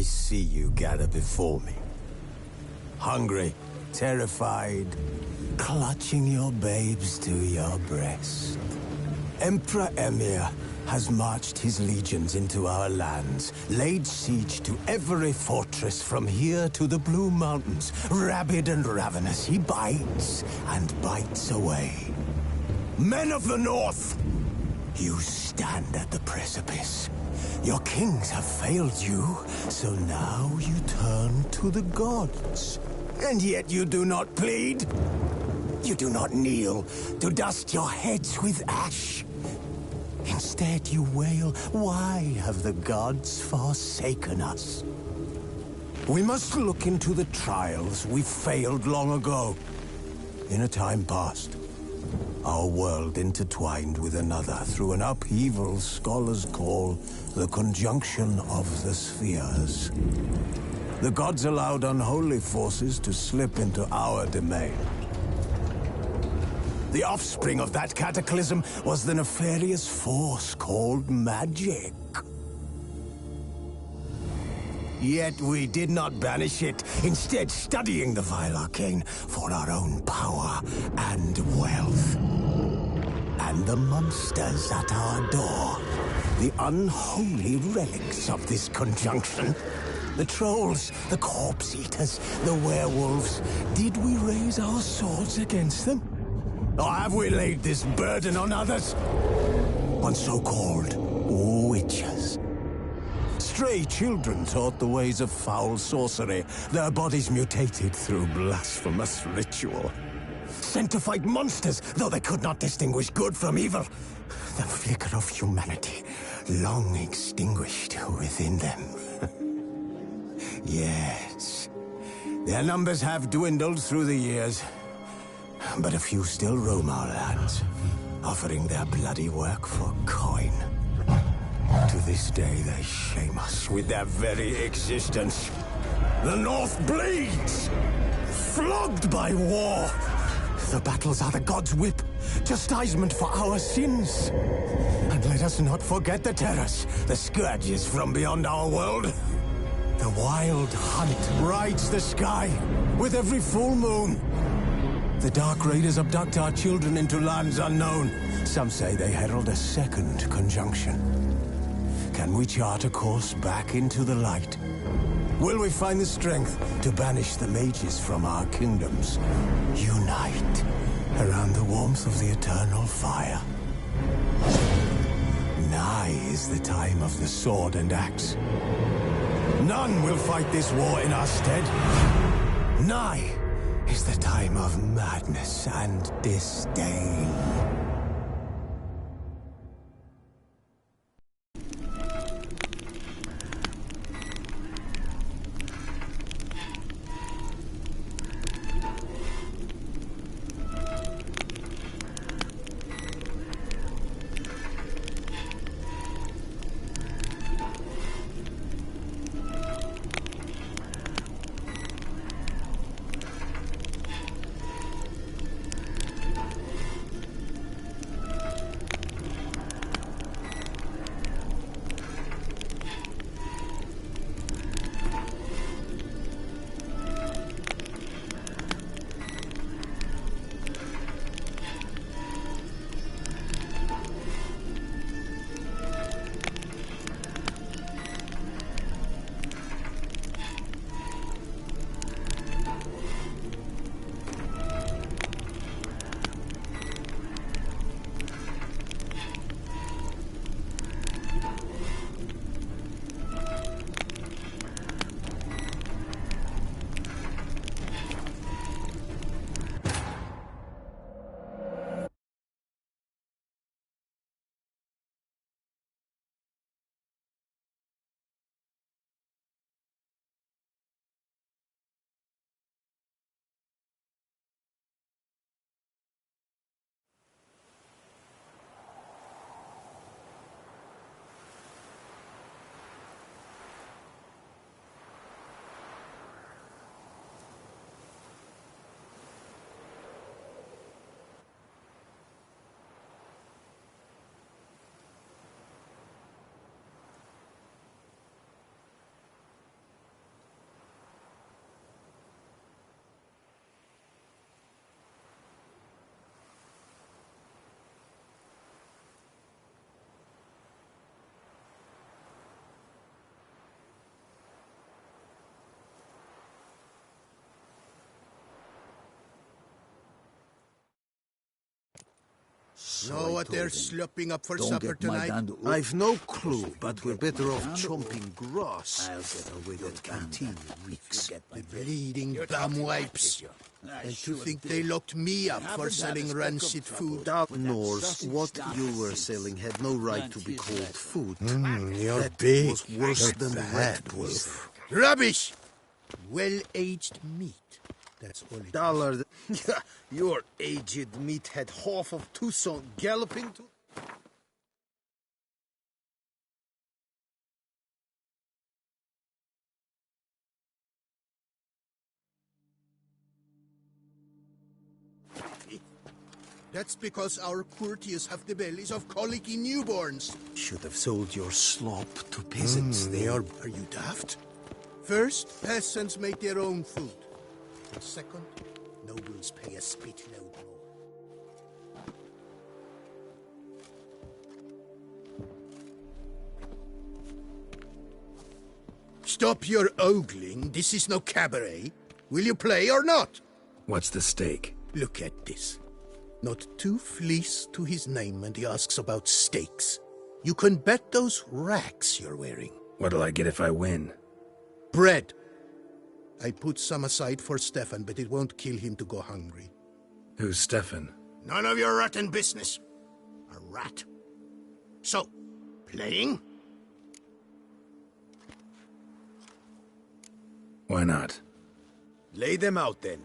I see you gather before me. Hungry, terrified, clutching your babes to your breast. Emperor Emir has marched his legions into our lands, laid siege to every fortress from here to the Blue Mountains. Rabid and ravenous, he bites and bites away. Men of the North, you stand at the precipice. Your kings have failed you, so now you turn to the gods. And yet you do not plead. You do not kneel to dust your heads with ash. Instead you wail, why have the gods forsaken us? We must look into the trials we failed long ago. In a time past, our world intertwined with another through an upheaval scholars call the conjunction of the spheres. The gods allowed unholy forces to slip into our domain. The offspring of that cataclysm was the nefarious force called magic. Yet we did not banish it, instead studying the vile arcane for our own power and wealth. And the monsters at our door, the unholy relics of this conjunction. The trolls, the corpse-eaters, the werewolves. Did we raise our swords against them? Or have we laid this burden on others? On so-called witches. Stray children taught the ways of foul sorcery, their bodies mutated through blasphemous ritual. Sent to fight monsters, though they could not distinguish good from evil. The flicker of humanity, long extinguished within them. Yes, their numbers have dwindled through the years. But a few still roam our lands, offering their bloody work for coin. To this day, they shame us with their very existence. The North bleeds, flogged by war. The battles are the gods' whip, chastisement for our sins. And let us not forget the terrors, the scourges from beyond our world. The wild hunt rides the sky with every full moon. The Dark Raiders abduct our children into lands unknown. Some say they herald a second conjunction. Can we chart a course back into the light? Will we find the strength to banish the mages from our kingdoms? Unite around the warmth of the eternal fire. Nigh is the time of the sword and axe. None will fight this war in our stead. Nigh is the time of madness and disdain. Know what they're slopping up for supper tonight? I've no clue, but we're better off chomping grass. That canteen reeks. The bleeding bum wipes. And to think they locked me up for selling rancid food. Norse, what you were selling had no right to be called food. You're That big. was worse than bad, rat Wolf. Rubbish! Well-aged meat. That's all it Dollar. Your aged meat had half of Tucson galloping to. That's because our courtiers have the bellies of colicky newborns. Should have sold your slop to peasants. Are you daft? First, peasants make their own food. And second, nobles pay a spitload more. Stop your ogling. This is no cabaret. Will you play or not? What's the stake? Look at this. Not 2 fleece to his name and he asks about stakes. You can bet those racks you're wearing. What'll I get if I win? Bread. I put some aside for Stefan, but it won't kill him to go hungry. Who's Stefan? None of your rotten business. A rat. So, playing? Why not? Lay them out, then.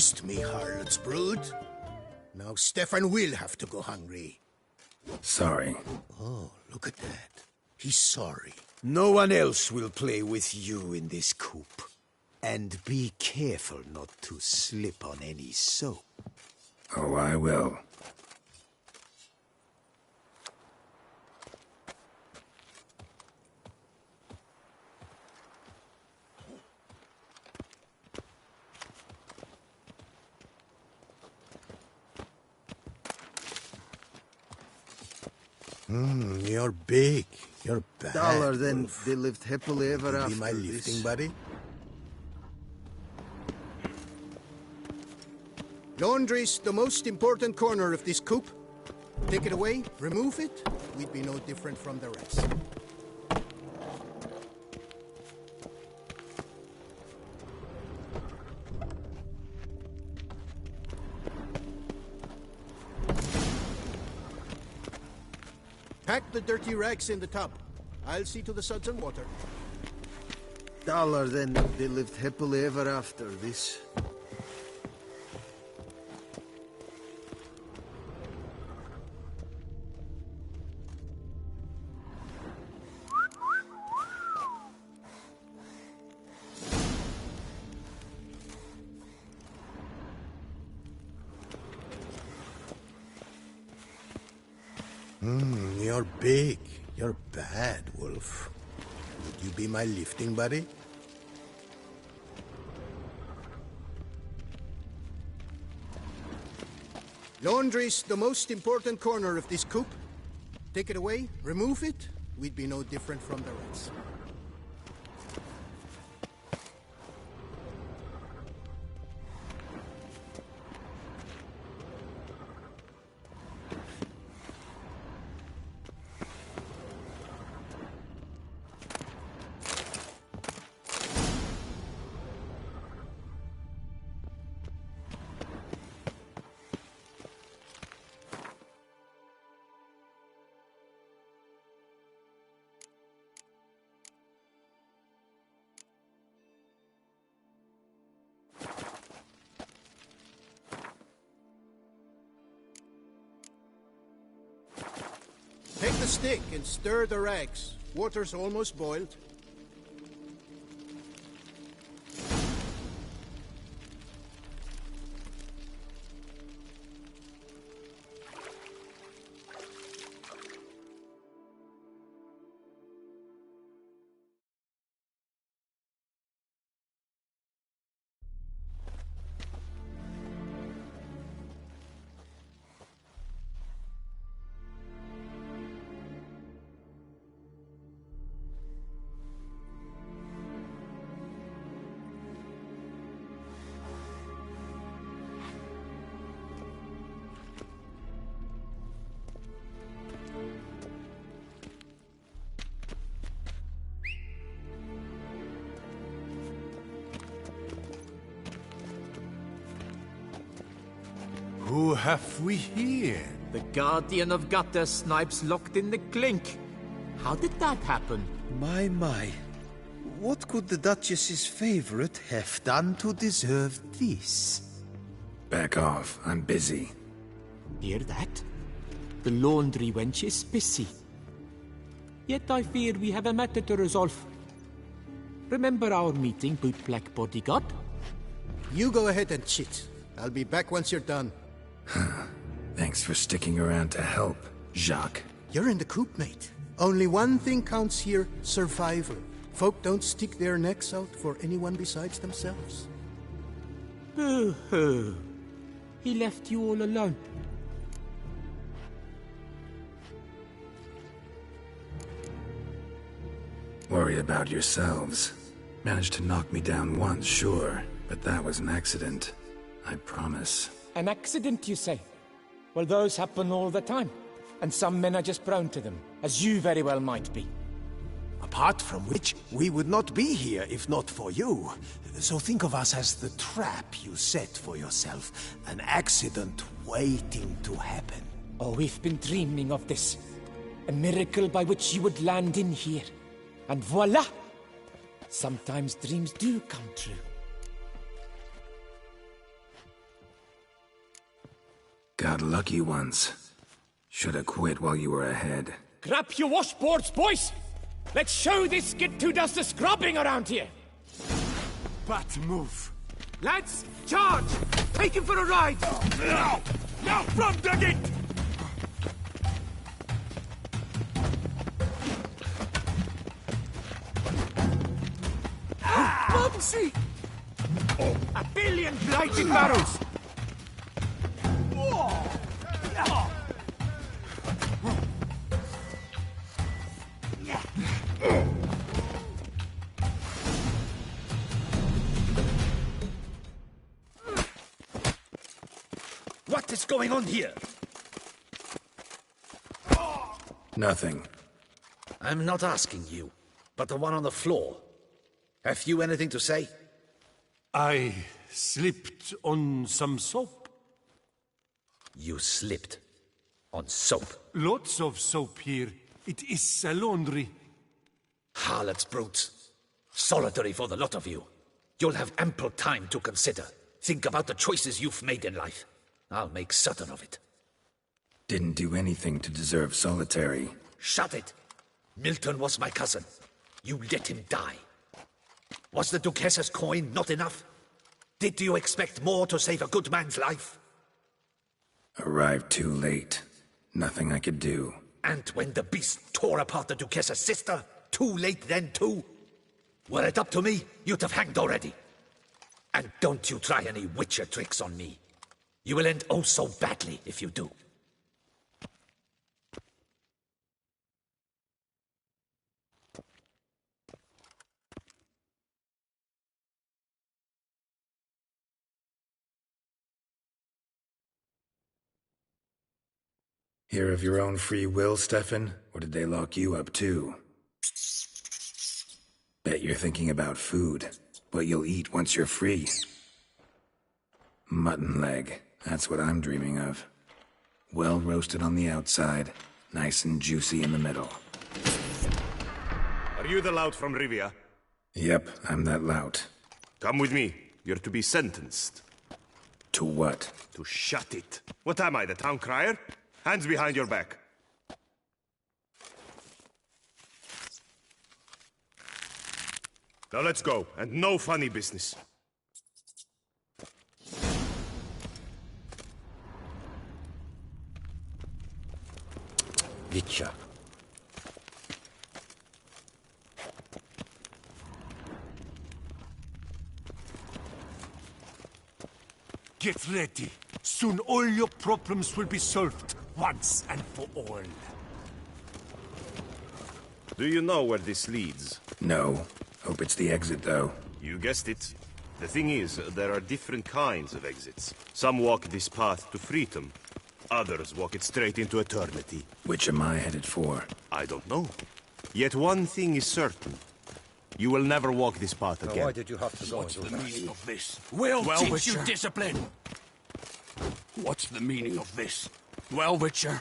missed me, harlot's brood. Now Stefan will have to go hungry. Sorry. Oh, look at that. He's sorry. No one else will play with you in this coop. And be careful not to slip on any soap. Oh, I will. You're big. You're bad. Dollar, then Wolf. they lived happily ever You after. be my lifting buddy? Laundry's the most important corner of this coop. Take it away, remove it, we'd be no different from the rest. Pack the dirty rags in the tub. I'll see to the suds and water. Dollar, then they lived happily ever after this. You're big. You're bad, Wolf. Would you be my lifting buddy? Laundry's the most important corner of this coop. Take it away, remove it, we'd be no different from the rest. Take the stick and stir the rags. Water's almost boiled. Who have we here? The Guardian of Gutter Snipes locked in the clink. How did that happen? My. What could the Duchess's favorite have done to deserve this? Back off. I'm busy. Hear that? The laundry wench is busy. Yet I fear we have a matter to resolve. Remember our meeting, bootblack bodyguard? You go ahead and chit. I'll be back once you're done. Thanks for sticking around to help, Jacques. You're in the coop, mate. Only one thing counts here, survival. Folk don't stick their necks out for anyone besides themselves. Boo-hoo. He left you all alone. Worry about yourselves. Managed to knock me down once, sure, but that was an accident. I promise. An accident, you say? Well, those happen all the time. And some men are just prone to them, as you very well might be. Apart from which, we would not be here if not for you. So think of us as the trap you set for yourself. An accident waiting to happen. Oh, we've been dreaming of this. A miracle by which you would land in here. And voila! Sometimes dreams do come true. got lucky once. Shoulda quit while you were ahead. Grab your washboards, boys! Let's show this skid who does the scrubbing around here! Bat move. Lads, charge! Take him for a ride! Now! Now from the gate! Bubsy! A billion blighted barrels! What is going on here? Nothing. I'm not asking you, but the one on the floor. Have you anything to say? I slipped on some soap. You slipped on soap. Lots of soap here. It is a laundry. Harlots, brutes. Solitary for the lot of you. You'll have ample time to consider. Think about the choices you've made in life. I'll make certain of it. Didn't do anything to deserve solitary. Shut it! Milton was my cousin. You let him die. Was the Duchess's coin not enough? Did you expect more to save a good man's life? Arrived too late. Nothing I could do. And when the beast tore apart the Duchess's sister, too late then too? Were it up to me, you'd have hanged already. And don't you try any Witcher tricks on me. You will end oh so badly if you do. Here of your own free will, Stefan? Or did they lock you up too? Bet you're thinking about food. What you'll eat once you're free. Mutton leg. That's what I'm dreaming of. Well roasted on the outside, nice and juicy in the middle. Are you the lout from Rivia? Yep, I'm that lout. Come with me. You're to be sentenced. To what? To shut it. What am I, the town crier? Hands behind your back. Now let's go, and no funny business. Witcher. Get ready. Soon all your problems will be solved, once and for all. Do you know where this leads? No. Hope it's the exit, though. You guessed it. The thing is, there are different kinds of exits. Some walk this path to freedom. Others walk it straight into eternity. Which am I headed for? I don't know. Yet one thing is certain. You will never walk this path again. Why did you have to go What's into the that? meaning of this? We'll teach Witcher. you discipline! What's the meaning of this? Well, Witcher?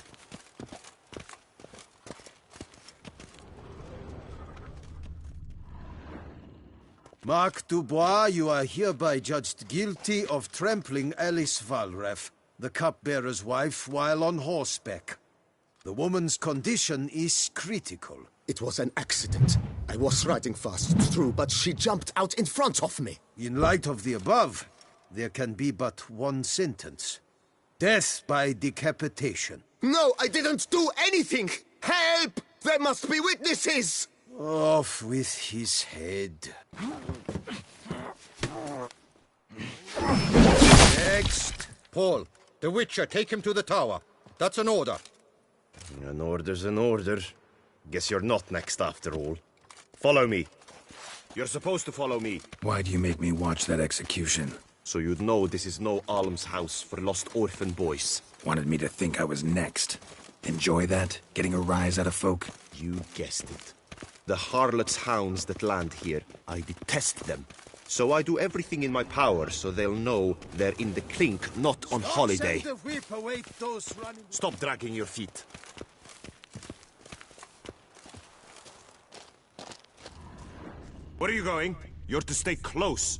Mark Dubois, you are hereby judged guilty of trampling Alice Valref, the cupbearer's wife, while on horseback. The woman's condition is critical. It was an accident. I was riding fast, true, but she jumped out in front of me. In light of the above, there can be but one sentence. Death by decapitation. No, I didn't do anything! Help! There must be witnesses! Off with his head. Next! Paul, the Witcher, take him to the tower. That's an order. An order's an order. Guess you're not next after all. Follow me. You're supposed to follow me. Why do you make me watch that execution? So you'd know this is no almshouse for lost orphan boys. Wanted me to think I was next. Enjoy that? Getting a rise out of folk? You guessed it. The harlots' hounds that land here, I detest them. So I do everything in my power so they'll know they're in the clink, not on holiday. Send the whip, await those running. Stop dragging your feet. Where are you going? You're to stay close.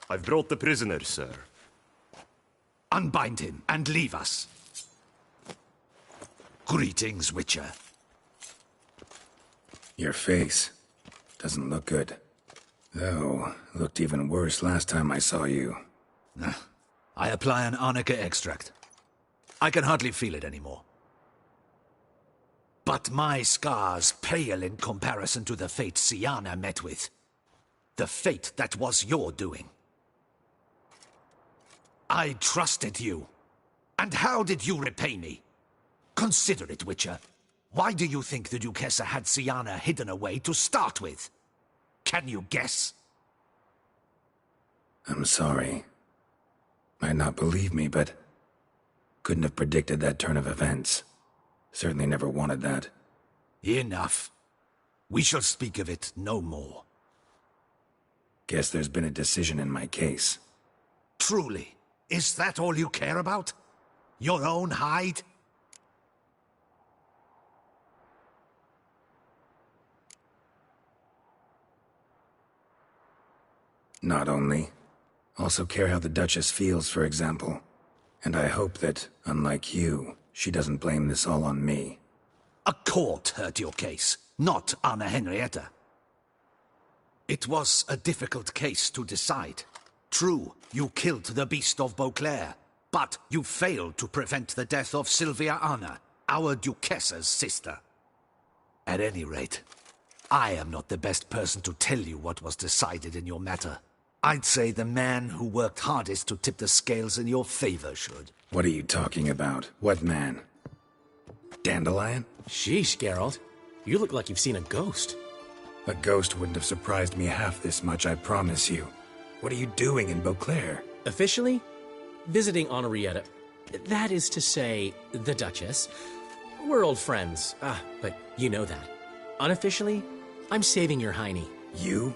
I've brought the prisoner, sir. Unbind him and leave us. Greetings, Witcher. Your face doesn't look good. Though, looked even worse last time I saw you. I apply an arnica extract. I can hardly feel it anymore. But my scars pale in comparison to the fate Siana met with. The fate that was your doing. I trusted you. And how did you repay me? Consider it, Witcher. Why do you think the Duchessa had Siana hidden away to start with? Can you guess? I'm sorry. Might not believe me, but couldn't have predicted that turn of events. Certainly never wanted that. Enough. We shall speak of it no more. Guess there's been a decision in my case. Truly, is that all you care about? Your own hide? Not only. Also care how the Duchess feels, for example. And I hope that, unlike you, she doesn't blame this all on me. A court heard your case, not Anna Henrietta. It was a difficult case to decide. True, you killed the Beast of Beauclair, but you failed to prevent the death of Sylvia Anna, our Duchessa's sister. At any rate, I am not the best person to tell you what was decided in your matter. I'd say the man who worked hardest to tip the scales in your favor should. What are you talking about? What man? Dandelion? Sheesh, Geralt. You look like you've seen a ghost. A ghost wouldn't have surprised me half this much, I promise you. What are you doing in Beauclair? Officially, visiting Henrietta. That is to say, the Duchess. We're old friends. But you know that. Unofficially, I'm saving your hiney. You?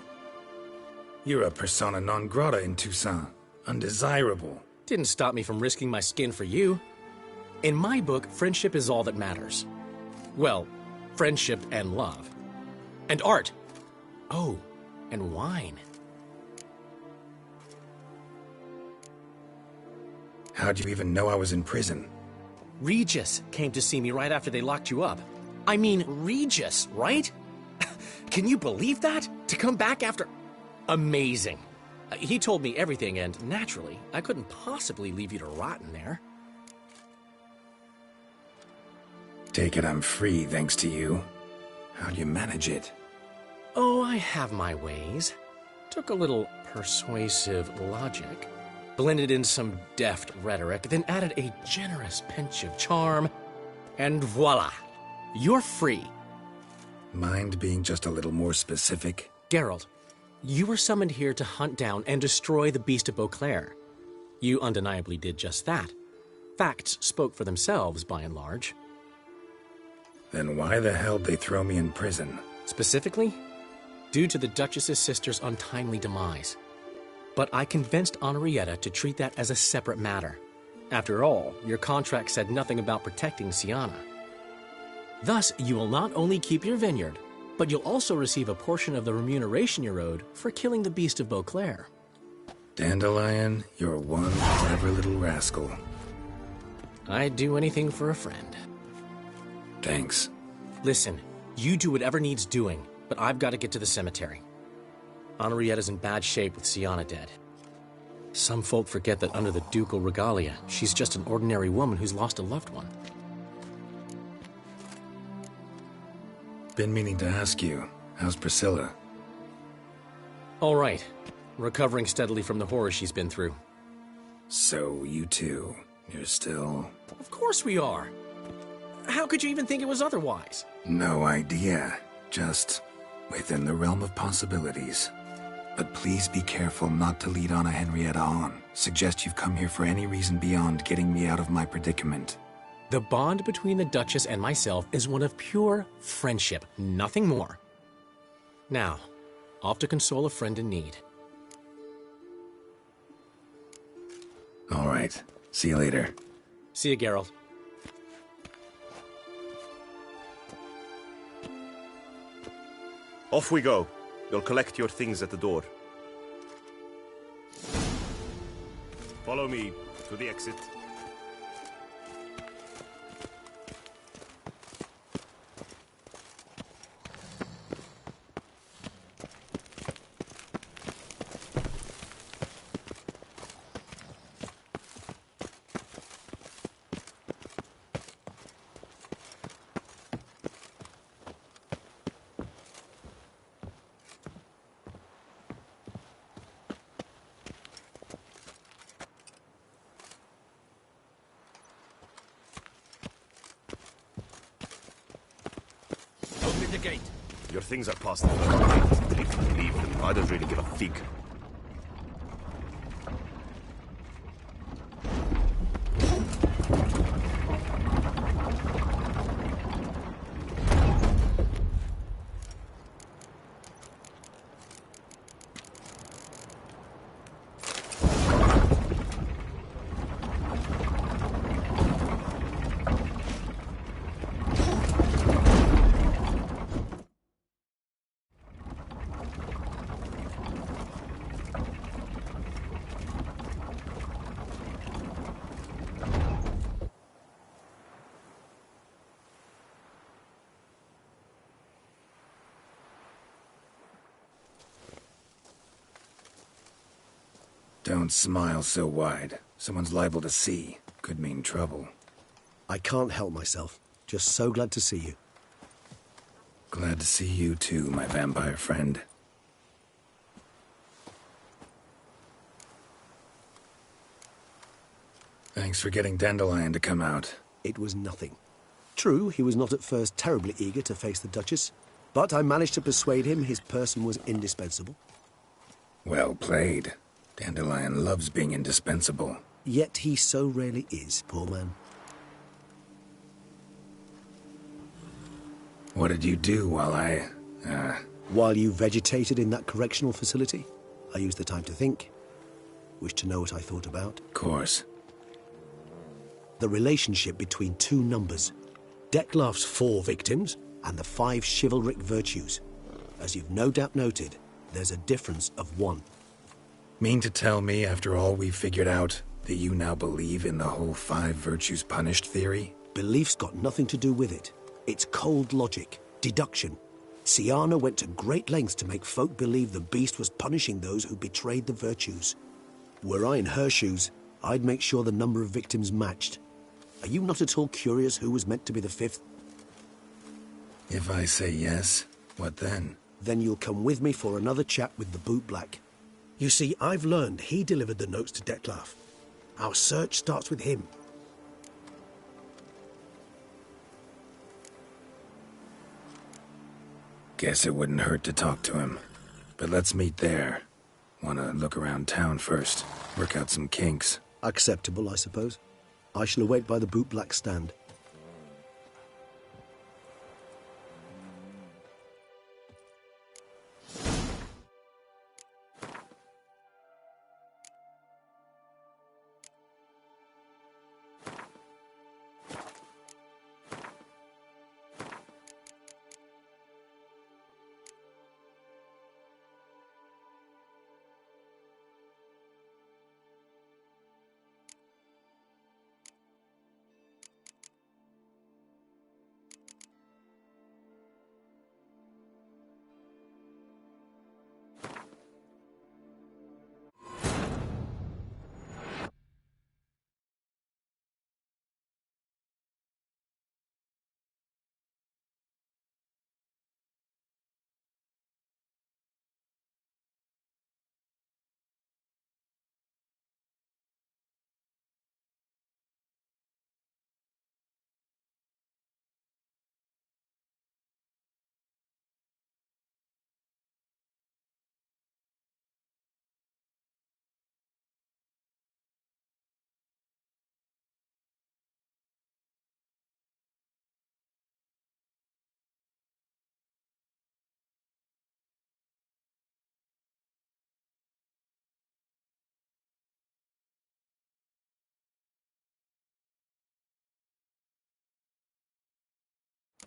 You're a persona non grata in Toussaint. Undesirable. Didn't stop me from risking my skin for you. In my book, friendship is all that matters. Well, friendship and love. And art. Oh, and wine. How'd you even know I was in prison? Regis came to see me right after they locked you up. I mean, Regis, right? Can you believe that? To come back after... Amazing. He told me everything, and naturally, I couldn't possibly leave you to rot in there. Take it I'm free, thanks to you. How'd you manage it? Oh, I have my ways. Took a little persuasive logic, blended in some deft rhetoric, then added a generous pinch of charm, and voila! You're free. Mind being just a little more specific? Geralt, you were summoned here to hunt down and destroy the Beast of Beauclair. You undeniably did just that. Facts spoke for themselves, by and large. Then why the hell'd they throw me in prison? Specifically, due to the Duchess's sister's untimely demise. But I convinced Henrietta to treat that as a separate matter. After all, your contract said nothing about protecting Siana. Thus, you will not only keep your vineyard, but you'll also receive a portion of the remuneration you're owed for killing the Beast of Beauclair. Dandelion, you're one clever little rascal. I'd do anything for a friend. Thanks. Listen, you do whatever needs doing, but I've got to get to the cemetery. Henrietta's in bad shape with Siana dead. Some folk forget that under the ducal regalia, she's just an ordinary woman who's lost a loved one. Been meaning to ask you, how's Priscilla? All right. Recovering steadily from the horror she's been through. So, you two, you're still... Of course we are. How could you even think it was otherwise? No idea. Just within the realm of possibilities. But please be careful not to lead Anna Henrietta on. Suggest you've come here for any reason beyond getting me out of my predicament. The bond between the Duchess and myself is one of pure friendship, nothing more. Now, off to console a friend in need. All right. See you later. See you, Geralt. Off we go. You'll collect your things at the door. Follow me to the exit. Open the gate. Your things are past the first gate. If you leave them, I don't really give a fig. Don't smile so wide. Someone's liable to see. Could mean trouble. I can't help myself. Just so glad to see you. Glad to see you too, my vampire friend. Thanks for getting Dandelion to come out. It was nothing. True, he was not at first terribly eager to face the Duchess, but I managed to persuade him his person was indispensable. Well played. Dandelion loves being indispensable. Yet he so rarely is, poor man. What did you do while While you vegetated in that correctional facility, I used the time to think. Wish to know what I thought about? Of course. The relationship between two numbers. Dettlaff's 4 victims and the 5 chivalric virtues. As you've no doubt noted, there's a difference of 1. Mean to tell me, after all we've figured out, that you now believe in the whole 5 virtues punished theory? Belief's got nothing to do with it. It's cold logic, deduction. Syanna went to great lengths to make folk believe the beast was punishing those who betrayed the virtues. Were I in her shoes, I'd make sure the number of victims matched. Are you not at all curious who was meant to be the 5th? If I say yes, what then? Then you'll come with me for another chat with the bootblack. You see, I've learned he delivered the notes to Dettlaff. Our search starts with him. Guess it wouldn't hurt to talk to him. But let's meet there. Wanna look around town first. Work out some kinks. Acceptable, I suppose. I shall await by the bootblack stand.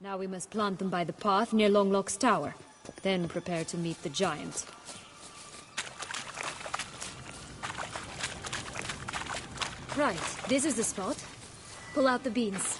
Now we must plant them by the path near Longlock's tower. Then prepare to meet the giant. Right, this is the spot. Pull out the beans.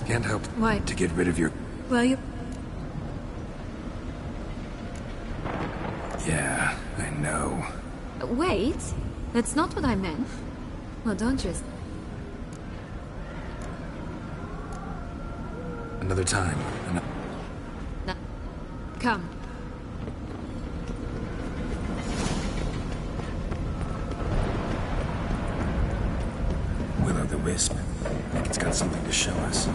Can't help Why? to get rid of your... Well, you... Yeah, I know. Wait, that's not what I meant. Well, don't just... Another time. No. Come. Will-o'-the-wisp. I think it's got something to show us.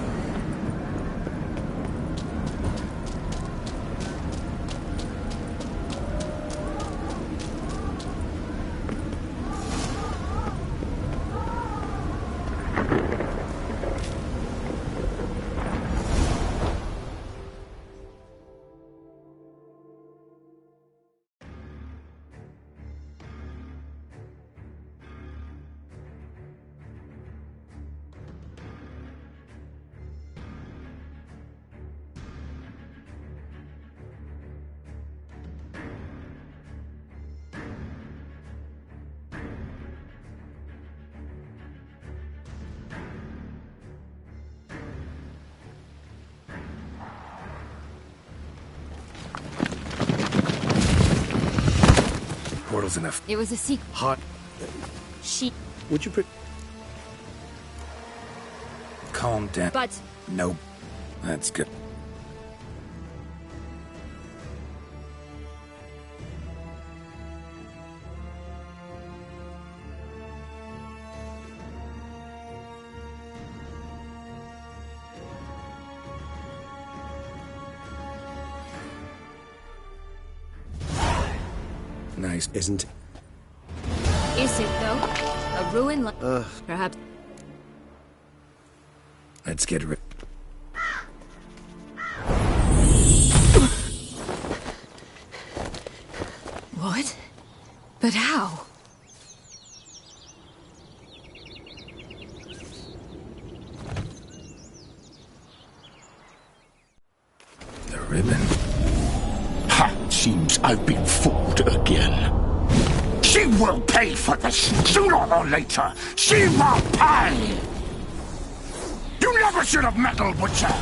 Portal's enough. It was a secret. Hot. She... Would you Calm down. But... Nope. That's good. Nice, isn't it? Is it, though? A ruin like... Perhaps... Let's get rid... What? But how? The ribbon. Ha! Seems I've been fooled again. She will pay for this, sooner or later. She will pay! You never should have meddled with her!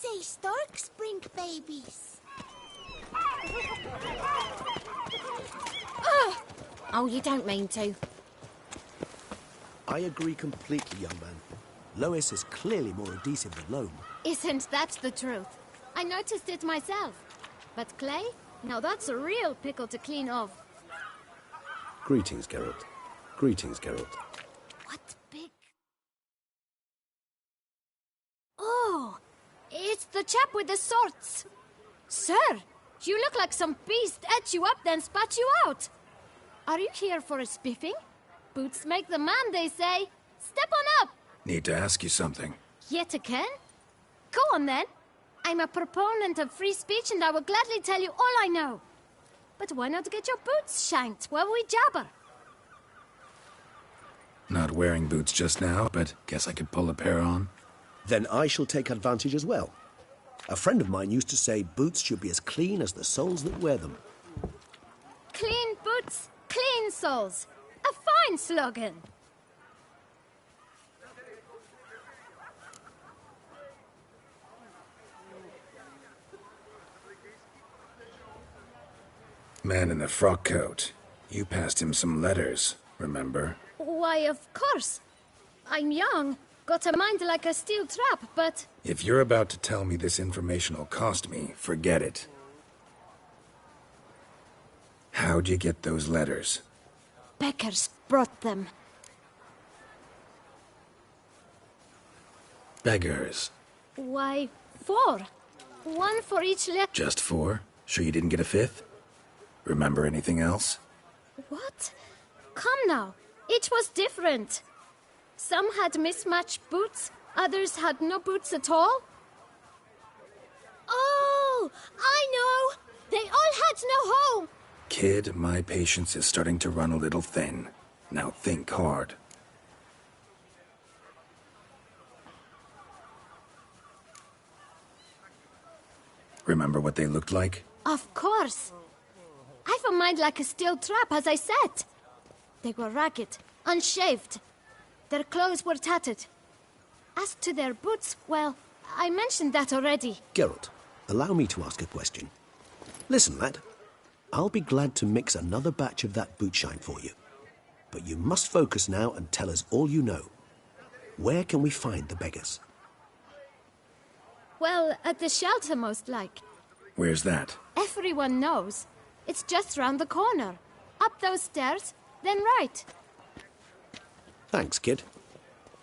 say storks bring babies. Oh, you don't mean to. I agree completely, young man. Lois is clearly more adhesive than loam. Isn't that the truth? I noticed it myself. But clay? Now that's a real pickle to clean off. Greetings, Geralt. Greetings, Geralt. What big... Oh, it's the chap with the swords. Sir, you look like some beast ate you up then spat you out. Are you here for a spiffing? Boots make the man, they say. Step on up. Need to ask you something. Yet again? Go on then. I'm a proponent of free speech and I will gladly tell you all I know. But why not get your boots shanked while we jabber? Not wearing boots just now, but guess I could pull a pair on. Then I shall take advantage as well. A friend of mine used to say boots should be as clean as the soles that wear them. Clean boots, clean soles. A fine slogan. Man in the frock coat. You passed him some letters, remember? Why, of course. I'm young, got a mind like a steel trap, but... If you're about to tell me this information will cost me, forget it. How'd you get those letters? Beggars brought them. Beggars. Why, 4. 1 for each letter. Just 4? Sure you didn't get a 5th? Remember anything else? What? Come now. Each was different. Some had mismatched boots, others had no boots at all. Oh, I know! They all had no home! Kid, my patience is starting to run a little thin. Now think hard. Remember what they looked like? Of course. I've a mind like a steel trap, as I said. They were ragged, unshaved. Their clothes were tattered. As to their boots, well, I mentioned that already. Geralt, allow me to ask a question. Listen, lad. I'll be glad to mix another batch of that boot shine for you. But you must focus now and tell us all you know. Where can we find the beggars? Well, at the shelter, most like. Where's that? Everyone knows. It's just round the corner. Up those stairs, then right. Thanks, kid.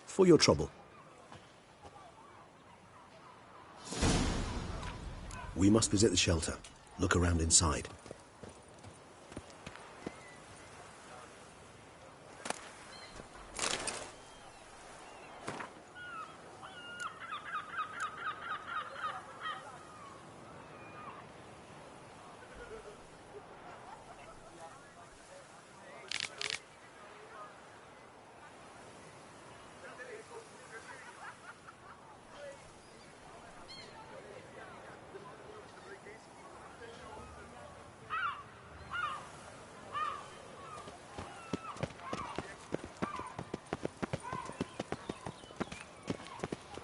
For your trouble. We must visit the shelter. Look around inside.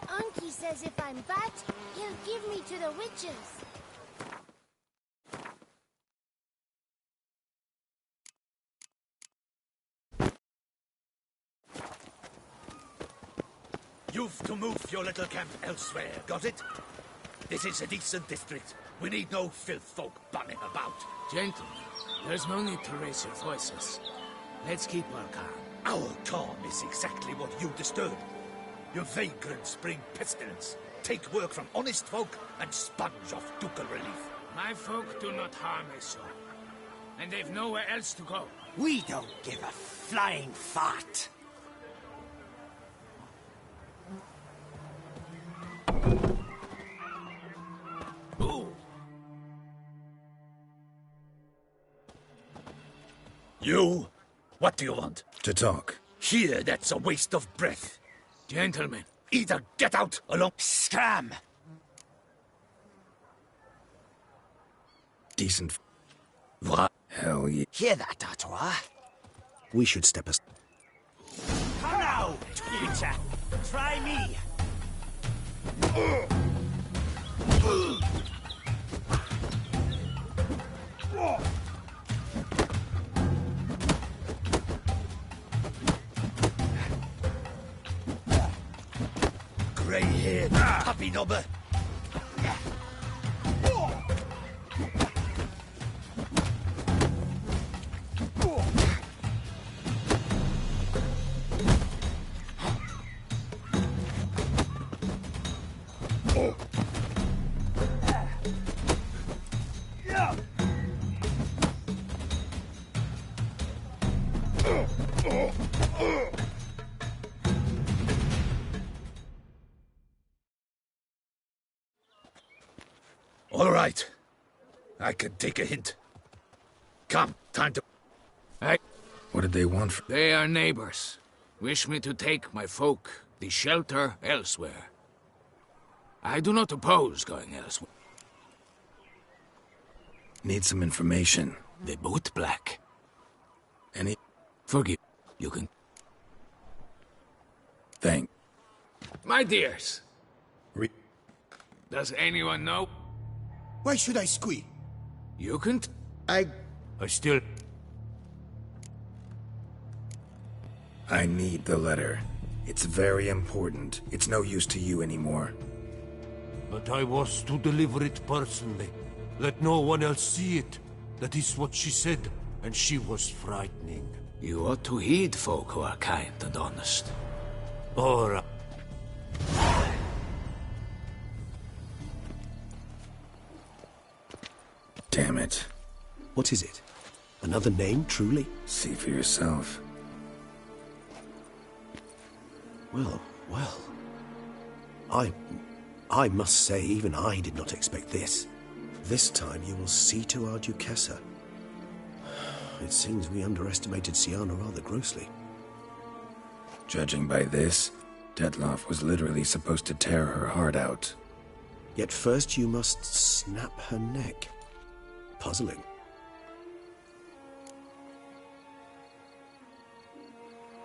Unky says if I'm bad, he'll give me to the witches. You've to move your little camp elsewhere, got it? This is a decent district. We need no filth folk bumming about. Gentlemen, there's no need to raise your voices. Let's keep our calm. Our calm is exactly what you disturb. Your vagrants bring pestilence, take work from honest folk, and sponge off ducal relief. My folk do not harm a soul, and they've nowhere else to go. We don't give a flying fart. You? What do you want? To talk. Here, that's a waste of breath. Gentlemen. Either get out along... Scram! Decent. What? Hell yeah. Hear that, Tw3? We should step aside. Come now, Tw3. Try me. puppy noble. All right. I can take a hint. Come, time to... What did they want from... They are neighbors. Wish me to take my folk, the shelter, elsewhere. I do not oppose going elsewhere. Need some information. The boot black. Any... Forgive. You can... Thank... My dears. Does anyone know? Why should I squeal? You can... I still... I need the letter. It's very important. It's no use to you anymore. But I was to deliver it personally. Let no one else see it. That is what she said, and she was frightening. You ought to heed folk who are kind and honest. All right. Damn it. What is it? Another name, truly? See for yourself. Well, well. I must say, even I did not expect this. This time you will see to our Duchessa. It seems we underestimated Siana rather grossly. Judging by this, Detloff was literally supposed to tear her heart out. Yet first you must snap her neck. Puzzling.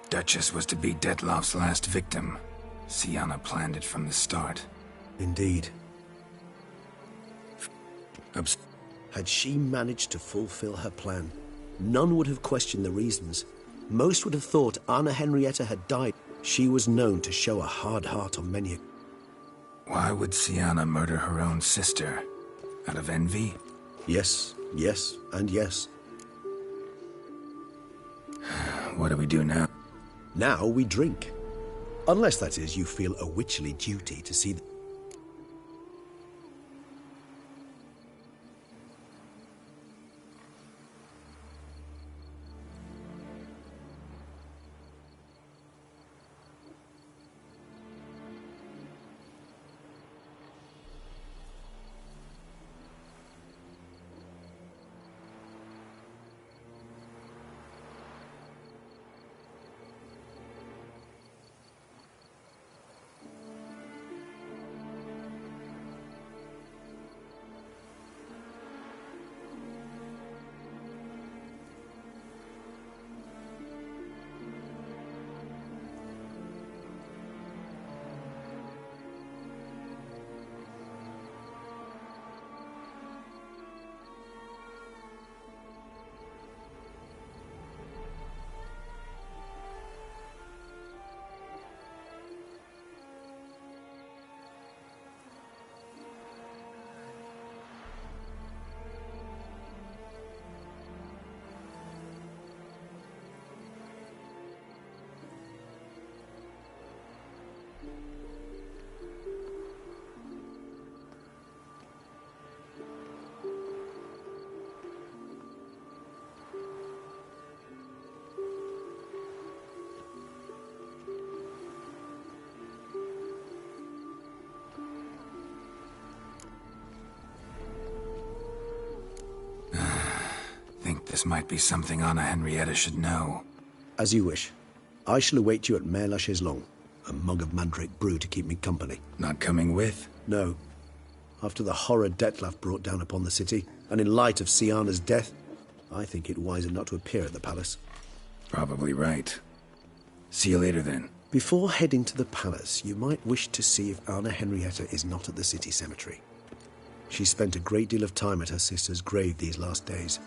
Duchess was to be Detloff's last victim. Siana planned it from the start. Indeed. Had she managed to fulfill her plan, none would have questioned the reasons. Most would have thought Anna Henrietta had died. She was known to show a hard heart on many. Why would Siana murder her own sister? Out of envy? Yes, yes, and yes. What do we do now? Now we drink. Unless, that is, you feel a witcherly duty to see... This might be something Anna Henrietta should know. As you wish. I shall await you at Mare la Chaiselongue. A mug of mandrake brew to keep me company. Not coming with? No. After the horror Detlaff brought down upon the city, and in light of Siana's death, I think it wiser not to appear at the palace. Probably right. See you later, then. Before heading to the palace, you might wish to see if Anna Henrietta is not at the city cemetery. She spent a great deal of time at her sister's grave these last days.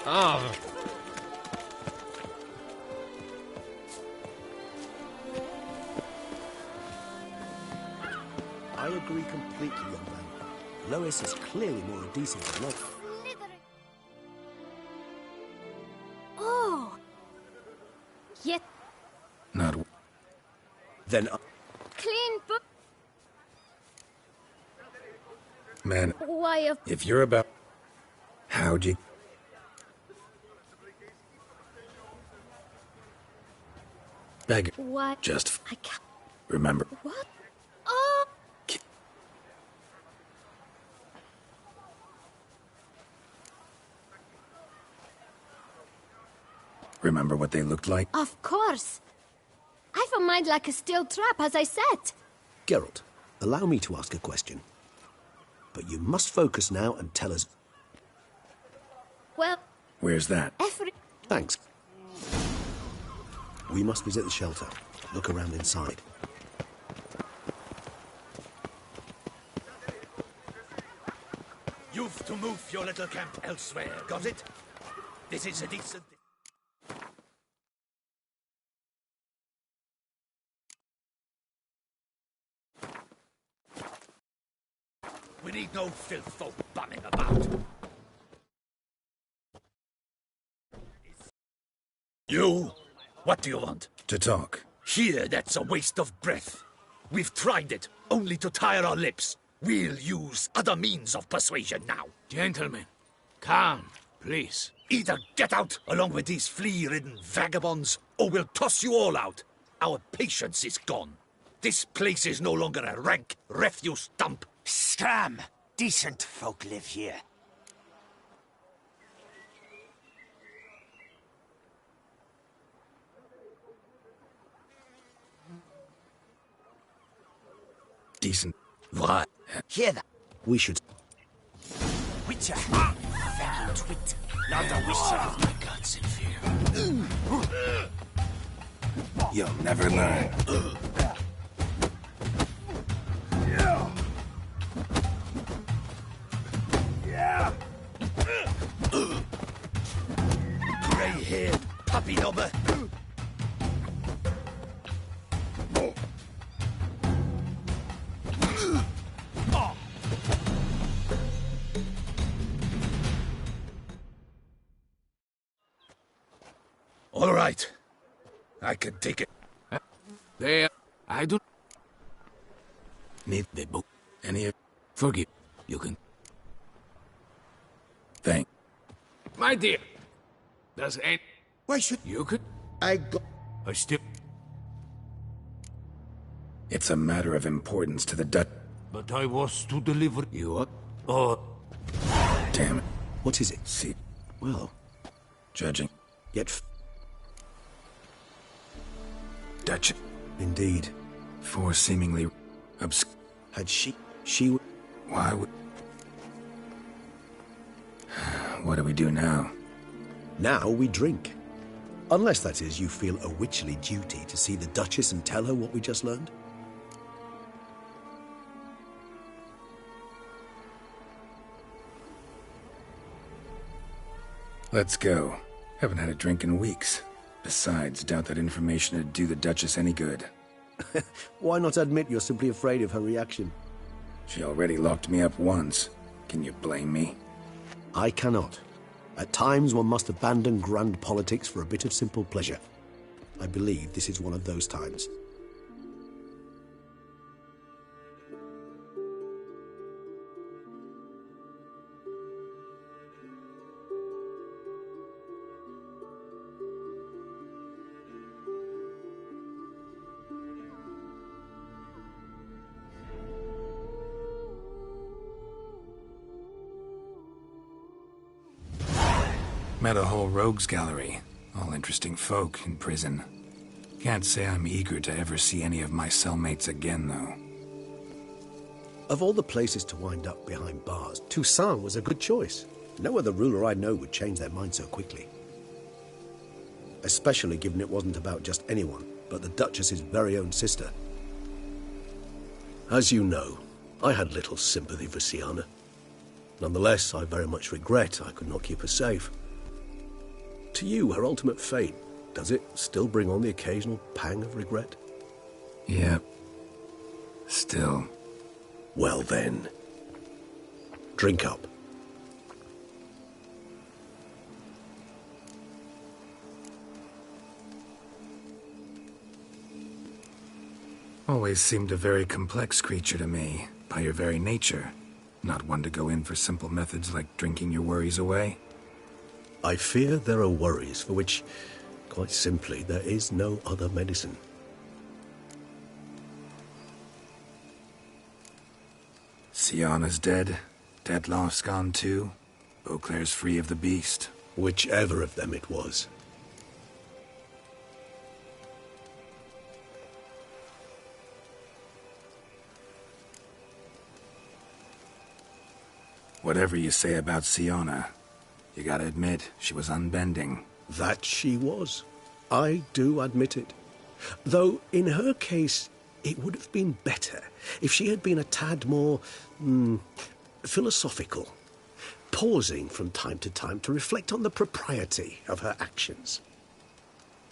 Ah. I agree completely, young man. Lois is clearly more decent than Lois. Oh. Yet. Not... Then... Clean book. Man, Why, if you're about... How'd you... Beg. What? Just... I can't... Remember. What? Oh! Remember what they looked like? Of course. I've a mind like a steel trap, as I said. Geralt, allow me to ask a question. But you must focus now and tell us... Well... Where's that? Thanks. We must visit the shelter. Look around inside. You've to move your little camp elsewhere, got it? This is a decent... We need no filth folk bumming about. You? What do you want? To talk. Here, that's a waste of breath. We've tried it, only to tire our lips. We'll use other means of persuasion now. Gentlemen, calm, please. Either get out along with these flea-ridden vagabonds, or we'll toss you all out. Our patience is gone. This place is no longer a rank refuse dump. Scram! Decent folk live here. Decent. What? Hear that? We should... Witcher! Thank you, Twit. Not a witcher of my guts in fear. You'll never learn. Grey-haired puppy knobber. All right. I can take it. There, I don't... Need the book. Any of... Forgive. You can... Thank. My dear. Does any... Why should... You could... I go... I still... It's a matter of importance to the Dutch. But I was to deliver... You are... Oh... Damn it. What is it? See. Well... Judging. Yet... Dutch. Indeed. For seemingly... Had she... Why would... What do we do now? Now we drink. Unless, that is, you feel a witcherly duty to see the Duchess and tell her what we just learned. Let's go. Haven't had a drink in weeks. Besides, doubt that information would do the Duchess any good. Why not admit you're simply afraid of her reaction? She already locked me up once. Can you blame me? I cannot. At times one must abandon grand politics for a bit of simple pleasure. I believe this is one of those times. Met a whole rogues gallery. All interesting folk in prison. Can't say I'm eager to ever see any of my cellmates again, though. Of all the places to wind up behind bars, Toussaint was a good choice. No other ruler I know would change their mind so quickly. Especially given it wasn't about just anyone, but the Duchess's very own sister. As you know, I had little sympathy for Syanna. Nonetheless, I very much regret I could not keep her safe. To you, her ultimate fate, does it still bring on the occasional pang of regret? Yep. Still. Well then, drink up. Always seemed a very complex creature to me, by your very nature. Not one to go in for simple methods like drinking your worries away. I fear there are worries for which, quite simply, there is no other medicine. Sienna's dead. Dettlaff's gone too. Beauclair's free of the beast. Whichever of them it was. Whatever you say about Sienna, you gotta admit, she was unbending. That she was. I do admit it. Though, in her case, it would have been better if she had been a tad more, philosophical, pausing from time to time to reflect on the propriety of her actions.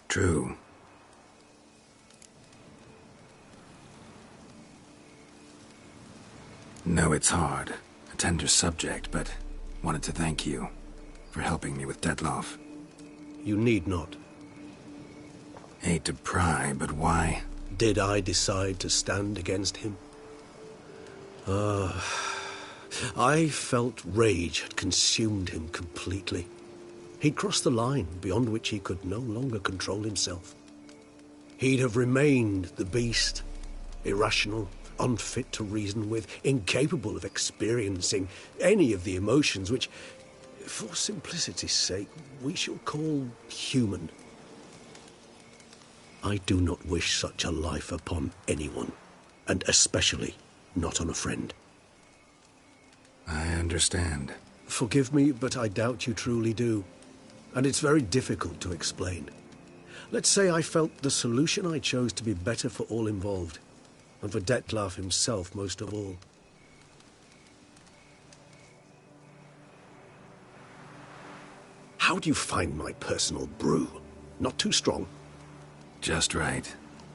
True. No, it's hard. A tender subject, but wanted to thank you for helping me with Dettlaff. You need not. Hate to pry, but why? Did I decide to stand against him? I felt rage had consumed him completely. He'd crossed the line beyond which he could no longer control himself. He'd have remained the beast, irrational, unfit to reason with, incapable of experiencing any of the emotions which, for simplicity's sake, we shall call human. I do not wish such a life upon anyone, and especially not on a friend. I understand. Forgive me, but I doubt you truly do. And it's very difficult to explain. Let's say I felt the solution I chose to be better for all involved, and for Dettlaff himself most of all. How do you find my personal brew? Not too strong? Just right.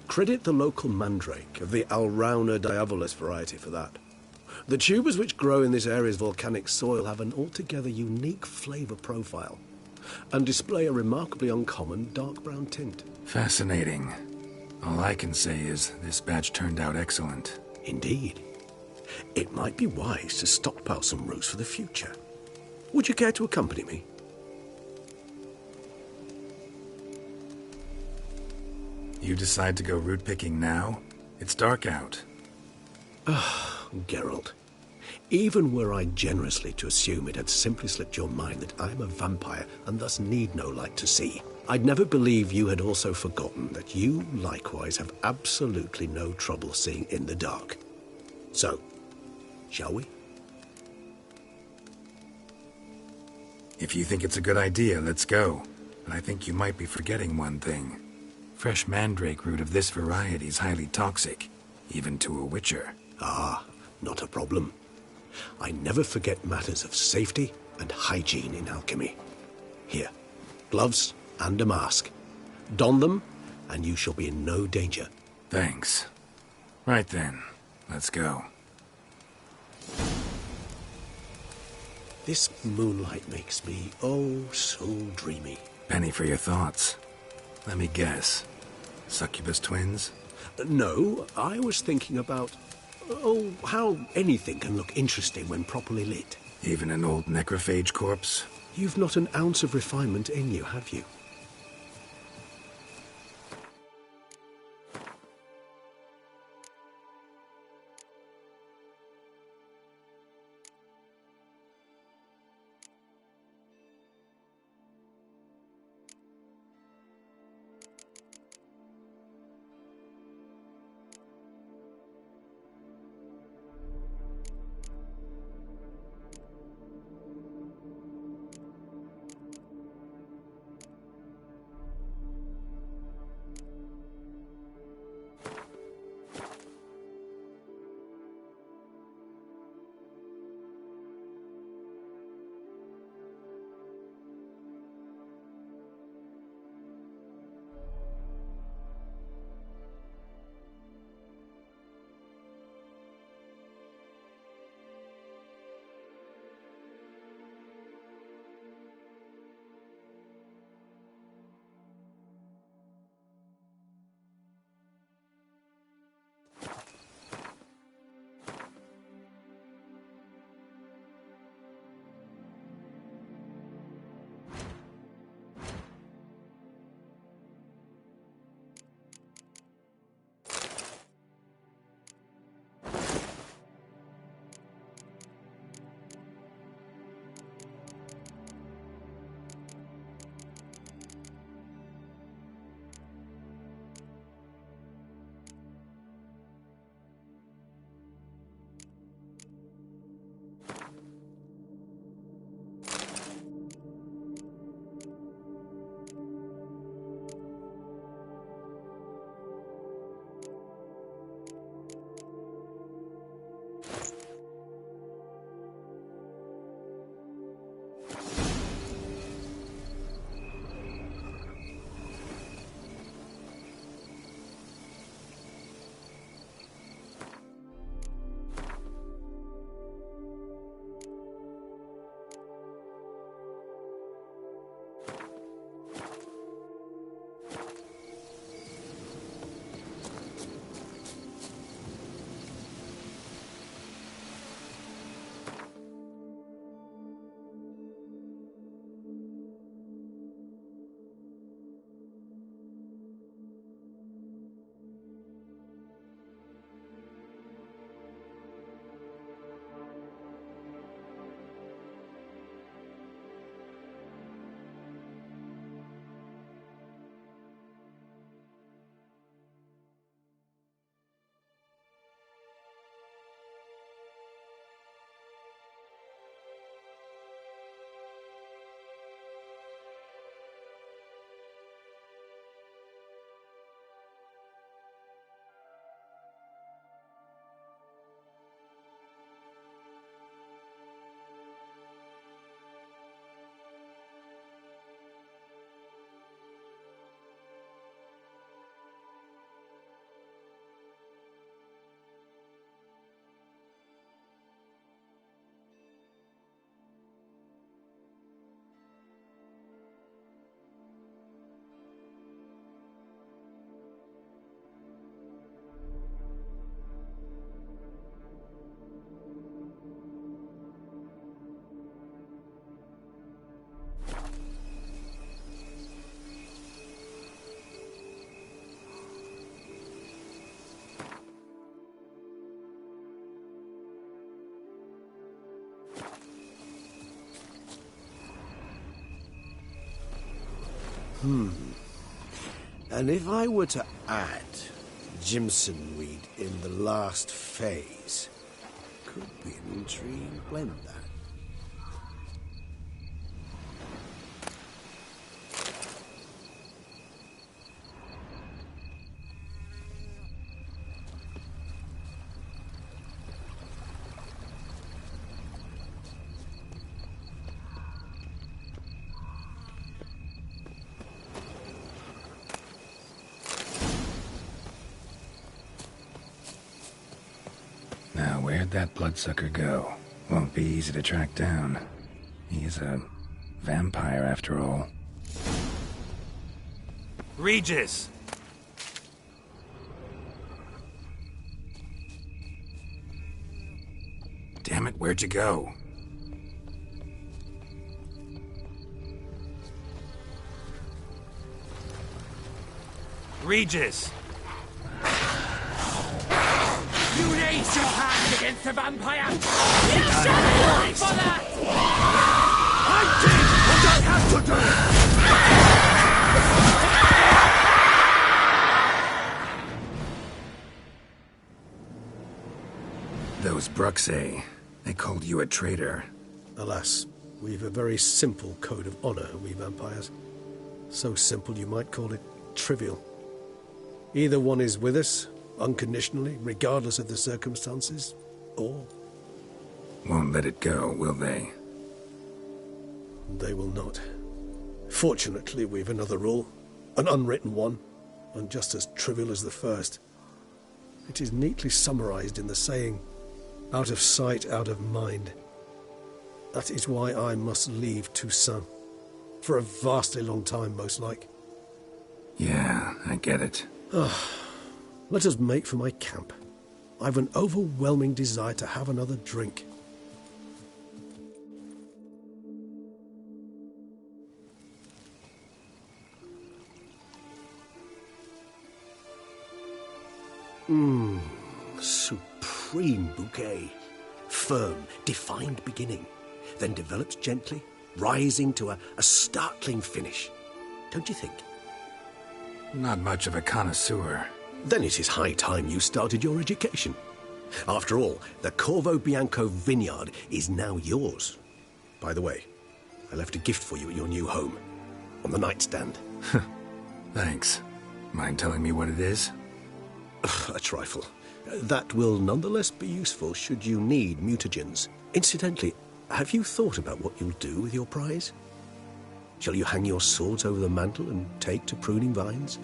Credit the local mandrake of the Alrauna diabolus variety for that. The tubers which grow in this area's volcanic soil have an altogether unique flavor profile, and display a remarkably uncommon dark brown tint. Fascinating. All I can say is this batch turned out excellent. Indeed. It might be wise to stockpile some roots for the future. Would you care to accompany me? You decide to go root picking now? It's dark out. Geralt. Even were I generously to assume it had simply slipped your mind that I am a vampire and thus need no light to see, I'd never believe you had also forgotten that you likewise have absolutely no trouble seeing in the dark. So, shall we? If you think it's a good idea, let's go. But I think you might be forgetting one thing. Fresh mandrake root of this variety is highly toxic, even to a witcher. Ah, not a problem. I never forget matters of safety and hygiene in alchemy. Here, gloves and a mask. Don them, and you shall be in no danger. Thanks. Right then, let's go. This moonlight makes me, oh, so dreamy. Penny for your thoughts. Let me guess. Succubus twins? No, I was thinking about, how anything can look interesting when properly lit. Even an old necrophage corpse? You've not an ounce of refinement in you, have you? And if I were to add Jimson weed in the last phase, could be an intriguing blend, that. Now, where'd that bloodsucker go? Won't be easy to track down. He's a vampire, after all. Regis! Damn it, where'd you go? Regis! You raise your hand against the vampire! You shall die for that! I did what I had to do! Those Bruxay, they called you a traitor. Alas, we've a very simple code of honor, we vampires. So simple you might call it trivial. Either one is with us, unconditionally, regardless of the circumstances, or... Won't let it go, will they? They will not. Fortunately, we've another rule, an unwritten one, and just as trivial as the first. It is neatly summarized in the saying, out of sight, out of mind. That is why I must leave Tw3, for a vastly long time, most like. Yeah, I get it. Let us make for my camp. I've an overwhelming desire to have another drink. Supreme bouquet. Firm, defined beginning, then develops gently, rising to a startling finish. Don't you think? Not much of a connoisseur. Then it is high time you started your education. After all, the Corvo Bianco vineyard is now yours. By the way, I left a gift for you at your new home, on the nightstand. Thanks. Mind telling me what it is? A trifle. That will nonetheless be useful should you need mutagens. Incidentally, have you thought about what you'll do with your prize? Shall you hang your swords over the mantle and take to pruning vines?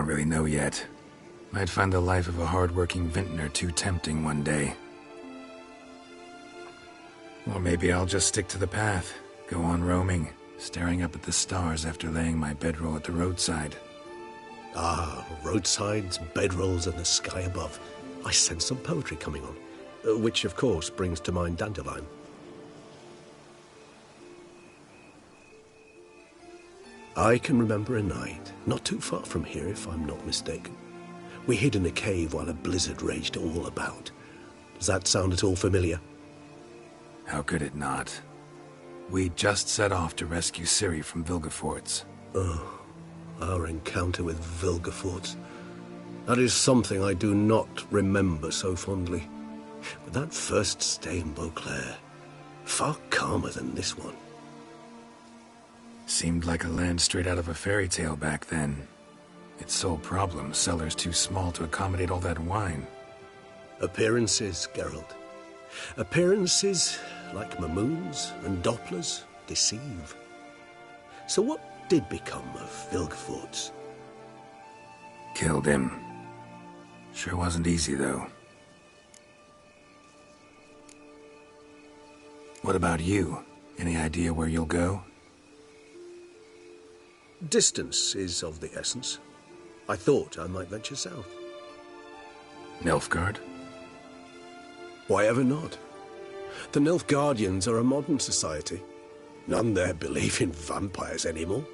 don't really know yet. Might find the life of a hard-working vintner too tempting one day. Or maybe I'll just stick to the path, go on roaming, staring up at the stars after laying my bedroll at the roadside. Ah, roadsides, bedrolls, and the sky above. I sense some poetry coming on, which of course brings to mind Dandelion. I can remember a night, not too far from here if I'm not mistaken. We hid in a cave while a blizzard raged all about. Does that sound at all familiar? How could it not? We just set off to rescue Ciri from Vilgefortz. Oh, our encounter with Vilgefortz. That is something I do not remember so fondly. But that first stay in Beauclair, far calmer than this one. Seemed like a land straight out of a fairy tale back then. Its sole problem, cellars too small to accommodate all that wine. Appearances, Geralt. Appearances, like Mamoons and Dopplers, deceive. So what did become of Vilgefortz? Killed him. Sure wasn't easy, though. What about you? Any idea where you'll go? Distance is of the essence. I thought I might venture south. Nilfgaard? Why ever not? The Nilfgaardians are a modern society. None there believe in vampires anymore.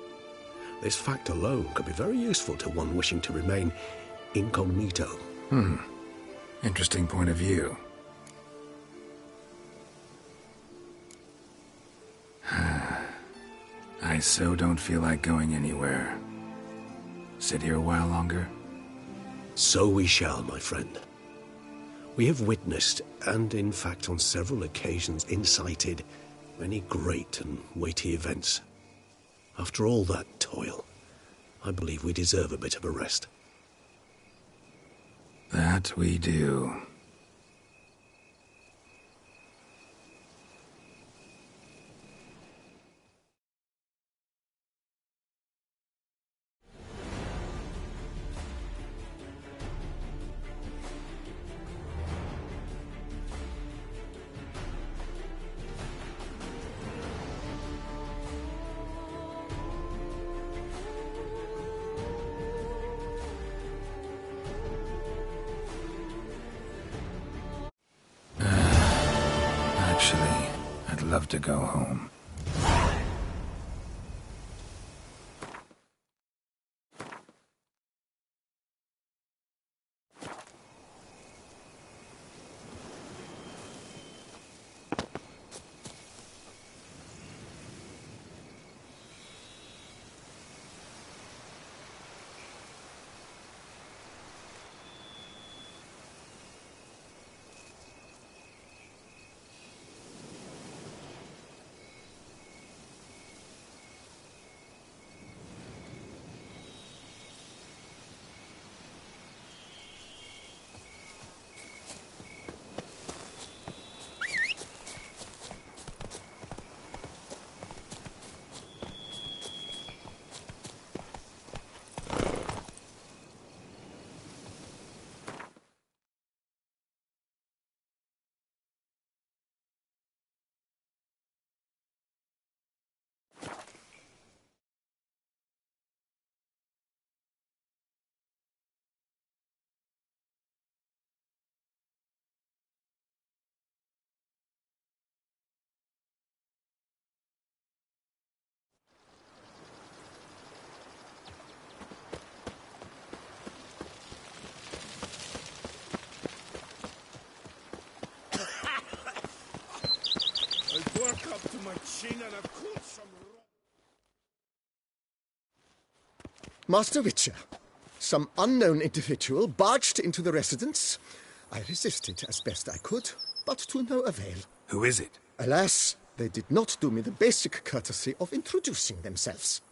This fact alone could be very useful to one wishing to remain incognito. Interesting point of view. I so don't feel like going anywhere. Sit here a while longer? So we shall, my friend. We have witnessed, and in fact on several occasions incited, many great and weighty events. After all that toil, I believe we deserve a bit of a rest. That we do. Actually, I'd love to go home. Work up to my chin and I've caught some Master Witcher, some unknown individual barged into the residence. I resisted as best I could, but to no avail. Who is it? Alas, they did not do me the basic courtesy of introducing themselves.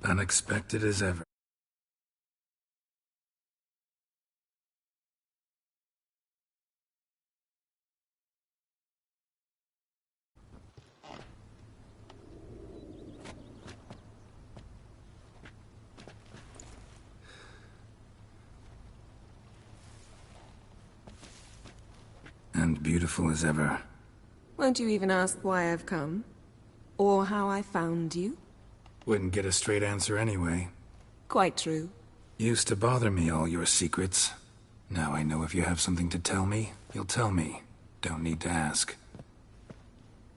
Unexpected as ever. And beautiful as ever. Won't you even ask why I've come? Or how I found you? Wouldn't get a straight answer anyway. Quite true. Used to bother me, all your secrets. Now I know if you have something to tell me, you'll tell me. Don't need to ask.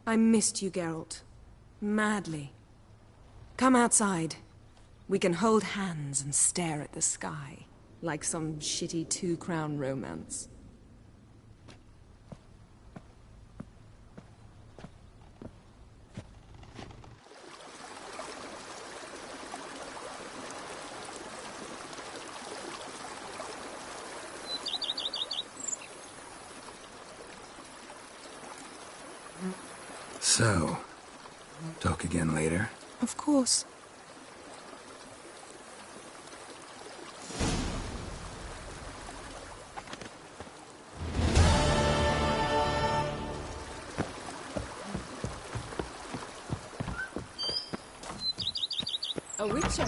I missed you, Geralt. Madly. Come outside. We can hold hands and stare at the sky. Like some shitty two-crown romance. So, talk again later? Of course. A witcher.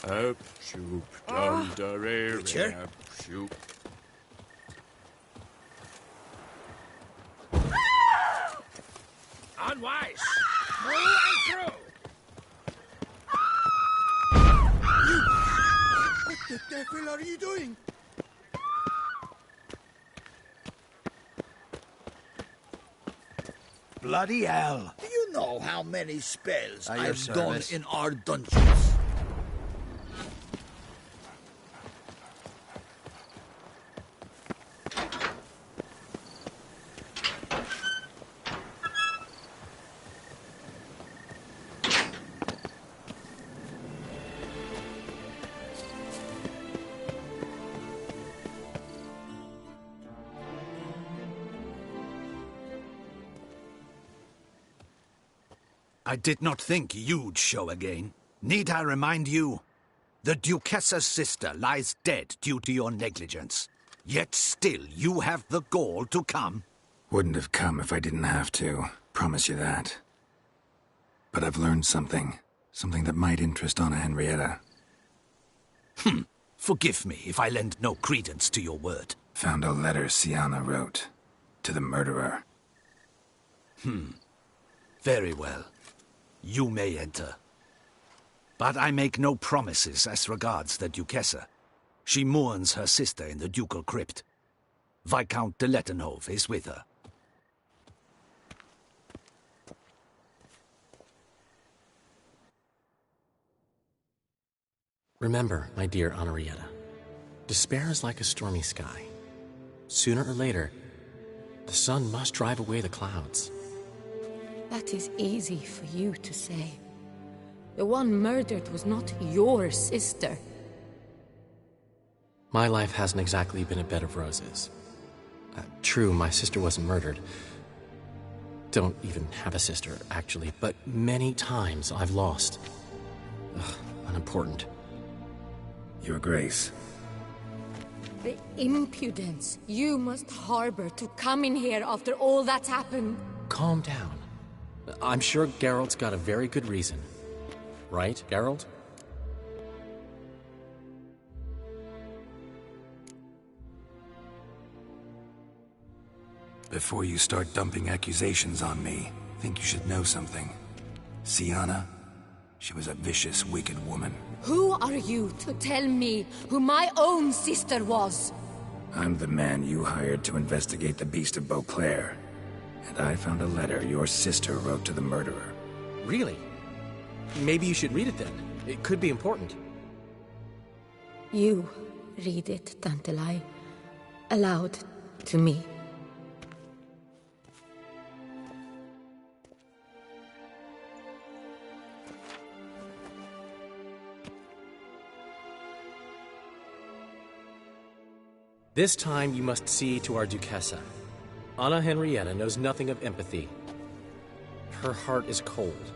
Up, shoop, dum, da, re, Witcher? up, shoop. Unwise! Through and through! What the devil are you doing? Bloody hell! Do you know how many spells At your I've done service. in our dungeons? I did not think you'd show again. Need I remind you? The Duchessa's sister lies dead due to your negligence. Yet still you have the gall to come. Wouldn't have come if I didn't have to. Promise you that. But I've learned something. Something that might interest Anna Henrietta. Forgive me if I lend no credence to your word. Found a letter Siana wrote. To the murderer. Very well. You may enter. But I make no promises as regards the Duchessa. She mourns her sister in the ducal crypt. Viscount de Lettenhove is with her. Remember, my dear Henrietta, despair is like a stormy sky. Sooner or later, the sun must drive away the clouds. That is easy for you to say. The one murdered was not your sister. My life hasn't exactly been a bed of roses. True, my sister wasn't murdered. Don't even have a sister, actually, but many times I've lost. Ugh, unimportant. Your Grace. The impudence you must harbor to come in here after all that's happened. Calm down. I'm sure Geralt's got a very good reason. Right, Geralt? Before you start dumping accusations on me, I think you should know something. Siana, she was a vicious, wicked woman. Who are you to tell me who my own sister was? I'm the man you hired to investigate the Beast of Beauclair. And I found a letter your sister wrote to the murderer. Really? Maybe you should read it then. It could be important. You read it, Tantalai, aloud to me. This time you must see to our Duchessa. Anna Henrietta knows nothing of empathy. Her heart is cold.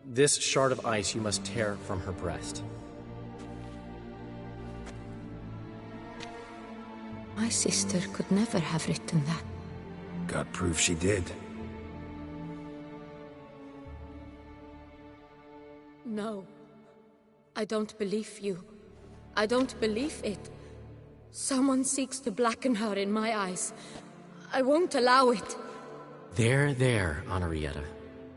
This shard of ice you must tear from her breast. My sister could never have written that. Got proof she did. No. I don't believe you. I don't believe it. Someone seeks to blacken her in my eyes. I won't allow it. There, Henrietta.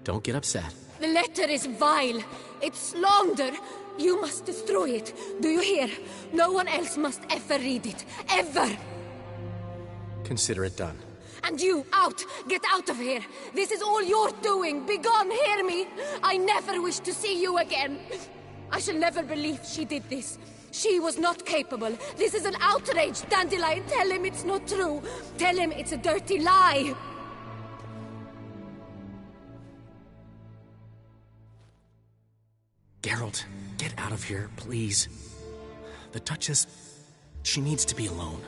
Don't get upset. The letter is vile. It's slander. You must destroy it. Do you hear? No one else must ever read it. Ever! Consider it done. And you, out! Get out of here! This is all you're doing! Begone, hear me! I never wish to see you again! I shall never believe she did this. She was not capable. This is an outrage, Dandelion. Tell him it's not true. Tell him it's a dirty lie. Geralt, get out of here, please. The Duchess, she needs to be alone.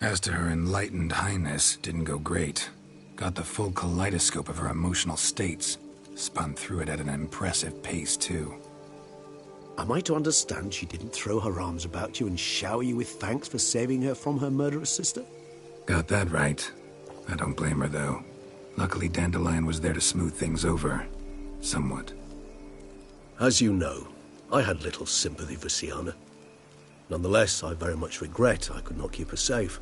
As to her enlightened highness, didn't go great. Got the full kaleidoscope of her emotional states. Spun through it at an impressive pace, too. Am I to understand she didn't throw her arms about you and shower you with thanks for saving her from her murderous sister? Got that right. I don't blame her, though. Luckily, Dandelion was there to smooth things over. Somewhat. As you know, I had little sympathy for Siana. Nonetheless, I very much regret I could not keep her safe.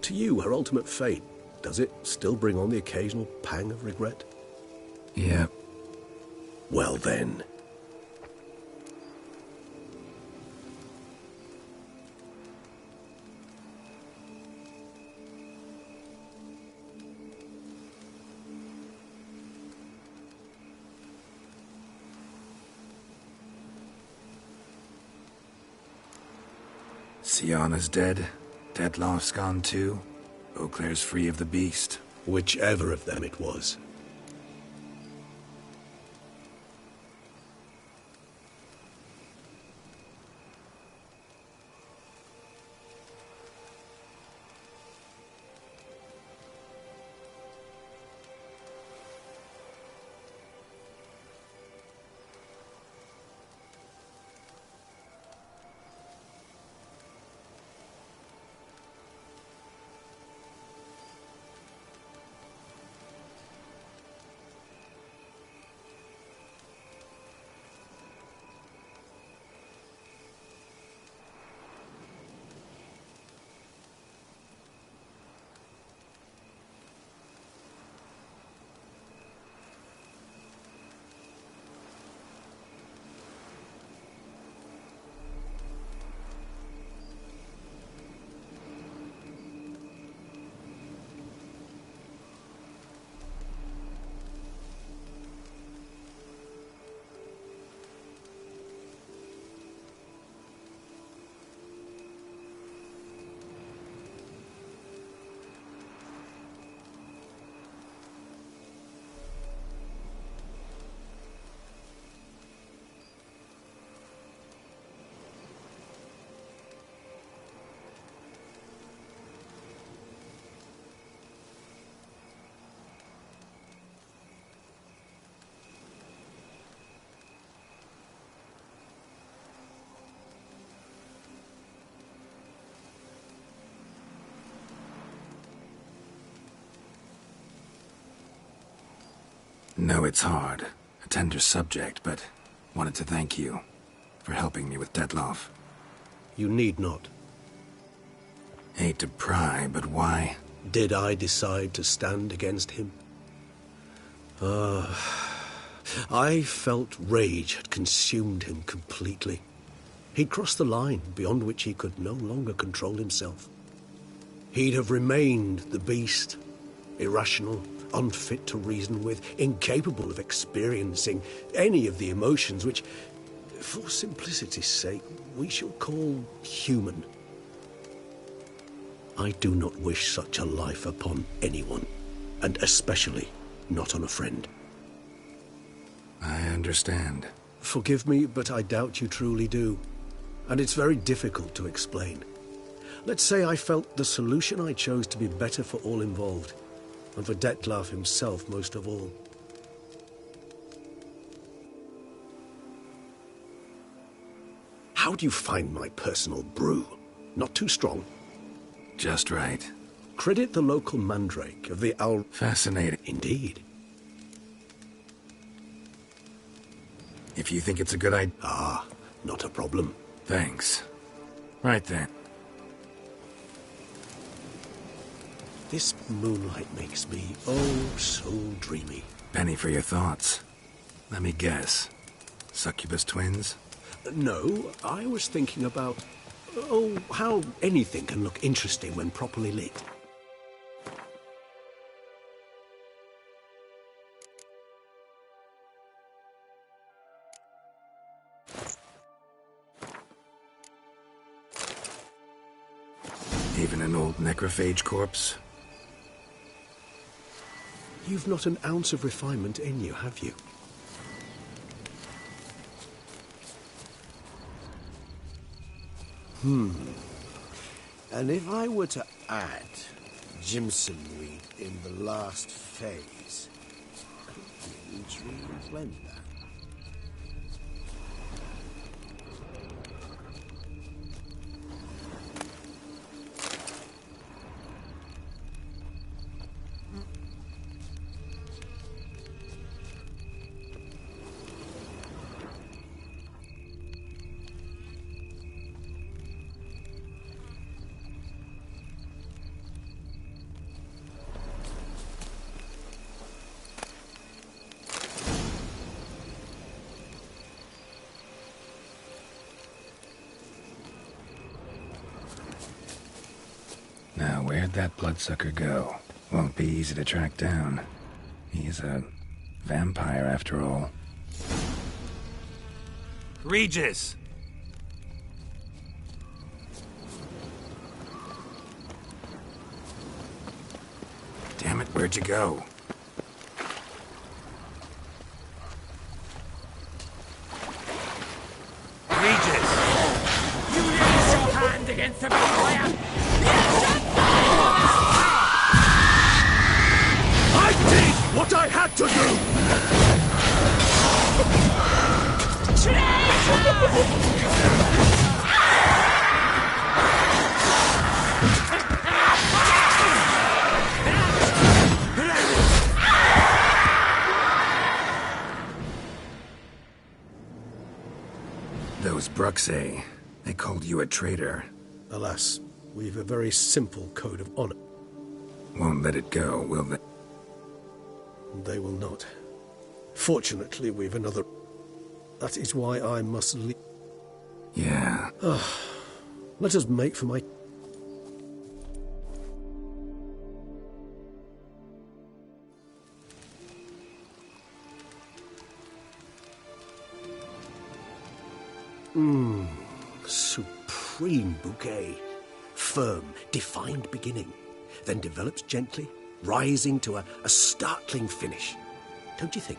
To you, her ultimate fate, does it still bring on the occasional pang of regret? Yep. Well then. Siana's dead. Dettlaff's gone too. Beauclair's free of the beast. Whichever of them it was. No, it's hard. A tender subject, but wanted to thank you for helping me with Dettlaff. You need not. Hate to pry, but why? Did I decide to stand against him? I felt rage had consumed him completely. He'd crossed the line beyond which he could no longer control himself. He'd have remained the beast, irrational, unfit to reason with, incapable of experiencing any of the emotions which, for simplicity's sake, we shall call human. I do not wish such a life upon anyone, and especially not on a friend. I understand. Forgive me, but I doubt you truly do. And it's very difficult to explain. Let's say I felt the solution I chose to be better for all involved, and for Dettlaff himself most of all. How do you find my personal brew? Not too strong? Just right. Credit the local mandrake of the owl. Fascinating. Indeed. If you think it's a good idea... Ah, not a problem. Thanks. Right then. This moonlight makes me, oh, so dreamy. Penny for your thoughts. Let me guess. Succubus twins? No, I was thinking about... oh, how anything can look interesting when properly lit. Even an old necrophage corpse? You've not an ounce of refinement in you, have you? And if I were to add Jimson Reed in the last phase, could the intrigue blend that? Now, where'd that bloodsucker go? Won't be easy to track down. He's a vampire, after all. Regis! Damn it, where'd you go? Regis! You raise your hand against the vampire! I did what I had to Those Bruxay, they called you a traitor. Alas, we've a very simple code of honor. Won't let it go, will they? They will not. Fortunately, we've another... That is why I must leave. Yeah. Let us make for my... Supreme bouquet. Firm, defined beginning. Then develops gently, rising to a startling finish. Don't you think?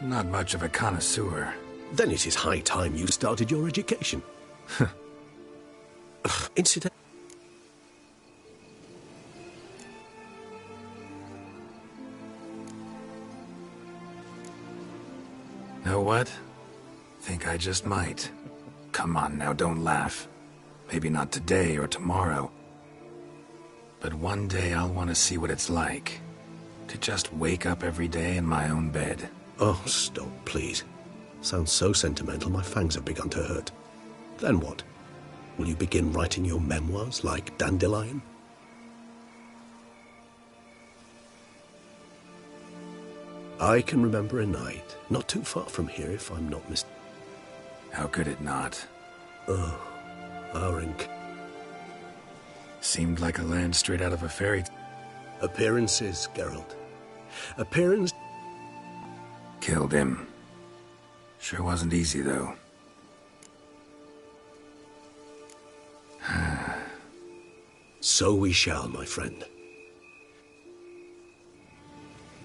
Not much of a connoisseur. Then it is high time you started your education. Incident. Know what? Think I just might. Come on now, don't laugh. Maybe not today or tomorrow. But one day I'll want to see what it's like. To just wake up every day in my own bed. Oh, stop, please. Sounds so sentimental, my fangs have begun to hurt. Then what? Will you begin writing your memoirs like Dandelion? I can remember a night, not too far from here if I'm not mistaken. How could it not? Oh, our ink. Seemed like a land straight out of a fairy tale. Appearances, Geralt. Appearance... Killed him. Sure wasn't easy, though. So we shall, my friend.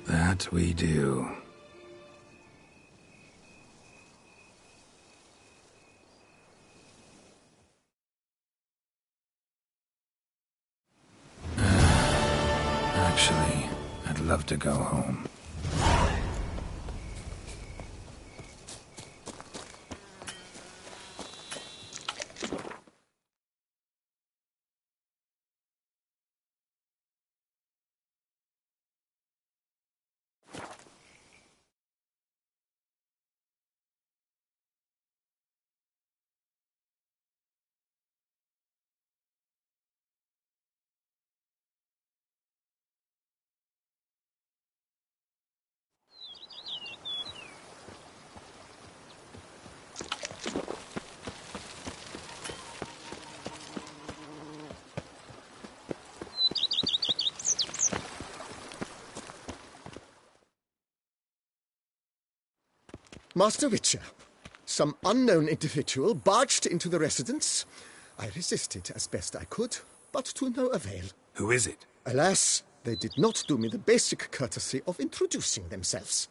That we do. Actually, I'd love to go home. Master Witcher, some unknown individual barged into the residence. I resisted as best I could, but to no avail. Who is it? Alas, they did not do me the basic courtesy of introducing themselves.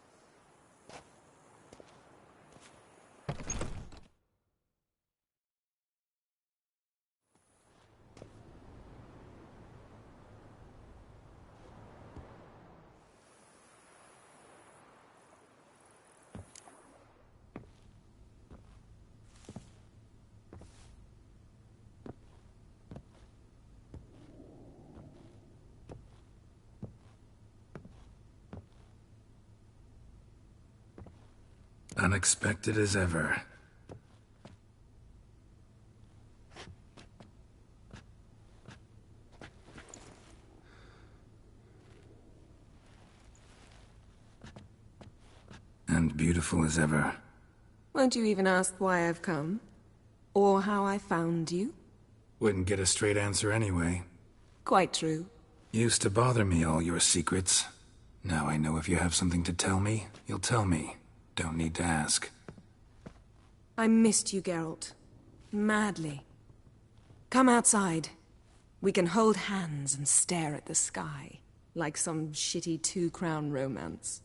Unexpected as ever. And beautiful as ever. Won't you even ask why I've come? Or how I found you? Wouldn't get a straight answer anyway. Quite true. Used to bother me, all your secrets. Now I know if you have something to tell me, you'll tell me. Don't need to ask. I missed you, Geralt. Madly. Come outside. We can hold hands and stare at the sky, like some shitty two-crown romance.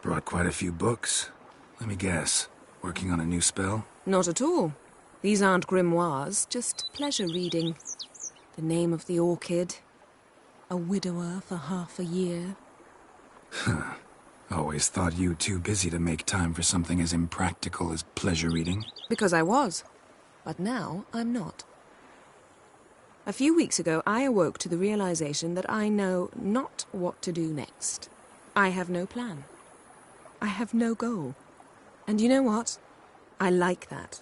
Brought quite a few books. Let me guess. Working on a new spell? Not at all. These aren't grimoires, just pleasure reading. The Name of the Orchid. A widower for half a year. Huh. Always thought you too busy to make time for something as impractical as pleasure reading. Because I was. But now I'm not. A few weeks ago, I awoke to the realization that I know not what to do next. I have no plan. I have no goal. And you know what? I like that.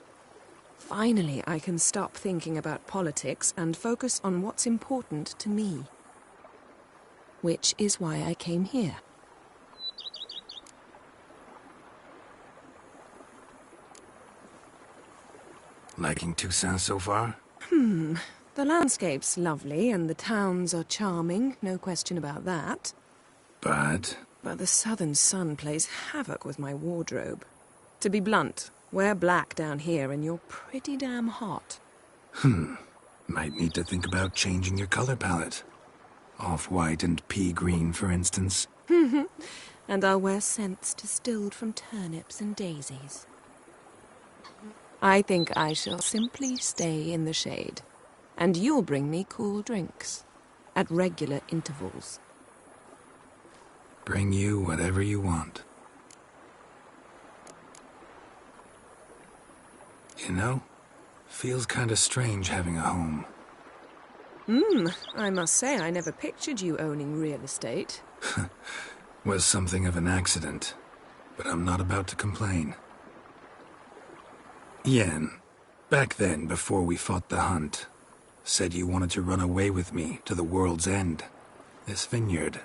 Finally, I can stop thinking about politics and focus on what's important to me. Which is why I came here. Liking Tw3 so far? The landscape's lovely and the towns are charming, no question about that. But the southern sun plays havoc with my wardrobe. To be blunt, wear black down here and you're pretty damn hot. Might need to think about changing your color palette. Off-white and pea green, for instance. And I'll wear scents distilled from turnips and daisies. I think I shall simply stay in the shade. And you'll bring me cool drinks. At regular intervals. Bring you whatever you want. You know, feels kinda strange having a home. I must say I never pictured you owning real estate. Was something of an accident, but I'm not about to complain. Yen, back then, before we fought the hunt, said you wanted to run away with me to the world's end. This vineyard.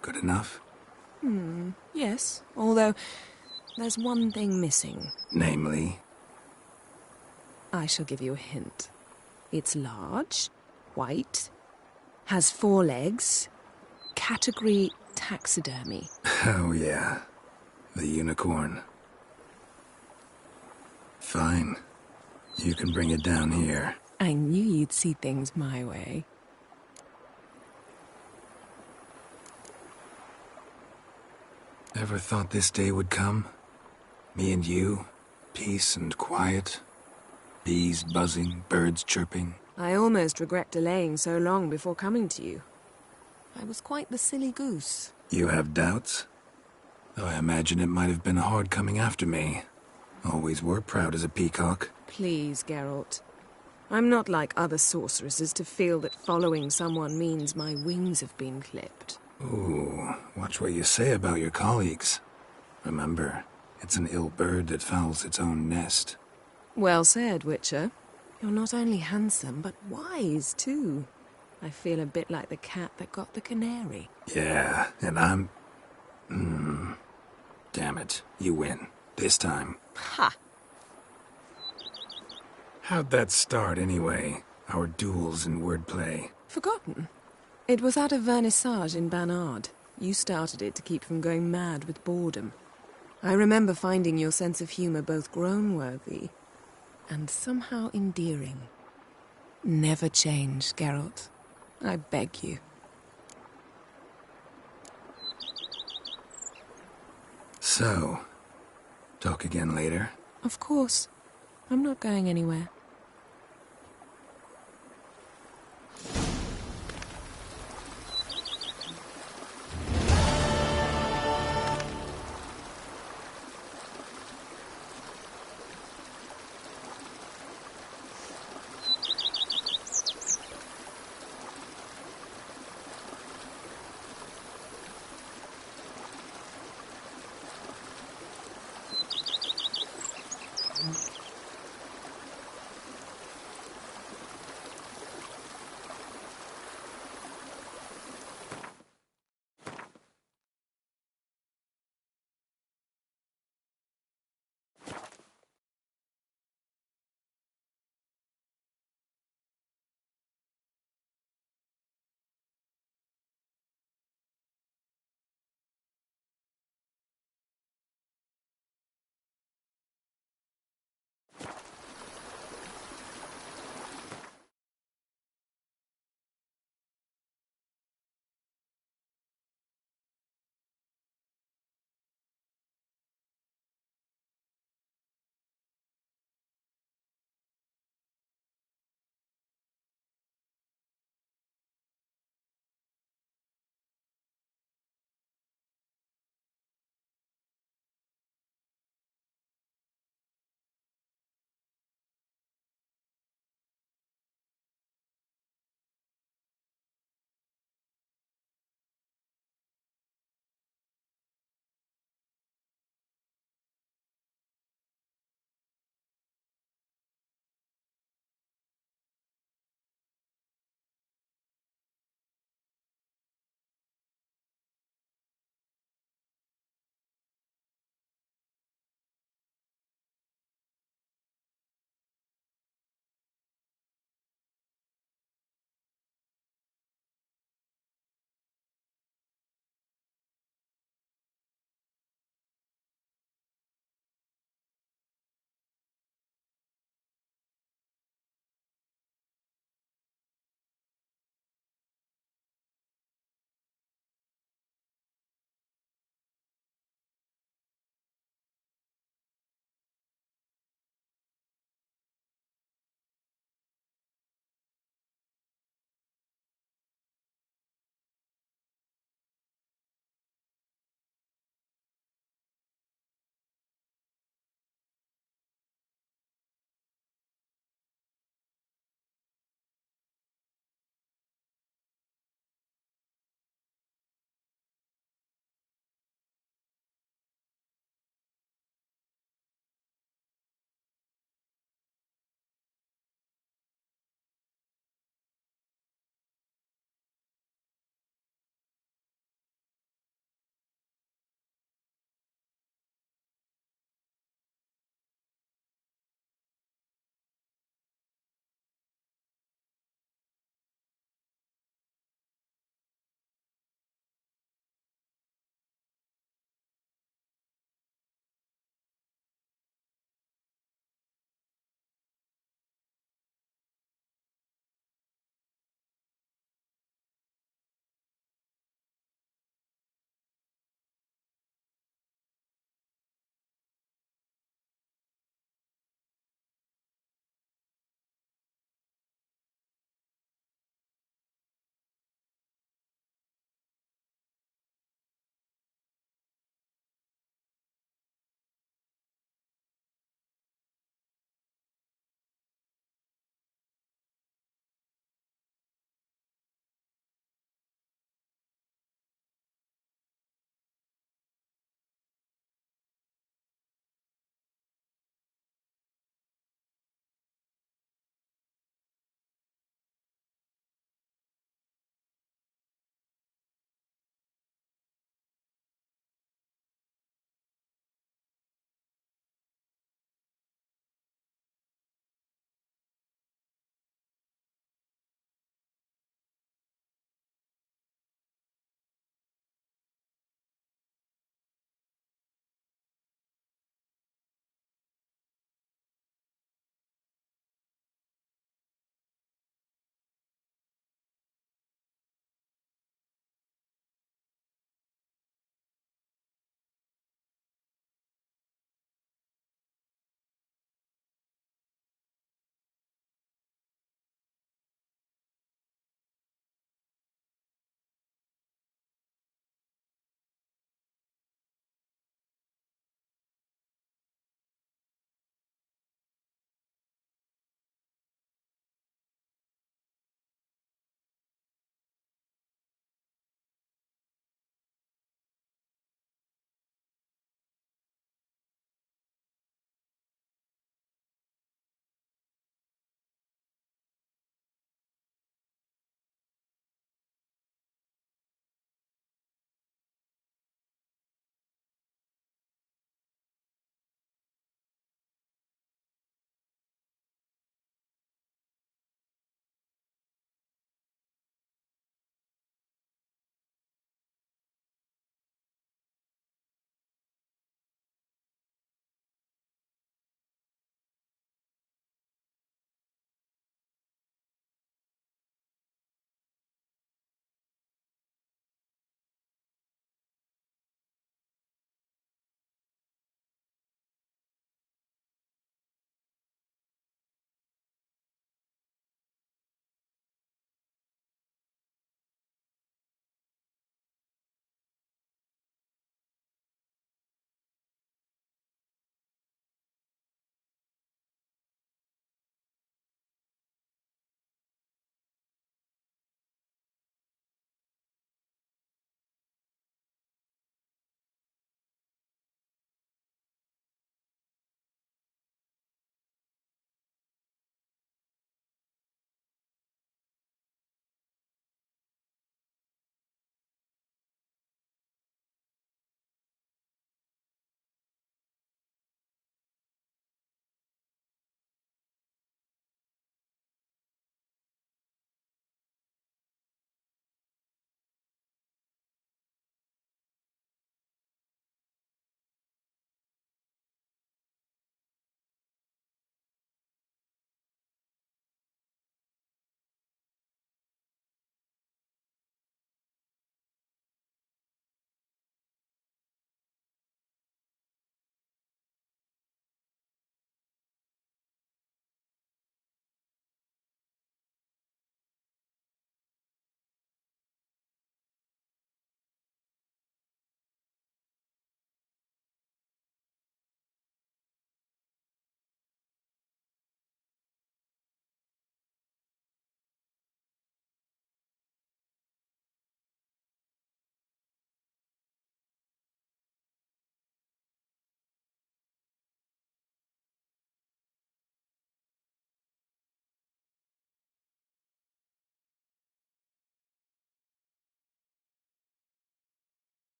Good enough? Yes, although there's one thing missing. Namely? I shall give you a hint. It's large, white, has 4 legs, category taxidermy. Oh yeah, the unicorn. Fine. You can bring it down here. I knew you'd see things my way. Ever thought this day would come? Me and you, peace and quiet. Bees buzzing, birds chirping. I almost regret delaying so long before coming to you. I was quite the silly goose. You have doubts? Though I imagine it might have been hard coming after me. Always were proud as a peacock. Please, Geralt. I'm not like other sorceresses to feel that following someone means my wings have been clipped. Ooh, watch what you say about your colleagues. Remember, it's an ill bird that fouls its own nest. Well said, Witcher. You're not only handsome, but wise, too. I feel a bit like the cat that got the canary. Yeah, and I'm... Damn it, you win. This time. Ha! How'd that start, anyway? Our duels in wordplay. Forgotten. It was at a vernissage in Banard. You started it to keep from going mad with boredom. I remember finding your sense of humor both groan-worthy and somehow endearing. Never change, Geralt. I beg you. So, talk again later? Of course. I'm not going anywhere.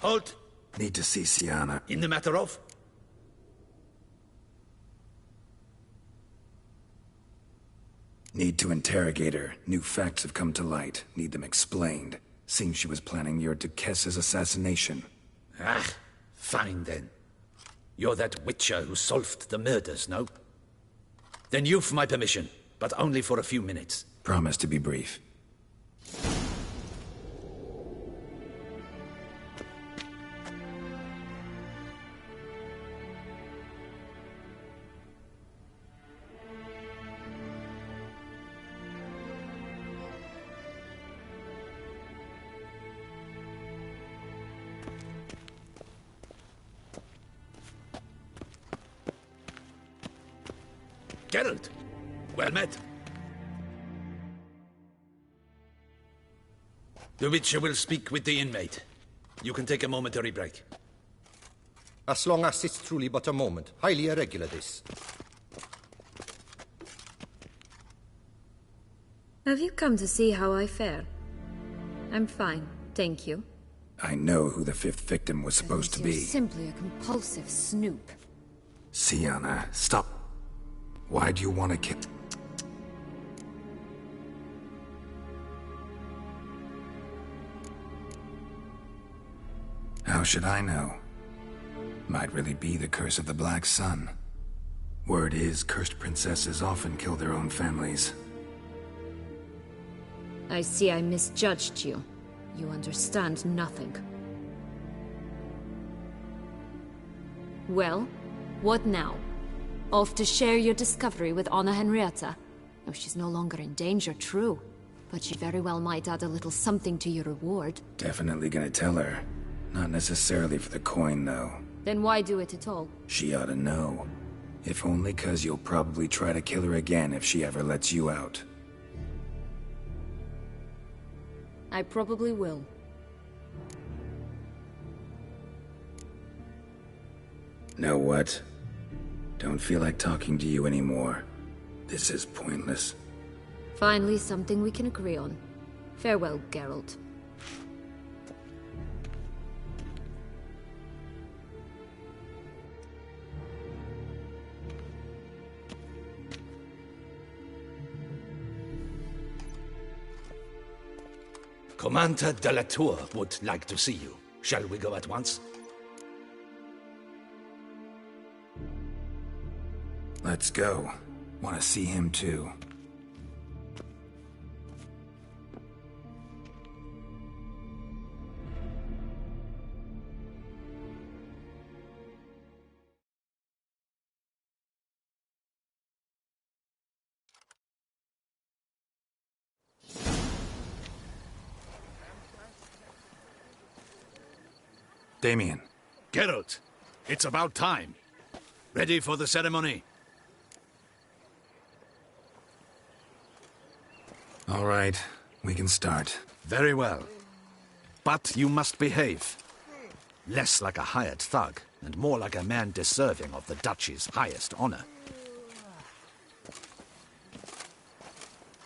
Halt! Need to see Sienna. In the matter of? Need to interrogate her. New facts have come to light. Need them explained. Seems she was planning your Duquesse's assassination. Ah, fine then. You're that witcher who solved the murders, no? Then you've my permission, but only for a few minutes. Promise to be brief. Geralt, well met. The Witcher will speak with the inmate. You can take a momentary break. As long as it's truly but a moment. Highly irregular, this. Have you come to see how I fare? I'm fine, thank you. I know who the fifth victim was supposed to be. You're simply a compulsive snoop. Sienna, stop. Why do you want to kill... How should I know? Might really be the curse of the Black Sun. Word is, cursed princesses often kill their own families. I see I misjudged you. You understand nothing. Well, what now? Off to share your discovery with Anna Henrietta? Oh, she's no longer in danger, true. But she very well might add a little something to your reward. Definitely gonna tell her. Not necessarily for the coin, though. Then why do it at all? She ought to know. If only 'cause you'll probably try to kill her again if she ever lets you out. I probably will. Know what? Don't feel like talking to you anymore. This is pointless. Finally, something we can agree on. Farewell, Geralt. Commander de la Tour would like to see you. Shall we go at once? Let's go. Want to see him too. Damien. Geralt, it's about time. Ready for the ceremony? All right, we can start. Very well. But you must behave. Less like a hired thug, and more like a man deserving of the Duchy's highest honor.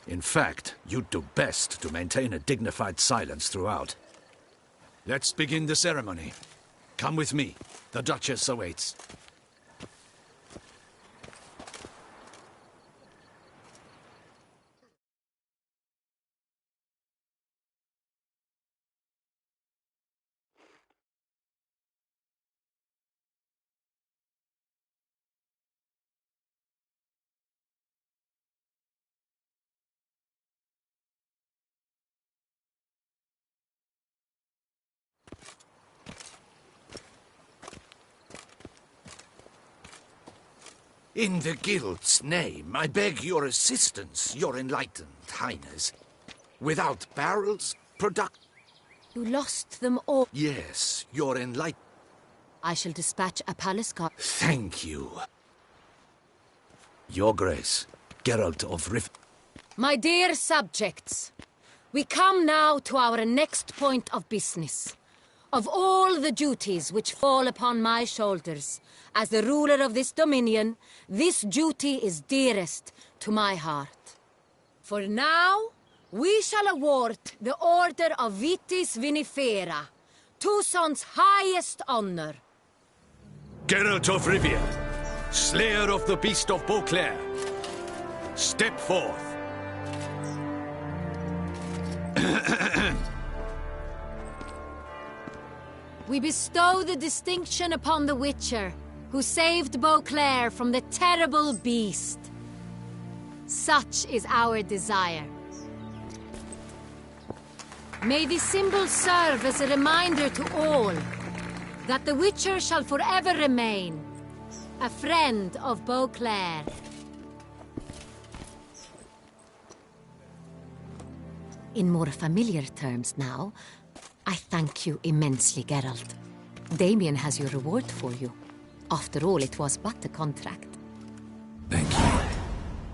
In fact, you'd do best to maintain a dignified silence throughout. Let's begin the ceremony. Come with me. The Duchess awaits. In the Guild's name, I beg your assistance, your enlightened highness. Without barrels, You lost them all. Yes, your enlightened... I shall dispatch a palace guard. Thank you. Your Grace, Geralt of Rift... My dear subjects, we come now to our next point of business. Of all the duties which fall upon my shoulders, as the ruler of this dominion, this duty is dearest to my heart. For now, we shall award the Order of Vitis Vinifera Toussaint's highest honor. Geralt of Rivia, slayer of the beast of Beauclair, step forth. We bestow the distinction upon the Witcher, who saved Beauclair from the terrible beast. Such is our desire. May the symbol serve as a reminder to all that the Witcher shall forever remain a friend of Beauclair. In more familiar terms now, I thank you immensely, Geralt. Damien has your reward for you. After all, it was but a contract. Thank you.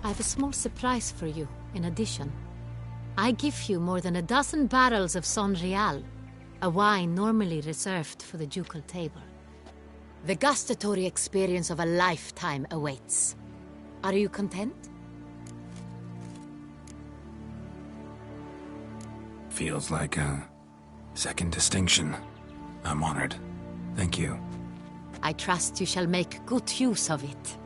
I have a small surprise for you, in addition. I give you more than a dozen barrels of Son Real, a wine normally reserved for the ducal table. The gustatory experience of a lifetime awaits. Are you content? Feels like a second distinction. I'm honored. Thank you. I trust you shall make good use of it.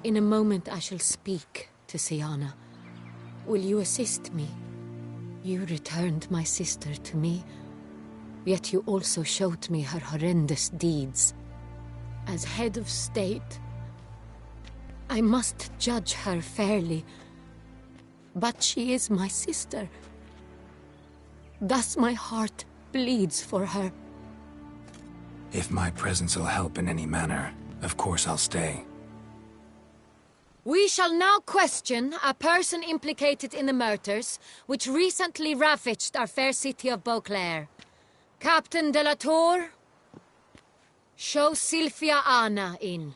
In a moment I shall speak to Syanna. Will you assist me? You returned my sister to me, yet you also showed me her horrendous deeds. As head of state, I must judge her fairly, but she is my sister. Thus my heart bleeds for her. If my presence will help in any manner, of course I'll stay. We shall now question a person implicated in the murders which recently ravaged our fair city of Beauclair. Captain de la Tour, show Sylvia Anna in.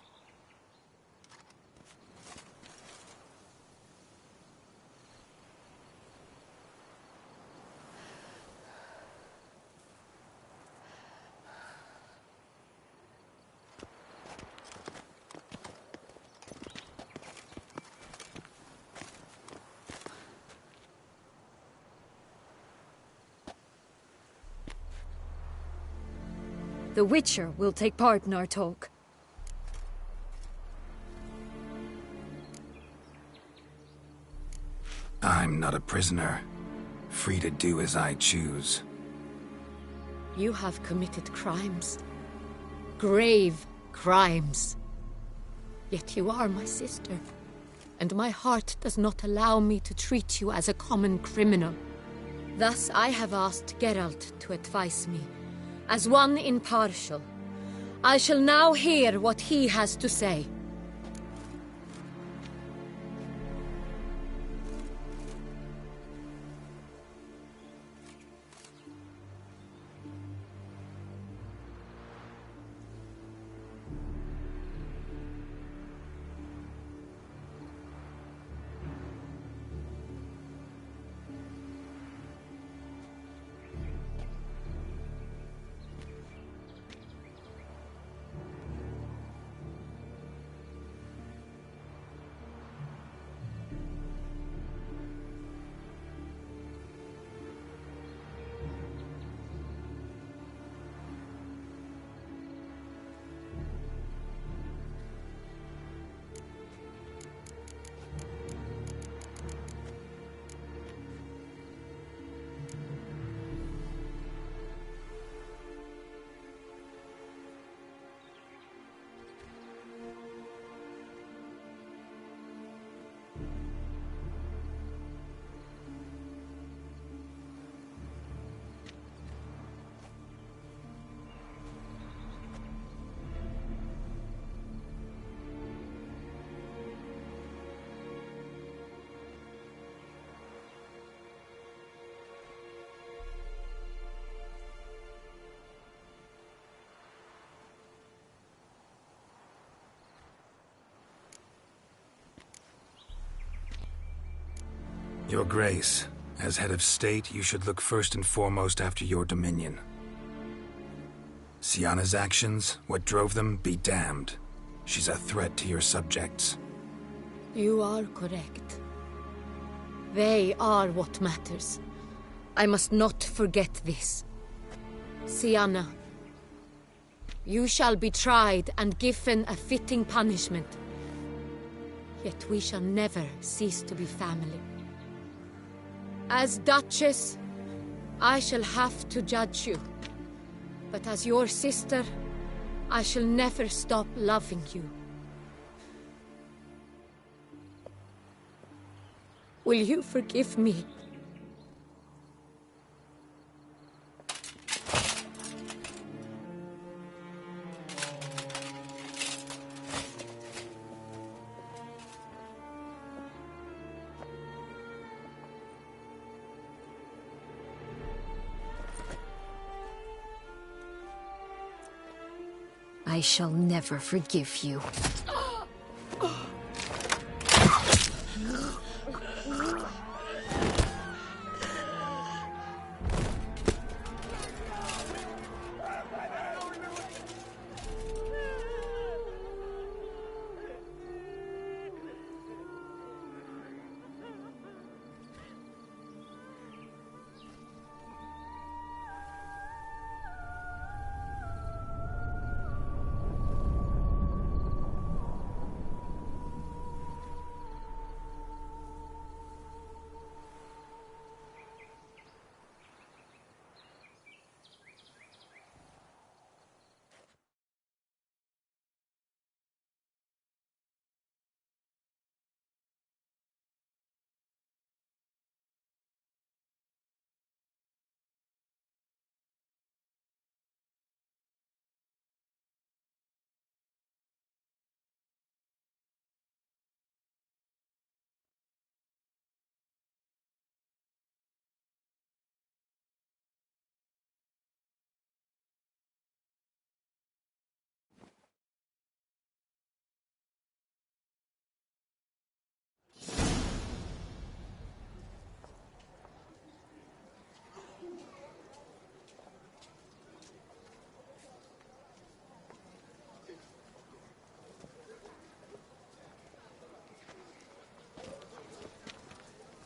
The Witcher will take part in our talk. I'm not a prisoner, free to do as I choose. You have committed crimes. Grave crimes. Yet you are my sister, and my heart does not allow me to treat you as a common criminal. Thus I have asked Geralt to advise me, as one impartial. I shall now hear what he has to say. Your Grace, as head of state, you should look first and foremost after your dominion. Syanna's actions, what drove them, be damned. She's a threat to your subjects. You are correct. They are what matters. I must not forget this. Sienna, you shall be tried and given a fitting punishment. Yet we shall never cease to be family. As Duchess, I shall have to judge you. But as your sister, I shall never stop loving you. Will you forgive me? I shall never forgive you.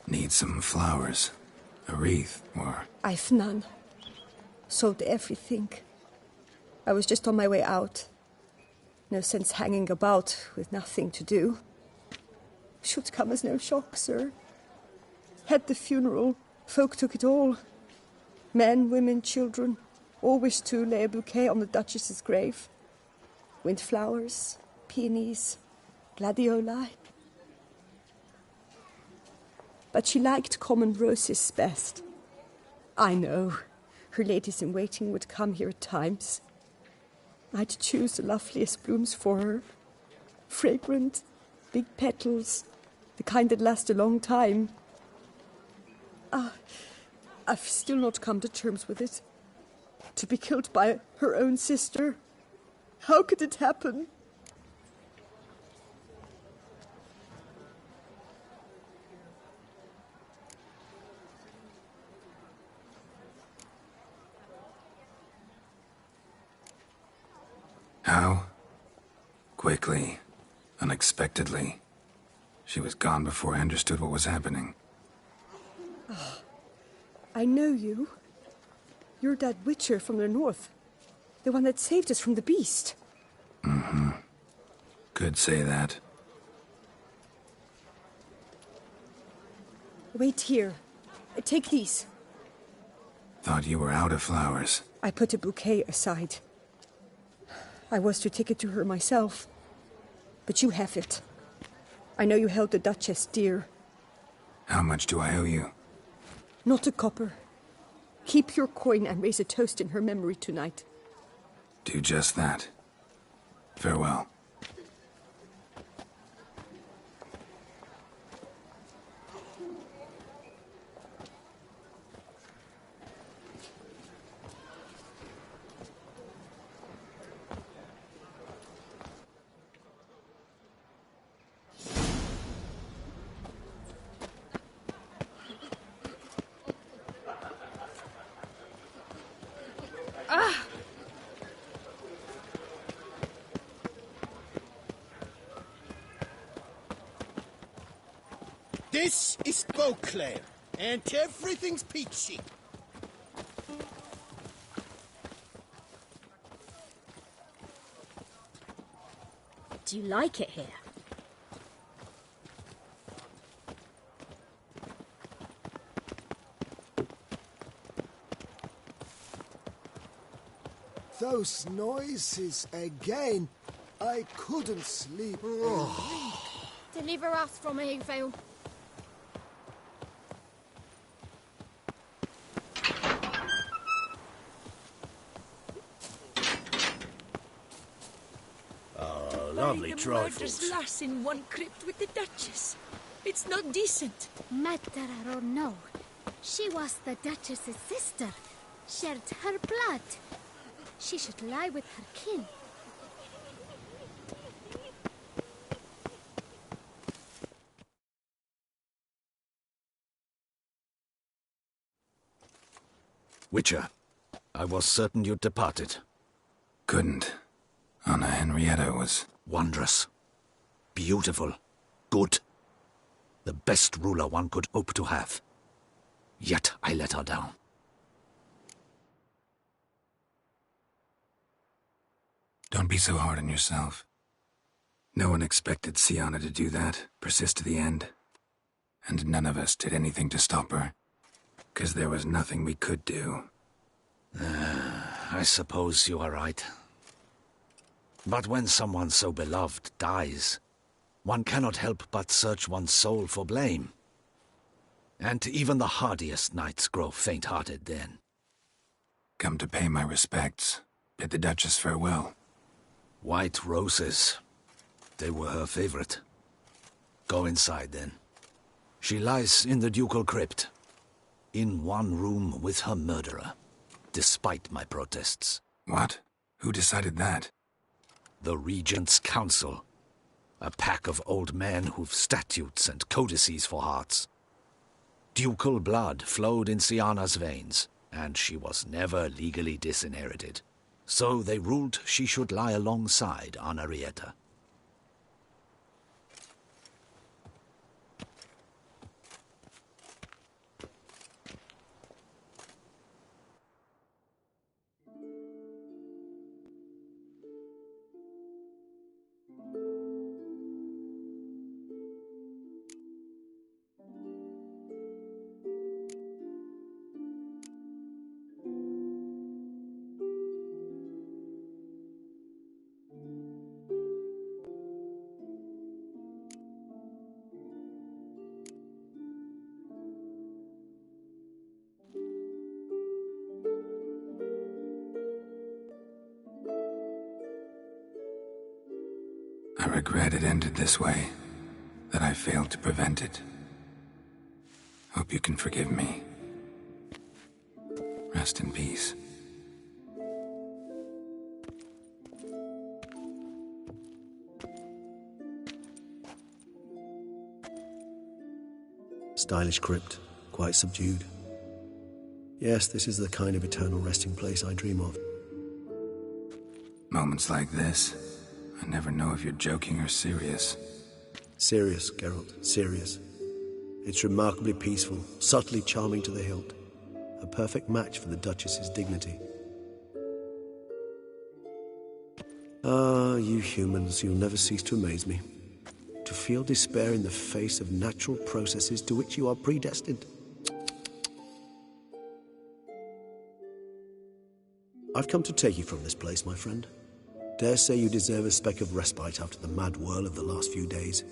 Need some flowers. A wreath, or... I've none. Sold everything. I was just on my way out. No sense hanging about with nothing to do. Should come as no shock, sir. Had the funeral. Folk took it all. Men, women, children. All wished to lay a bouquet on the Duchess's grave. Windflowers, peonies, gladioli. But she liked common roses best. I know. Her ladies-in-waiting would come here at times. I'd choose the loveliest blooms for her. Fragrant, big petals, the kind that last a long time. I've still not come to terms with it. To be killed by her own sister. How could it happen? How? Quickly. Unexpectedly. She was gone before I understood what was happening. Oh, I know you. You're that witcher from the north. The one that saved us from the beast. Mm-hmm. Could say that. Wait here. Take these. Thought you were out of flowers. I put a bouquet aside. I was to take it to her myself. But you have it. I know you held the Duchess dear. How much do I owe you? Not a copper. Keep your coin and raise a toast in her memory tonight. Do just that. Farewell. This is Beauclair, and everything's peachy. Do you like it here? Those noises again. I couldn't sleep. Deliver us from evil. Lovely the trifles. murderous lass in one crypt with the Duchess. It's not decent. Matter or no, she was the Duchess's sister. Shared her blood. She should lie with her kin. Witcher, I was certain you'd departed. Couldn't. Anna Henrietta was... Wondrous. Beautiful. Good. The best ruler one could hope to have. Yet I let her down. Don't be so hard on yourself. No one expected Sienna to do that, persist to the end. And none of us did anything to stop her. 'Cause there was nothing we could do. I suppose you are right. But when someone so beloved dies, one cannot help but search one's soul for blame. And even the hardiest knights grow faint-hearted then. Come to pay my respects. Bid the Duchess farewell. White roses. They were her favorite. Go inside then. She lies in the ducal crypt. In one room with her murderer. Despite my protests. What? Who decided that? The Regent's Council. A pack of old men who've statutes and codices for hearts. Ducal blood flowed in Sienna's veins, and she was never legally disinherited. So they ruled she should lie alongside Henrietta. I regret it ended this way, that I failed to prevent it. Hope you can forgive me. Rest in peace. Stylish crypt, quite subdued. Yes, this is the kind of eternal resting place I dream of. Moments like this, I never know if you're joking or serious. Serious, Geralt, serious. It's remarkably peaceful, subtly charming to the hilt. A perfect match for the Duchess's dignity. Ah, you humans, you'll never cease to amaze me. To feel despair in the face of natural processes to which you are predestined. I've come to take you from this place, my friend. Dare say you deserve a speck of respite after the mad whirl of the last few days.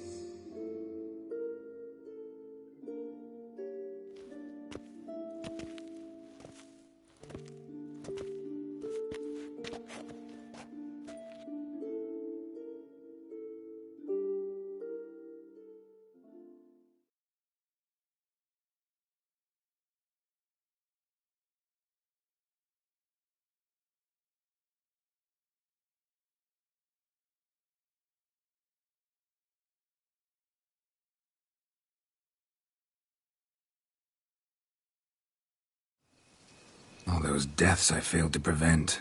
All those deaths I failed to prevent.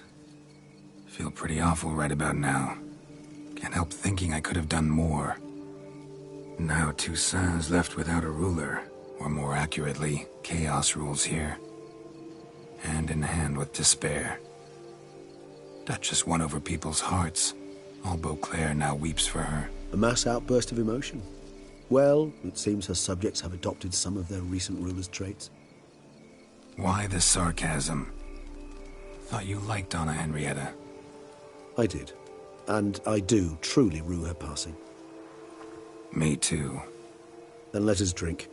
Feel pretty awful right about now. Can't help thinking I could have done more. Now Toussaint's left without a ruler, or more accurately, chaos rules here. Hand in hand with despair. Duchess won over people's hearts. All Beauclair now weeps for her. A mass outburst of emotion. Well, it seems her subjects have adopted some of their recent ruler's traits. Why the sarcasm? Thought you liked Donna Henrietta. I did. And I do truly rue her passing. Me too. Then let us drink.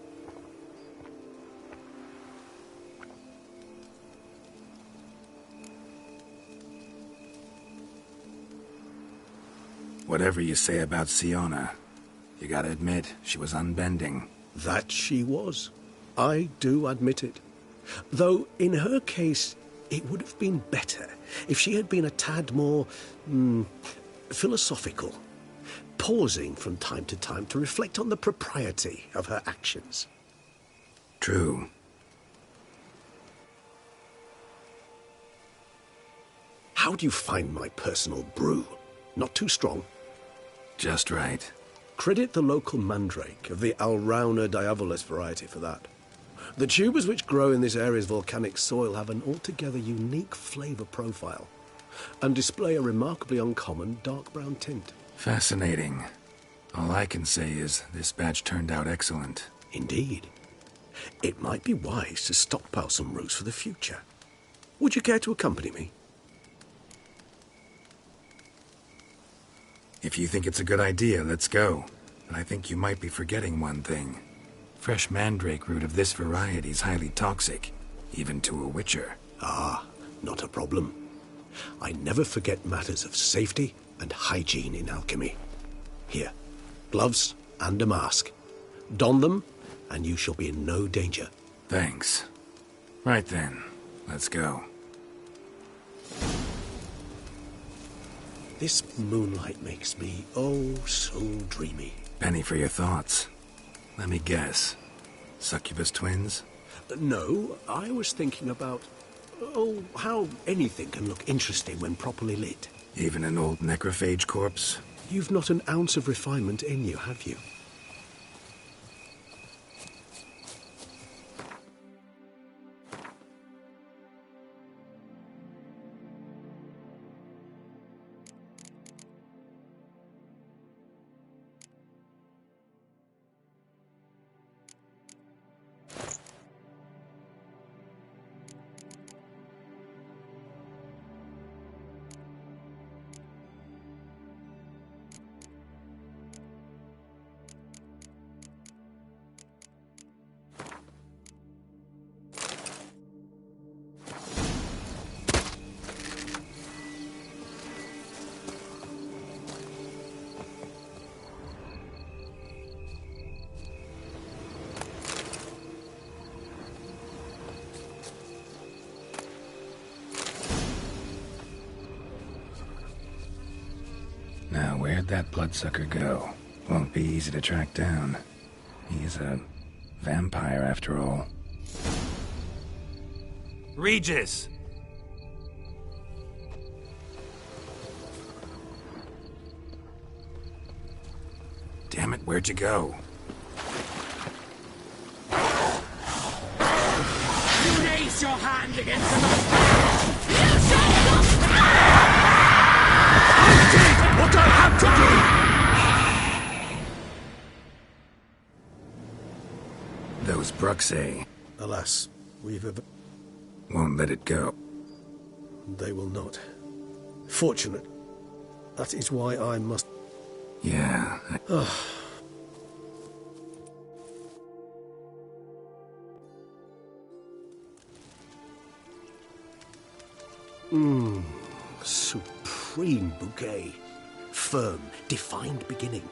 Whatever you say about Siona, you gotta admit, she was unbending. That she was. I do admit it. Though, in her case, it would have been better if she had been a tad more, philosophical, pausing from time to time to reflect on the propriety of her actions. True. How do you find my personal brew? Not too strong? Just right. Credit the local mandrake of the Alrauna diavolis variety for that. The tubers which grow in this area's volcanic soil have an altogether unique flavour profile and display a remarkably uncommon dark brown tint. Fascinating. All I can say is this batch turned out excellent. Indeed. It might be wise to stockpile some roots for the future. Would you care to accompany me? If you think it's a good idea, let's go. But I think you might be forgetting one thing. Fresh mandrake root of this variety is highly toxic, even to a witcher. Ah, not a problem. I never forget matters of safety and hygiene in alchemy. Here, gloves and a mask. Don them, and you shall be in no danger. Thanks. Right then, let's go. This moonlight makes me, oh, so dreamy. Penny for your thoughts. Let me guess. Succubus twins? No, I was thinking about, how anything can look interesting when properly lit. Even an old necrophage corpse? You've not an ounce of refinement in you, have you? Now, where'd that bloodsucker go? Won't be easy to track down. He's a vampire, after all. Regis! Damn it, where'd you go? You raise your hand against the... You shall not... What I have to do! Those Bruxae. Alas, we've... Won't let it go. They will not. Fortunate. That is why I must... Yeah. Supreme bouquet. Firm, defined beginning.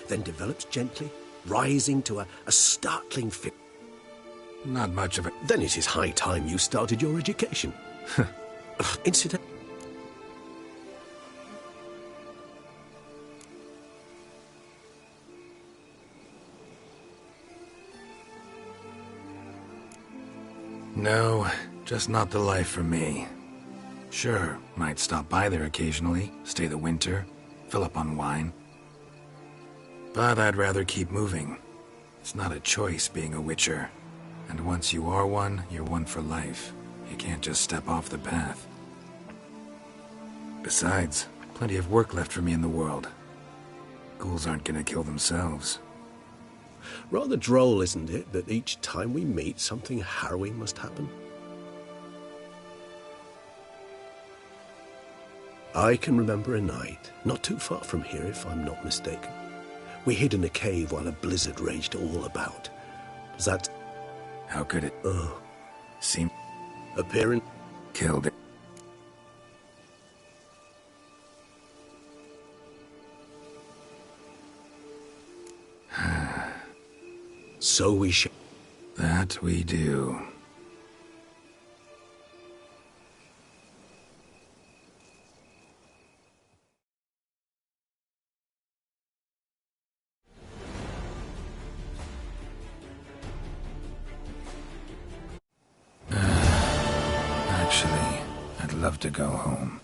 Then develops gently, rising to a startling fit. Not much of it. Then it is high time you started your education. Incident. No, just not the life for me. Sure, might stop by there occasionally, stay the winter, fill up on wine. But I'd rather keep moving. It's not a choice being a Witcher. And once you are one, you're one for life. You can't just step off the path. Besides, plenty of work left for me in the world. Ghouls aren't gonna kill themselves. Rather droll, isn't it, that each time we meet, something harrowing must happen? I can remember a night, not too far from here if I'm not mistaken. We hid in a cave while a blizzard raged all about. Does that... How could it... seem... appearing... killed it. So we shall... That we do. Actually, I'd love to go home.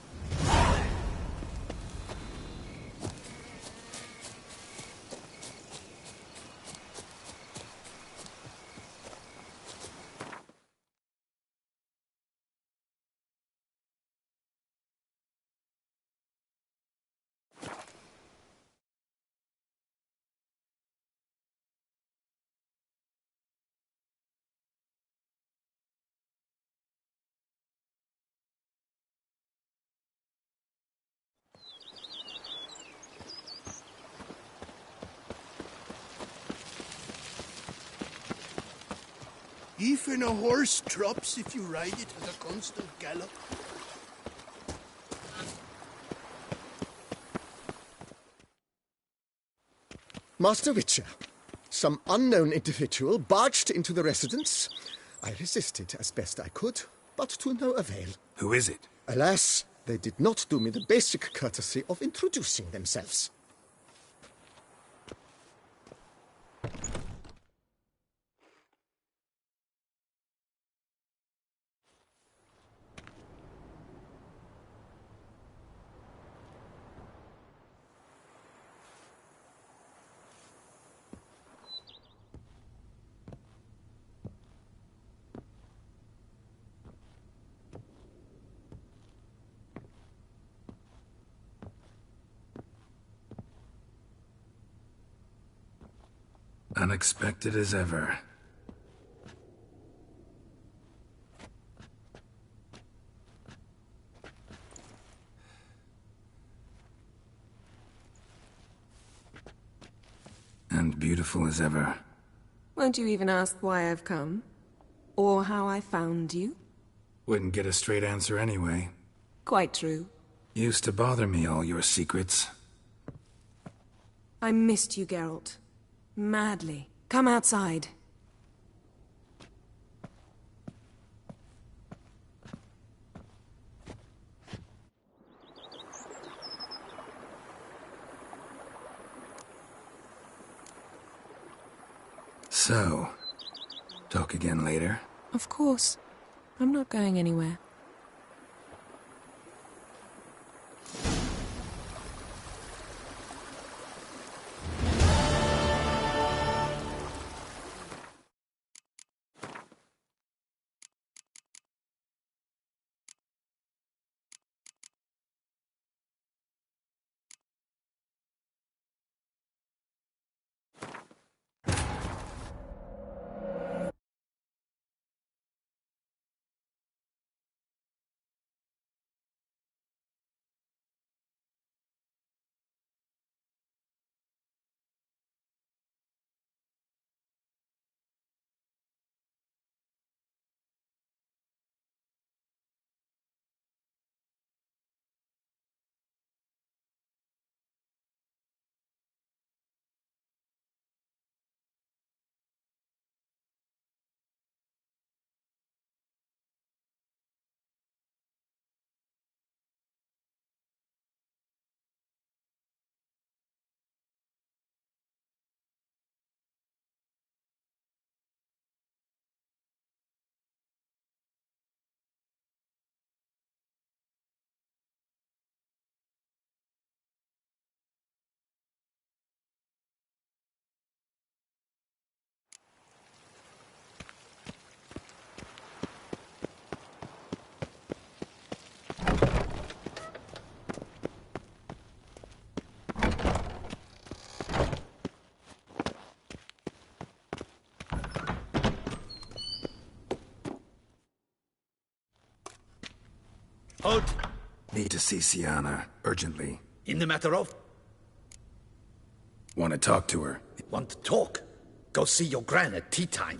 Even a horse drops if you ride it at a constant gallop. Master Witcher, some unknown individual barged into the residence. I resisted as best I could, but to no avail. Who is it? Alas, they did not do me the basic courtesy of introducing themselves. Unexpected as ever. And beautiful as ever. Won't you even ask why I've come? Or how I found you? Wouldn't get a straight answer anyway. Quite true. Used to bother me, all your secrets. I missed you, Geralt. Madly. Come outside. So, talk again later? Of course. I'm not going anywhere. Halt! Need to see Sienna, urgently. In the matter of? Want to talk to her. Want to talk? Go see your gran at tea time.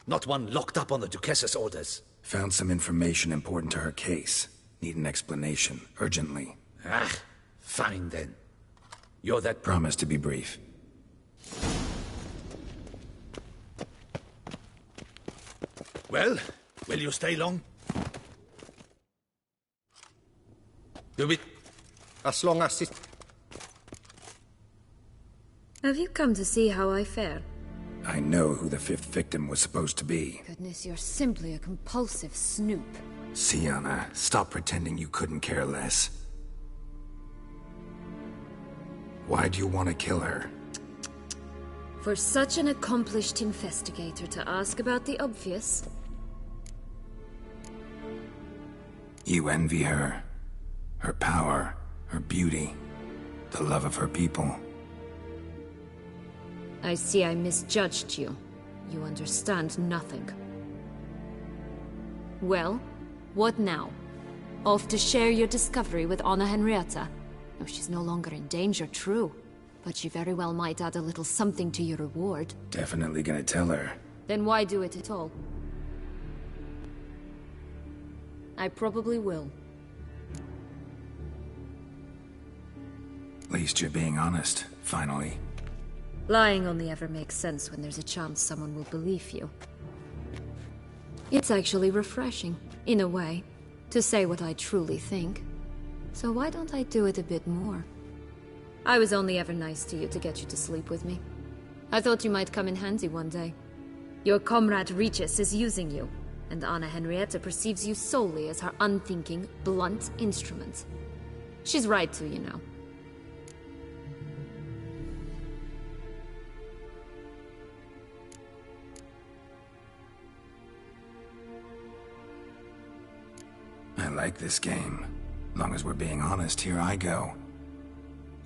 Not one locked up on the Duchess's orders. Found some information important to her case. Need an explanation, urgently. Ah, fine then. You're that... Promise to be brief. Well, will you stay long? Do we... As long as it... Have you come to see how I fare? I know who the fifth victim was supposed to be. Goodness, you're simply a compulsive snoop. Sienna, stop pretending you couldn't care less. Why'd you want to kill her? For such an accomplished investigator to ask about the obvious. You envy her. Her power, her beauty, the love of her people. I see I misjudged you. You understand nothing. Well, what now? Off to share your discovery with Anna Henrietta? No, she's no longer in danger, true. But she very well might add a little something to your reward. Definitely gonna tell her. Then why do it at all? I probably will. At least you're being honest, finally. Lying only ever makes sense when there's a chance someone will believe you. It's actually refreshing, in a way, to say what I truly think. So why don't I do it a bit more? I was only ever nice to you to get you to sleep with me. I thought you might come in handy one day. Your comrade Regis is using you, and Anna Henrietta perceives you solely as her unthinking, blunt instrument. She's right to, you know. I like this game. Long as we're being honest, here I go.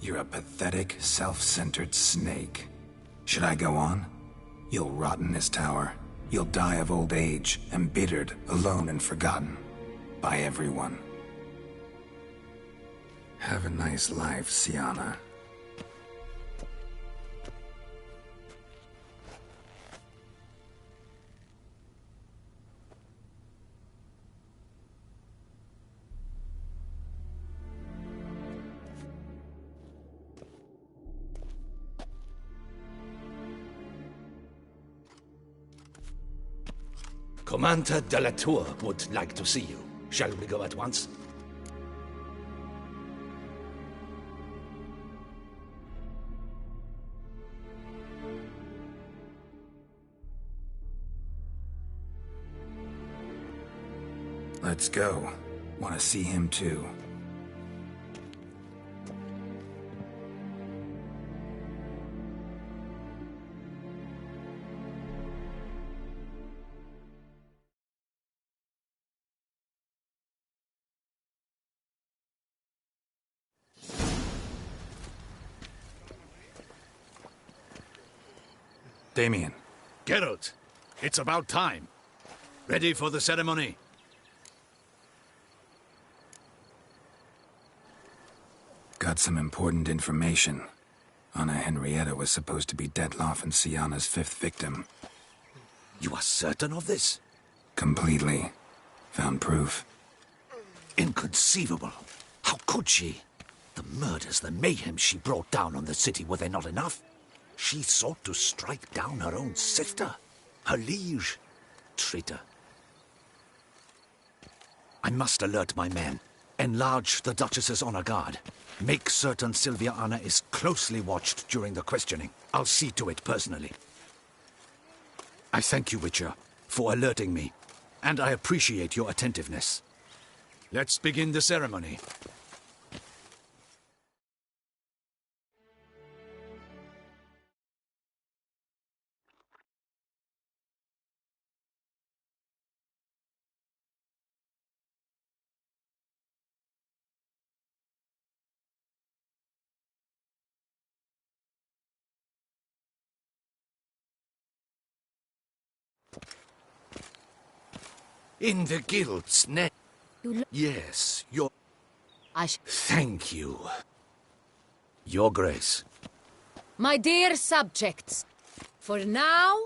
You're a pathetic, self-centered snake. Should I go on? You'll rot in this tower. You'll die of old age, embittered, alone and forgotten. By everyone. Have a nice life, Sienna. Commander de la Tour would like to see you. Shall we go at once? Let's go. Want to see him too. Damien. Geralt, it's about time. Ready for the ceremony? Got some important information. Anna Henrietta was supposed to be Detloff and Sienna's fifth victim. You are certain of this? Completely. Found proof. Inconceivable. How could she? The murders, the mayhem she brought down on the city, were they not enough? She sought to strike down her own sister, her liege. Traitor. I must alert my men. Enlarge the Duchess's honor guard. Make certain Sylvia Anna is closely watched during the questioning. I'll see to it personally. I thank you, Witcher, for alerting me, and I appreciate your attentiveness. Let's begin the ceremony. In the guild's net. Yes, your... I Thank you. Your Grace. My dear subjects, for now,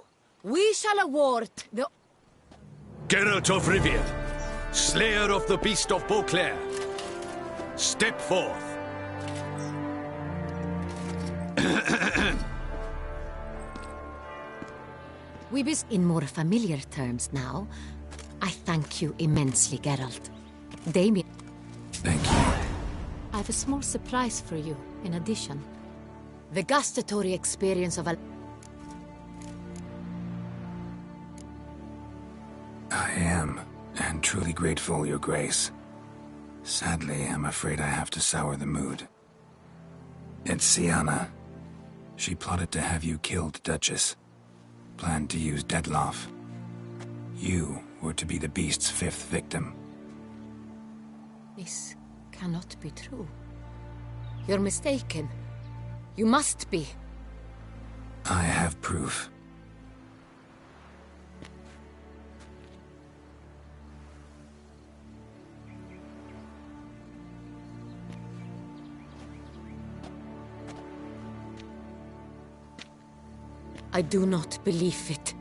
we shall award the... Geralt of Rivia, Slayer of the Beast of Beauclair, step forth. We be in more familiar terms now. I thank you immensely, Geralt. Damien. Thank you. I have a small surprise for you, in addition. The gustatory experience of a... I am, and truly grateful, Your Grace. Sadly, I'm afraid I have to sour the mood. It's Sienna. She plotted to have you killed, Duchess. Planned to use Dettlaff. You were to be the beast's 5th victim. This cannot be true. You're mistaken. You must be. I have proof. I do not believe it.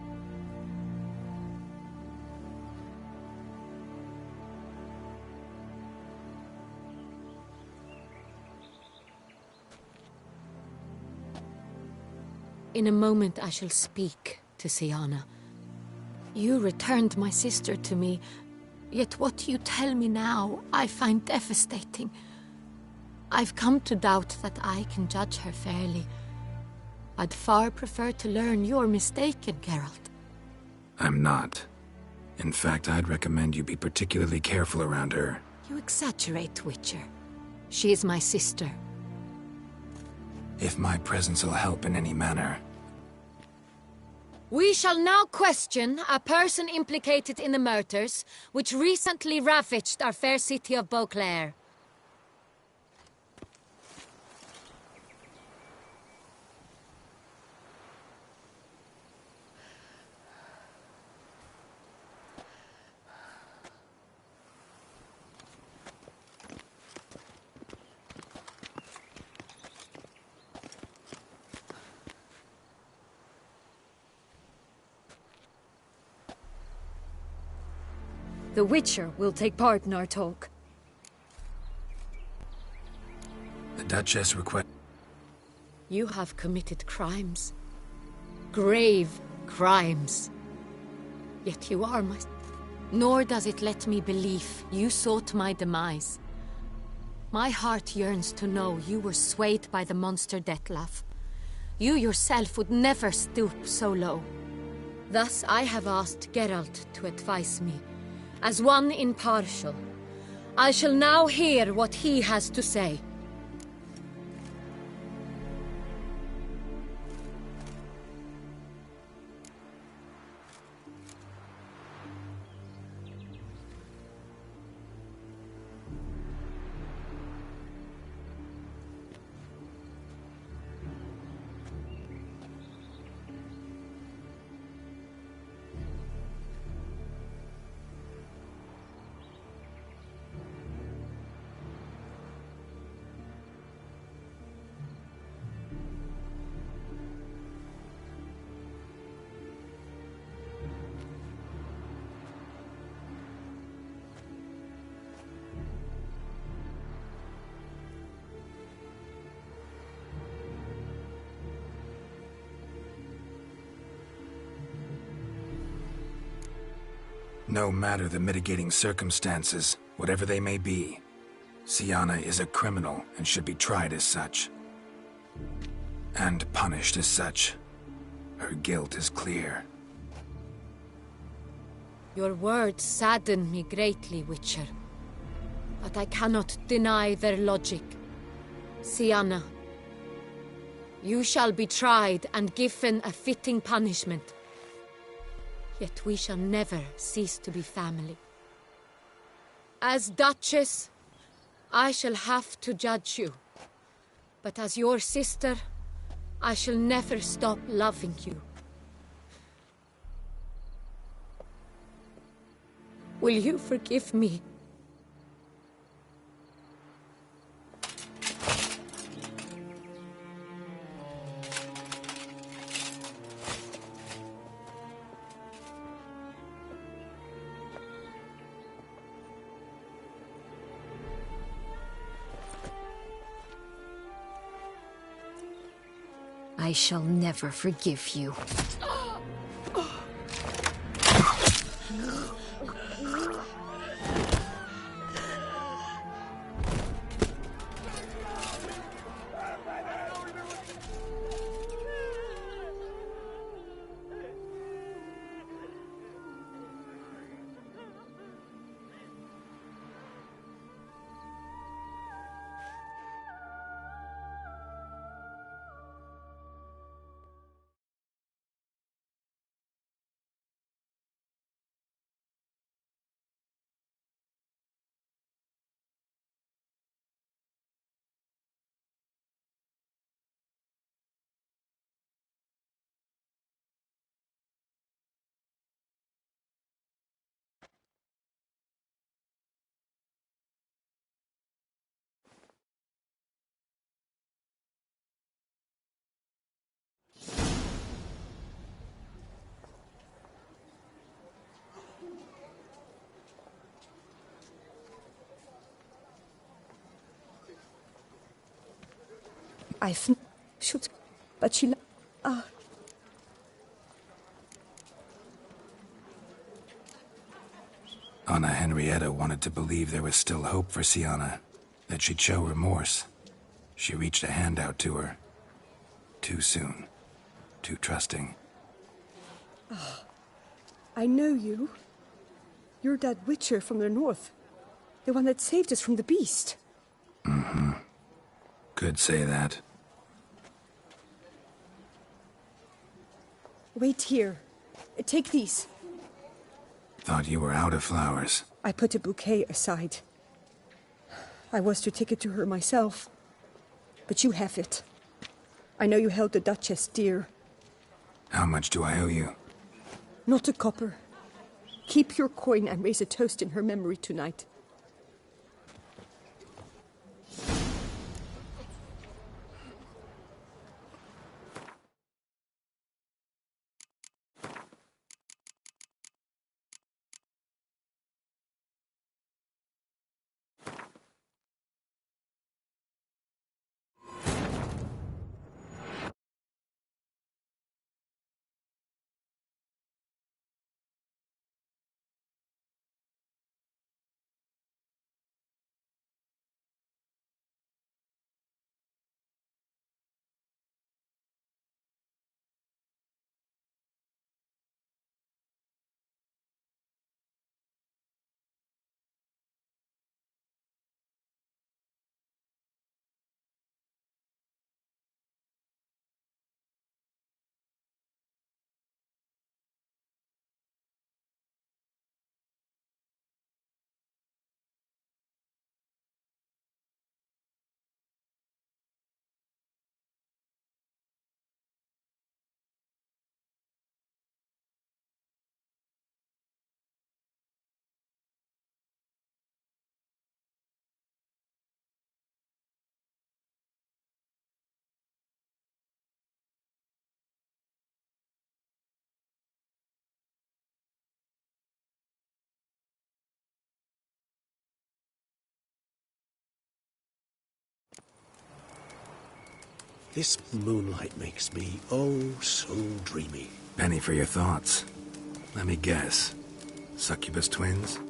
In a moment I shall speak to Sienna. You returned my sister to me, yet what you tell me now I find devastating. I've come to doubt that I can judge her fairly. I'd far prefer to learn you're mistaken, Geralt. I'm not. In fact, I'd recommend you be particularly careful around her. You exaggerate, Witcher. She is my sister. If my presence will help in any manner. We shall now question a person implicated in the murders which recently ravaged our fair city of Beauclair. The Witcher will take part in our talk. The Duchess request... You have committed crimes. Grave crimes. Yet you are my... Nor does it let me believe you sought my demise. My heart yearns to know you were swayed by the monster Dettlaff. You yourself would never stoop so low. Thus I have asked Geralt to advise me. As one impartial, I shall now hear what he has to say. No matter the mitigating circumstances, whatever they may be, Sienna is a criminal and should be tried as such. And punished as such. Her guilt is clear. Your words sadden me greatly, Witcher. But I cannot deny their logic. Sienna, you shall be tried and given a fitting punishment. Yet we shall never cease to be family. As Duchess, I shall have to judge you. But as your sister, I shall never stop loving you. Will you forgive me I shall never forgive you. I should, but she... Anna Henrietta wanted to believe there was still hope for Sienna, that she'd show remorse. She reached a hand out to her. Too soon. Too trusting. Oh, I know you. You're that witcher from the north. The one that saved us from the beast. Mm-hmm. Could say that. Wait here. Take these. Thought you were out of flowers. I put a bouquet aside. I was to take it to her myself. But you have it. I know you held the Duchess dear. How much do I owe you? Not a copper. Keep your coin and raise a toast in her memory tonight. This moonlight makes me, oh, so dreamy. Penny for your thoughts. Let me guess. Succubus twins?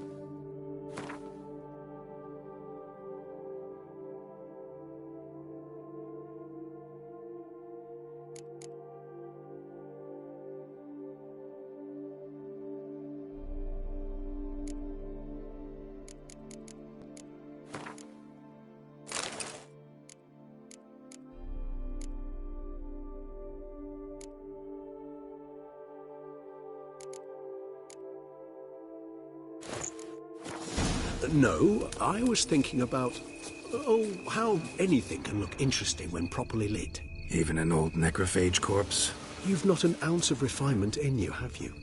No, I was thinking about, how anything can look interesting when properly lit. Even an old necrophage corpse? You've not an ounce of refinement in you, have you?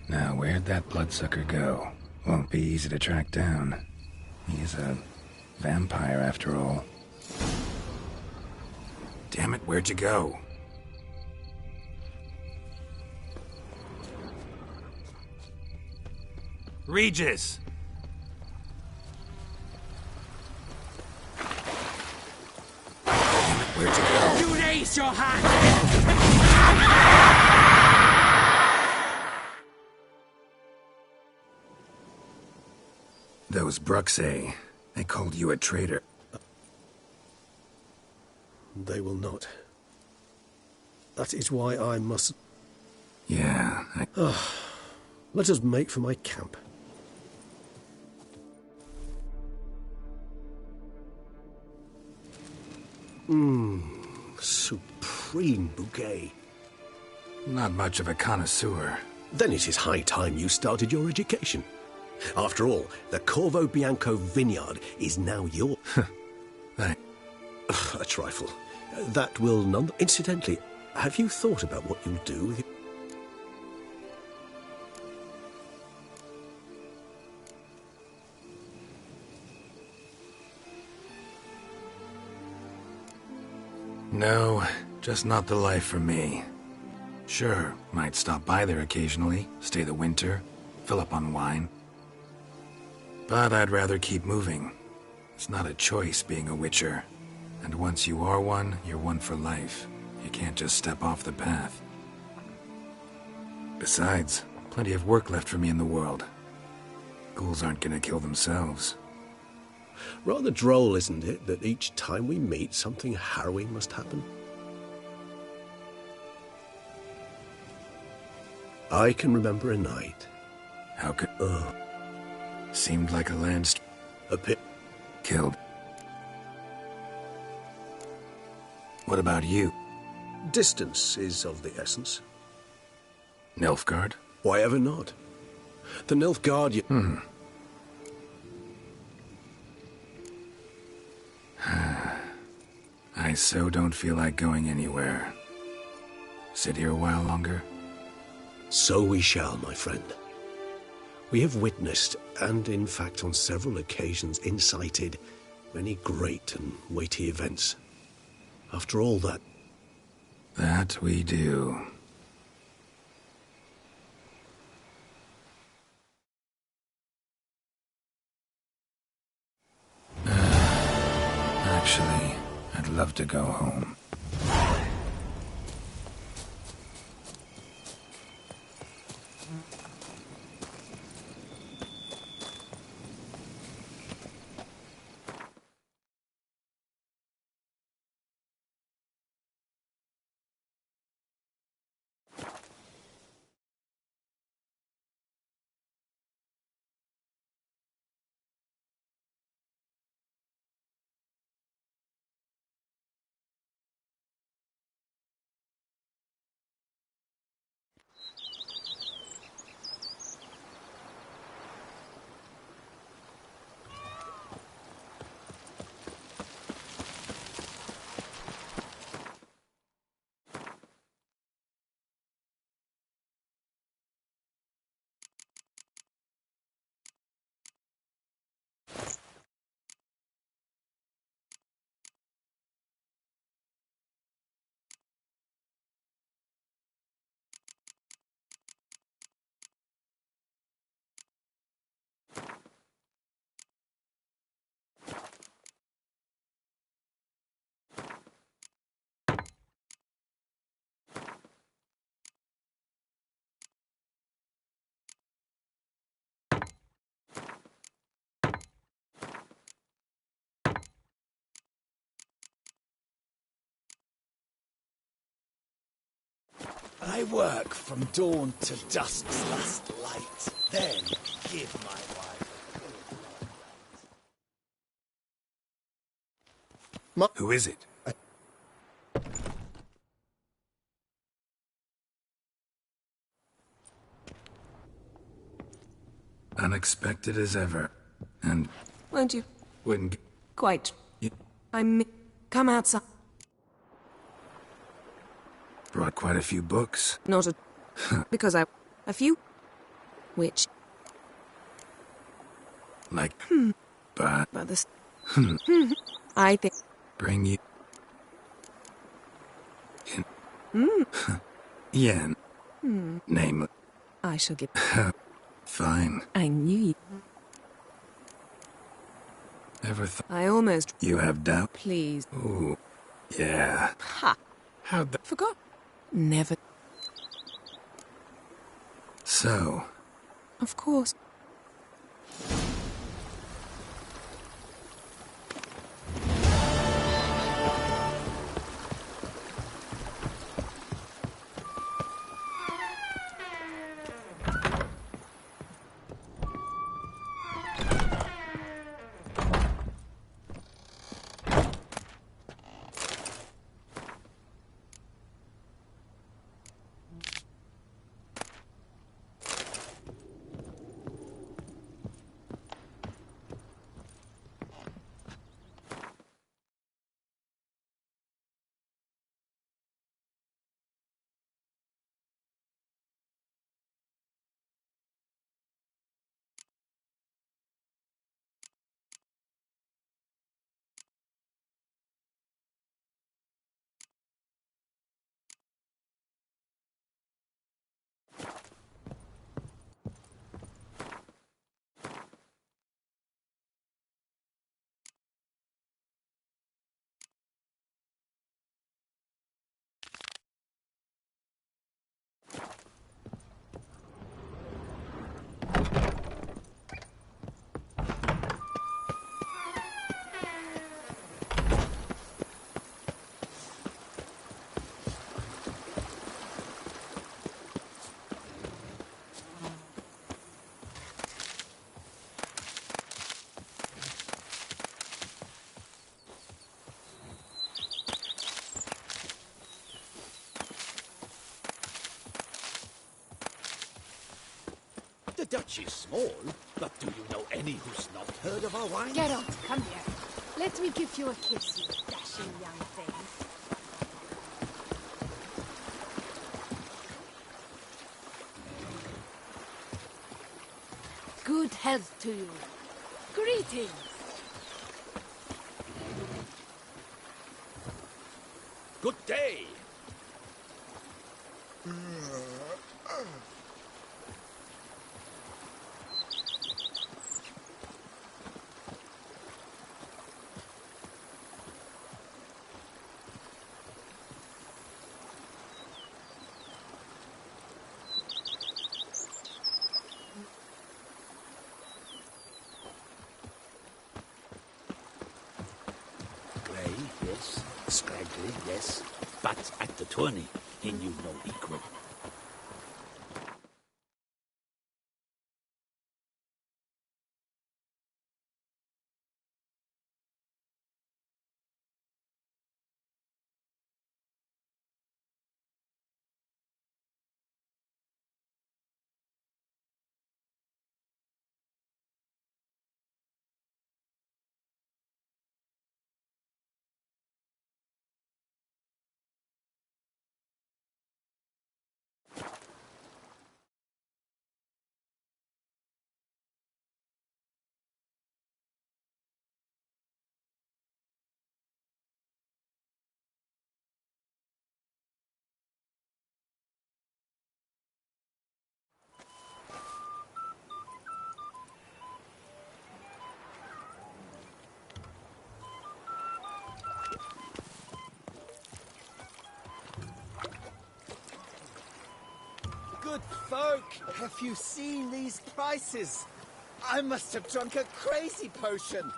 Now, where'd that bloodsucker go? Won't be easy to track down. He's a vampire, after all. Damn it, where'd you go? Regis! Where'd you go? You raise your hand! Those Bruxay, they called you a traitor. They will not. That is why I must... Yeah, Let us make for my camp. Supreme bouquet. Not much of a connoisseur. Then it is high time you started your education. After all, the Corvo Bianco vineyard is now your... A trifle. That will none... Incidentally, have you thought about what you'll do with it? No, just not the life for me. Sure, might stop by there occasionally, stay the winter, fill up on wine. But I'd rather keep moving. It's not a choice being a witcher. And once you are one, you're one for life. You can't just step off the path. Besides, plenty of work left for me in the world. Ghouls aren't gonna kill themselves. Rather droll, isn't it, that each time we meet, something harrowing must happen? I can remember a night. How could... Seemed like a land... A pit... Killed. What about you? Distance is of the essence. Nilfgaard? Why ever not? The Nilfgaard... I so don't feel like going anywhere. Sit here a while longer? So we shall, my friend. We have witnessed, and in fact on several occasions incited, many great and weighty events. After all that... That we do. Actually, I'd love to go home. I work from dawn to dusk's last light, then give my wife. Who is it? Unexpected as ever. And... Won't you? Wouldn't... Quite. Come outside. Brought quite a few books. Not a... because I... A few? Which... Like... But... But this... I think... Bring you... Yen. Name. I shall get... Fine. I knew you... Ever thought I almost... you have doubt? Please. Ooh. Yeah. Ha! How'd that... Forgot. Never... So... Of course. The Dutch is small, but do you know any who's not heard of our wine? Geralt, come here. Let me give you a kiss, you dashing young thing. Good health to you. Greetings. Good day. Grey, yes. Scraggly, yes. But at the tourney, he knew no equal. Good folk, have you seen these prices? I must have drunk a crazy potion.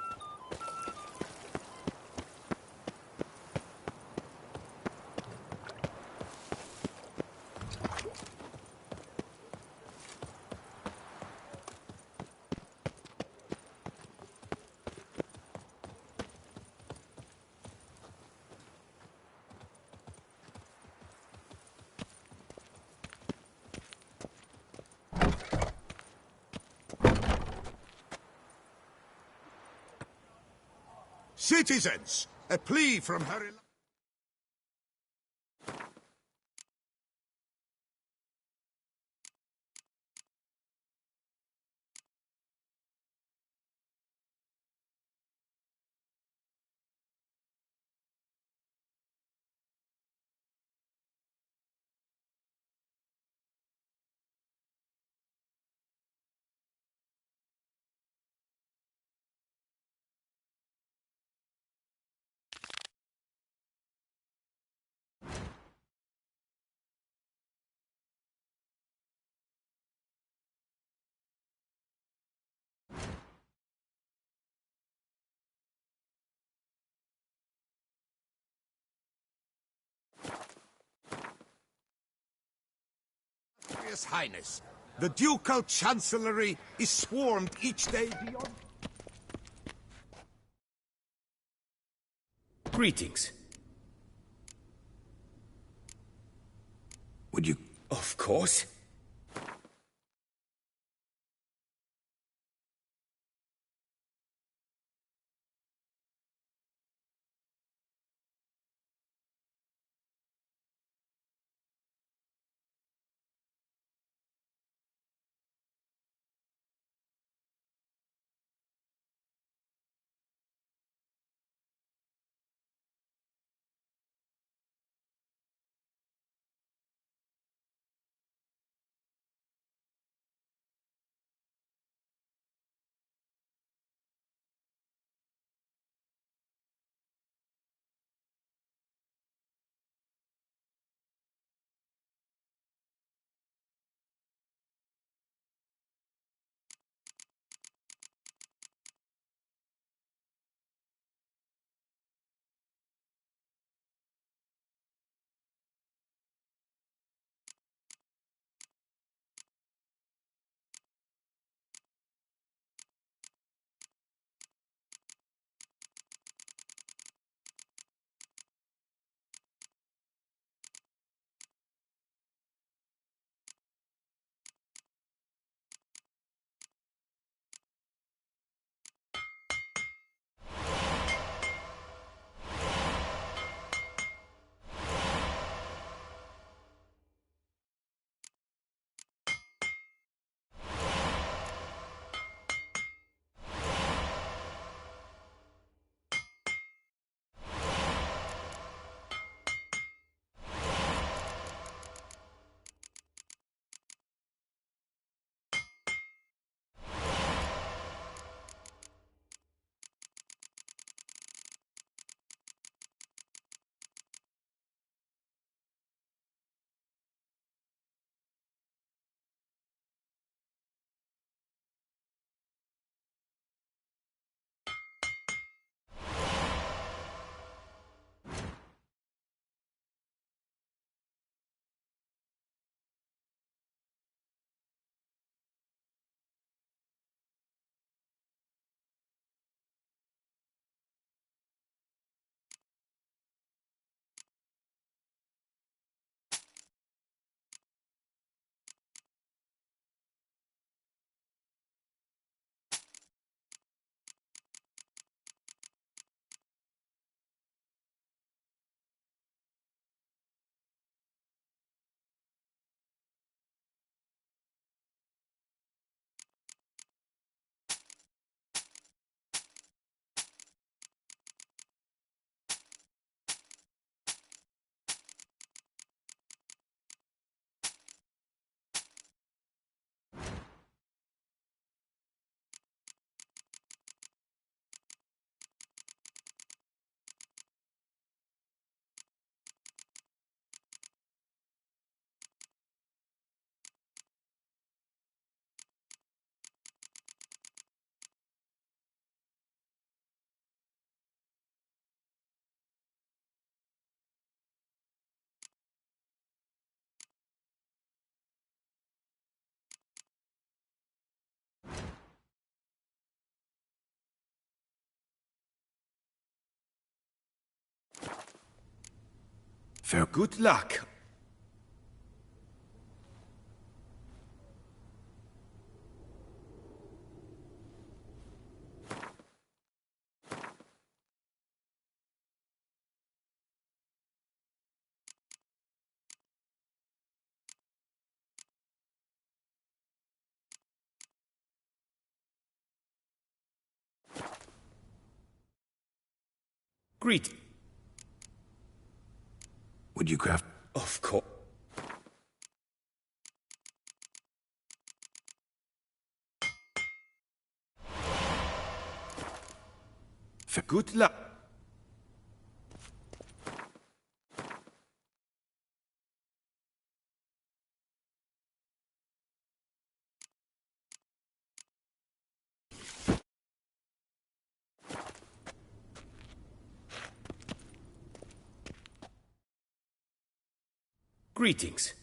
Citizens, a plea from Her... Illustrious Highness, the Ducal Chancellery is swarmed each day beyond... Greetings. Would you... Of course. For good luck. Greet. Would you craft... Of course. For good luck. Greetings.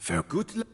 Fair. Good luck.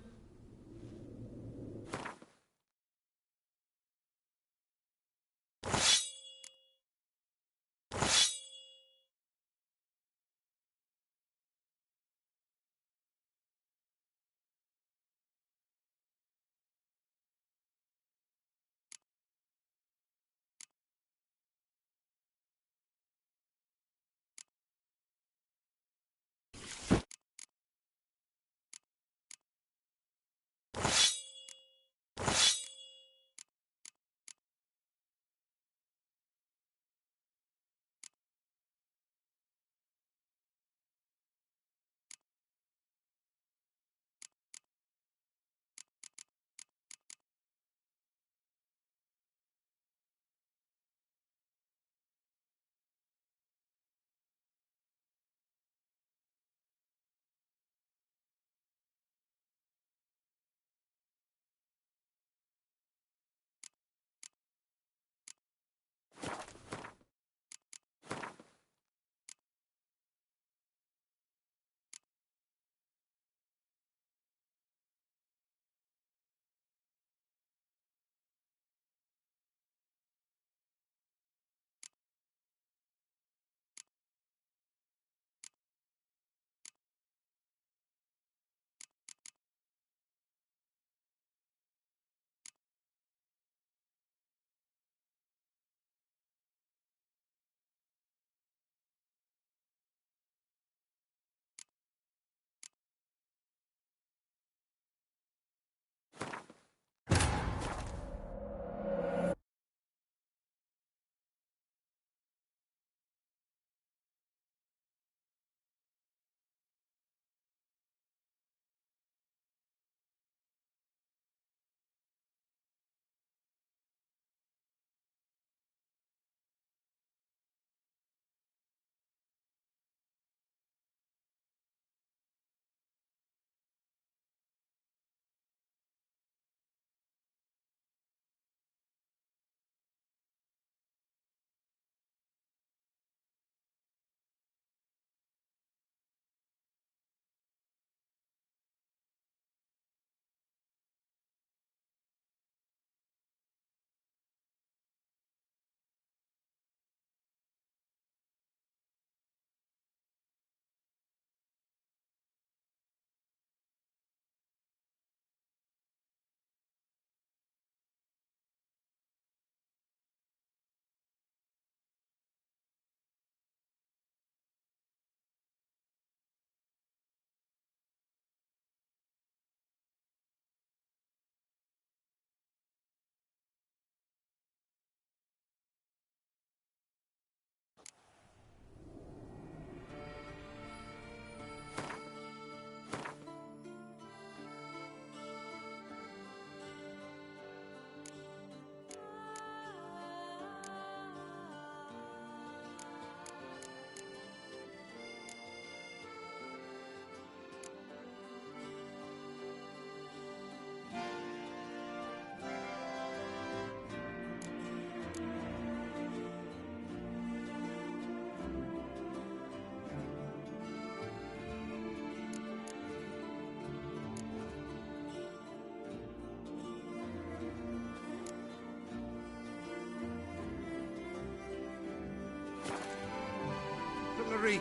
Artillery.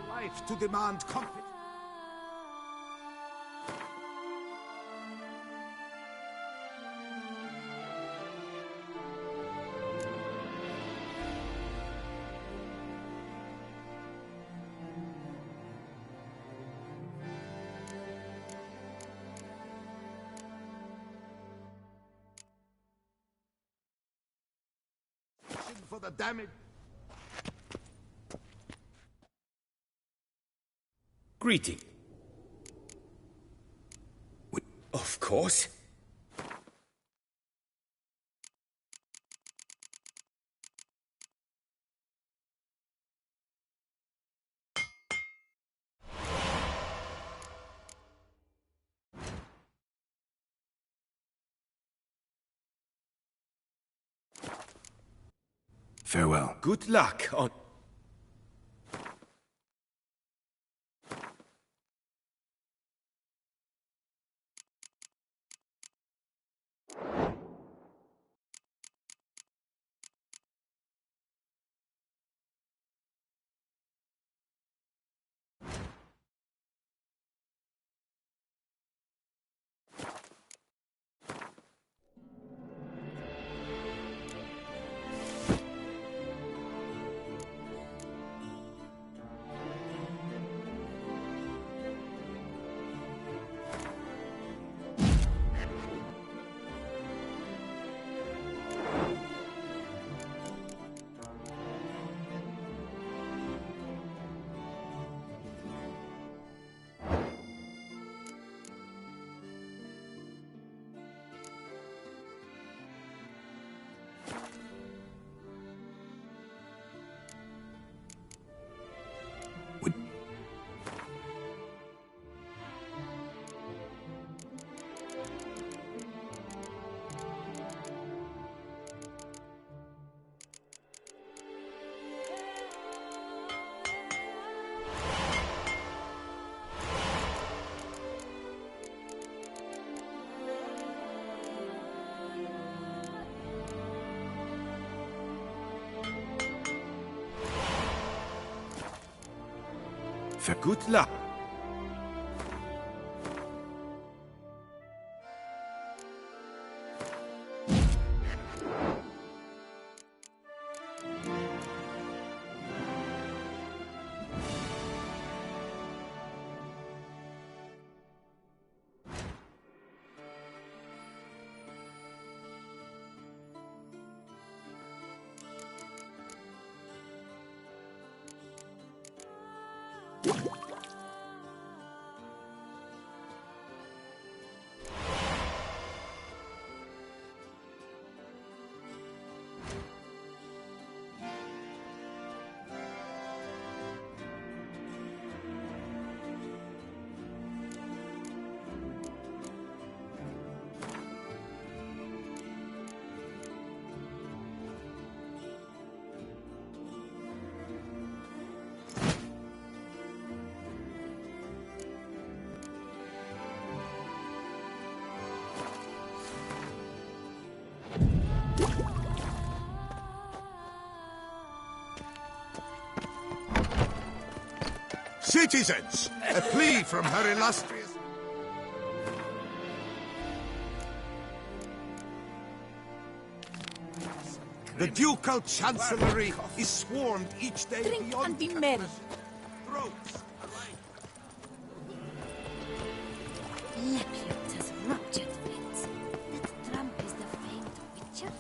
Life to demand confidence. For the damage. Greeting. Of course. Farewell. Good luck on... Good luck. Citizens, a plea from her illustrious... The ducal chancellery is swarmed each day Drink beyond... and be merry. Throats. Lepute has ruptured wits. That trump is the famed witcher.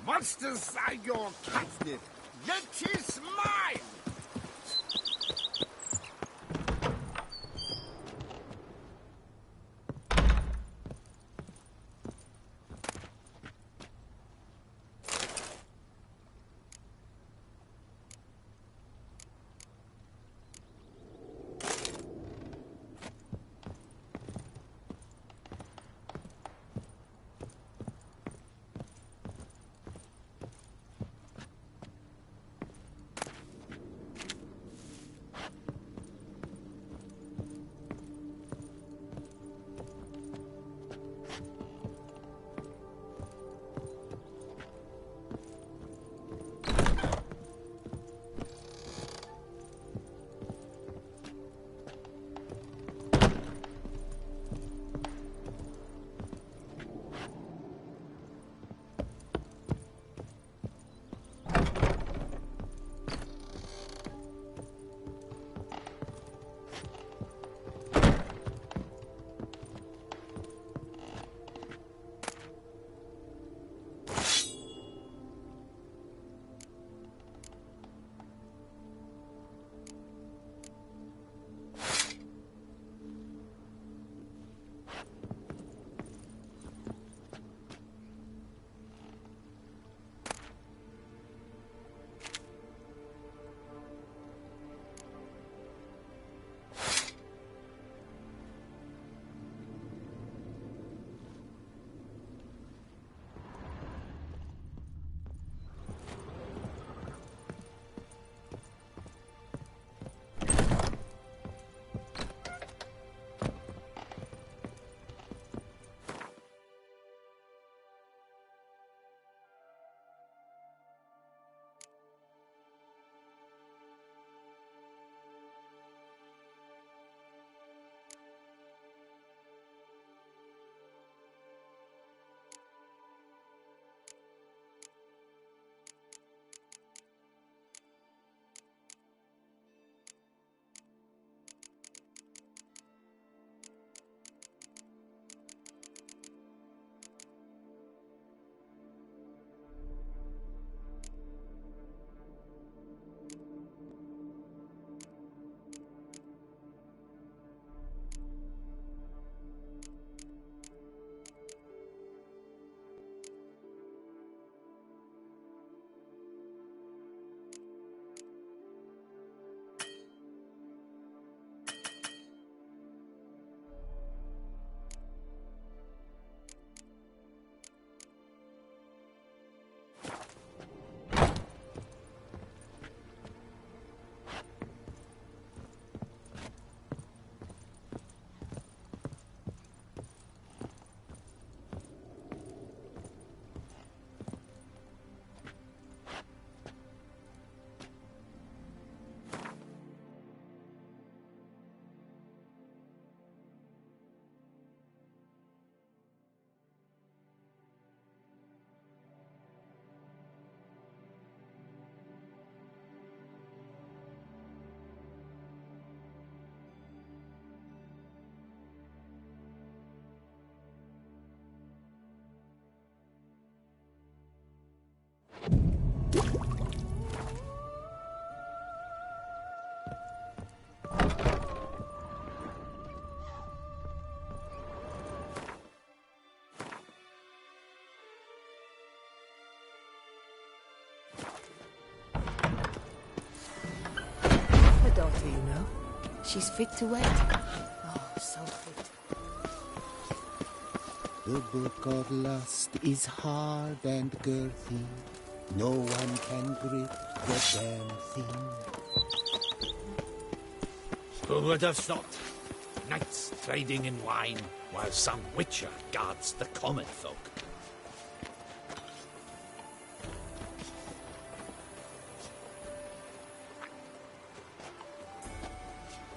Monsters are your catnip, yet 'tis mine! daughter, you know. She's fit to wed. Oh, so fit. The book of lust is hard and girthy. No one can grip the damn thing. Who would have thought? Knights trading in wine, while some witcher guards the common folk.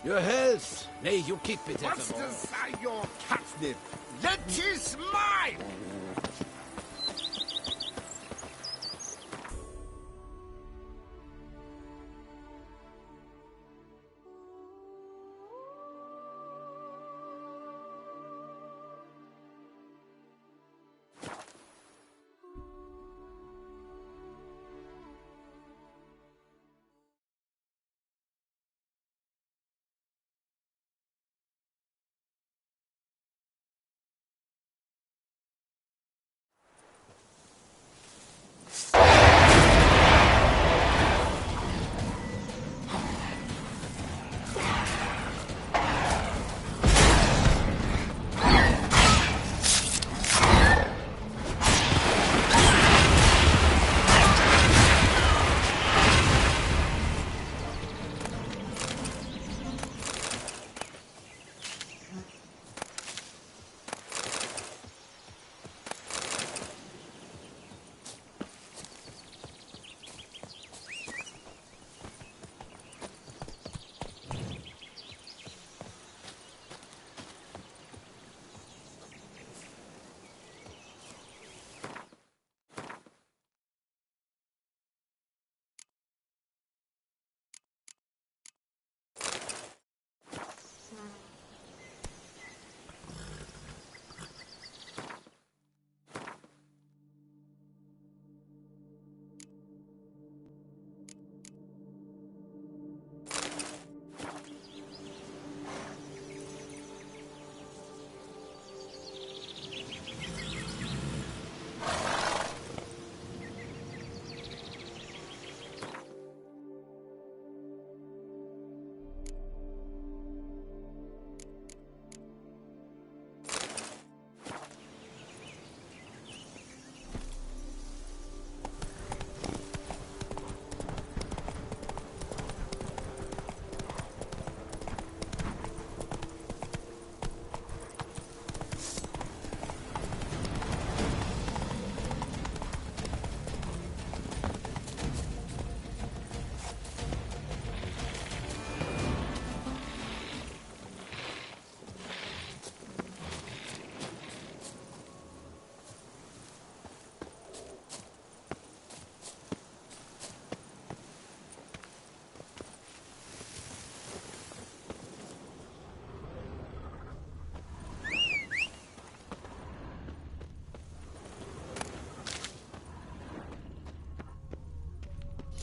Your health! May you keep it What's evermore. inside your catnip? Let is mine!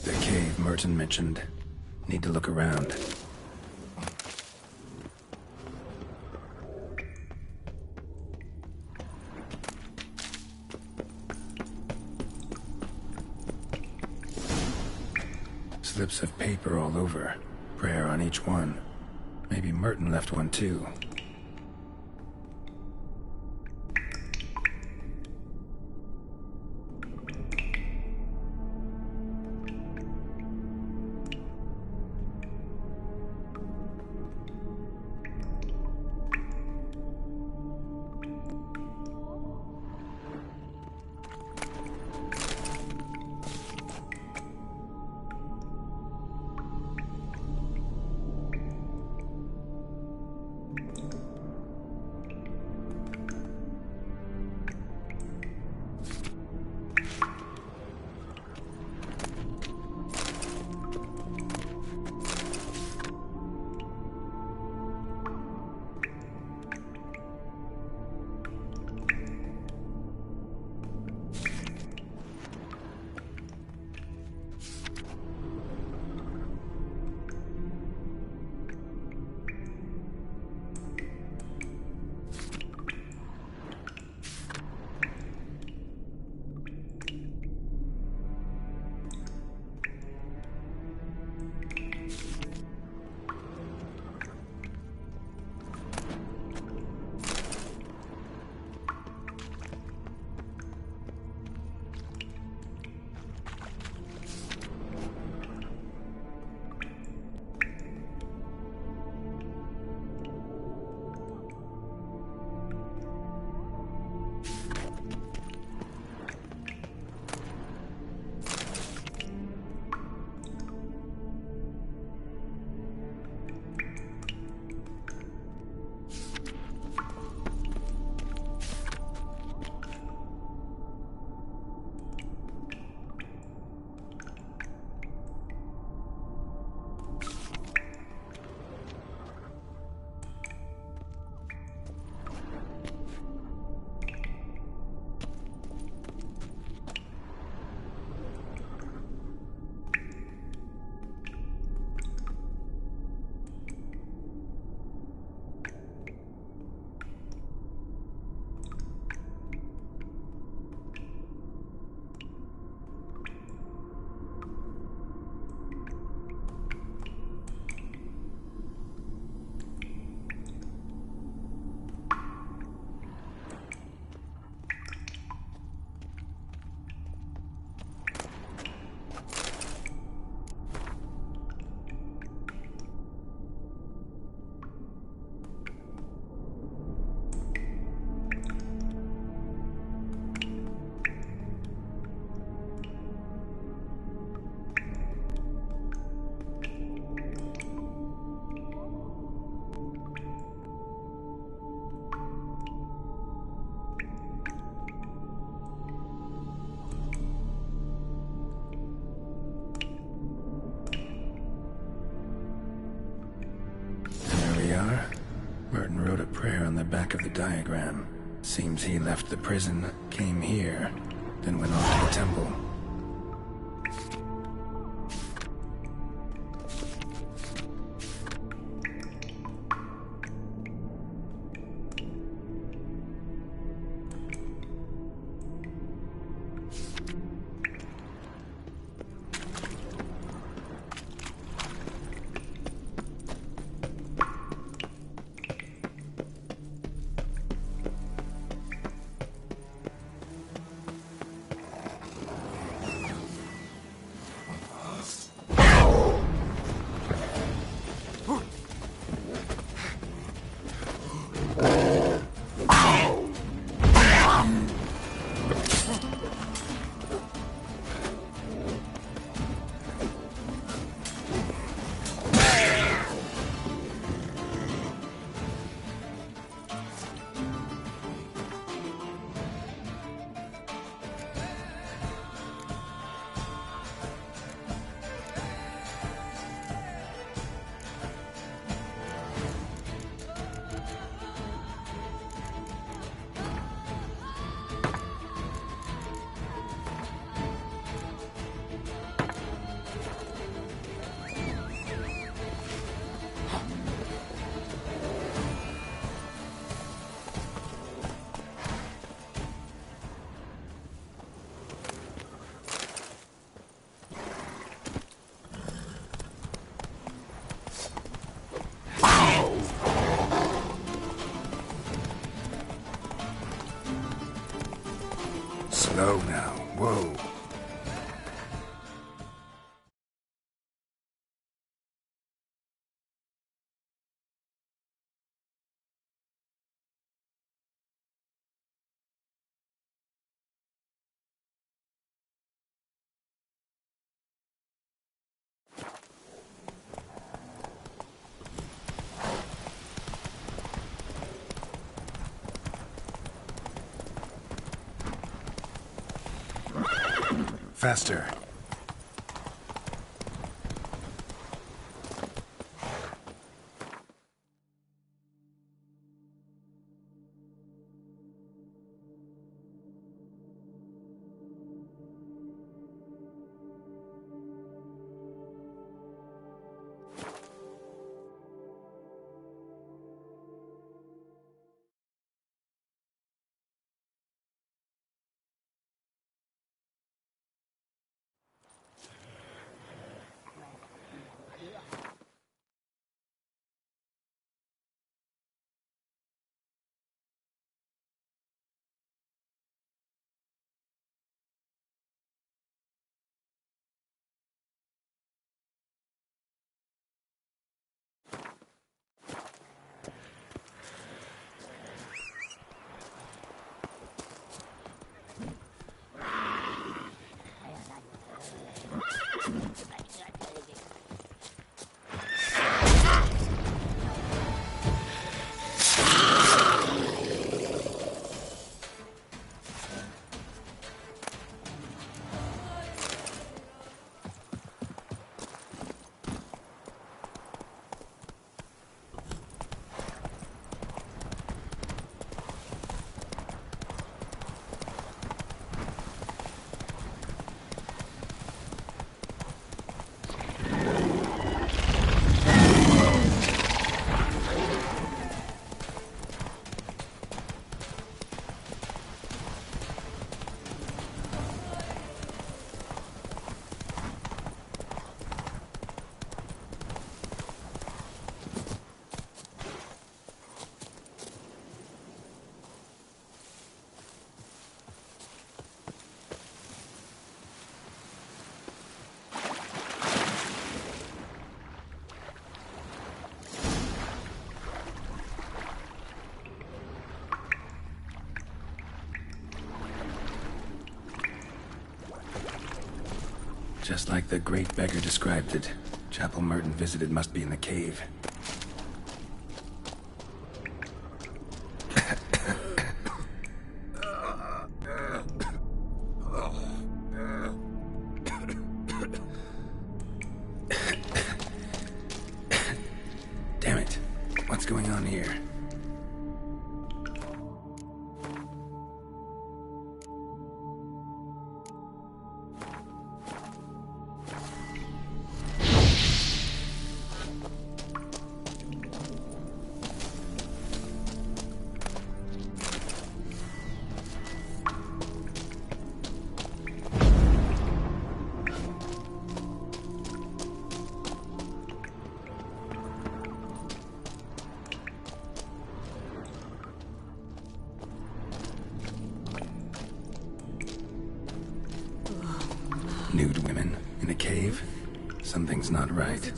The cave Merton mentioned. Need to look around. Slips of paper all over. Prayer on each one. Maybe Merton left one too. are. Merton wrote a prayer on the back of the diagram. Seems he left the prison, came here, then went off to the temple. Slow now. Whoa. Faster. Just like the great beggar described it. Chapel Merton visited must be in the cave. Damn it. What's going on here? Nude women in a cave? Something's not right.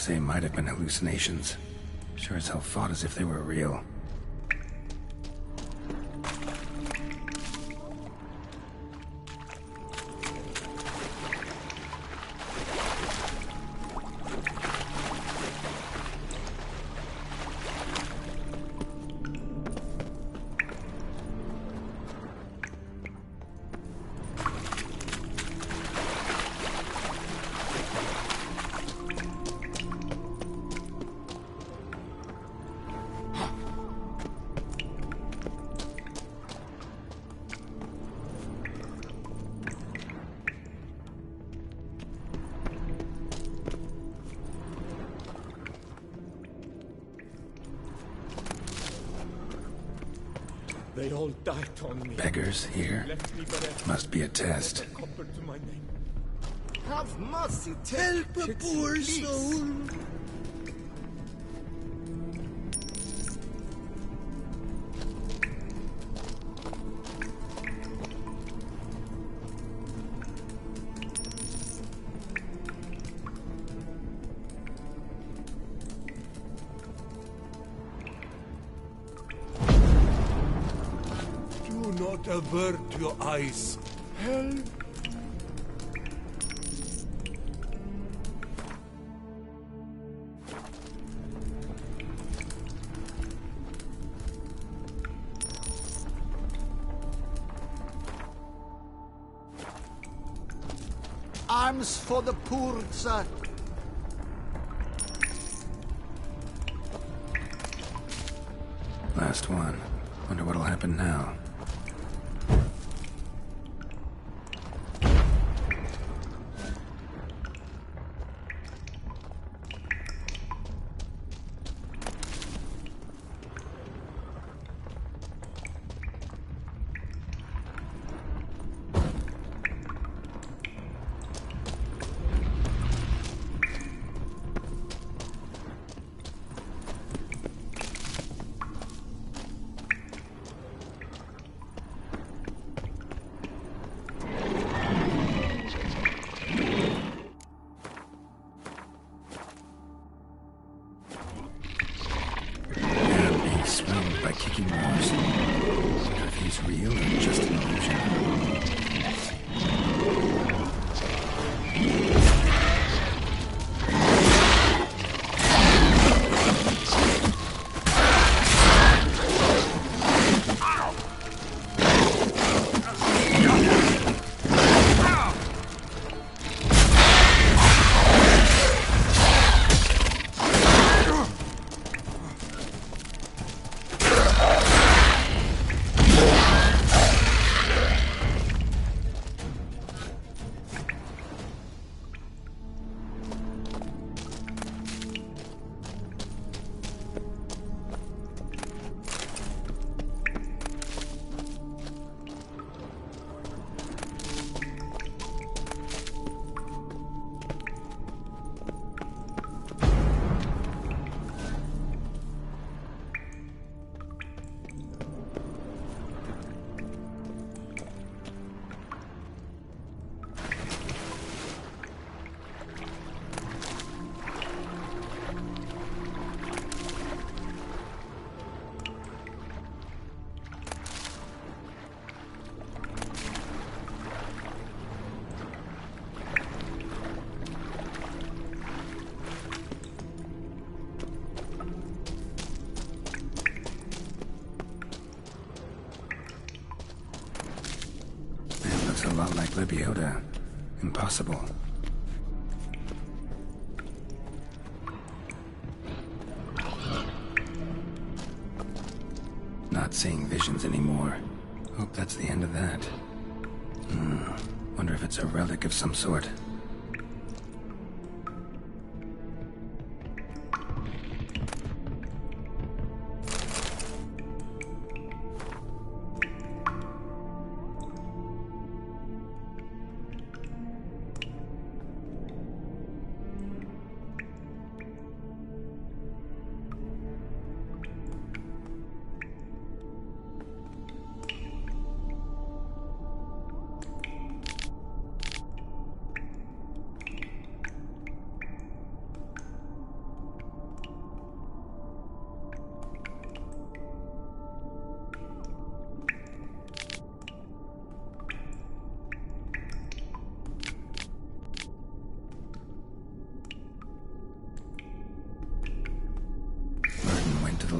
They might have been hallucinations. Sure as hell fought as if they were real. They all died on me. Beggars here? Must be a test. Have mercy, help a poor soul. Not avert your eyes. Help. Arms for the poor, sir. Last one. Wonder what'll happen now. By kicking walls. Wonder if he's real or just an illusion. lot like Lebiota. Impossible. Not seeing visions anymore. Hope that's the end of that. Wonder if it's a relic of some sort.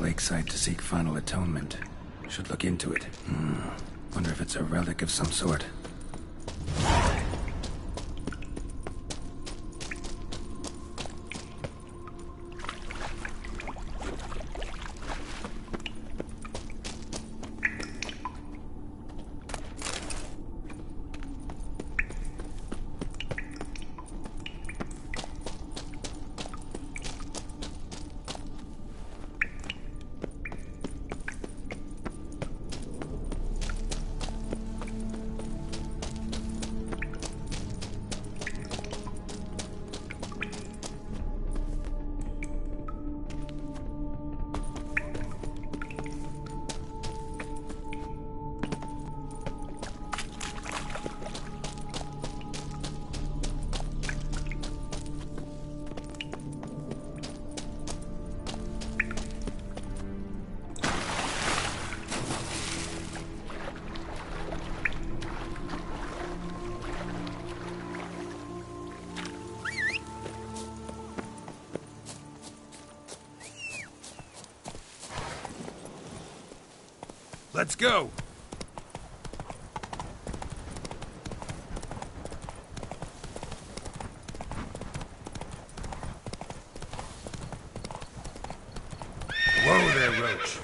Lakeside to seek final atonement. Should look into it. Wonder if it's a relic of some sort. Let's go! Whoa there, Roach.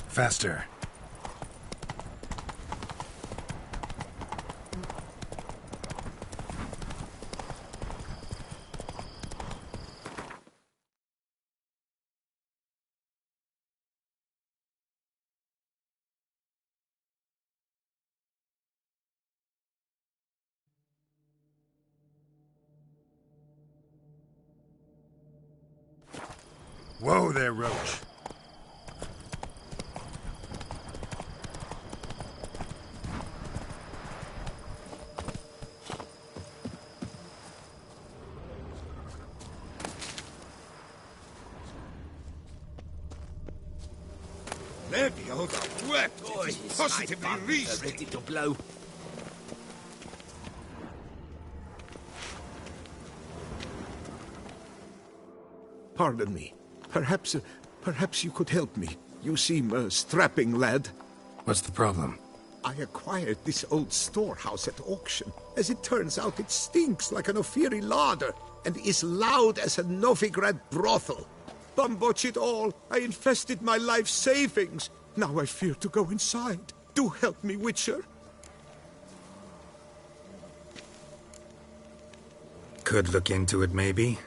Faster. Whoa there, Roach. Lebiota wept. It is positively reason. Ready to blow. Pardon me. Perhaps you could help me. You seem a strapping lad. What's the problem? I acquired this old storehouse at auction. As it turns out, it stinks like an Ophiri larder and is loud as a Novigrad brothel. Bumboch it all, I invested my life savings. Now I fear to go inside. Do help me, Witcher. Could look into it, maybe.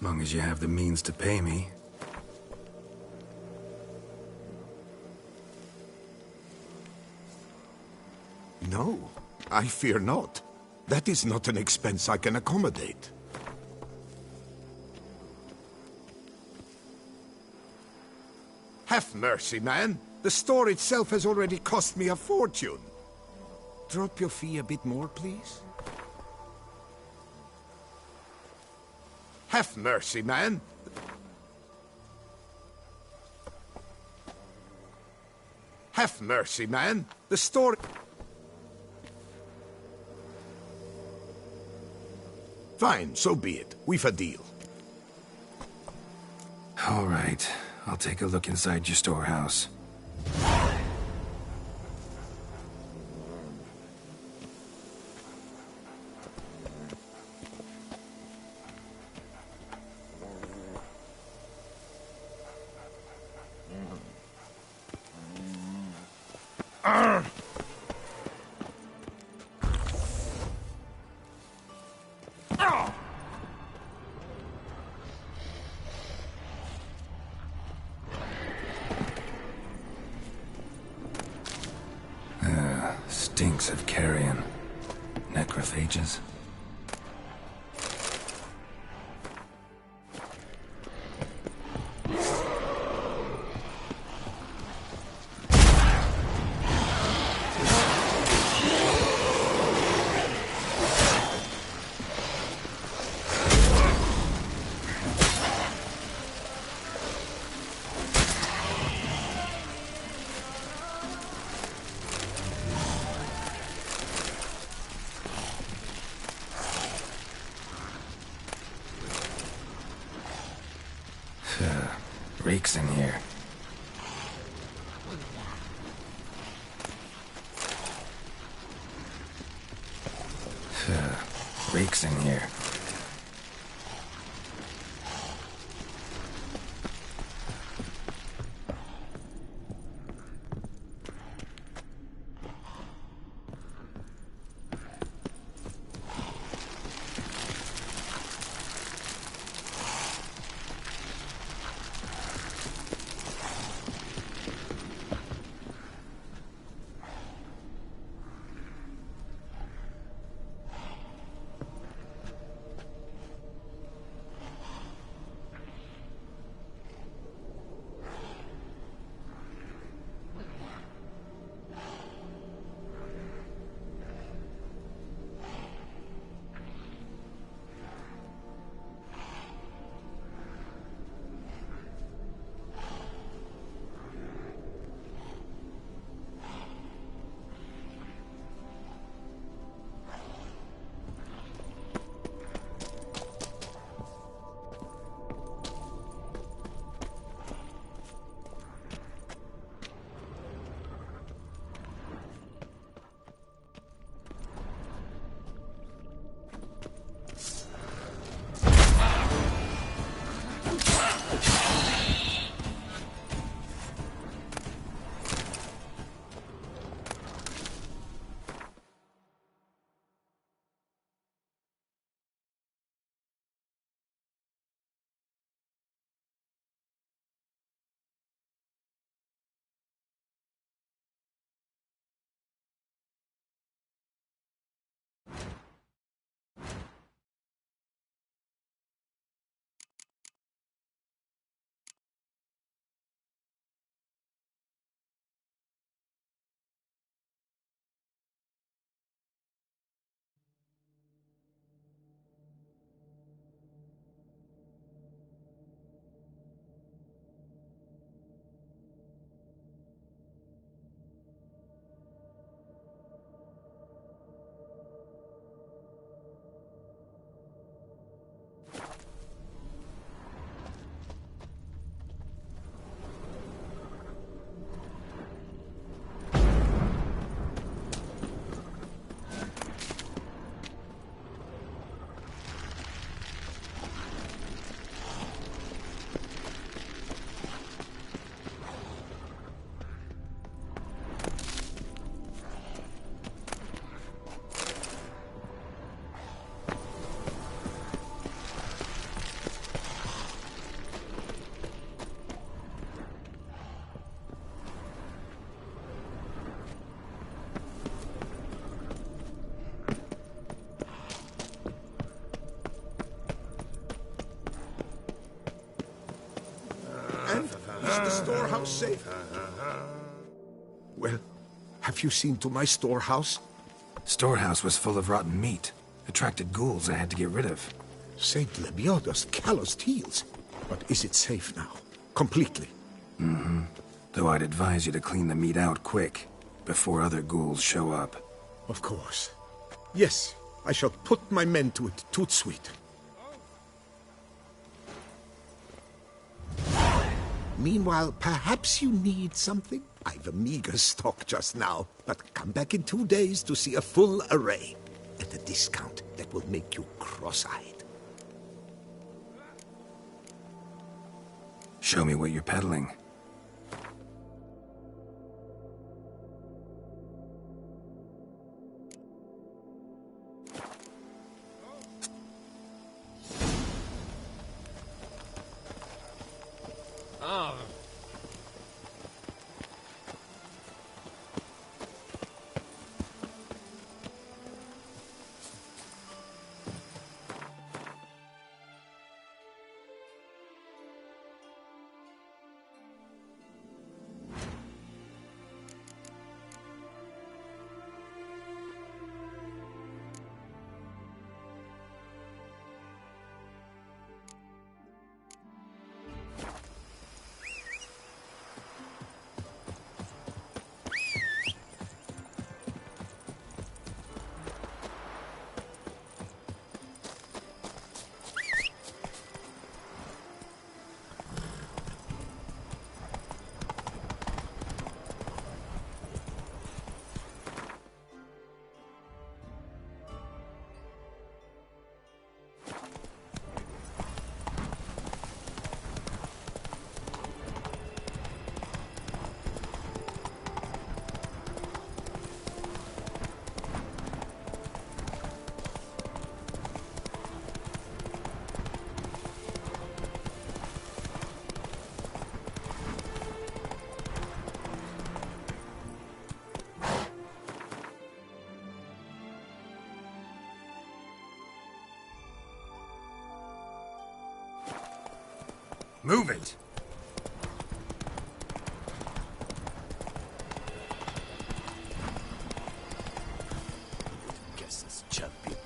Long as you have the means to pay me. No, I fear not. That is not an expense I can accommodate. Have mercy, man. The store itself has already cost me a fortune. Drop your fee a bit more, please. Have mercy, man. Have mercy, man. The store... Fine, so be it. We've a deal. All right. I'll take a look inside your storehouse. Stinks of carrion. Necrophages. Reeks in here. Reeks in here. storehouse safe? Well, have you seen to my storehouse? Storehouse was full of rotten meat. Attracted ghouls I had to get rid of. Saint Lebioda's calloused heels. But is it safe now? Completely? Mm-hmm. Though I'd advise you to clean the meat out quick, before other ghouls show up. Of course. Yes, I shall put my men to it, Tw3. Meanwhile, perhaps you need something? I've a meager stock just now, but come back in 2 days to see a full array. At a discount that will make you cross-eyed. Show me what you're peddling. Move it! Guess this champion.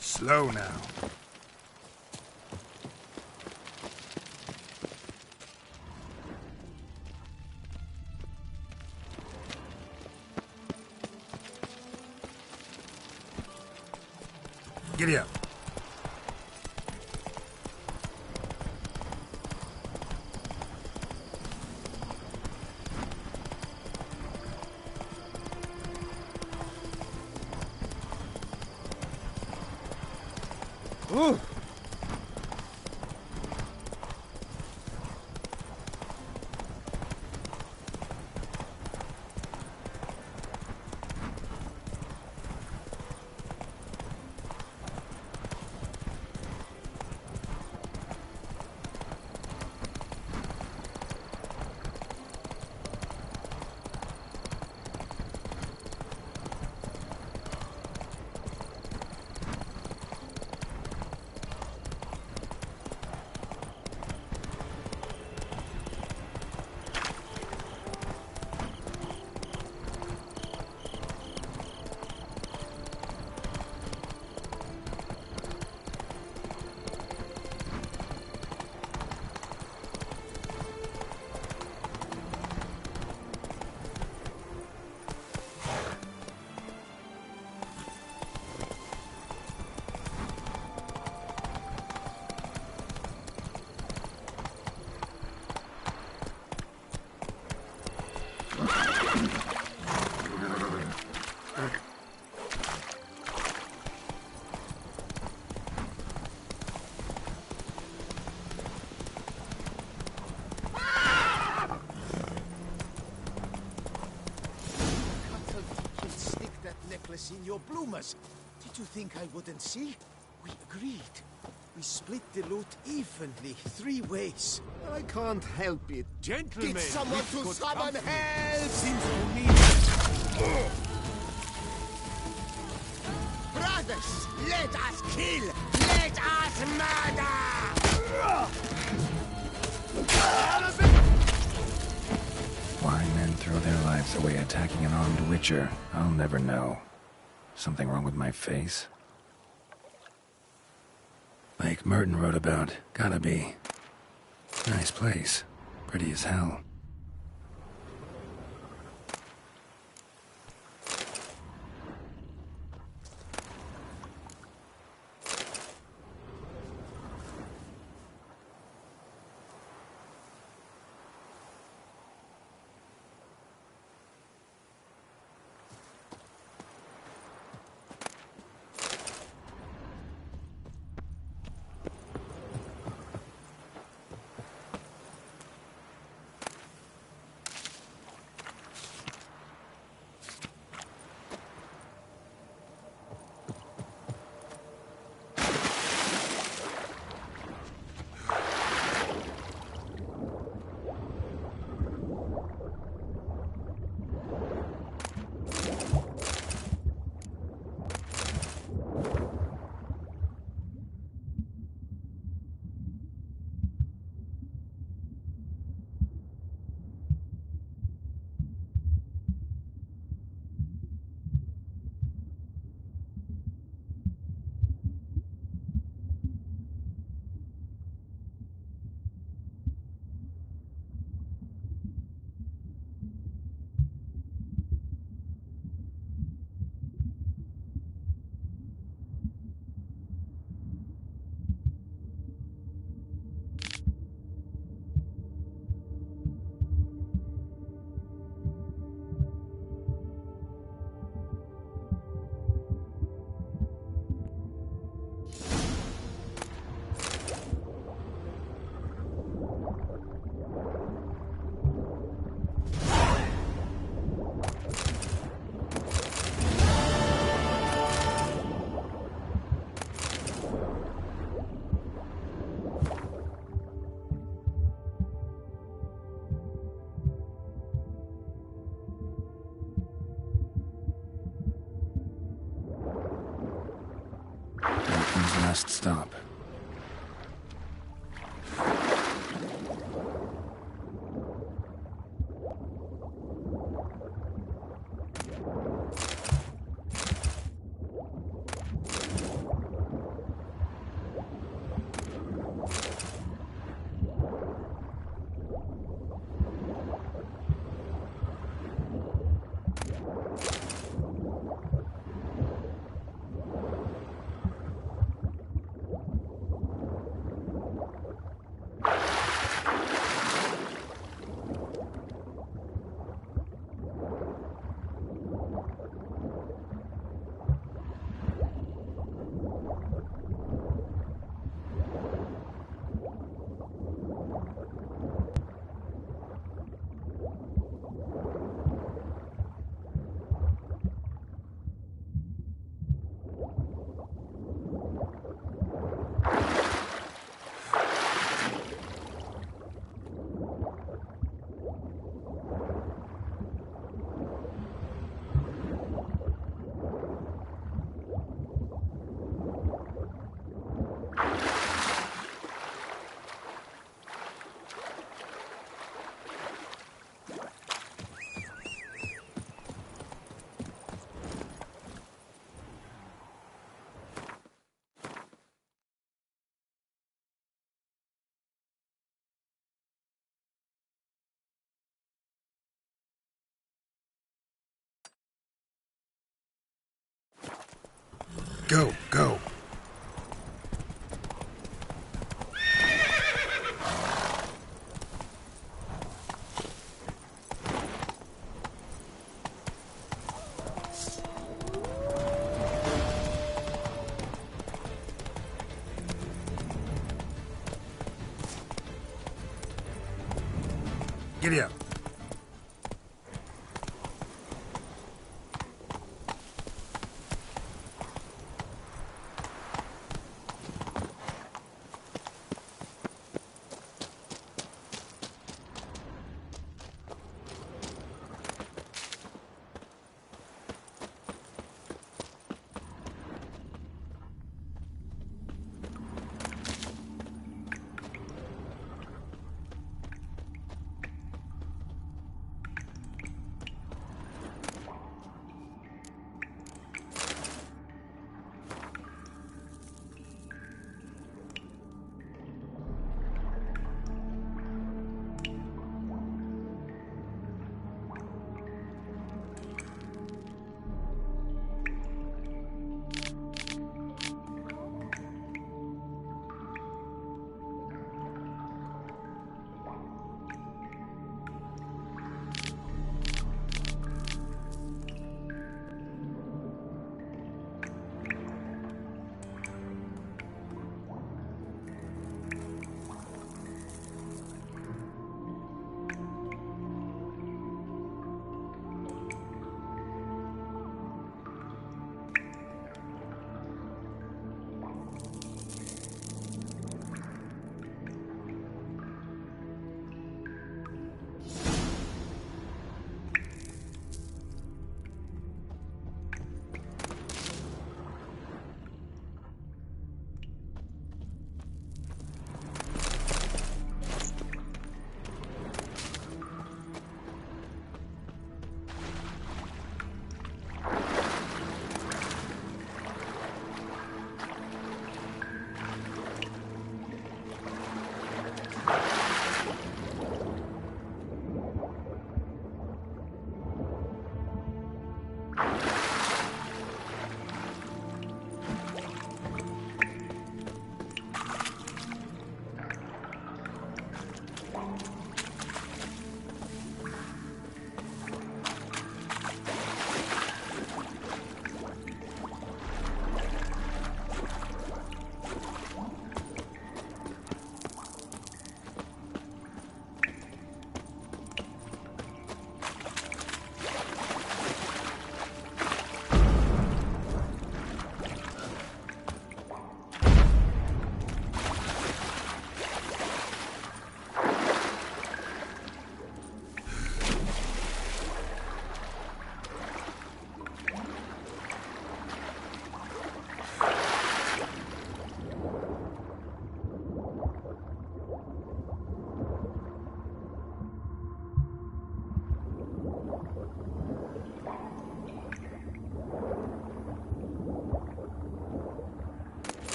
Slow now. Giddy up. Ooh. In your bloomers. Did you think I wouldn't see? We agreed. We split the loot evenly, 3 ways. I can't help it. Gentlemen, Get someone with to good summon company. help! Seems to me... Brothers, let us kill! Let us murder! Why men throw their lives away attacking an armed witcher, I'll never know. Something wrong with my face? Lake Merton wrote about. Gotta be. Nice place. Pretty as hell. Dalton's last stop. Go, go. Giddy up.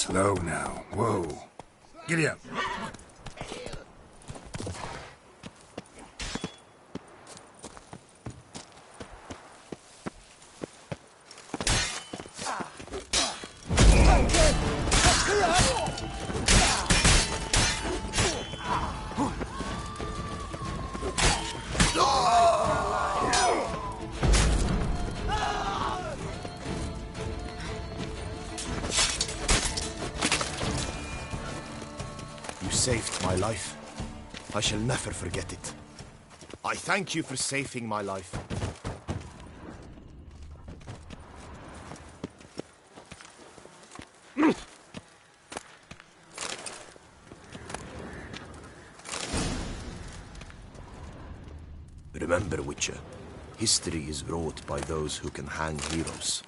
Slow now. Whoa. Giddy up. You saved my life. I shall never forget it. I thank you for saving my life. Remember, Witcher, history is wrought by those who can hang heroes.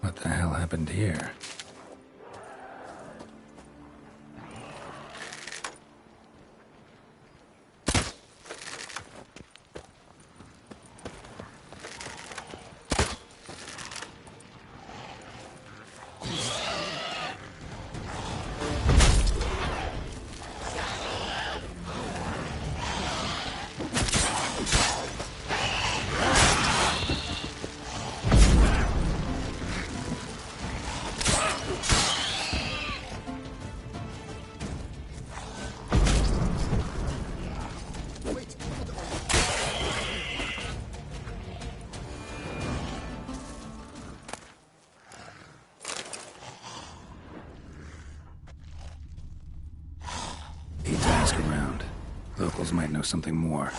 What the hell happened here? Need to ask around. Locals might know something more.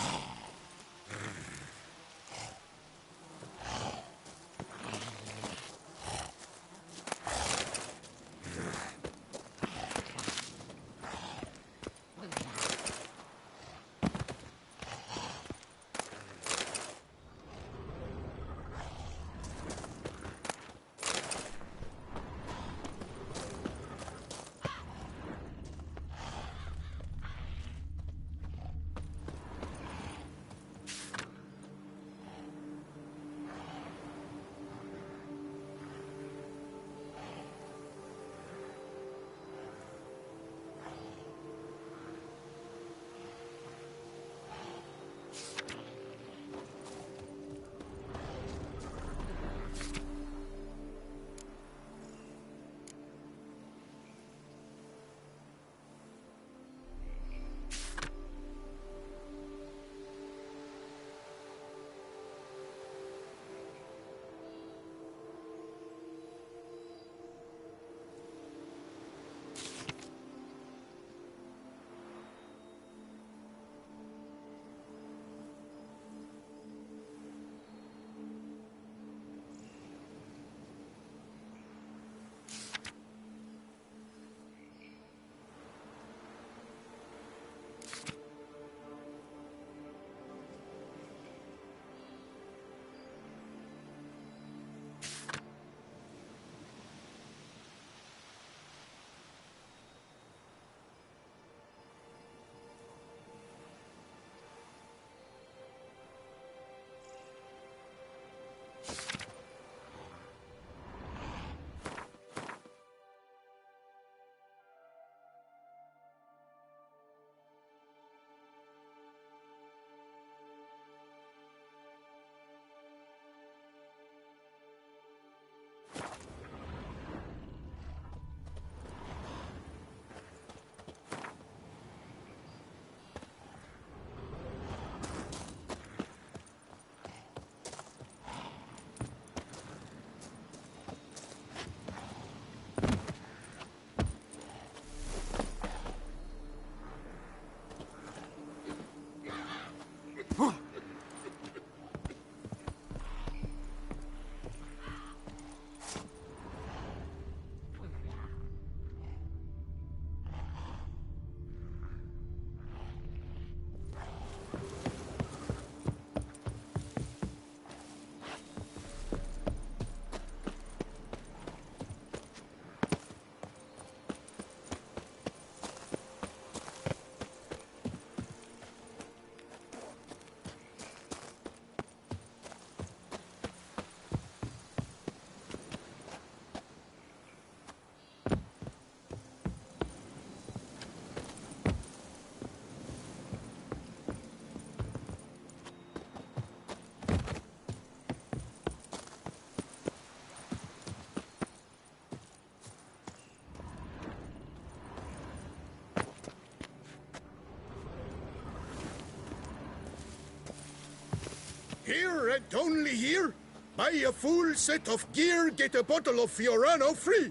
Here and only here? Buy a full set of gear, get a bottle of Fiorano free.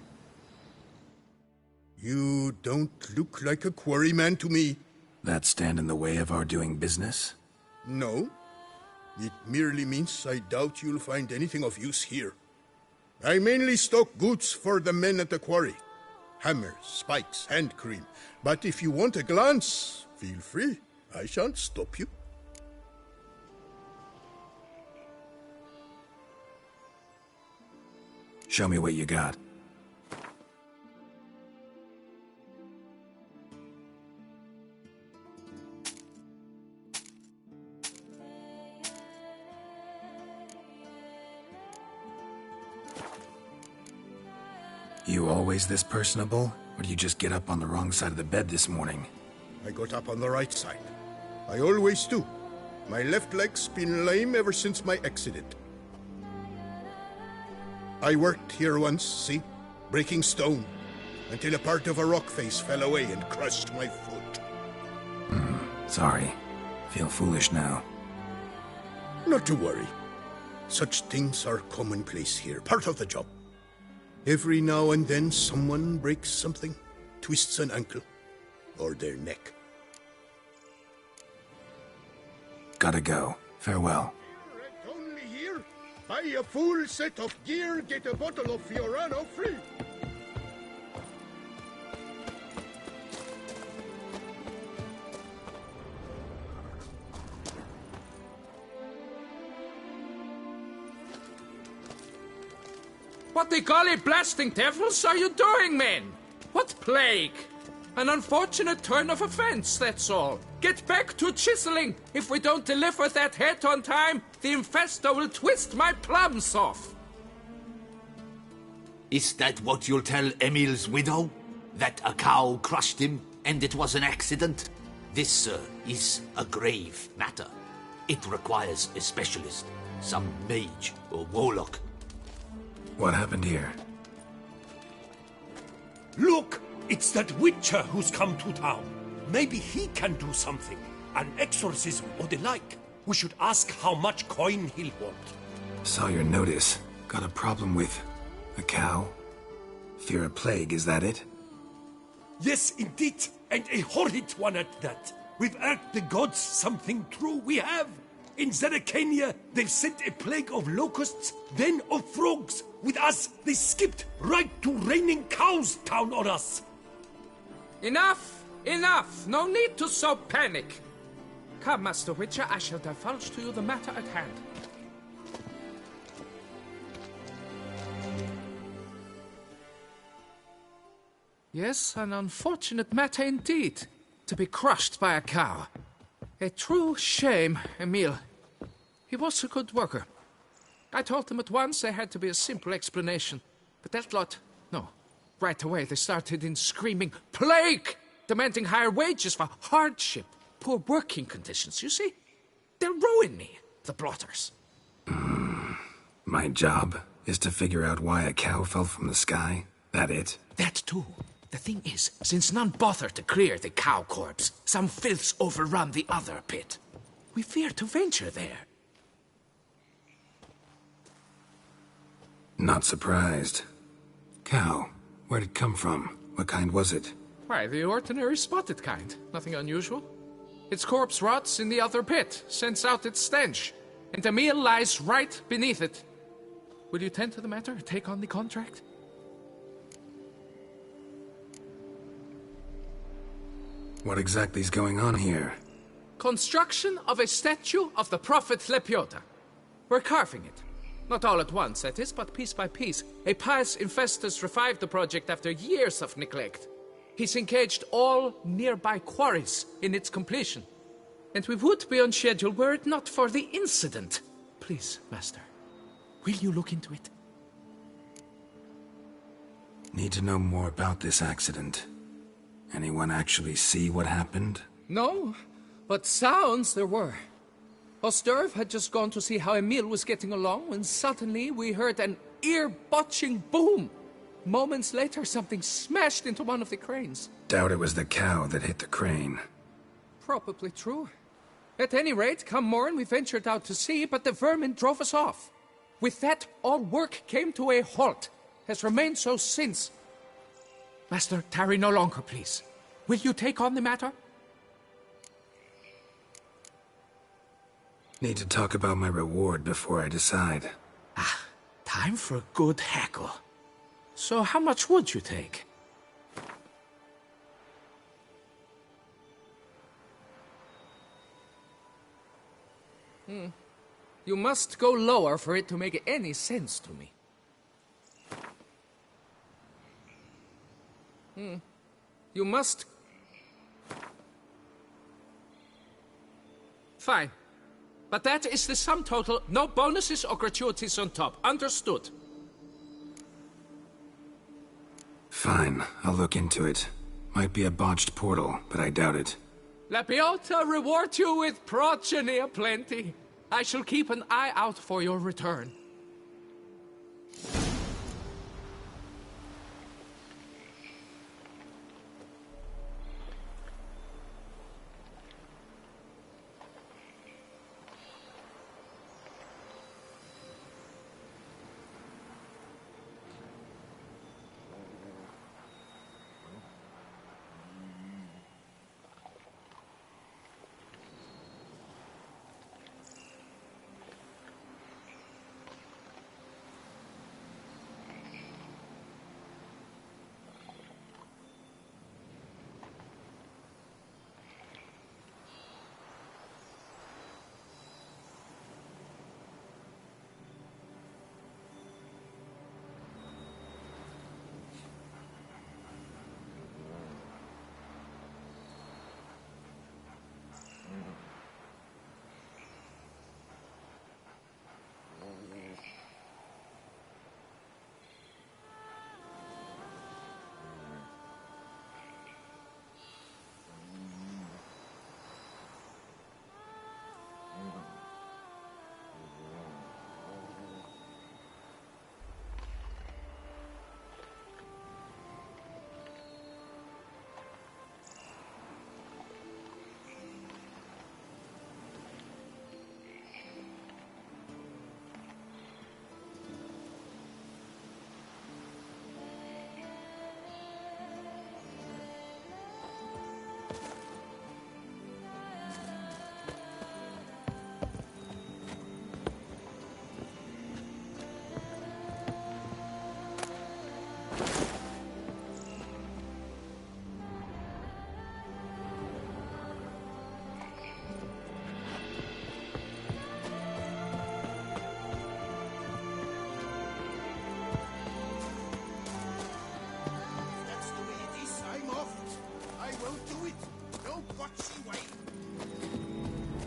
You don't look like a quarryman to me. That stand in the way of our doing business? No. It merely means I doubt you'll find anything of use here. I mainly stock goods for the men at the quarry. Hammers, spikes, hand cream. But if you want a glance, feel free. I shan't stop you. Show me what you got. You always this personable? Or do you just get up on the wrong side of the bed this morning? I got up on the right side. I always do. My left leg's been lame ever since my accident. I worked here once, see? Breaking stone. Until a part of a rock face fell away and crushed my foot. Sorry. Feel foolish now. Not to worry. Such things are commonplace here, part of the job. Every now and then someone breaks something, twists an ankle, or their neck. Gotta go. Farewell. Only here? Buy a full set of gear, get a bottle of Fiorano free. What the golly blasting devils are you doing, men? What plague? An unfortunate turn of offense, that's all. Get back to chiseling. If we don't deliver that head on time, the infestor will twist my plums off. Is that what you'll tell Emil's widow? That a cow crushed him and it was an accident? This, sir, is a grave matter. It requires a specialist, some mage or warlock. What happened here? Look! It's that witcher who's come to town. Maybe he can do something. An exorcism or the like. We should ask how much coin he'll want. Saw your notice. Got a problem with a cow? Fear a plague, is that it? Yes, indeed. And a horrid one at that. We've irked the gods something true, we have. In Zeracania, they've sent a plague of locusts, then of frogs. With us, they skipped right to raining cows down on us. Enough! Enough! No need to so panic. Come, Master Witcher, I shall divulge to you the matter at hand. Yes, an unfortunate matter indeed. To be crushed by a cow. A true shame, Emil. He was a good worker. I told them at once there had to be a simple explanation. But that lot, no. Right away they started in screaming, plague! Demanding higher wages for hardship, poor working conditions, you see? They'll ruin me, the blotters. My job is to figure out why a cow fell from the sky? That it? That too. The thing is, since none bothered to clear the cow corpse, some filths overrun the other pit. We fear to venture there. Not surprised. Cow, where'd it come from? What kind was it? Why, the ordinary spotted kind. Nothing unusual. Its corpse rots in the other pit, sends out its stench, and Emil lies right beneath it. Will you tend to the matter, take on the contract? What exactly is going on here? Construction of a statue of the prophet Lepiota. We're carving it. Not all at once, that is, but piece by piece. A pious infestus revived the project after years of neglect. He's engaged all nearby quarries in its completion. And we would be on schedule were it not for the incident. Please, Master, will you look into it? Need to know more about this accident. Anyone actually see what happened? No, but sounds there were. Osterv had just gone to see how Emil was getting along when suddenly we heard an ear-botching boom. Moments later, something smashed into one of the cranes. Doubt it was the cow that hit the crane. Probably true. At any rate, come morn we ventured out to sea, but the vermin drove us off. With that, all work came to a halt, has remained so since. Master, tarry no longer, please. Will you take on the matter? Need to talk about my reward before I decide. Time for a good hackle. So how much would you take? You must go lower for it to make any sense to me. You must... Fine. But that is the sum total. No bonuses or gratuities on top. Understood? Fine, I'll look into it. Might be a botched portal, but I doubt it. La Biota reward you with progeny aplenty. I shall keep an eye out for your return.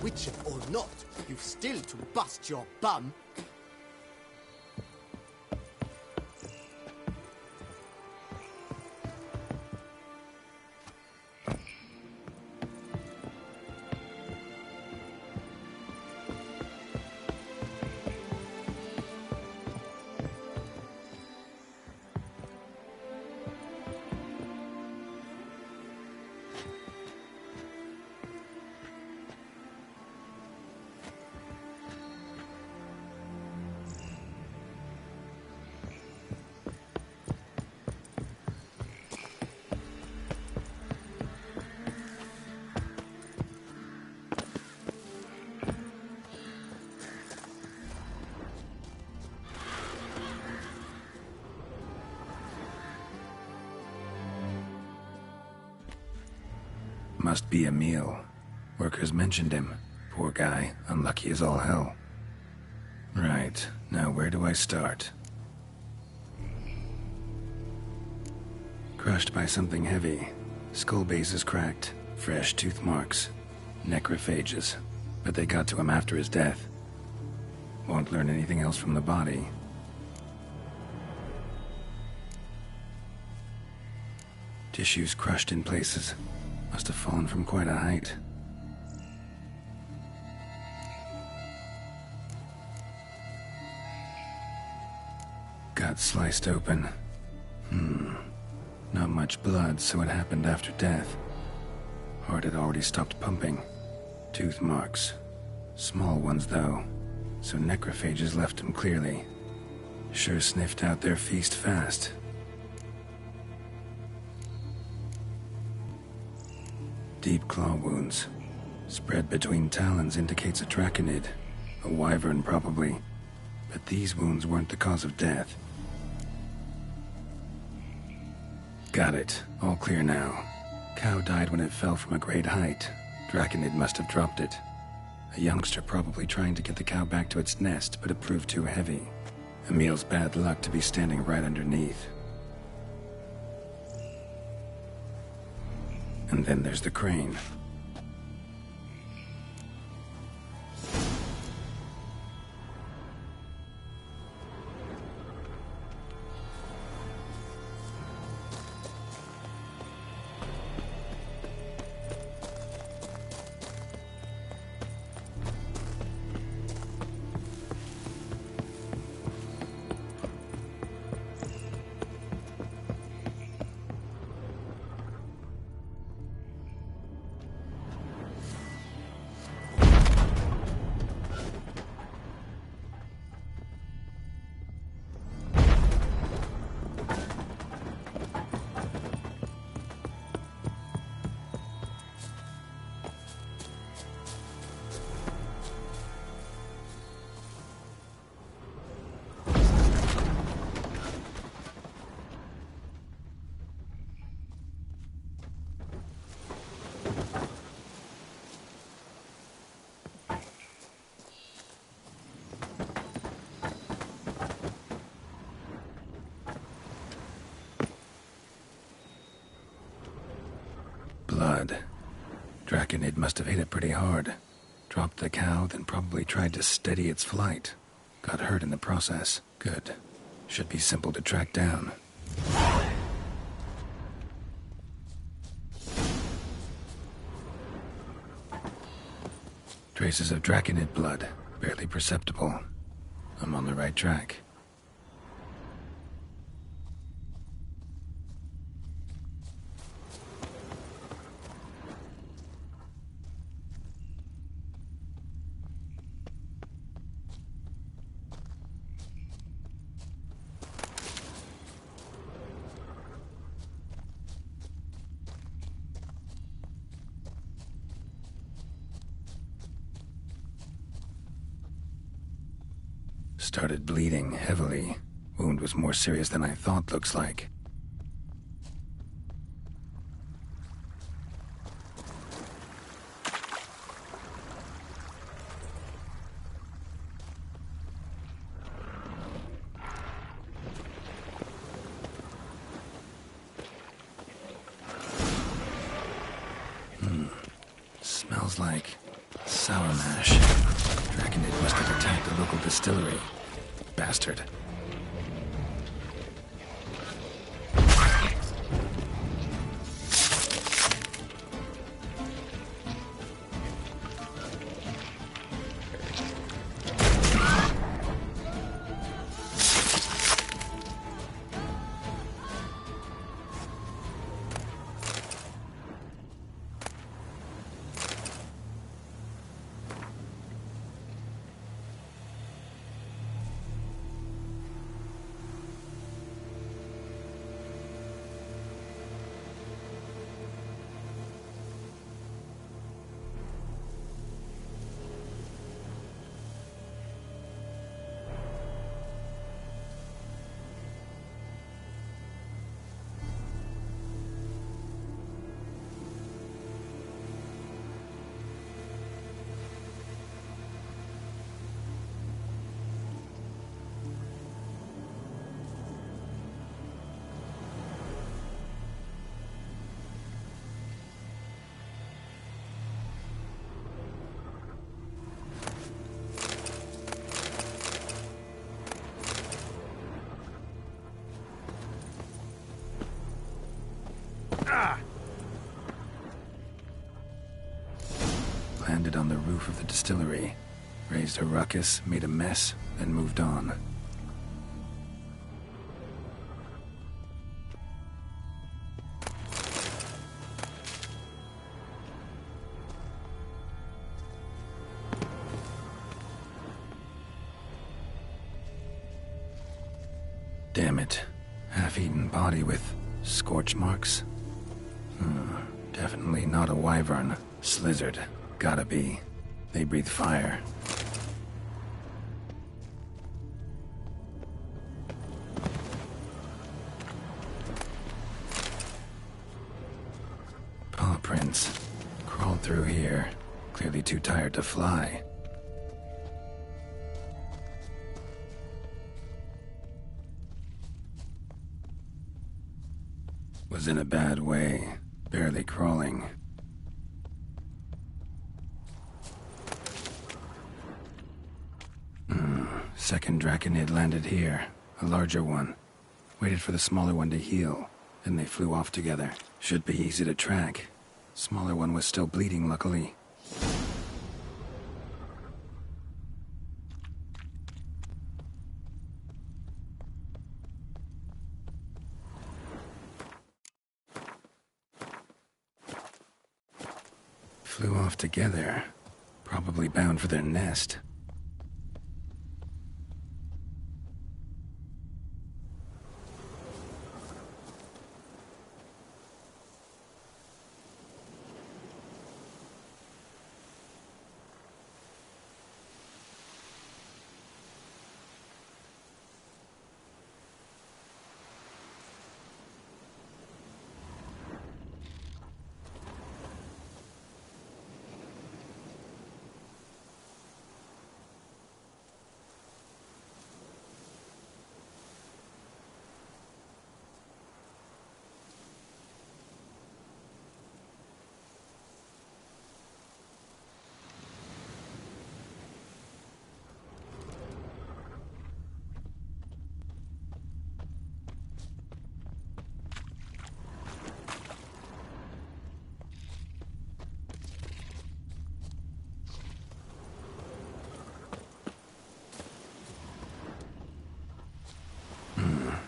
Witcher or not, you've still to bust your bum. Must be Emil. Workers mentioned him. Poor guy, unlucky as all hell. Right, now where do I start? Crushed by something heavy. Skull base is cracked. Fresh tooth marks. Necrophages. But they got to him after his death. Won't learn anything else from the body. Tissues crushed in places. Must have fallen from quite a height. Gut sliced open. Not much blood, so it happened after death. Heart had already stopped pumping. Tooth marks. Small ones, though, so necrophages left them clearly. Sure sniffed out their feast fast. Deep claw wounds. Spread between talons indicates a draconid. A wyvern, probably. But these wounds weren't the cause of death. Got it. All clear now. Cow died when it fell from a great height. Draconid must have dropped it. A youngster probably trying to get the cow back to its nest, but it proved too heavy. Emil's bad luck to be standing right underneath. And then there's the crane. Blood. Draconid must have hit it pretty hard. Dropped the cow, then probably tried to steady its flight. Got hurt in the process. Good. Should be simple to track down. Traces of draconid blood. Barely perceptible. I'm on the right track. Started bleeding heavily. Wound was more serious than I thought, looks like. Smells like sour mash. Draconid must have attacked the local distillery. Bastard. Landed on the roof of the distillery. Raised a ruckus, made a mess, then moved on. Damn it. Half-eaten body with scorch marks? Definitely not a wyvern. Slizzard. Gotta be. They breathe fire. Paw prints. Crawled through here. Clearly too tired to fly. Was in a bad way. Barely crawling. Second Draconid landed here. A larger one. Waited for the smaller one to heal. Then they flew off together. Should be easy to track. Smaller one was still bleeding, luckily. Flew off together. Probably bound for their nest.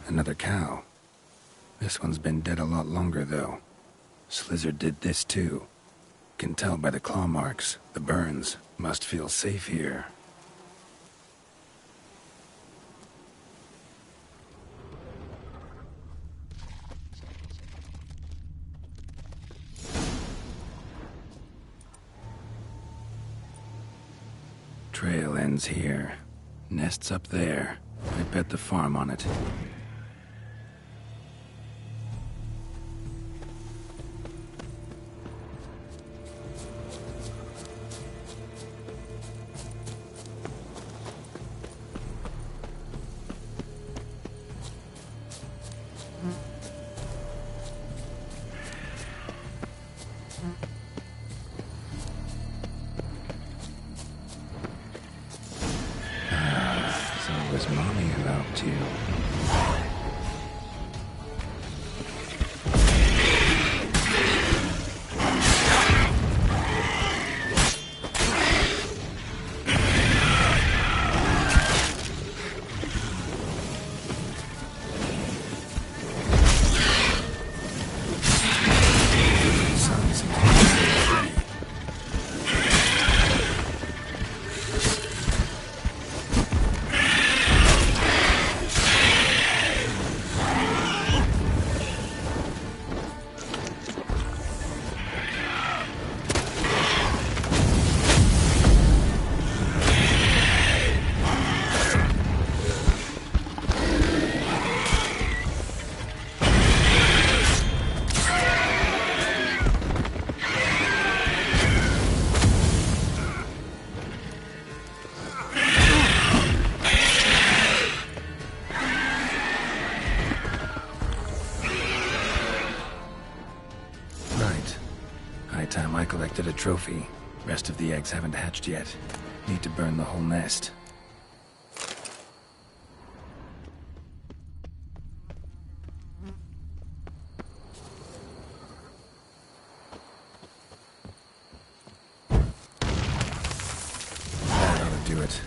Another cow. This one's been dead a lot longer, though. Slizzard did this, too. Can tell by the claw marks, the burns. Must feel safe here. Trail ends here. Nest's up there. I bet the farm on it. So was Mommy about to. Time I collected a trophy. Rest of the eggs haven't hatched yet. Need to burn the whole nest. That ought to do it.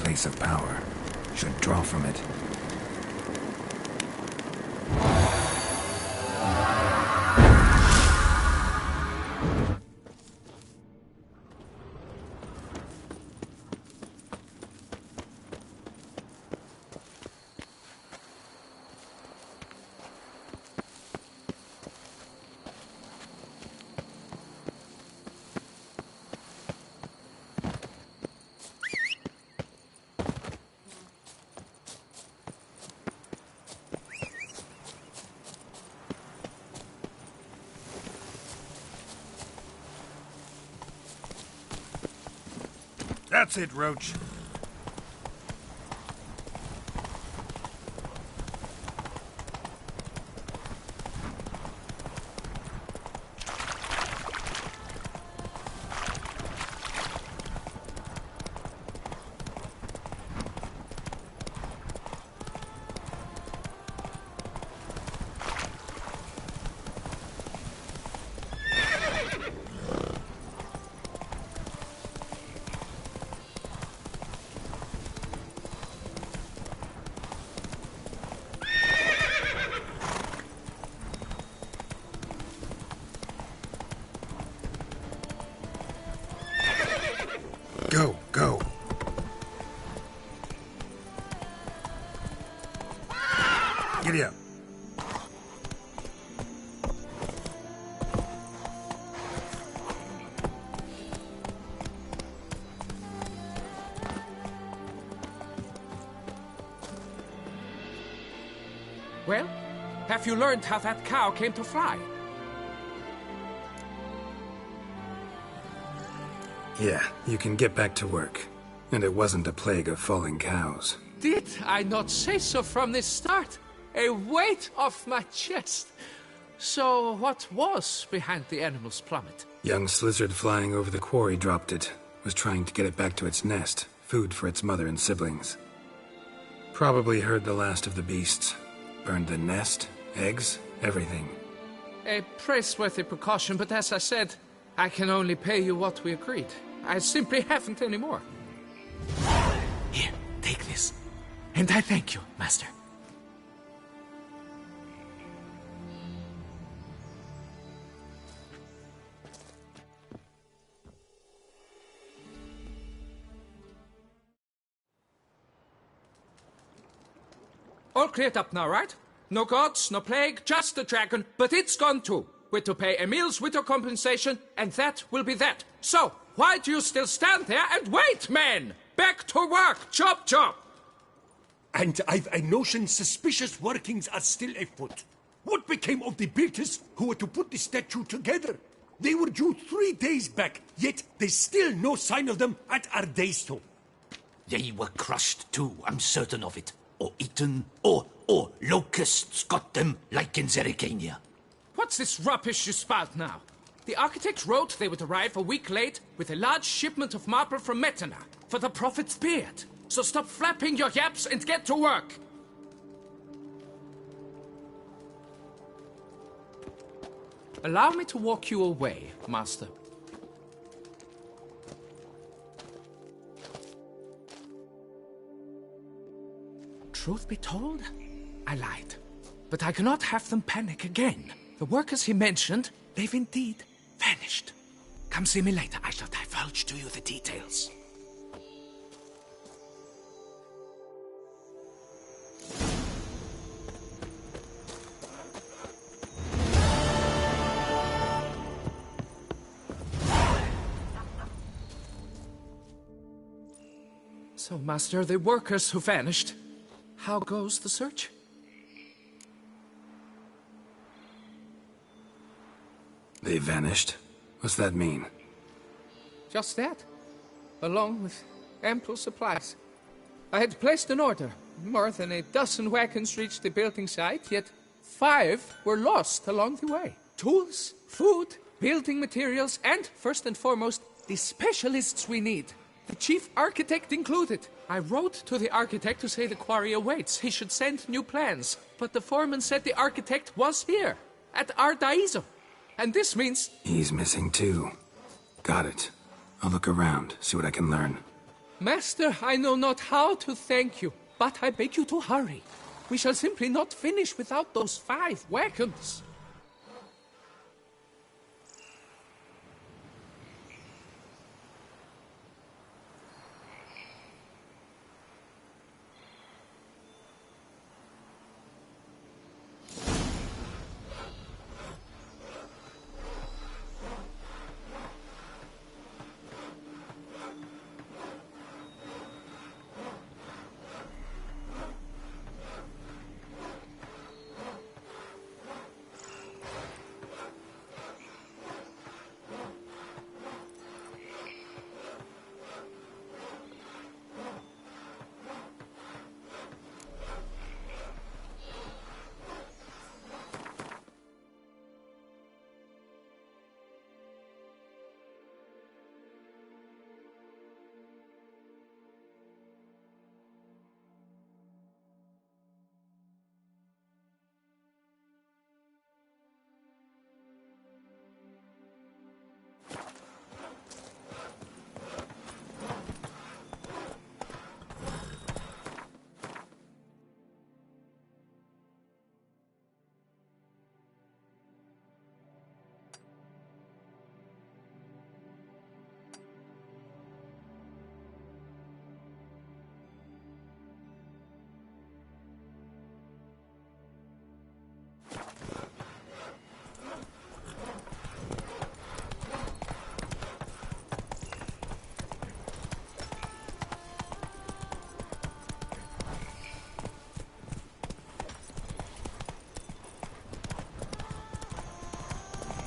place of power. Should draw from it. That's it, Roach. Go, go. Giddy up. Well, have you learned how that cow came to fly? Yeah, you can get back to work. And it wasn't a plague of falling cows. Did I not say so from the start? A weight off my chest. So what was behind the animal's plummet? Young slizzard flying over the quarry dropped it. Was trying to get it back to its nest. Food for its mother and siblings. Probably heard the last of the beasts. Burned the nest, eggs, everything. A praiseworthy precaution, but as I said, I can only pay you what we agreed. I simply haven't any more. Here, take this. And I thank you, Master. All cleared up now, right? No gods, no plague, just the dragon, but it's gone too. We're to pay Emil's widow compensation, and that will be that. So, why do you still stand there and wait, men? Back to work! Chop, chop! And I've a notion suspicious workings are still afoot. What became of the builders who were to put the statue together? They were due 3 days back, yet there's still no sign of them at our daystone. They were crushed too, I'm certain of it. Or eaten, or locusts got them, like in Zerikania. What's this rubbish you spout now? The architect wrote they would arrive a week late with a large shipment of marble from Metana for the prophet's beard. So stop flapping your yaps and get to work. Allow me to walk you away, Master. Truth be told, I lied. But I cannot have them panic again. The workers he mentioned, they've indeed vanished. Come see me later. I shall divulge to you the details. So, Master, the workers who vanished, how goes the search? They vanished? What's that mean? Just that, along with ample supplies. I had placed an order. More than a dozen wagons reached the building site, yet 5 were lost along the way. Tools, food, building materials, and, first and foremost, the specialists we need. The chief architect included. I wrote to the architect to say the quarry awaits. He should send new plans. But the foreman said the architect was here, at Ardaizo. And this means... He's missing too. Got it. I'll look around, see what I can learn. Master, I know not how to thank you, but I beg you to hurry. We shall simply not finish without those 5 wagons.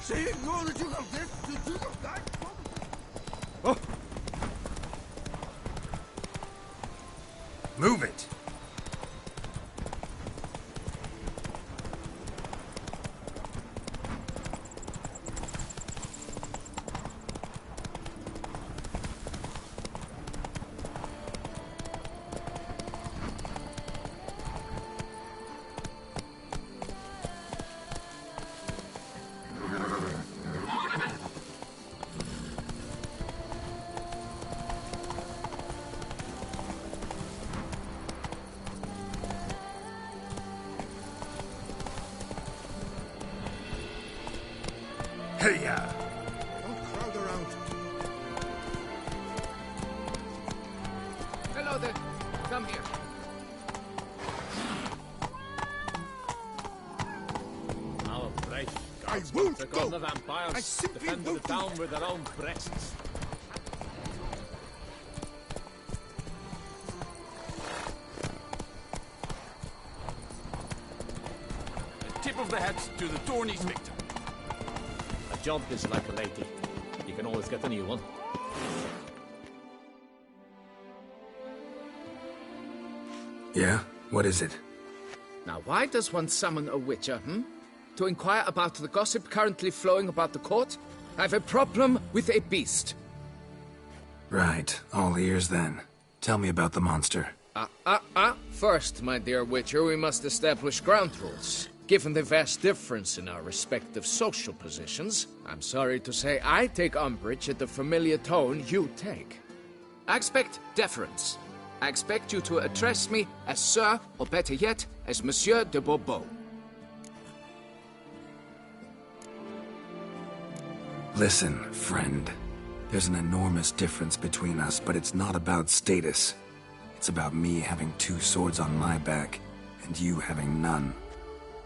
Say ignore the Duke of this, the Duke of that. Oh. Move it. Hey-ya! Don't crowd around. Hello there. Come here. Our brave I guards won't took go. on the vampires, I simply defended won't the town with their own breasts. A tip of the hat to the Tw3 victor. A job is like a lady. You can always get a new one. Yeah? What is it? Now, why does one summon a witcher, To inquire about the gossip currently flowing about the court? I have a problem with a beast. Right. All ears then. Tell me about the monster. First, my dear witcher, we must establish ground rules. Given the vast difference in our respective social positions, I'm sorry to say I take umbrage at the familiar tone you take. I expect deference. I expect you to address me as Sir, or better yet, as Monsieur de Bourbeau. Listen, friend. There's an enormous difference between us, but it's not about status. It's about me having 2 swords on my back, and you having none.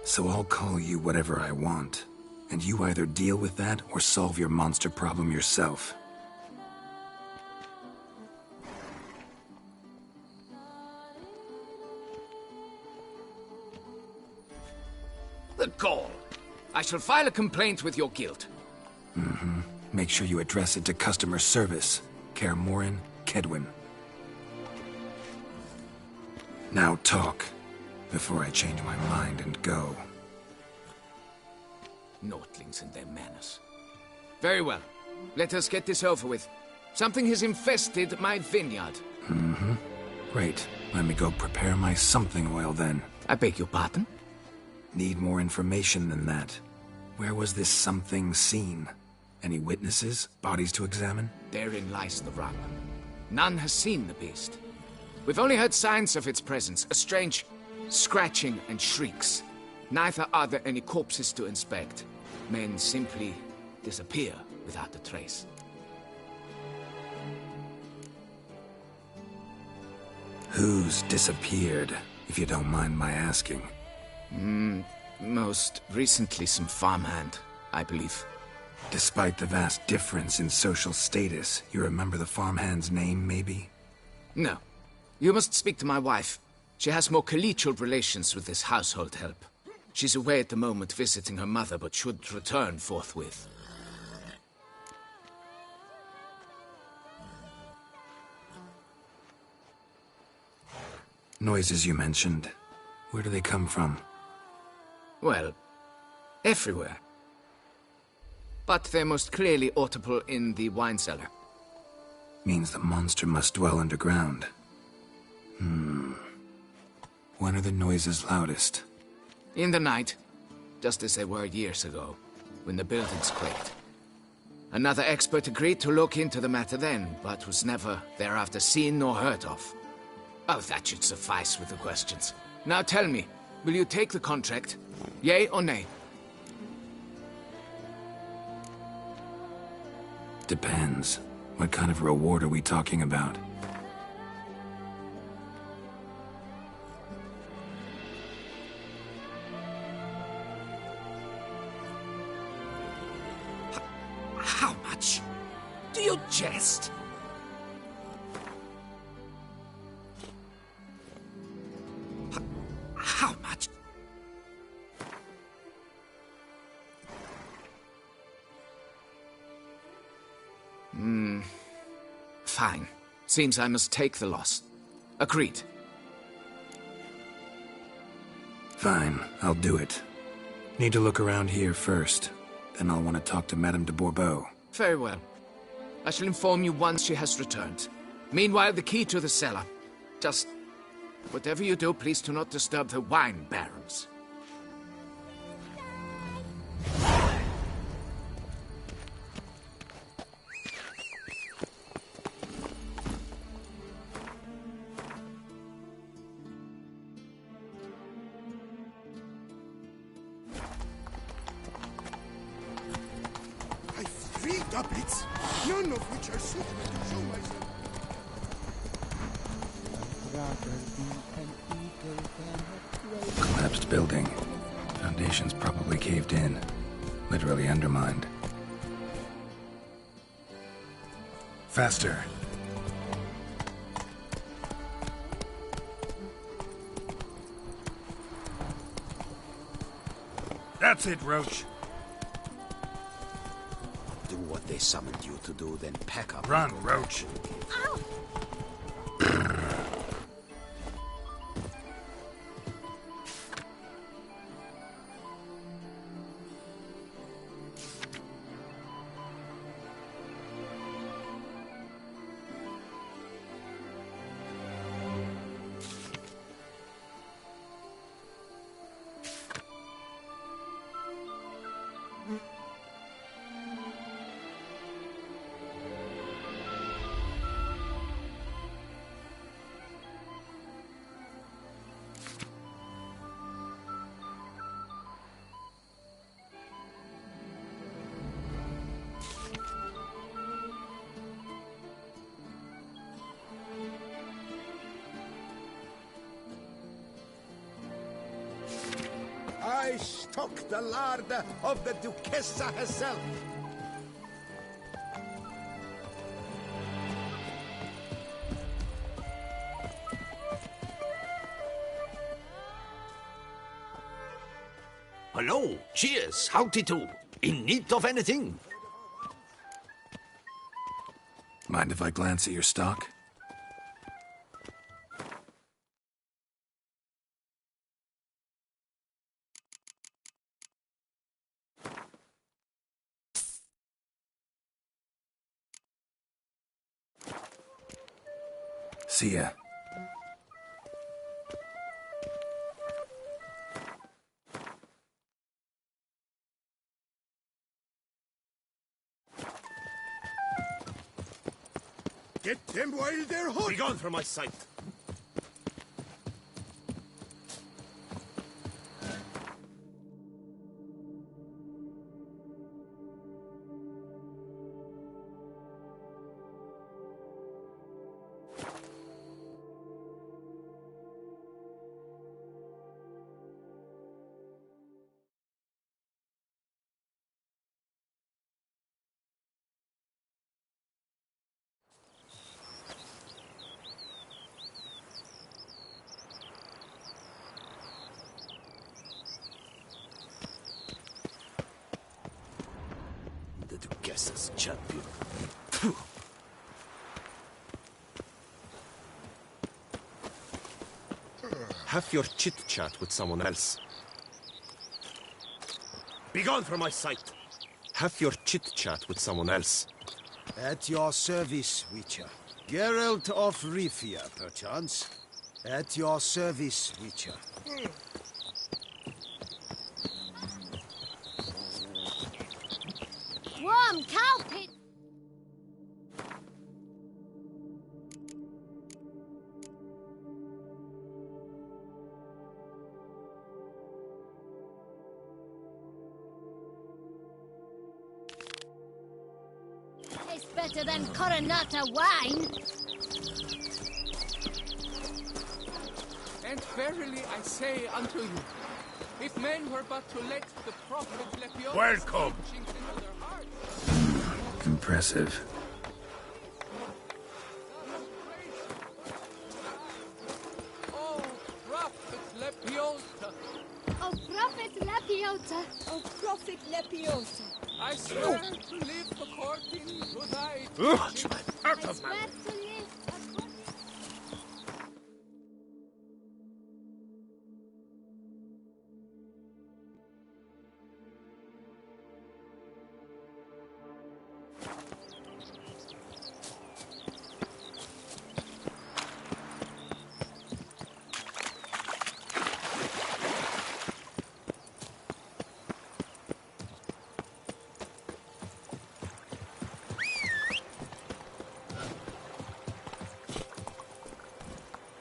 So I'll call you whatever I want, and you either deal with that or solve your monster problem yourself. The gall! I shall file a complaint with your guild. Mm-hmm. Make sure you address it to customer service. Kaer Morhen, Kedwin. Now talk, before I change my mind and go. Notlings and their manners. Very well. Let us get this over with. Something has infested my vineyard. Mm-hmm. Great. Let me go prepare my something oil then. I beg your pardon? Need more information than that. Where was this something seen? Any witnesses? Bodies to examine? Therein lies the rub. None has seen the beast. We've only heard signs of its presence, a strange scratching and shrieks. Neither are there any corpses to inspect. Men simply disappear without a trace. Who's disappeared, if you don't mind my asking? Most recently some farmhand, I believe. Despite the vast difference in social status, you remember the farmhand's name, maybe? No. You must speak to my wife. She has more collegial relations with this household help. She's away at the moment visiting her mother, but should return forthwith. Noises you mentioned, where do they come from? Well, everywhere. But they're most clearly audible in the wine cellar. Means the monster must dwell underground. When are the noises loudest? In the night, just as they were years ago, when the buildings quaked. Another expert agreed to look into the matter then, but was never thereafter seen nor heard of. Oh, that should suffice with the questions. Now tell me, will you take the contract? Yea or nay? Depends. What kind of reward are we talking about? How much? Do you jest? How much? Fine. Seems I must take the loss. Agreed. Fine, I'll do it. Need to look around here first. Then I'll want to talk to Madame de Bourbeau. Very well. I shall inform you once she has returned. Meanwhile, the key to the cellar. Just whatever you do, please do not disturb the wine barrels. Three goblets, none of which are suitable to show myself. Collapsed building. Foundations probably caved in. Literally undermined. Faster. That's it, Roach. Do what they summoned you to do, then pack up. Run, Roach. Ow! I stock the larder of the Duchessa herself. Hello, cheers, howdy do. In need of anything? Mind if I glance at your stock? See ya. Get them wine While they're hood! Be gone from my sight! The Duchess's champion. Have your chit-chat with someone else. Be gone from my sight! Have your chit-chat with someone else. At your service, Witcher. Geralt of Rivia, perchance. At your service, Witcher. Worm cow pit! Tastes better than Coronata wine. And verily I say unto you, if men were but to let the prophet Lepione's Welcome. teachings into their hearts. Impressive. Oh, prophet Lepiota, Oh, Prophet Lepiota! Oh, Prophet Lepiota! I swear to live according to thy Ugh, teaching. out of my way. Swear to live according...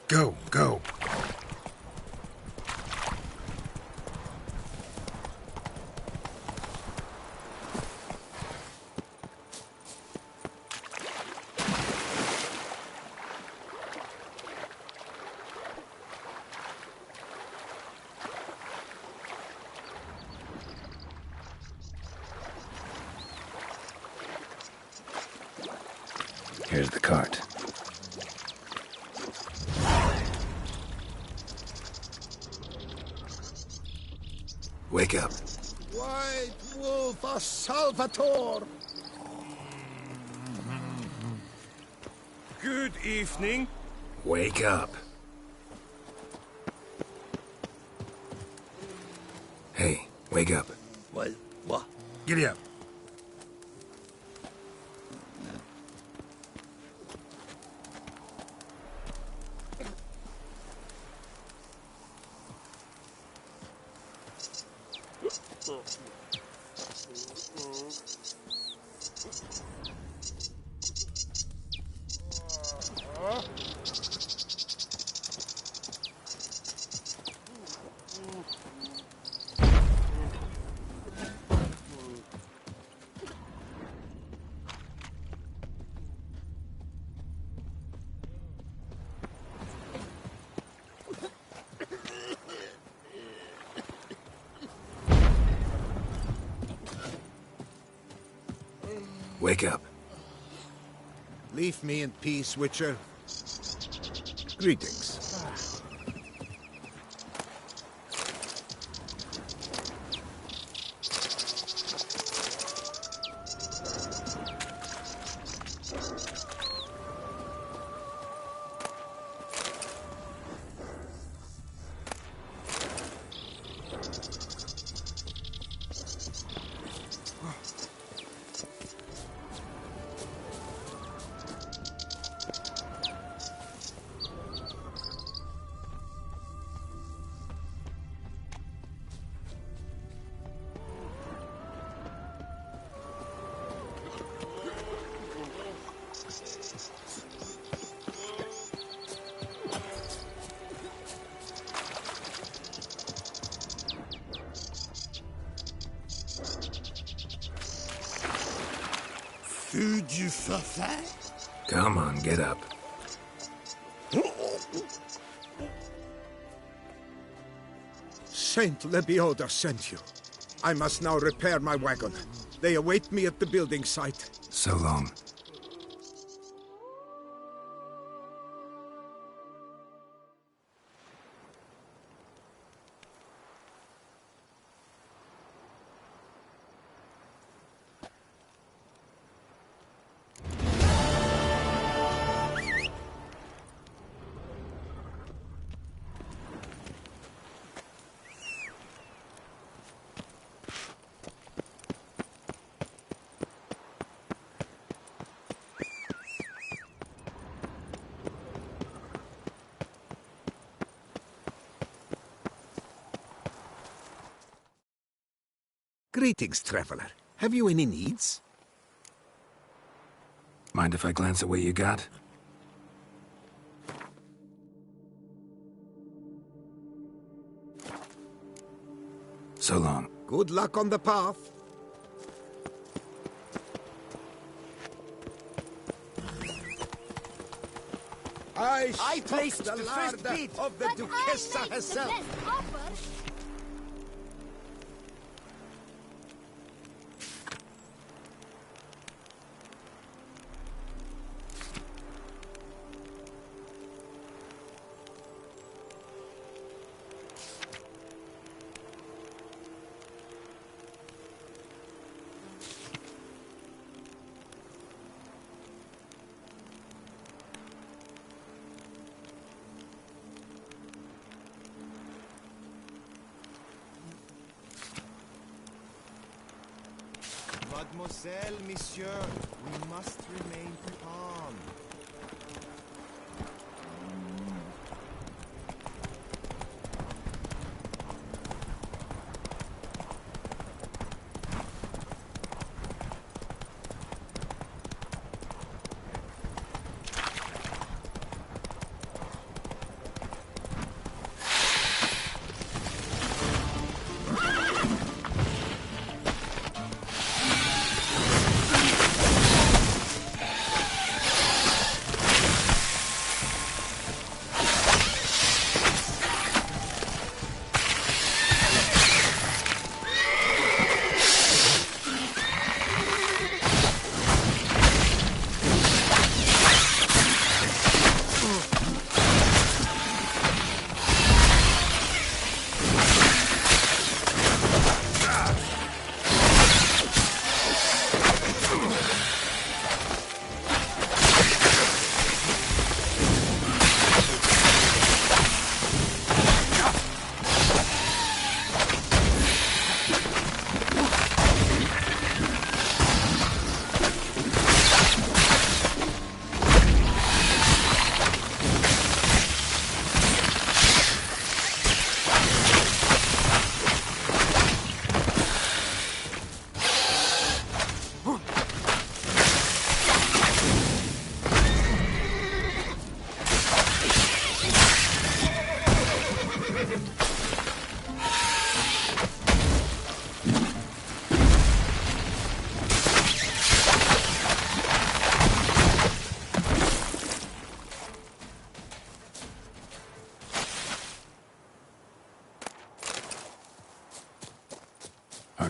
Go, go. Here's the cart. Wake up. White Wolf of Salvatore! Good evening. Wake up. Hey, wake up. What? What? Giddy up. Wake up. Leave me in peace, Witcher. Greetings. du forfait? Come on, get up. Saint Lebioda sent you. I must now repair my wagon. They await me at the building site. So long. Greetings, traveler. Have you any needs? Mind if I glance at what you got? So long. Good luck on the path. I placed the first bid of the Duchessa herself. Mademoiselle, monsieur, we must remain calm.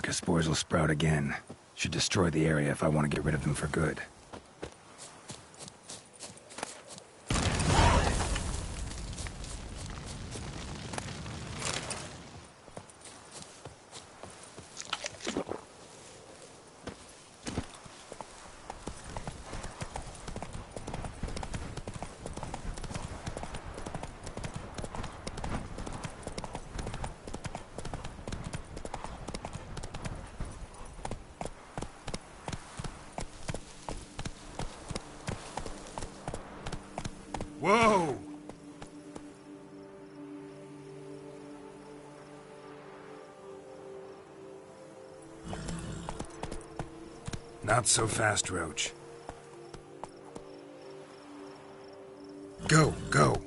Spores will sprout again. Should destroy the area if I want to get rid of them for good. Whoa! Not so fast, Roach. Go, go!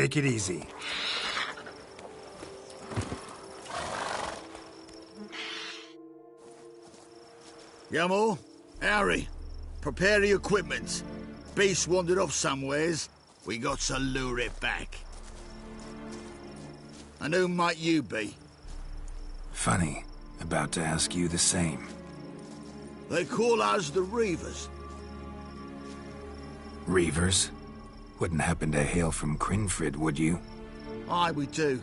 Take it easy. Yamo, Harry, prepare the equipment. Beast wandered off somewheres. We got to lure it back. And who might you be? Funny. About to ask you the same. They call us the Reavers. Reavers? Wouldn't happen to hail from Crinfrid, would you? Aye, we do.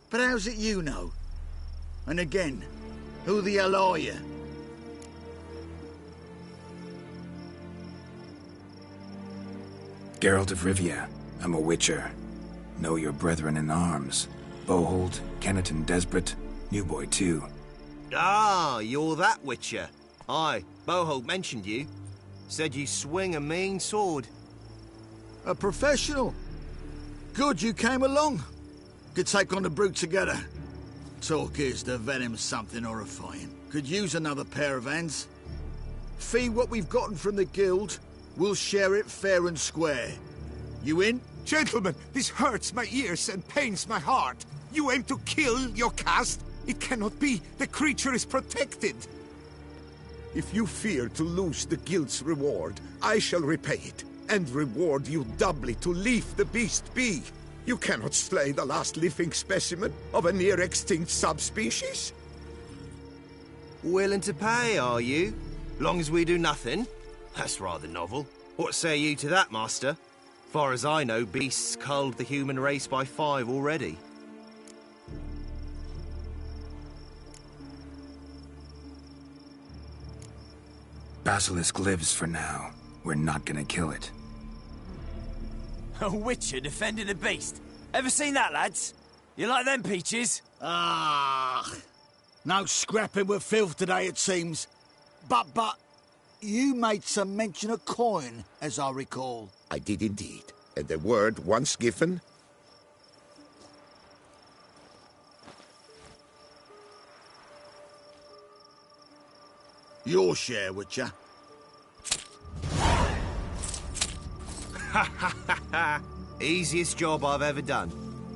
But how's it you know? And again, who the hell are you? Geralt of Rivia. I'm a witcher. Know your brethren in arms. Bohold, Kenneton Desperate, New Boy too. Ah, you're that witcher. Aye, Bohold mentioned you. Said you swing a mean sword. A professional. Good you came along. Could take on the brute together. Talk is the venom's something horrifying. Could use another pair of hands. Fee what we've gotten from the guild. We'll share it fair and square. You in? Gentlemen, this hurts my ears and pains my heart. You aim to kill your caste? It cannot be. The creature is protected. If you fear to lose the guild's reward, I shall repay it, and reward you doubly to leave the beast be. You cannot slay the last living specimen of a near-extinct subspecies. Willing to pay, are you? Long as we do nothing? That's rather novel. What say you to that, master? Far as I know, beasts culled the human race by 5 already. Basilisk lives for now. We're not gonna kill it. A witcher defending a beast. Ever seen that, lads? You like them peaches? Ah, no scrapping with filth today, it seems. But, you made some mention of coin, as I recall. I did indeed, and the word once given... Your share, Witcher. Ha ha ha ha! Easiest job I've ever done.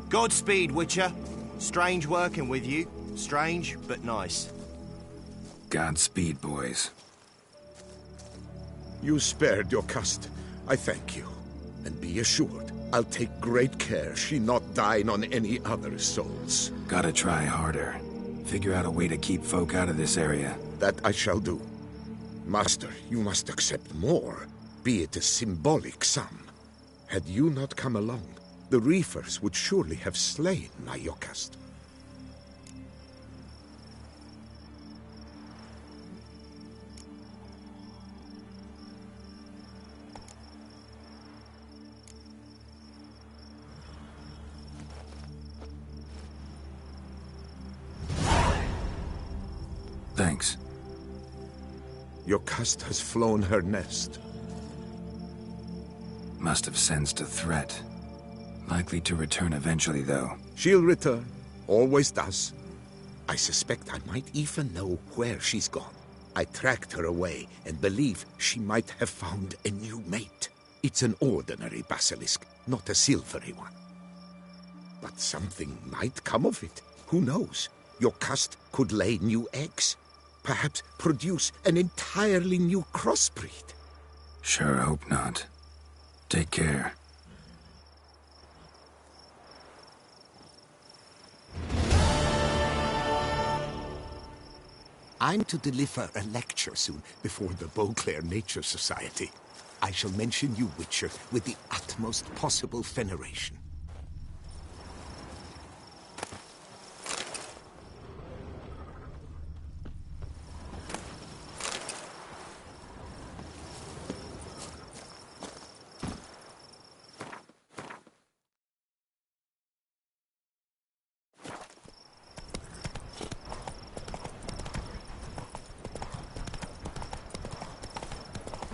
Godspeed, Witcher. Strange working with you. Strange, but nice. Godspeed, boys. You spared your caste. I thank you. And be assured, I'll take great care she not dine on any other souls. Gotta try harder. Figure out a way to keep folk out of this area. That I shall do. Master, you must accept more, be it a symbolic sum. Had you not come along, the Reefers would surely have slain my Yokast. Thanks. Your caste has flown her nest. Must have sensed a threat. Likely to return eventually, though. She'll return. Always does. I suspect I might even know where she's gone. I tracked her away and believe she might have found a new mate. It's an ordinary basilisk, not a silvery one. But something might come of it. Who knows? Your caste could lay new eggs. Perhaps produce an entirely new crossbreed. Sure hope not. Take care. I'm to deliver a lecture soon before the Beauclair Nature Society. I shall mention you, Witcher, with the utmost possible veneration.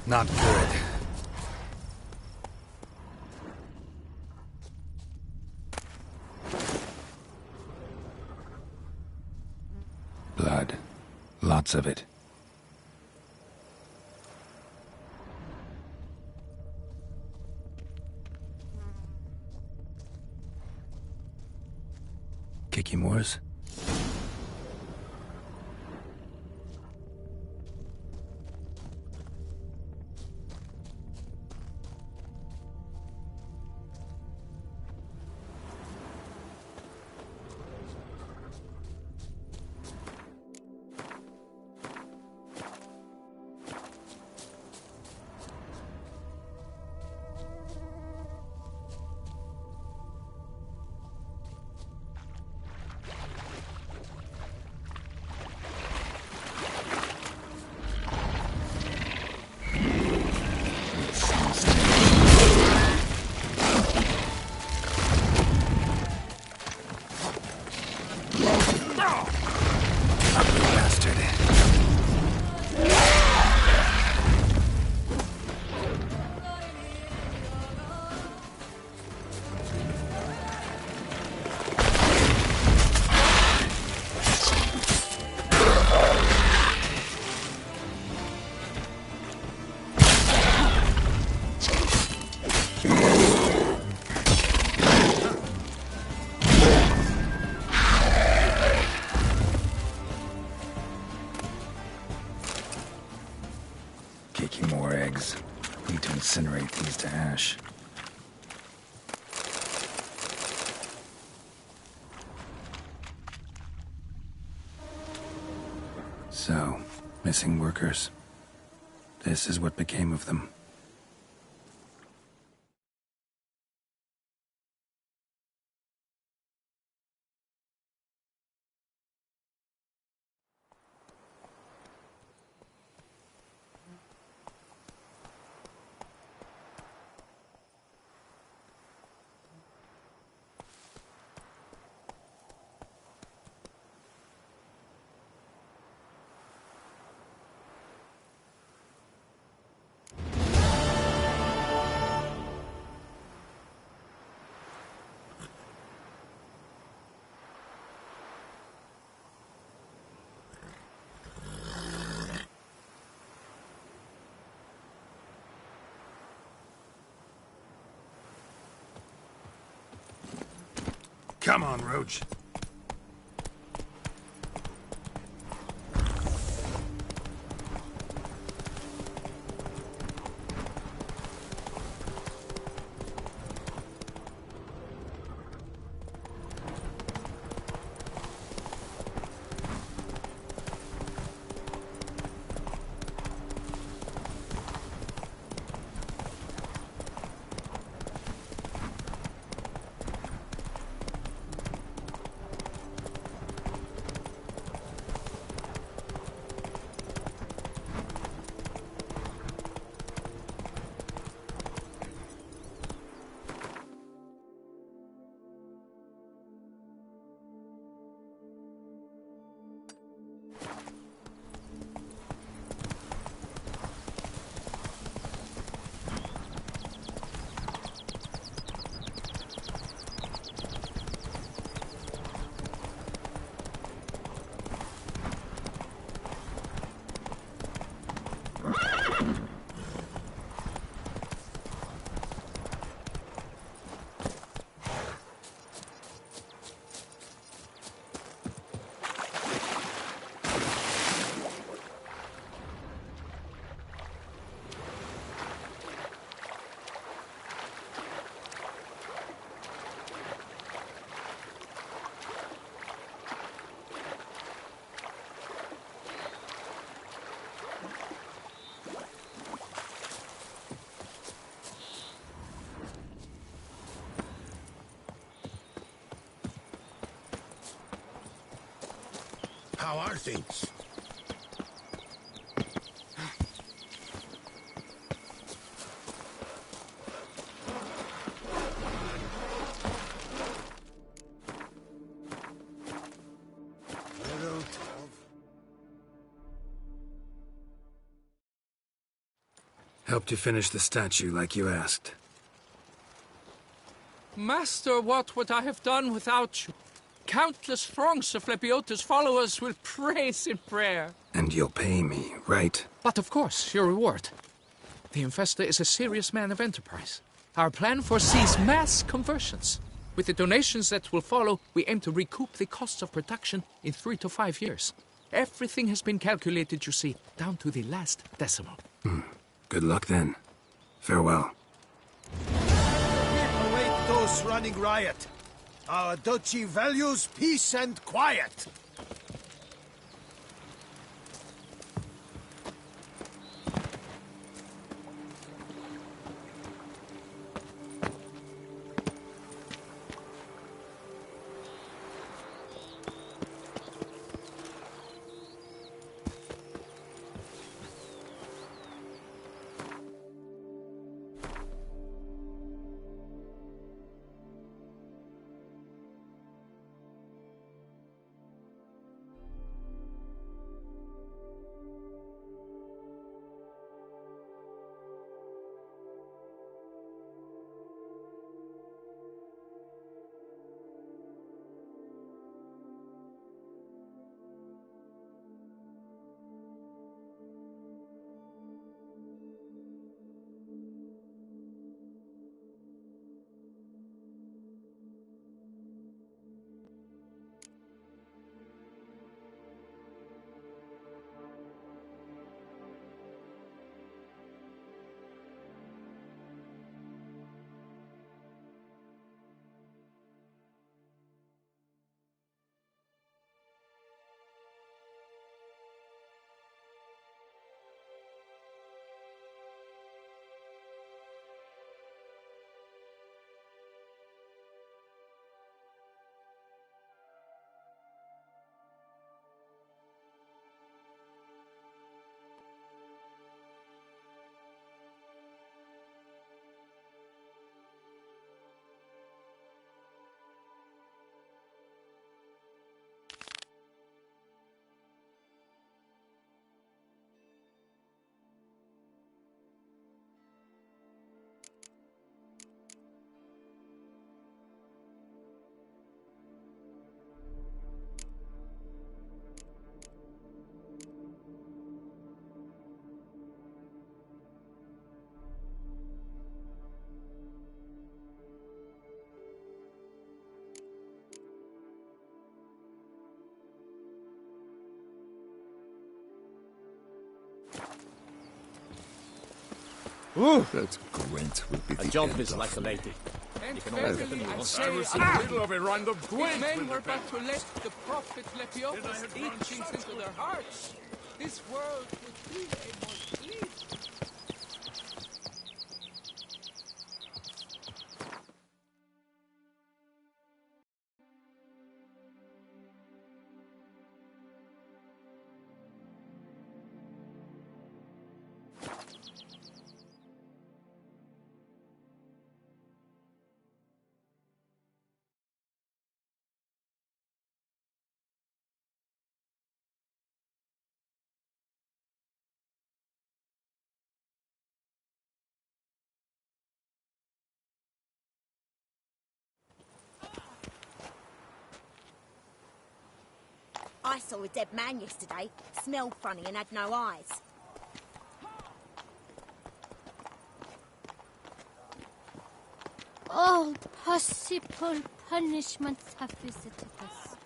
Not good. Blood. Lots of it. yours? Incinerate these to ash. So, missing workers. This is what became of them. Come on, Roach. How are things? Helped you finish the statue like you asked. Master, what would I have done without you? Countless throngs of Lebiota's followers will praise in prayer. And you'll pay me, right? But of course, your reward. The Infestor is a serious man of enterprise. Our plan foresees mass conversions. With the donations that will follow, we aim to recoup the costs of production in 3 to 5 years. Everything has been calculated, you see, down to the last decimal. Good luck then. Farewell. We await those running riot. Our duchy values peace and quiet. Ooh. That Gwent will be A the jump end is of like a me. lady. And You can always get a verily new I one. say I was unto in the you, middle of a round of these Gwent men with were the about to let the prophet Lepiophus teachings into their hearts. This world would be a more pleasing. I saw a dead man yesterday. Smelled funny and had no eyes. All possible punishments have visited us.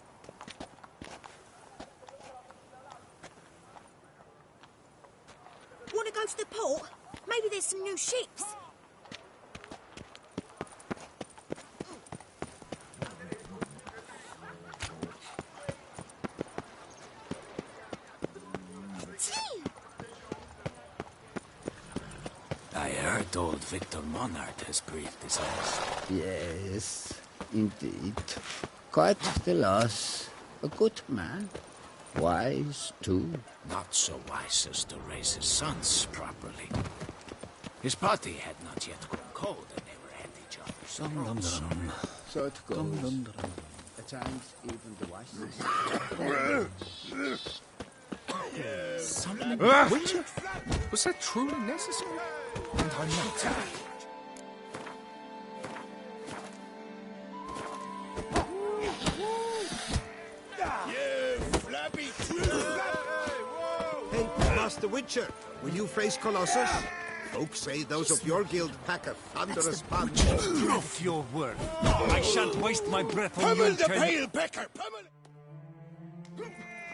Want to go to the port? Maybe there's some new ships. I heard old Victor Monard has breathed his last. Yes, indeed. Quite the loss. A good man. Wise, too. Not so wise as to raise his sons properly. His body had not yet grown cold, and they were at each other's throats. So it goes. At times, even the wisest. Something Witcher? Was that truly necessary? And I'm not tired. Hey, Master Witcher, will you face Colossus? Folks say those of your guild pack a thunderous punch. Prove your worth. I shan't waste my breath on you. the pale pecker! Pummel!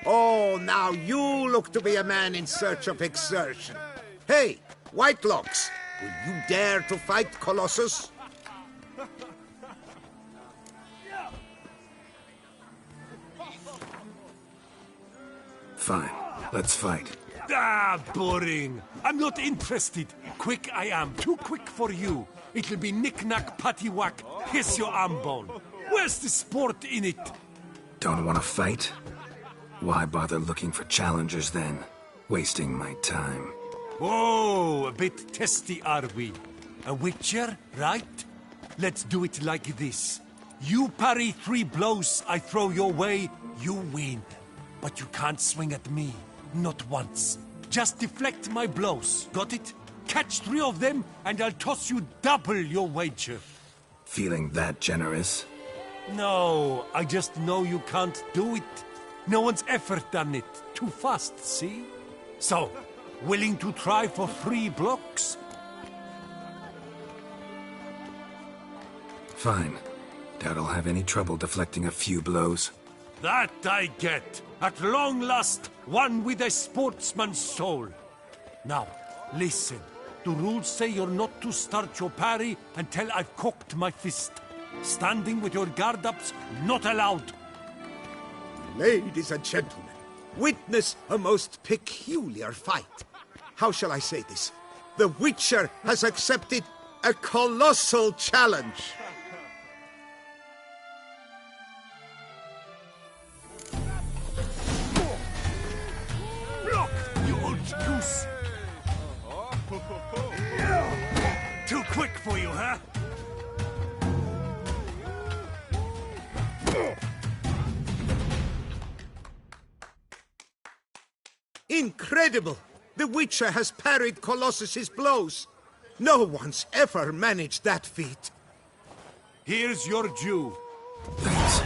Oh, now you look to be a man in search of exertion. Hey, Whitelocks, will you dare to fight Colossus? Fine, let's fight. Ah, boring. I'm not interested. Quick I am. Too quick for you. It'll be knick-knack, paddywhack. Here's your arm bone. Where's the sport in it? Don't want to fight? Why bother looking for challengers then? Wasting my time. Oh, a bit testy are we? A witcher, right? Let's do it like this. You parry 3 blows I throw your way, you win. But you can't swing at me. Not once. Just deflect my blows. Got it? Catch 3 of them, and I'll toss you double your wager. Feeling that generous? No, I just know you can't do it. No one's ever done it. Too fast, see? So, willing to try for 3 blocks? Fine. Doubt I'll have any trouble deflecting a few blows. That I get. At long last, one with a sportsman's soul. Now, listen. The rules say you're not to start your parry until I've cocked my fist. Standing with your guard-ups, not allowed. Ladies and gentlemen, witness a most peculiar fight. How shall I say this? The Witcher has accepted a colossal challenge. Block, you old goose! Too quick for you, huh? Incredible! The Witcher has parried Colossus's blows. No one's ever managed that feat. Here's your due. Thanks.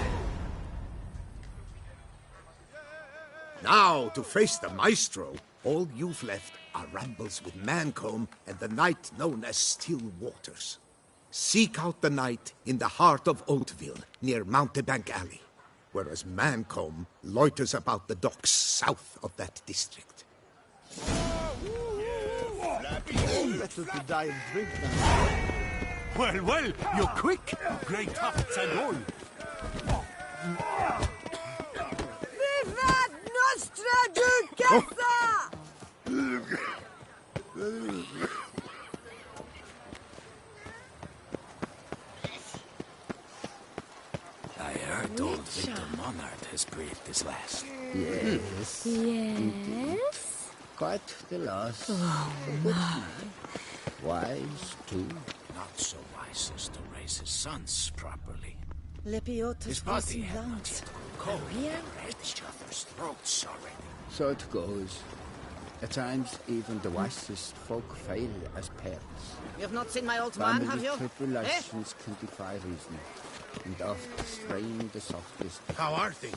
Now, to face the Maestro, all you've left are rambles with Mancomb and the night known as Still Waters. Seek out the night in the heart of Oatville, near Mountebank Alley, whereas Mancomb loiters about the docks south of that district. Better to die and drink now. Well, you're quick. Grey tufts and all. Vivat Nostra Duchessa! I heard old Victor Monard has breathed his last. Yes. Yes? Quite the loss. Oh, my. Wise, too. Not so wise as to raise his sons properly. Lepiotus His body had not Vasilant. yet grown cold. They were at each other's throats already. So it goes. At times, even the wisest folk fail as parents. You've not seen my old man, have Family you? tribulations can defy reason, and oft strain the softest. How are things?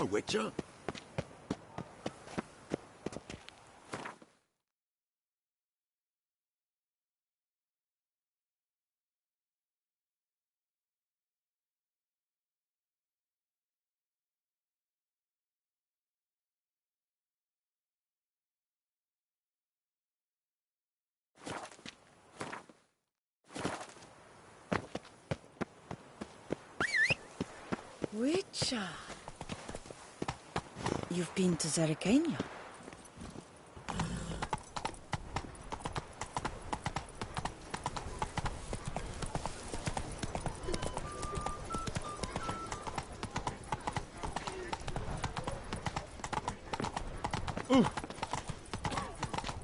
A Witcher? Witcher. You've been to Zerikania.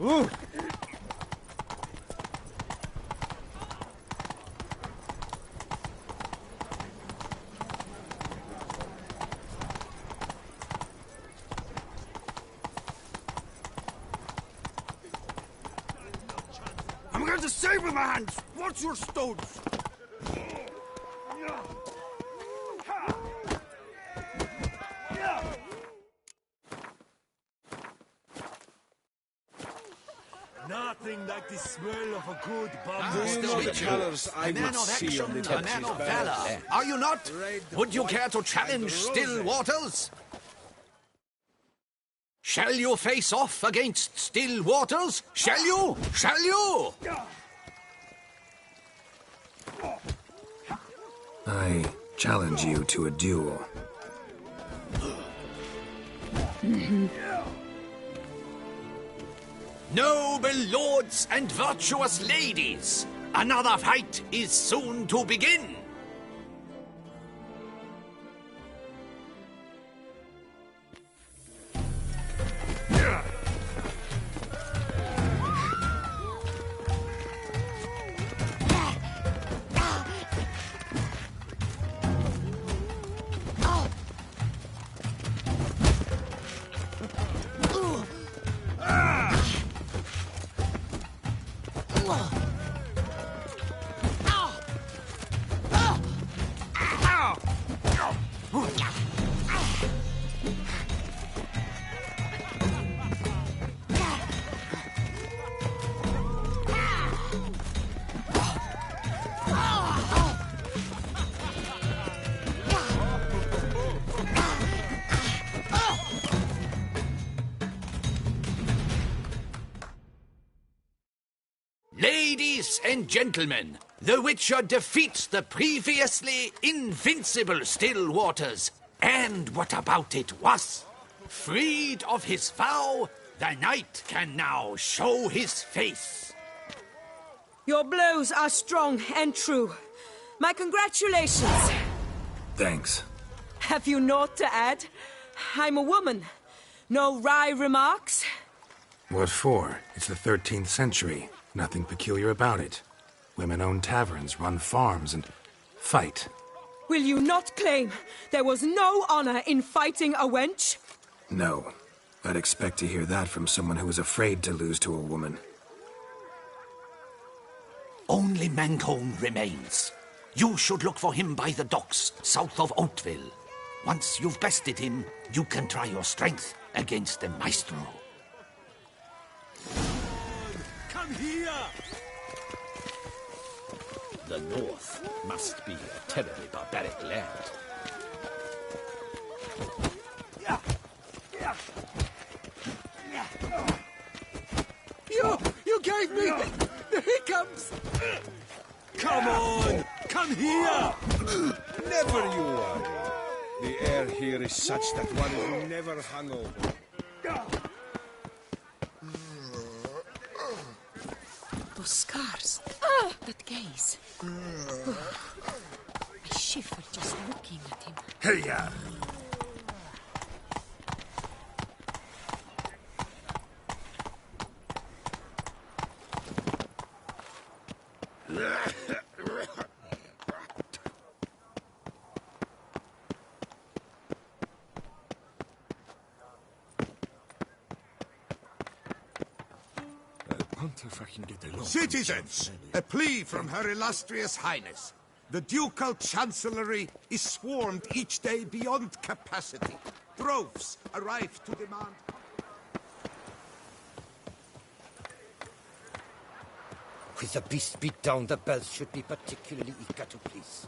Ooh. I've got the saber in my hands! Watch your stones! Nothing like the smell of a good Mr. bamboo. Witcher, a man of action, a man of valor. Are you not? Would you care to challenge still waters? Shall you face off against still waters? Shall you? Shall you? I challenge you to a duel. Noble lords and virtuous ladies, another fight is soon to begin. Ladies and gentlemen, the Witcher defeats the previously invincible still waters. And what about it was? Freed of his vow, the knight can now show his face. Your blows are strong and true. My congratulations. Thanks. Have you naught to add? I'm a woman. No wry remarks? What for? It's the 13th century. Nothing peculiar about it. Women own taverns, run farms, and fight. Will you not claim there was no honor in fighting a wench? No. I'd expect to hear that from someone who was afraid to lose to a woman. Only Mancomb remains. You should look for him by the docks, south of Oatville. Once you've bested him, you can try your strength against the Maestro. Come here! The North must be a terribly barbaric land. You gave me the hiccups! Come on! Come here! Never you worry. The air here is such that one is never hungover. Those scars. That gaze. I shiver just looking at him. Hey-ya! Citizens, a plea from Her Illustrious Highness. The Ducal Chancellery is swarmed each day beyond capacity. Droves arrive to demand... With the beast beat down, the bells should be particularly eager to please.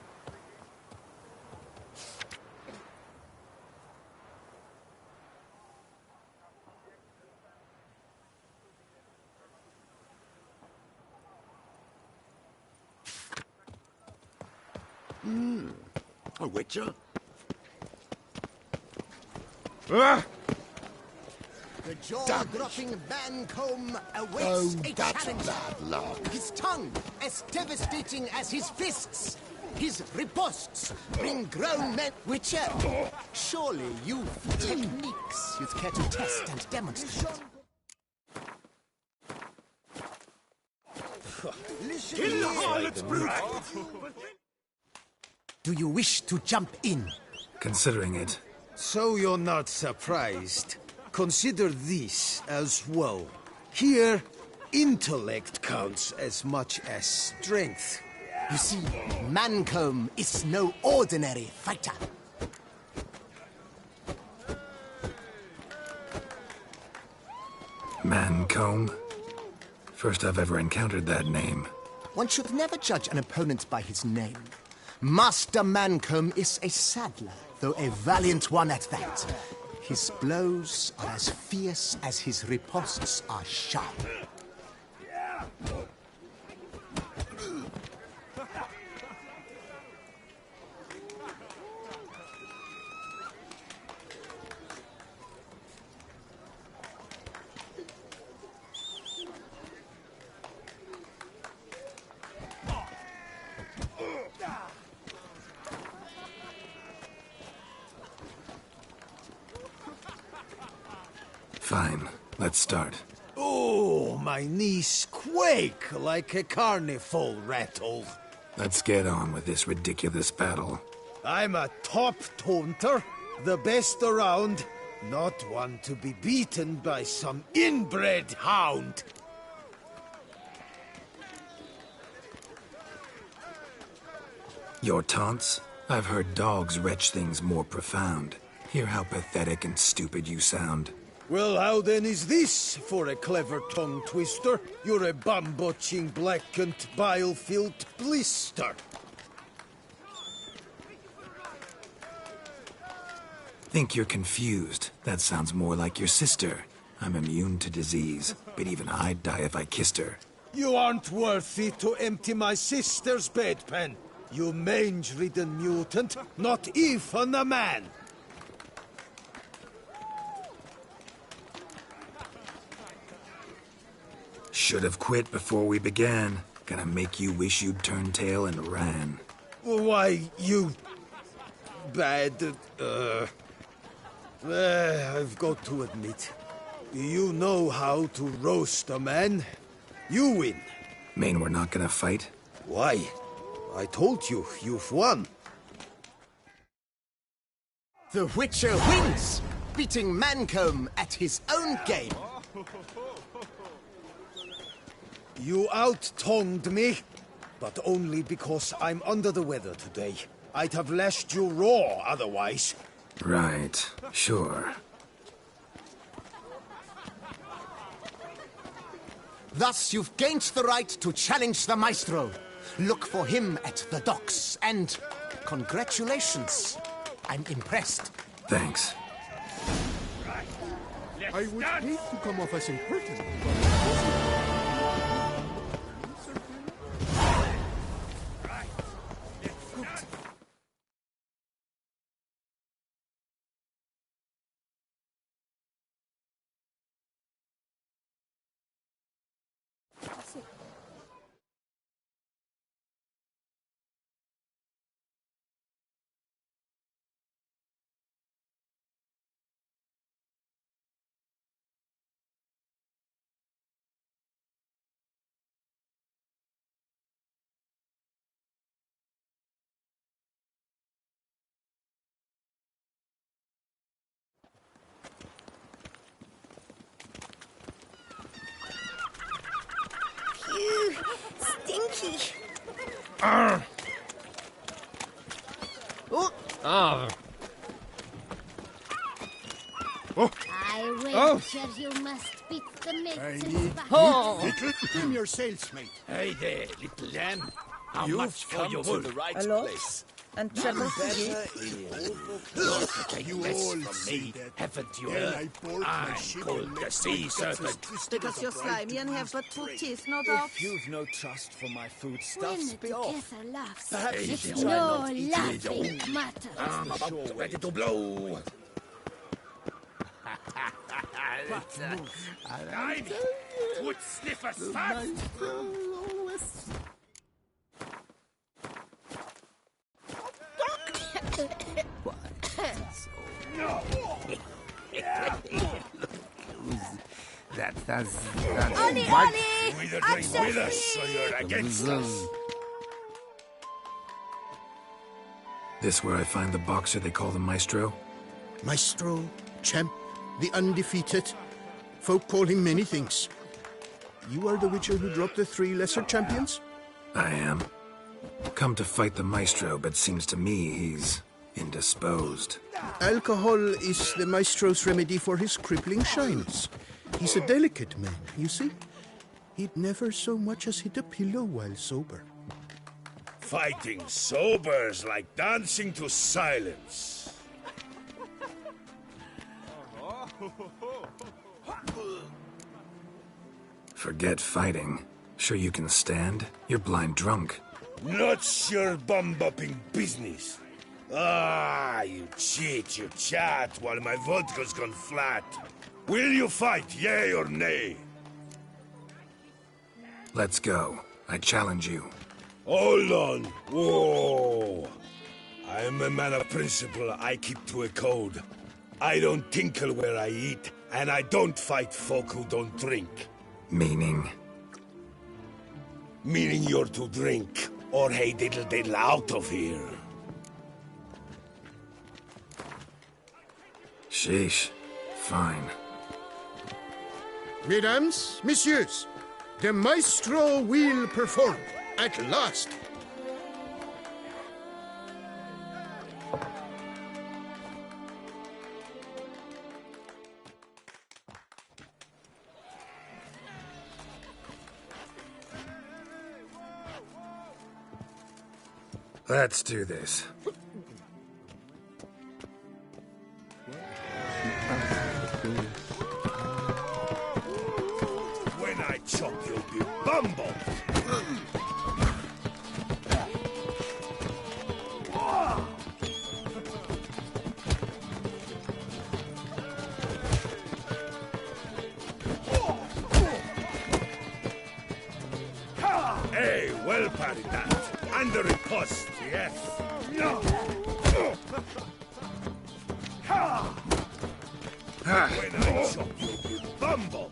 A Witcher? The jaw-dropping Mancomb awaits a challenge. Bad luck. His tongue as devastating as his fists. His riposts bring grown men. Witcher, surely you've techniques you'd care to test and demonstrate. Kill the harlot's brute! Do you wish to jump in? Considering it. So you're not surprised. Consider this as well. Here, intellect counts as much as strength. You see, Mancomb is no ordinary fighter. Mancomb? First I've ever encountered that name. One should never judge an opponent by his name. Master Mancomb is a saddler, though a valiant one at that. His blows are as fierce as his riposts are sharp. Fine, let's start. Oh, my knees quake like a carnival rattle. Let's get on with this ridiculous battle. I'm a top taunter, the best around, not one to be beaten by some inbred hound. Your taunts? I've heard dogs retch things more profound. Hear how pathetic and stupid you sound. Well, how then is this for a clever tongue twister? You're a bum-botching, blackened, bile-filled blister. Think you're confused. That sounds more like your sister. I'm immune to disease, but even I'd die if I kissed her. You aren't worthy to empty my sister's bedpan. You mange-ridden mutant, not even a man. Should have quit before we began. Gonna make you wish you'd turned tail and ran. Why, you... bad... I've got to admit, you know how to roast a man. You win. Mean we're not gonna fight? Why? I told you, you've won. The Witcher wins, beating Mancomb at his own game. You out-tongued me, but only because I'm under the weather today. I'd have lashed you raw otherwise. Right, sure. Thus, you've gained the right to challenge the Maestro. Look for him at the docks, and congratulations. I'm impressed. Thanks. I would hate to come off as impertinent, Phew, stinky. Oh. Oh. I wager you must beat the mates. I'm your sales mate. Hey there, little lamb. How You've much for come your to wool? the right A lot. place. And trouble for you. Take You less all from see me, that. haven't you Then heard? I board my I'm ship called and the let sea my serpent. Because you're slimy and have but 2 teeth, no doubt. If you've no trust for my When foodstuffs, the be off. Duchessa laughs, Perhaps you it's should no try not eating laughing matter. I'm about ready to blow. I'm would sniff us fast. That's Ollie, what? Ollie! You either drink with us or you're against us. This where I find the boxer they call the Maestro? Maestro, champ, the undefeated. Folk call him many things. you are the Witcher who dropped the 3 lesser champions? I am. Come to fight the Maestro, but seems to me he's indisposed. Alcohol is the Maestro's remedy for his crippling shyness. He's a delicate man, you see. He'd never so much as hit a pillow while sober. Fighting sober's like dancing to silence. Forget fighting. Sure you can stand? You're blind drunk. Not your bum-bopping business. Ah, you cheat, you chat, while my vodka's gone flat. Will you fight, yay or nay? Let's go. I challenge you. Hold on. Whoa. I'm a man of principle. I keep to a code. I don't tinkle where I eat, and I don't fight folk who don't drink. Meaning? Meaning you're to drink, or hey diddle diddle out of here. Sheesh. Fine. Mesdames, messieurs, the Maestro will perform at last. Let's do this. When I chop, you'll be bumble. Hey, well parried that. And the riposte, yes. When I chop, you'll be bumble.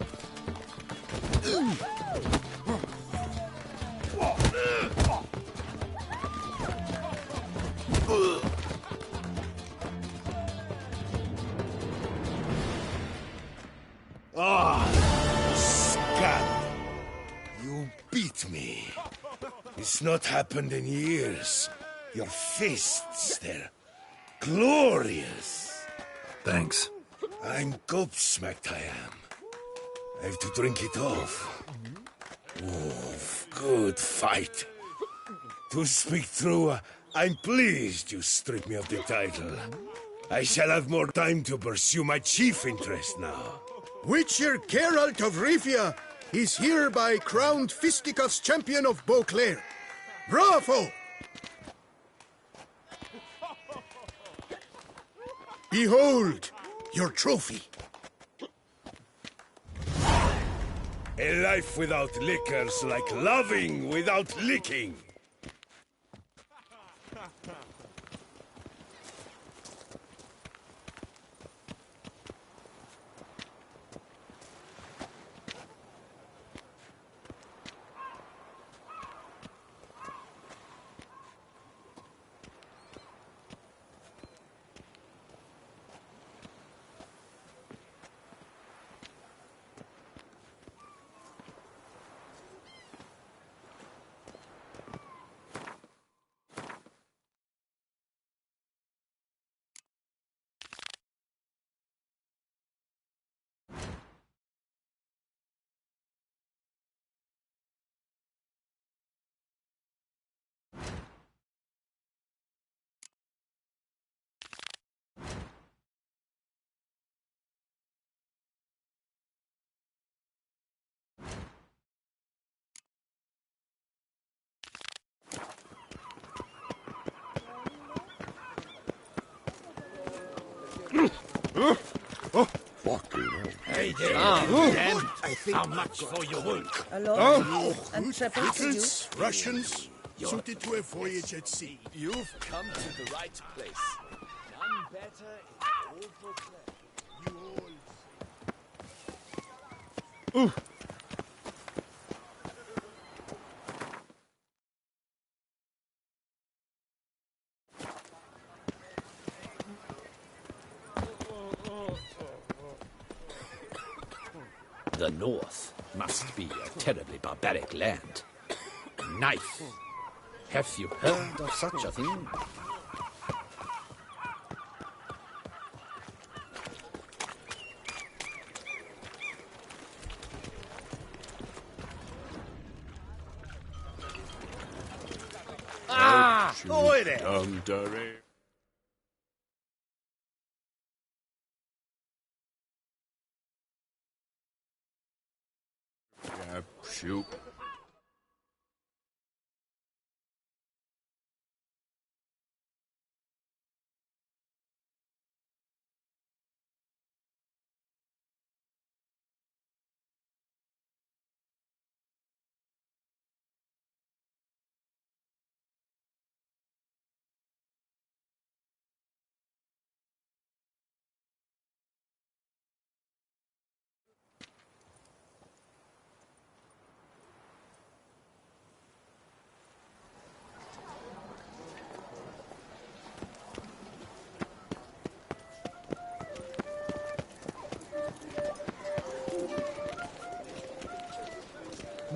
Ah, scab. You beat me. It's not happened in years. Your fists, they're glorious. Thanks. I'm gobsmacked, I am. I have to drink it off. Oof, good fight. To speak true, I'm pleased you stripped me of the title. I shall have more time to pursue my chief interest now. Witcher Geralt of Rivia is hereby crowned fisticuffs champion of Beauclair. Bravo! Behold your trophy. A life without liquor's like loving without licking. Fucking hell. Hey there, how much for your work? Pickles, Russians, suited to a voyage at sea. You've come to the right place. None better in all Beauclair. You all... The North. Must be a terribly barbaric land. Knife. Have you heard of such a thing? Ah! Oi there! Yeah, shoot.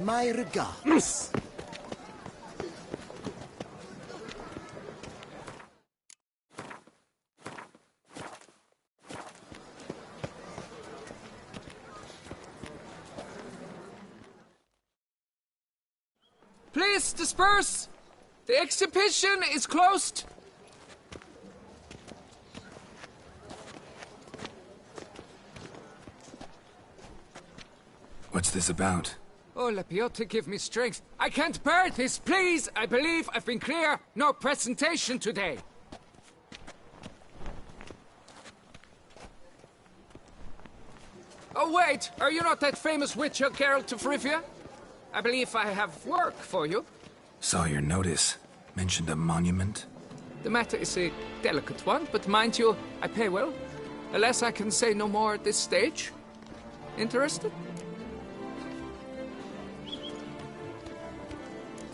My regards. Please disperse! The exhibition is closed! What's this about? Oh, Lepiota, give me strength. I can't bear this, please! I believe I've been clear. No presentation today. Oh, wait! Are you not that famous witcher, Geralt of Rivia? I believe I have work for you. Saw your notice. Mentioned a monument. The matter is a delicate one, but mind you, I pay well. Alas, I can say no more at this stage. Interested?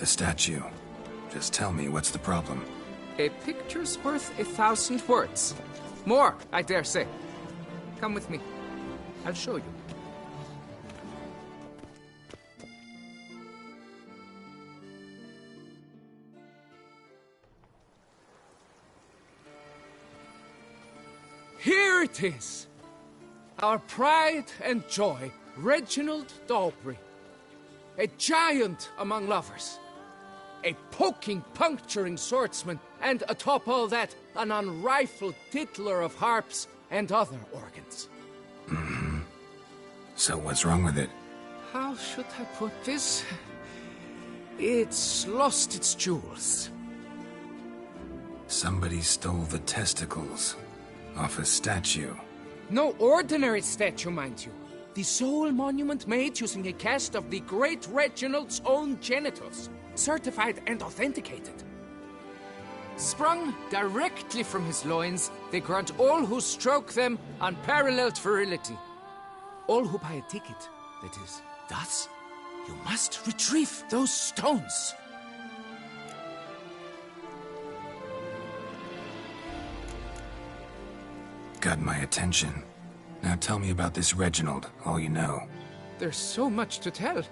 The statue. Just tell me, what's the problem? A picture's worth 1,000 words. More, I dare say. Come with me. I'll show you. Here it is! Our pride and joy, Reginald Dalbury. A giant among lovers. A poking, puncturing swordsman, and atop all that, an unrifled tittler of harps and other organs. Mm-hmm. So what's wrong with it? How should I put this? It's lost its jewels. Somebody stole the testicles off a statue. No ordinary statue, mind you. The sole monument made using a cast of the great Reginald's own genitals, certified and authenticated. Sprung directly from his loins, they grant all who stroke them unparalleled virility. All who buy a ticket, that is. Thus, you must retrieve those stones. Got my attention. Now tell me about this Reginald, all you know. There's so much to tell.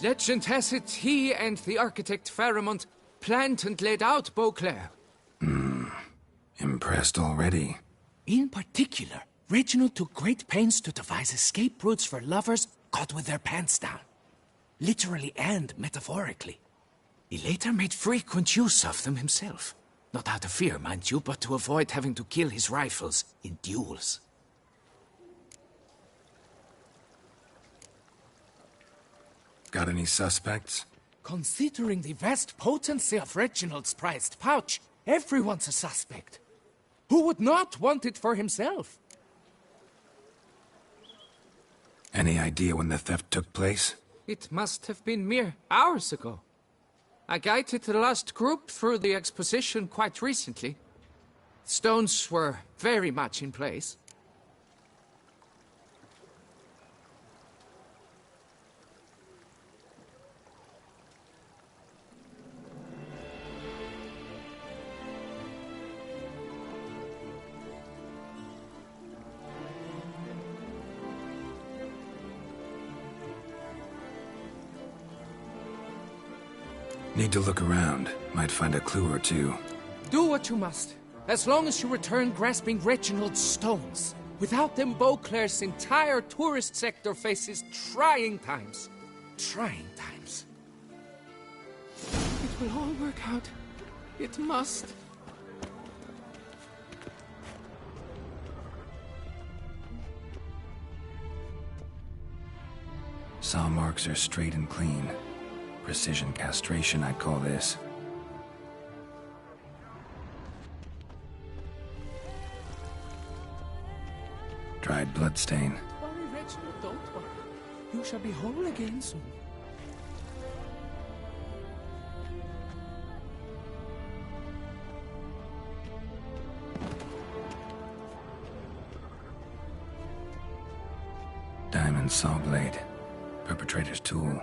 Legend has it he and the architect Faramond planned and laid out Beauclair. Impressed already. In particular, Reginald took great pains to devise escape routes for lovers caught with their pants down. Literally and metaphorically. He later made frequent use of them himself. Not out of fear, mind you, but to avoid having to kill his rivals in duels. Got any suspects? Considering the vast potency of Reginald's prized pouch, everyone's a suspect. Who would not want it for himself? Any idea when the theft took place? It must have been mere hours ago. I guided the last group through the exposition quite recently. Stones were very much in place. Need to look around. Might find a clue or two. Do what you must, as long as you return grasping Reginald's stones. Without them, Beauclair's entire tourist sector faces trying times. Trying times. It will all work out. It must. Saw marks are straight and clean. Precision castration, I'd call this. Dried bloodstain. Worry, Reginald, don't worry. You shall be whole again soon. Diamond saw blade. Perpetrator's tool.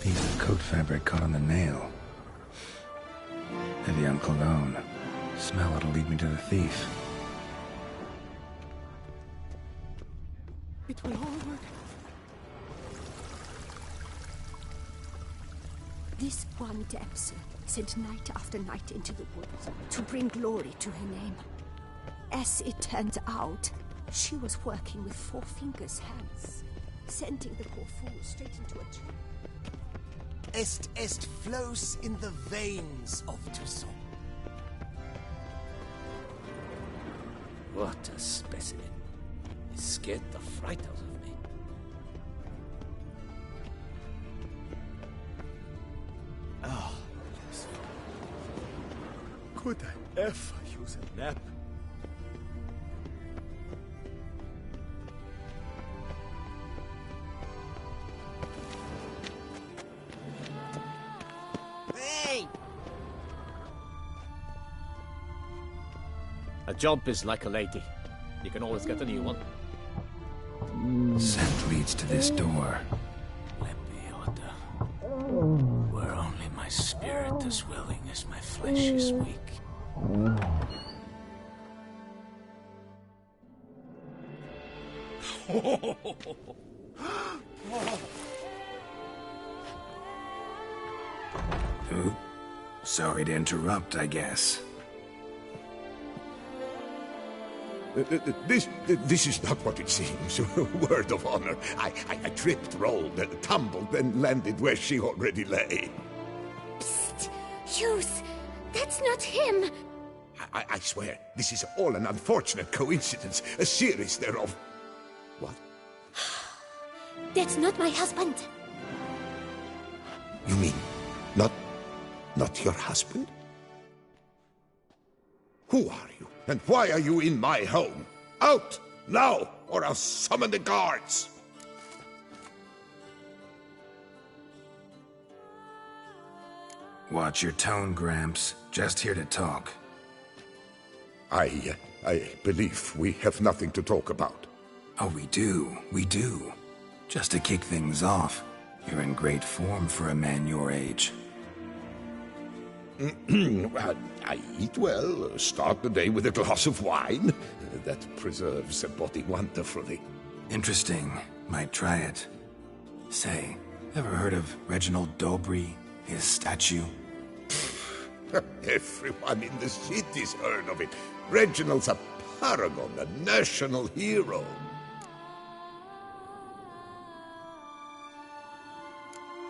Piece of coat fabric caught on the nail. Heavy on cologne. Smell it'll lead me to the thief. It will all work. This one damsel sent night after night into the woods to bring glory to her name. As it turned out, she was working with Four Fingers' hands, sending the poor fool straight into a trap. Est flows in the veins of Tw3. What a specimen. He scared the fright out of me. Oh, yes. Could I ever use a nap? Hey! A jump is like a lady. You can always get a new one. Scent leads to this door. Where only my spirit is willing as my flesh is weak. Ooh. Sorry to interrupt, I guess. This is not what it seems. Word of honor. I tripped, rolled, tumbled, and landed where she already lay. Psst! Hughes! That's not him! I swear, this is all an unfortunate coincidence. A series thereof. What? That's not my husband. You mean, not your husband? Who are you? And why are you in my home? Out! Now! Or I'll summon the guards! Watch your tone, Gramps. Just here to talk. I believe we have nothing to talk about. Oh, we do. Just to kick things off, you're in great form for a man your age. I eat well, start the day with a glass of wine. That preserves a body wonderfully. Interesting. Might try it. Say, ever heard of Reginald Dobry, his statue? Everyone in the city's heard of it. Reginald's a paragon, a national hero.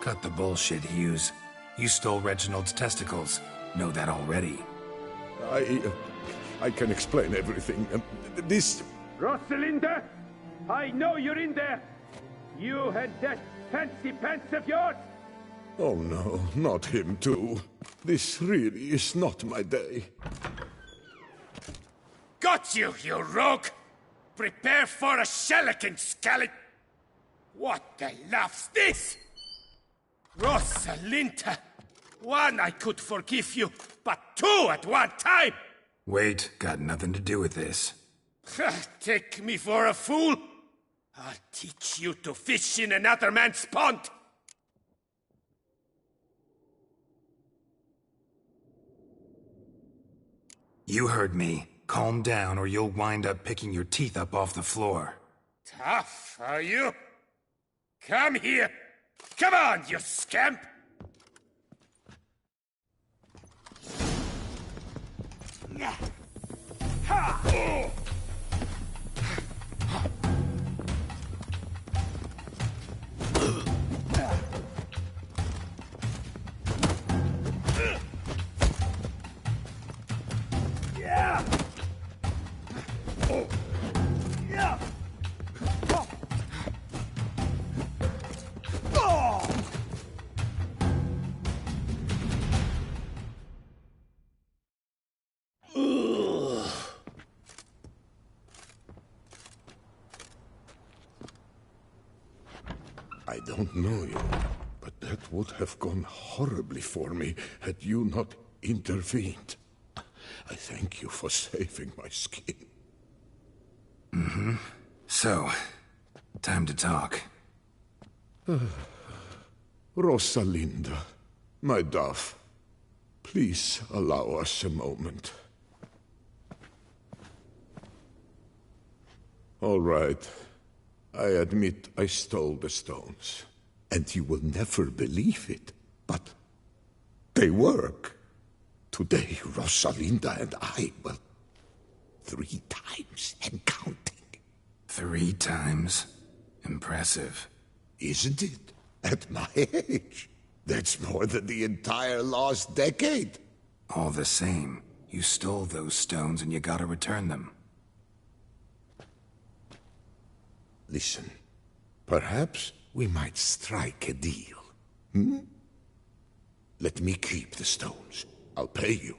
Cut the bullshit, Hughes. You stole Reginald's testicles. Know that already. I can explain everything. This... Rosalinda! I know you're in there! You and that fancy pants of yours! Oh no, not him too. This really is not my day. Got you, you rogue! Prepare for a shellacking, scallop! What the laugh's this? Rosalinda! One, I could forgive you, but two at one time! Wait, got nothing to do with this. Take me for a fool? I'll teach you to fish in another man's pond! You heard me. Calm down or you'll wind up picking your teeth up off the floor. Tough, are you? Come here! Come on, you scamp! Ha! I don't know you, but that would have gone horribly for me had you not intervened. I thank you for saving my skin. Mm-hmm. So, time to talk. Rosalinda, my dove, please allow us a moment. All right. I admit I stole the stones. And you will never believe it, but they work. Today, Rosalinda and I, well, 3 times and counting. 3 times? Impressive. Isn't it? At my age. That's more than the entire last decade. All the same, you stole those stones and you gotta return them. Listen, perhaps we might strike a deal. Hmm? Let me keep the stones. I'll pay you.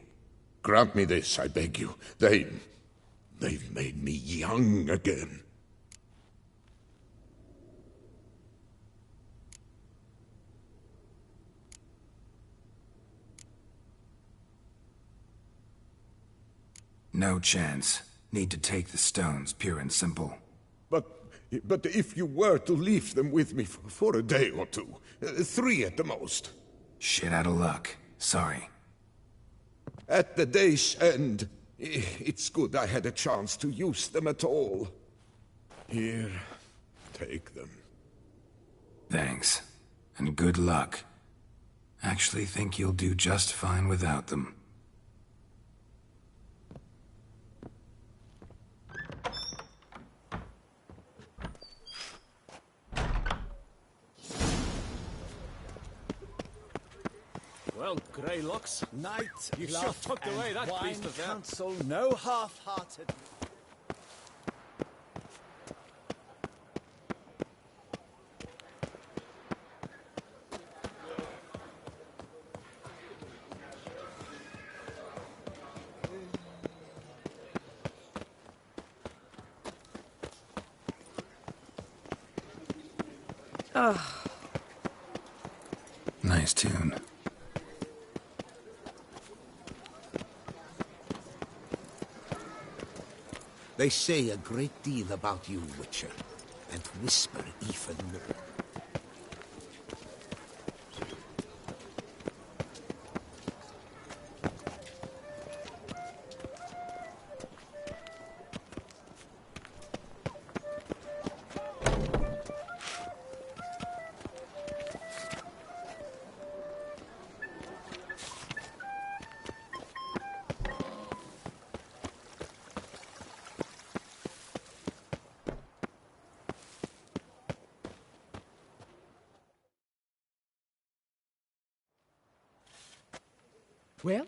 Grant me this, I beg you. They've made me young again. No chance. Need to take the stones, pure and simple. But if you were to leave them with me for a day or 2, 3 at the most. Shit out of luck. Sorry. At the day's end, it's good I had a chance to use them at all. Here, take them. Thanks. And good luck. Actually think you'll do just fine without them. Well, Greylocks, Night, you sure laugh, tucked away and that wine beast of there. counsel no half-hearted. Nice tune. They say a great deal about you, Witcher, and whisper even more. Well,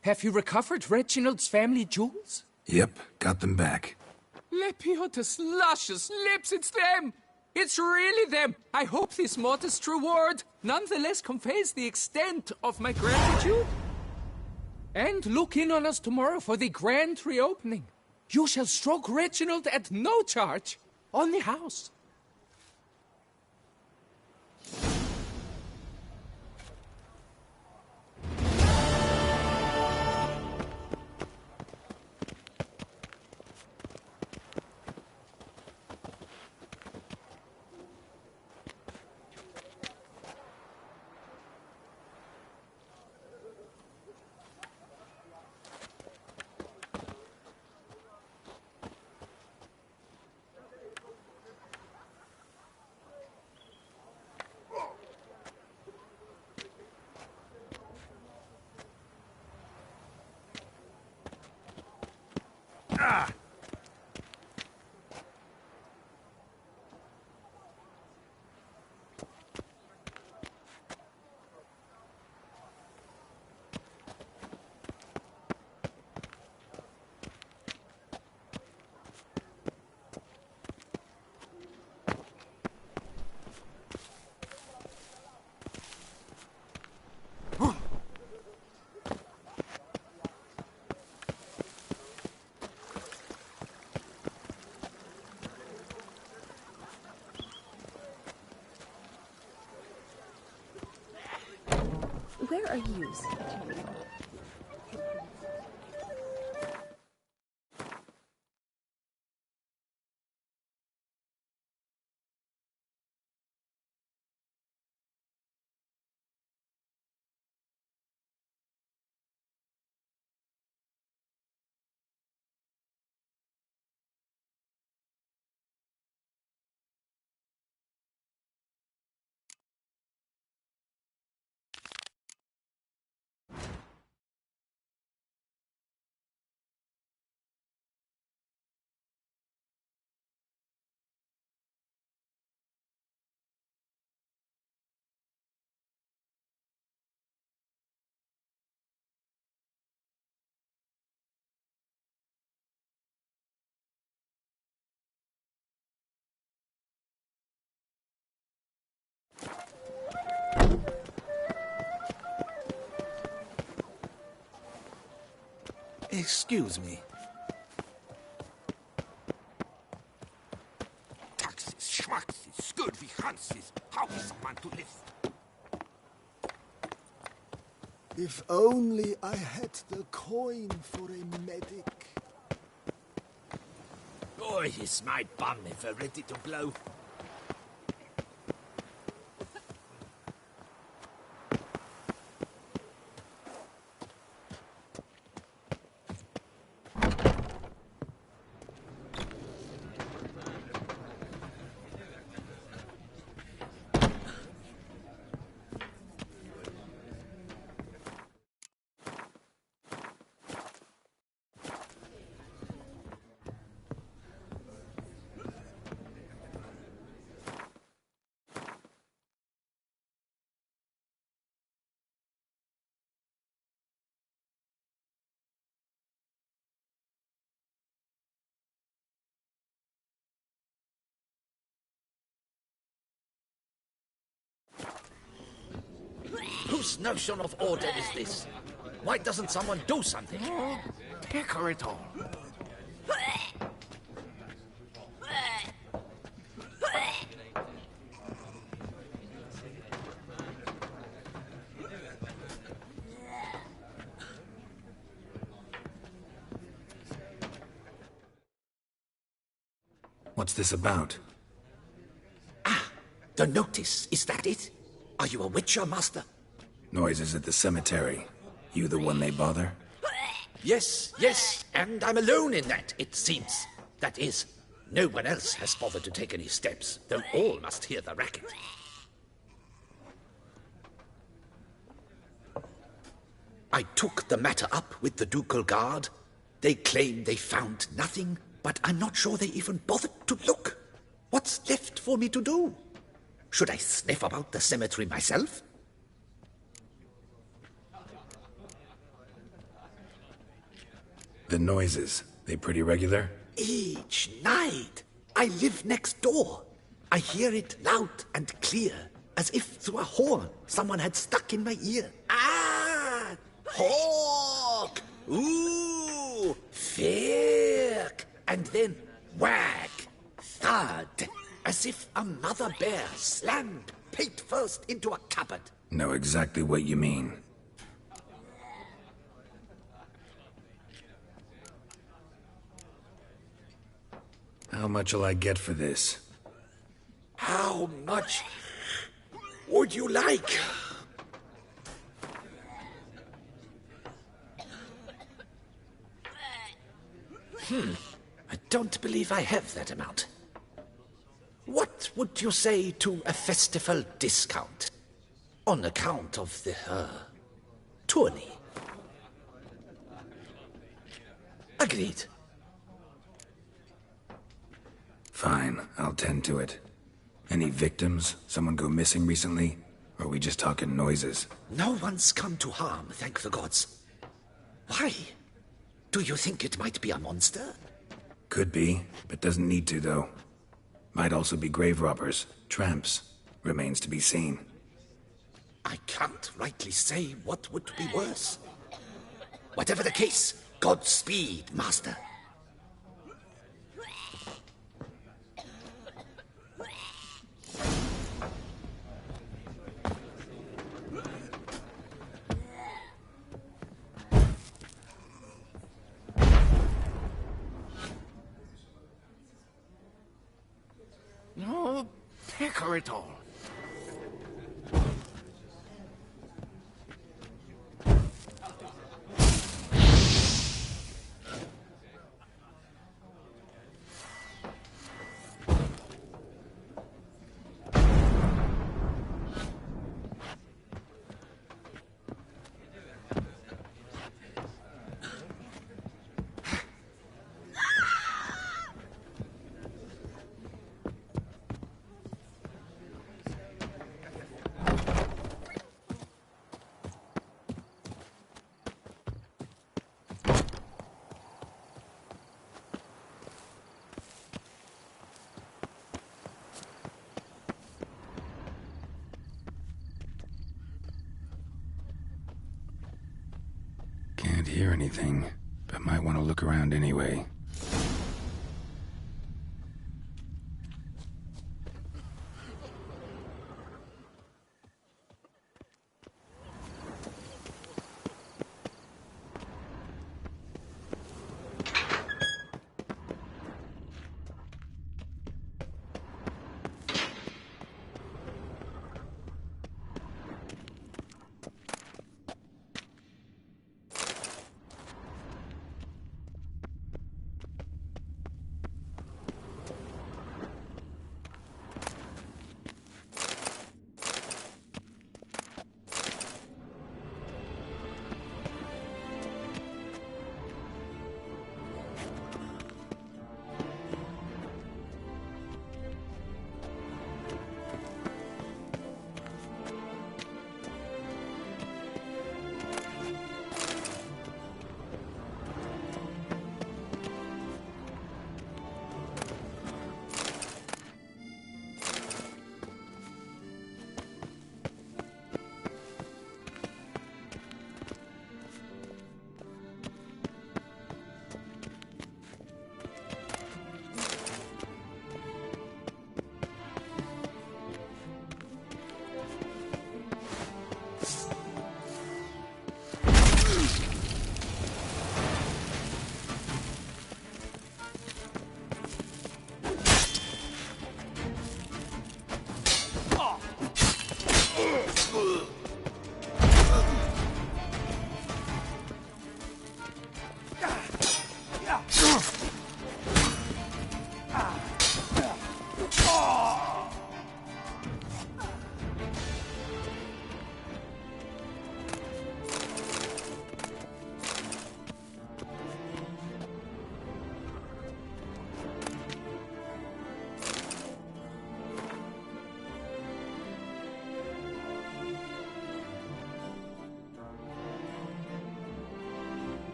have you recovered Reginald's family jewels? Yep, got them back. Lepiotus, luscious lips, it's them! It's really them! I hope this modest reward nonetheless conveys the extent of my gratitude. And look in on us tomorrow for the grand reopening. You shall stroke Reginald at no charge on the house. Where are you, Secretary? Excuse me. Taxes, schmaxes, scurvy Hanses. How is a man to live? If only I had the coin for a medic. Boy, is my bum ever ready to blow. Whose notion of order is this? Why doesn't someone do something? Pecker it all. What's this about? The notice, is that it? Are you a witcher, master? Noises at the cemetery. You the one they bother? Yes, yes, and I'm alone in that, it seems. That is, no one else has bothered to take any steps, though all must hear the racket. I took the matter up with the ducal guard. They claim they found nothing, but I'm not sure they even bothered to look. What's left for me to do? Should I sniff about the cemetery myself? The noises, they pretty regular? Each night. I live next door. I hear it loud and clear, as if through a horn someone had stuck in my ear. Ah! Hawk! Ooh! Firk! And then whack! Thud! As if a mother bear slammed pate first into a cupboard. Know exactly what you mean. How much'll I get for this? How much would you like? I don't believe I have that amount. What would you say to a festival discount? On account of the, tourney? Agreed. Fine, I'll tend to it. Any victims? Someone go missing recently? Or are we just talking noises? No one's come to harm, thank the gods. Why? Do you think it might be a monster? Could be, but doesn't need to, though. Might also be grave robbers, tramps. Remains to be seen. I can't rightly say what would be worse. Whatever the case, Godspeed, master. Hecker it all. Can't hear anything, but might want to look around anyway.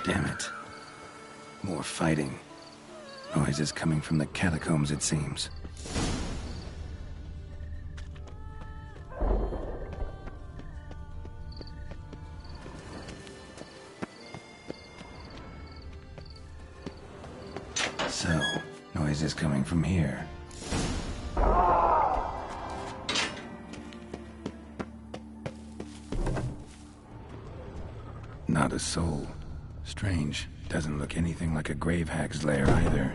Damn it. More fighting. Noises coming from the catacombs, it seems. So, noises coming from here. Not a soul. Strange. Doesn't look anything like a grave hag's lair either.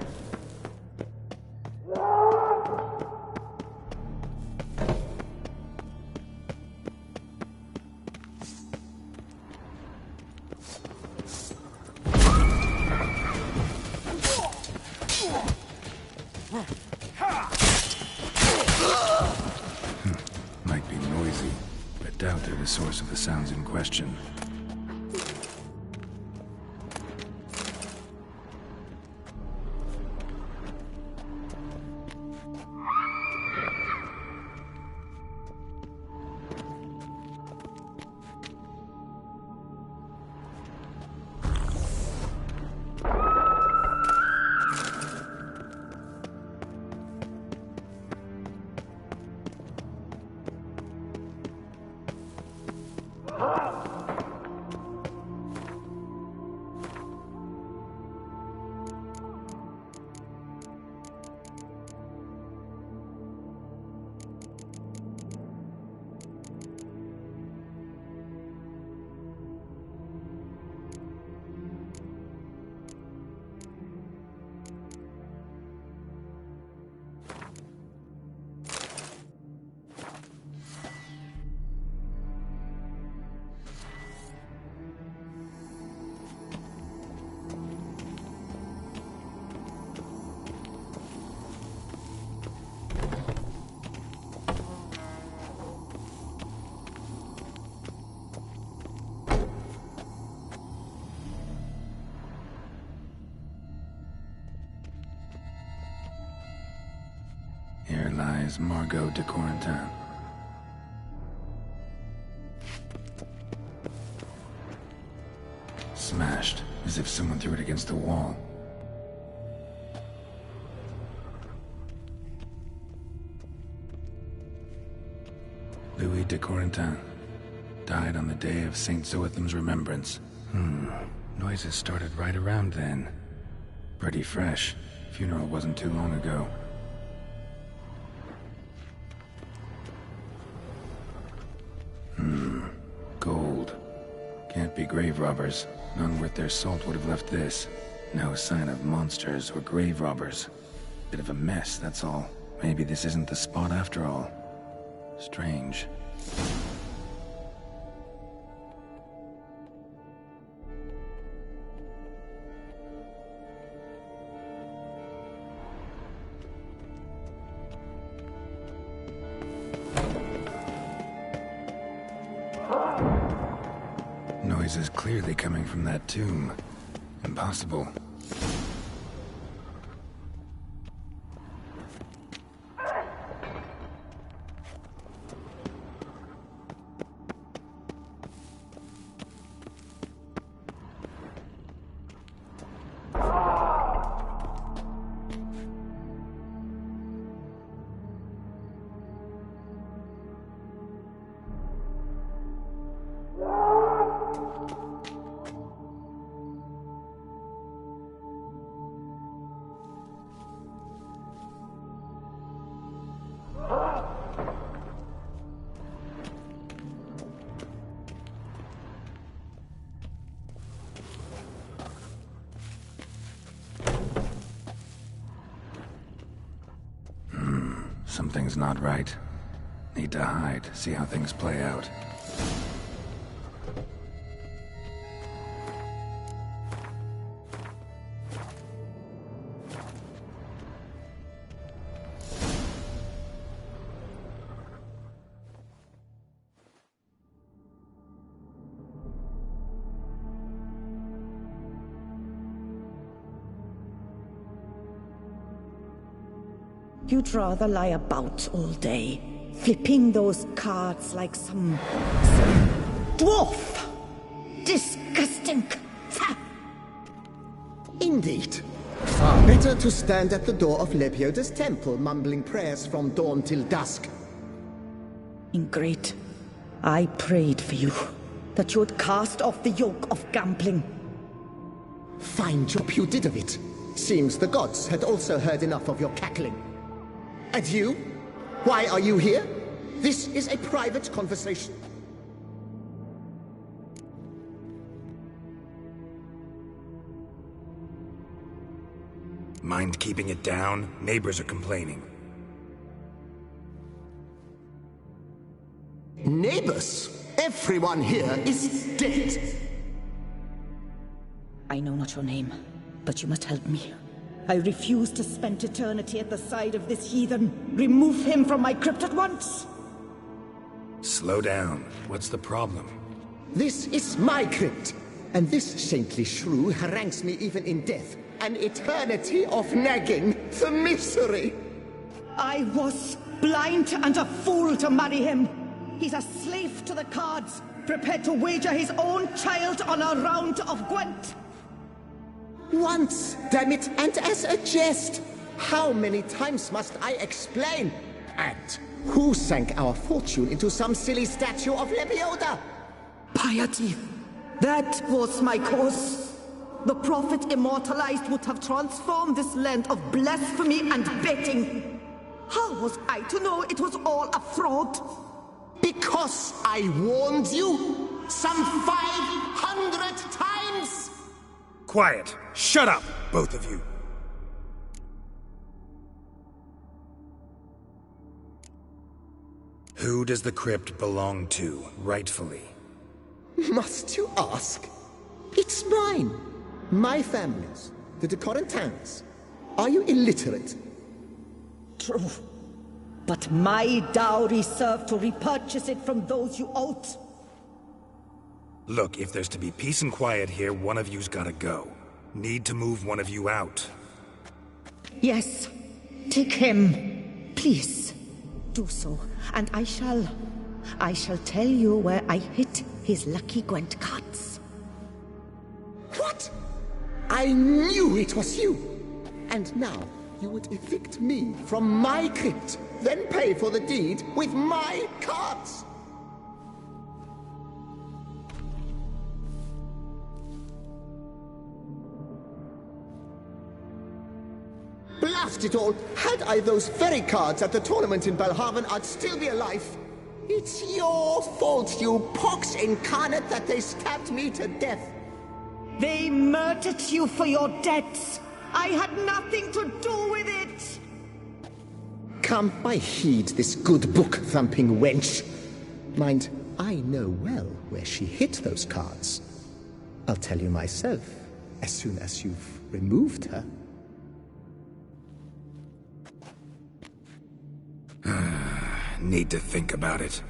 they're the source of the sounds in question. Here lies Margot de Corentin. Smashed, as if someone threw it against the wall. Louis de Corentin died on the day of Saint Zoetham's remembrance. Noises started right around then. Pretty fresh. Funeral wasn't too long ago. Gold. Can't be grave robbers. None worth their salt would have left this. No sign of monsters or grave robbers. Bit of a mess, that's all. Maybe this isn't the spot after all. Strange. Noise is clearly coming from that tomb. Impossible. Something's not right. Need to hide, see how things play out. You'd rather lie about all day, flipping those cards like some dwarf. Disgusting. Indeed. Far better to stand at the door of Lepioda's temple, mumbling prayers from dawn till dusk. Ingrate. I prayed for you, that you would cast off the yoke of gambling. Fine job you did of it. Seems the gods had also heard enough of your cackling. And you? Why are you here? This is a private conversation. Mind keeping it down? Neighbors are complaining. Neighbors? Everyone here is dead. I know not your name, but you must help me. I refuse to spend eternity at the side of this heathen. Remove him from my crypt at once! Slow down. What's the problem? This is my crypt, and this saintly shrew harangues me even in death. An eternity of nagging, the misery! I was blind and a fool to marry him. He's a slave to the cards, prepared to wager his own child on a round of Gwent. Once, damn it, and as a jest! How many times must I explain? And who sank our fortune into some silly statue of Lebioda? Piety. That was my cause. The prophet immortalized would have transformed this land of blasphemy and betting. How was I to know it was all a fraud? Because I warned you some 500 times! Quiet! Shut up, both of you! Who does the crypt belong to, rightfully? Must you ask? It's mine. My family's. The de Corentins. Are you illiterate? True. But my dowry served to repurchase it from those you owed. Look, if there's to be peace and quiet here, one of you's gotta go. Need to move one of you out. Yes. Take him. Please. Do so. And I shall tell you where I hid his lucky Gwent cards. What? I knew it was you! And now, you would evict me from my crypt, then pay for the deed with my cards! Blast it all! Had I those very cards at the tournament in Belhaven, I'd still be alive. It's your fault, you pox incarnate, that they stabbed me to death. They murdered you for your debts. I had nothing to do with it. Come, I heed this good book-thumping wench. Mind, I know well where she hid those cards. I'll tell you myself, as soon as you've removed her. Need to think about it.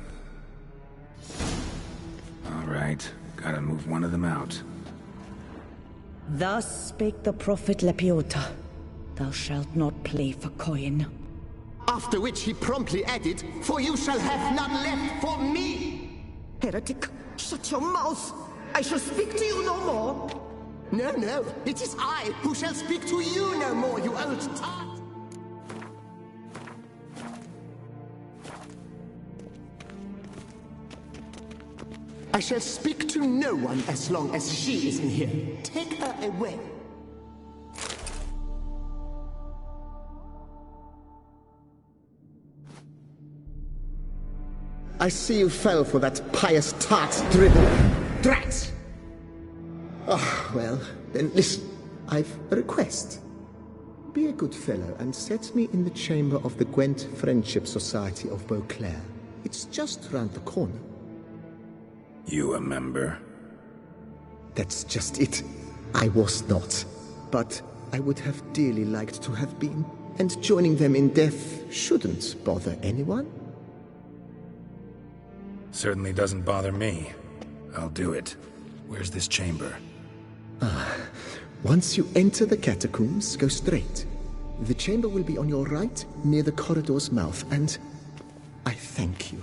All right, gotta move one of them out. Thus spake the prophet Lepiota. Thou shalt not play for coin. After which he promptly added, "For you shall have none left for me!" Heretic, shut your mouth! I shall speak to you no more! No, no, it is I who shall speak to you no more, you old tart! I shall speak to no one as long as she is in here. Take her away. I see you fell for that pious tart's dribble. Drat! Oh, well, then listen. I've a request. Be a good fellow and set me in the chamber of the Gwent Friendship Society of Beauclair. It's just round the corner. You a member? That's just it. I was not. But I would have dearly liked to have been. And joining them in death shouldn't bother anyone. Certainly doesn't bother me. I'll do it. Where's this chamber? Once you enter the catacombs, go straight. The chamber will be on your right, near the corridor's mouth, and I thank you.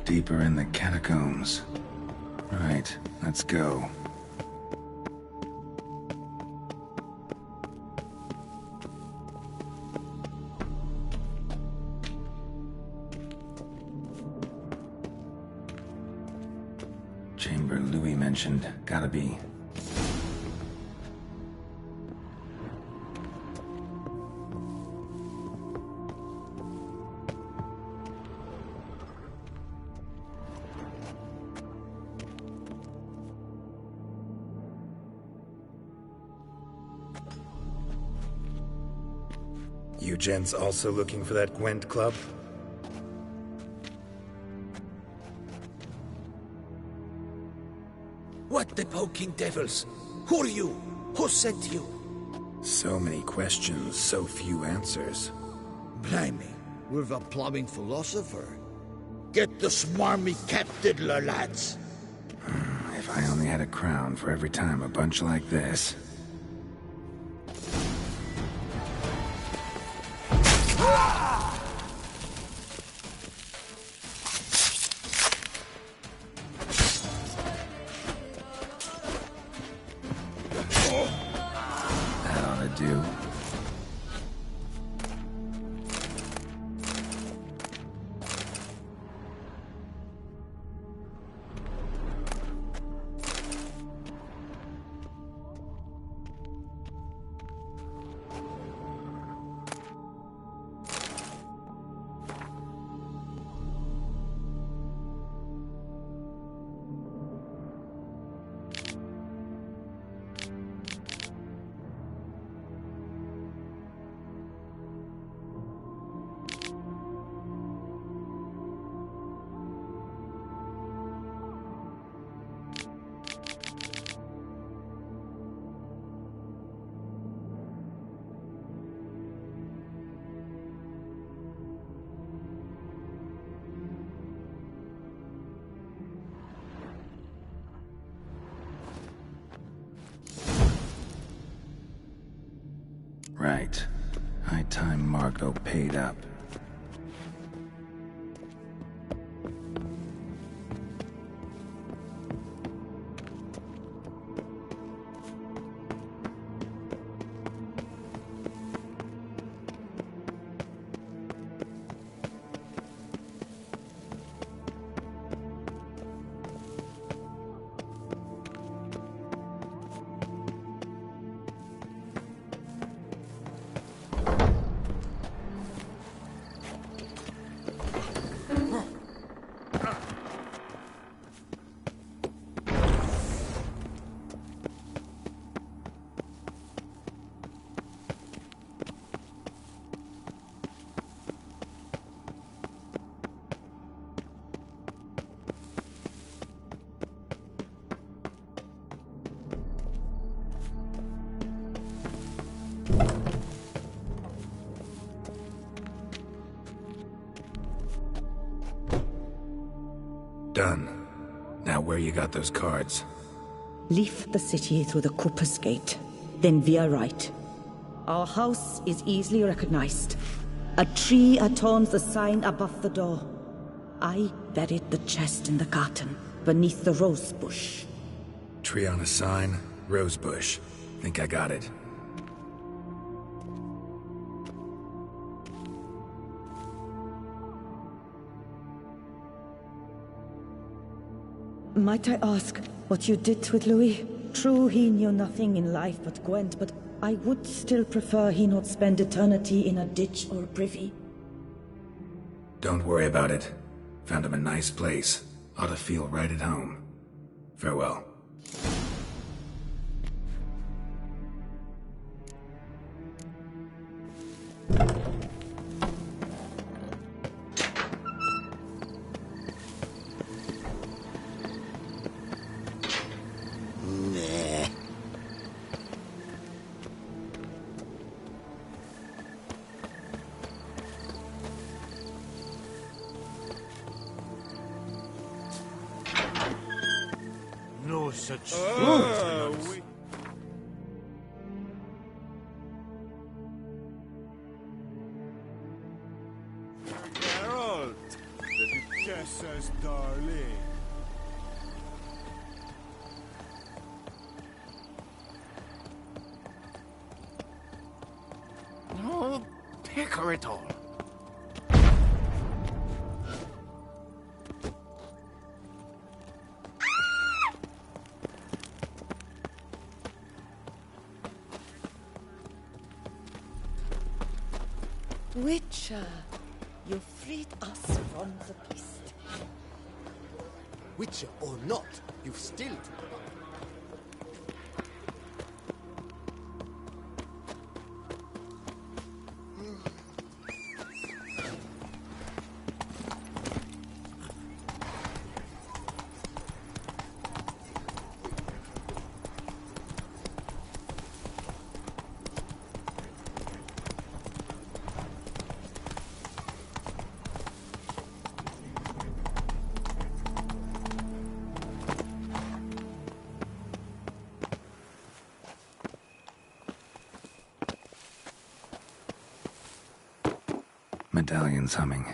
Deeper in the catacombs. Right, let's go. Chamber Louis mentioned. Gotta be. You gents also looking for that Gwent club? What the poking devils? Who are you? Who sent you? So many questions, so few answers. Blimey, we're the plumbing philosopher. Get the smarmy cat diddler, lads. If I only had a crown for every time a bunch like this. That ought to do. Right. High time Margot paid up. Done. Now where you got those cards? Leave the city through the Cooper's Gate. Then veer right. Our house is easily recognized. A tree adorns the sign above the door. I buried the chest in the garden, beneath the rose bush. Tree on a sign, rose bush. Think I got it. Might I ask what you did with Louis? True, he knew nothing in life but Gwent, but I would still prefer he not spend eternity in a ditch or a privy. Don't worry about it. Found him a nice place. Ought to feel right at home. Farewell. No such Geralt, the Duchess's darling. No picker at all. Witcher, you freed us from the beast. Witcher or not, you've still to Medallion's humming.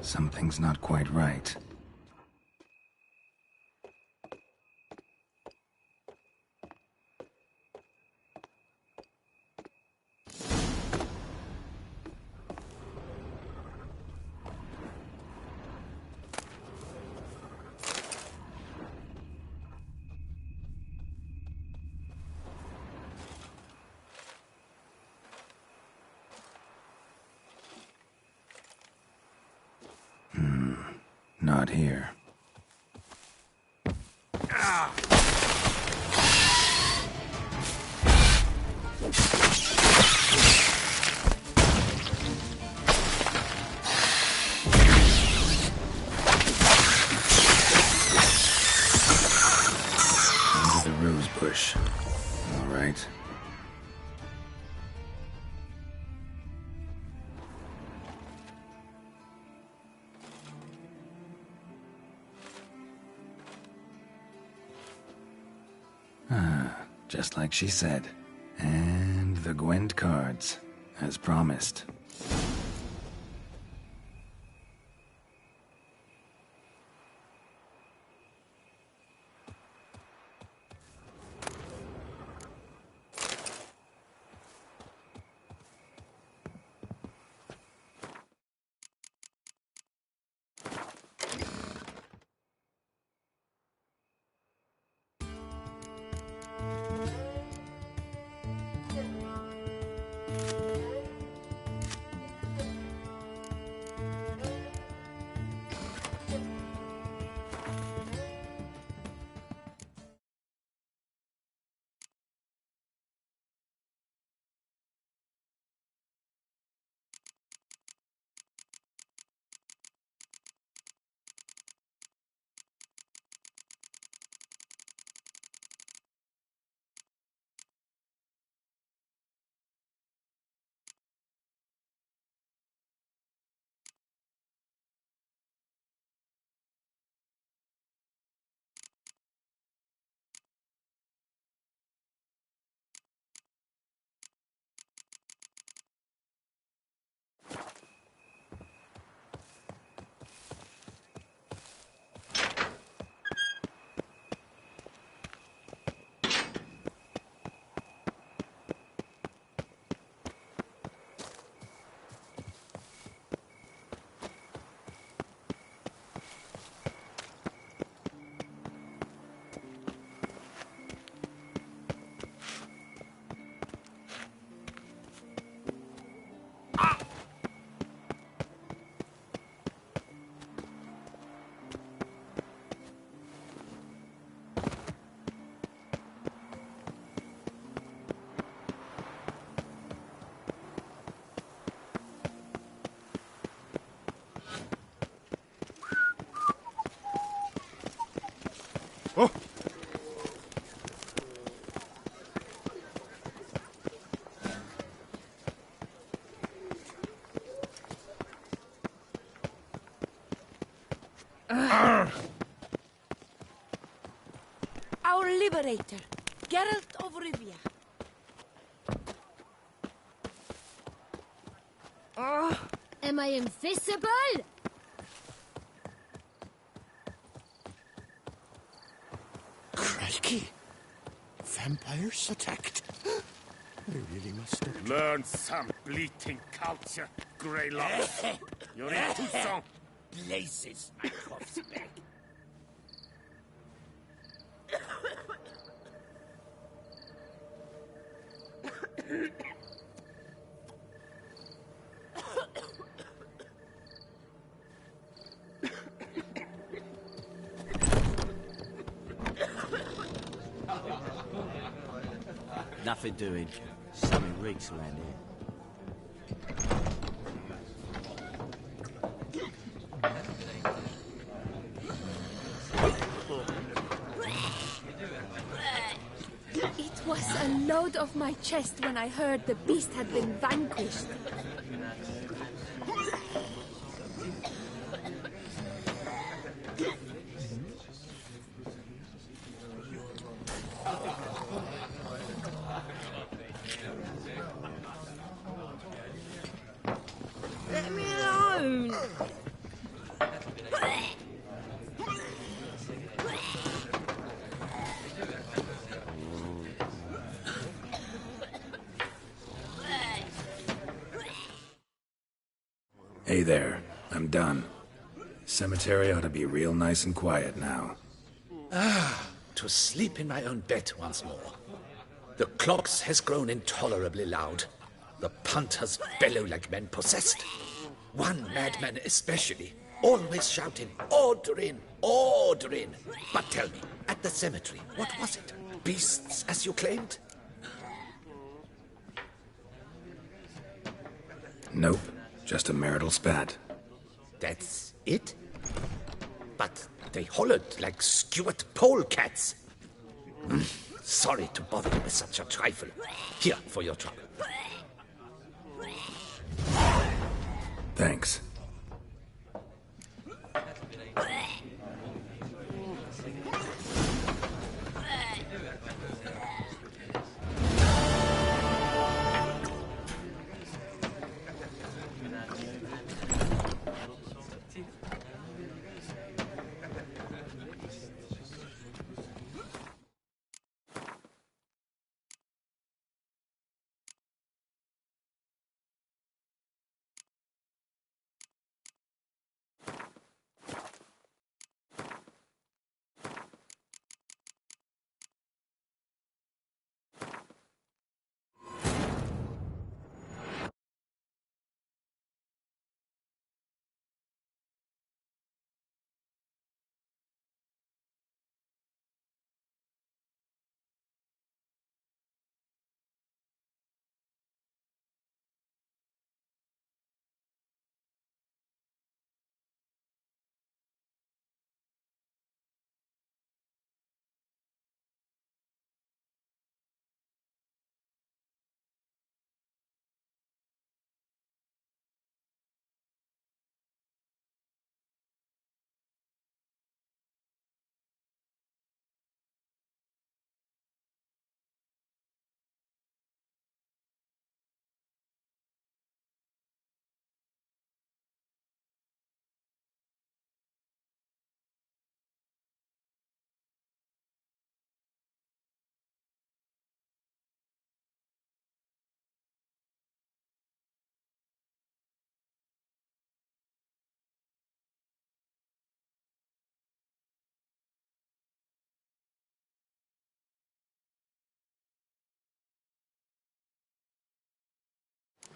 Something's not quite right. Not here. Under the rose bush. All right. Just like she said. And the Gwent cards, as promised. Oh! Our liberator, Geralt of Rivia. Am I invisible? Crikey! Vampires attacked. I really must stop. Learn some bleating culture, Greylocks. You're in Toussaint. Places, my cough's back. Nothing doing. Something reeks around here. It was a load off my chest when I heard the beast had been vanquished. Let me Hey there, I'm done. Cemetery ought to be real nice and quiet now. To sleep in my own bed once more. The clocks has grown intolerably loud. The punters bellow like men possessed. One madman especially, always shouting, "Order in! Order in!" But tell me, at the cemetery, what was it? Beasts, as you claimed? Nope, just a marital spat. That's it? But they hollered like skewered polecats. Sorry to bother you with such a trifle. Here, for your trouble. Thanks.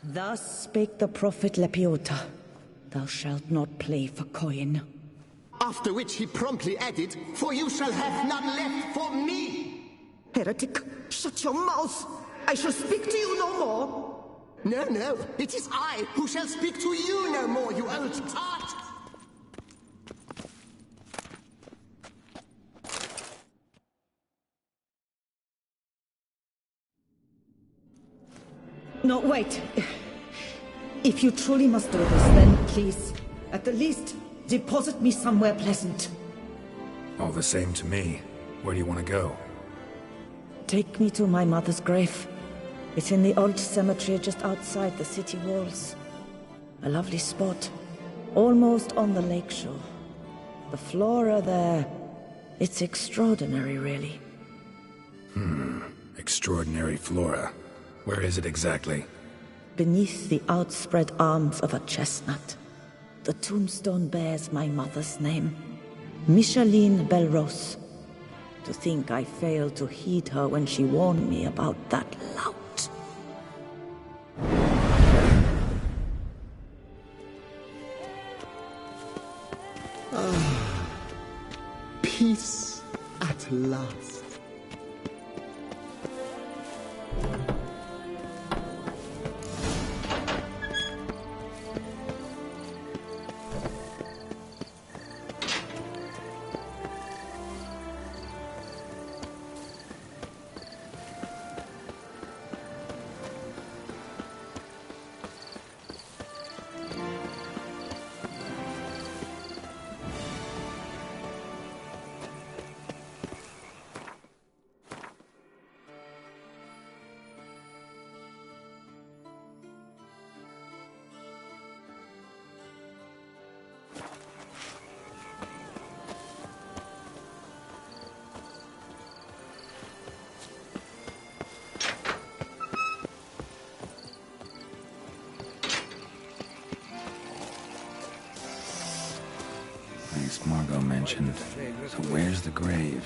Thus spake the prophet Lepiota, "Thou shalt not play for coin." After which he promptly added, "For you shall have none left for me!" Heretic, shut your mouth! I shall speak to you no more! No, no, it is I who shall speak to you no more, you old tart! No, wait. If you truly must do this, then please, at the least, deposit me somewhere pleasant. All the same to me. Where do you want to go? Take me to my mother's grave. It's in the old cemetery just outside the city walls. A lovely spot, almost on the lakeshore. The flora there, it's extraordinary, really. Extraordinary flora. Where is it exactly? Beneath the outspread arms of a chestnut. The tombstone bears my mother's name, Micheline Belrose. To think I failed to heed her when she warned me about that lout. Peace at last. place Margot mentioned. So where's the grave?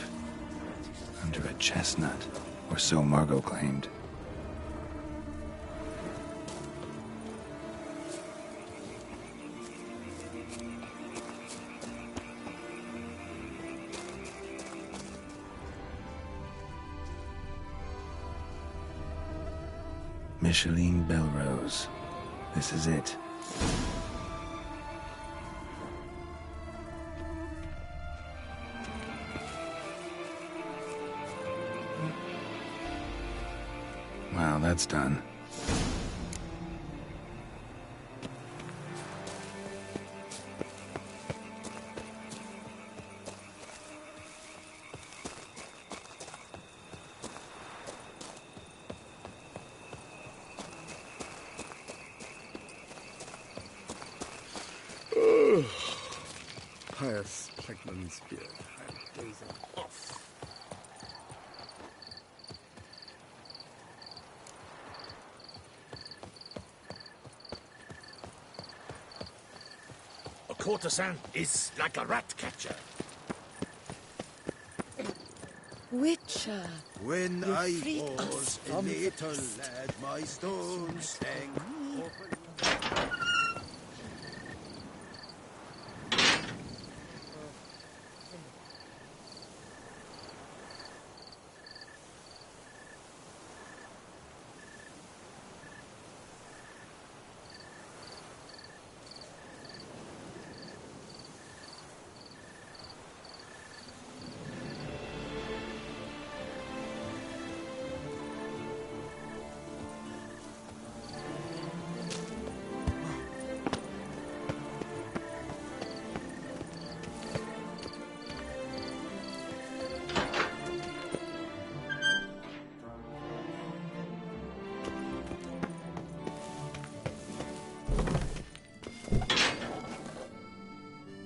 Under a chestnut, or so Margot claimed. Micheline Belrose. This is it. Wow, that's done. Pious Plegman's beard. I'm dozing off. A courtesan is like a rat catcher. Witcher, When you I freed was us a from the little beast. lad, my stones sang.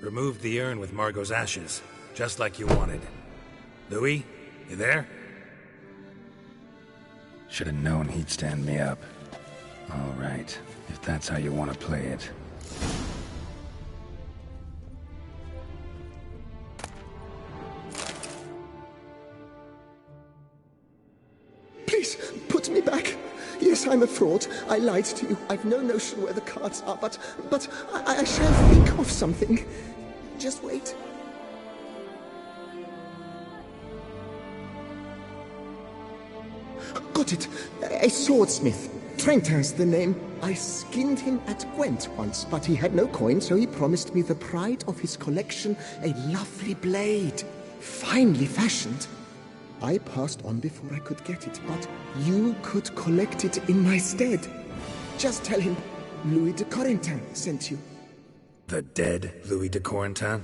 Removed the urn with Margot's ashes, just like you wanted. Louis, you there? Should have known he'd stand me up. All right, if that's how you want to play it. Please, put me back. Yes, I'm a fraud. I lied to you. I've no notion where the cards are, but I shall think of something. Just wait. Got it. A swordsmith. Trentin's the name. I skinned him at Gwent once, but he had no coin, so he promised me the pride of his collection, a lovely blade. Finely fashioned. I passed on before I could get it, but you could collect it in my stead. Just tell him Louis de Corentin sent you. The dead Louis de Corentin?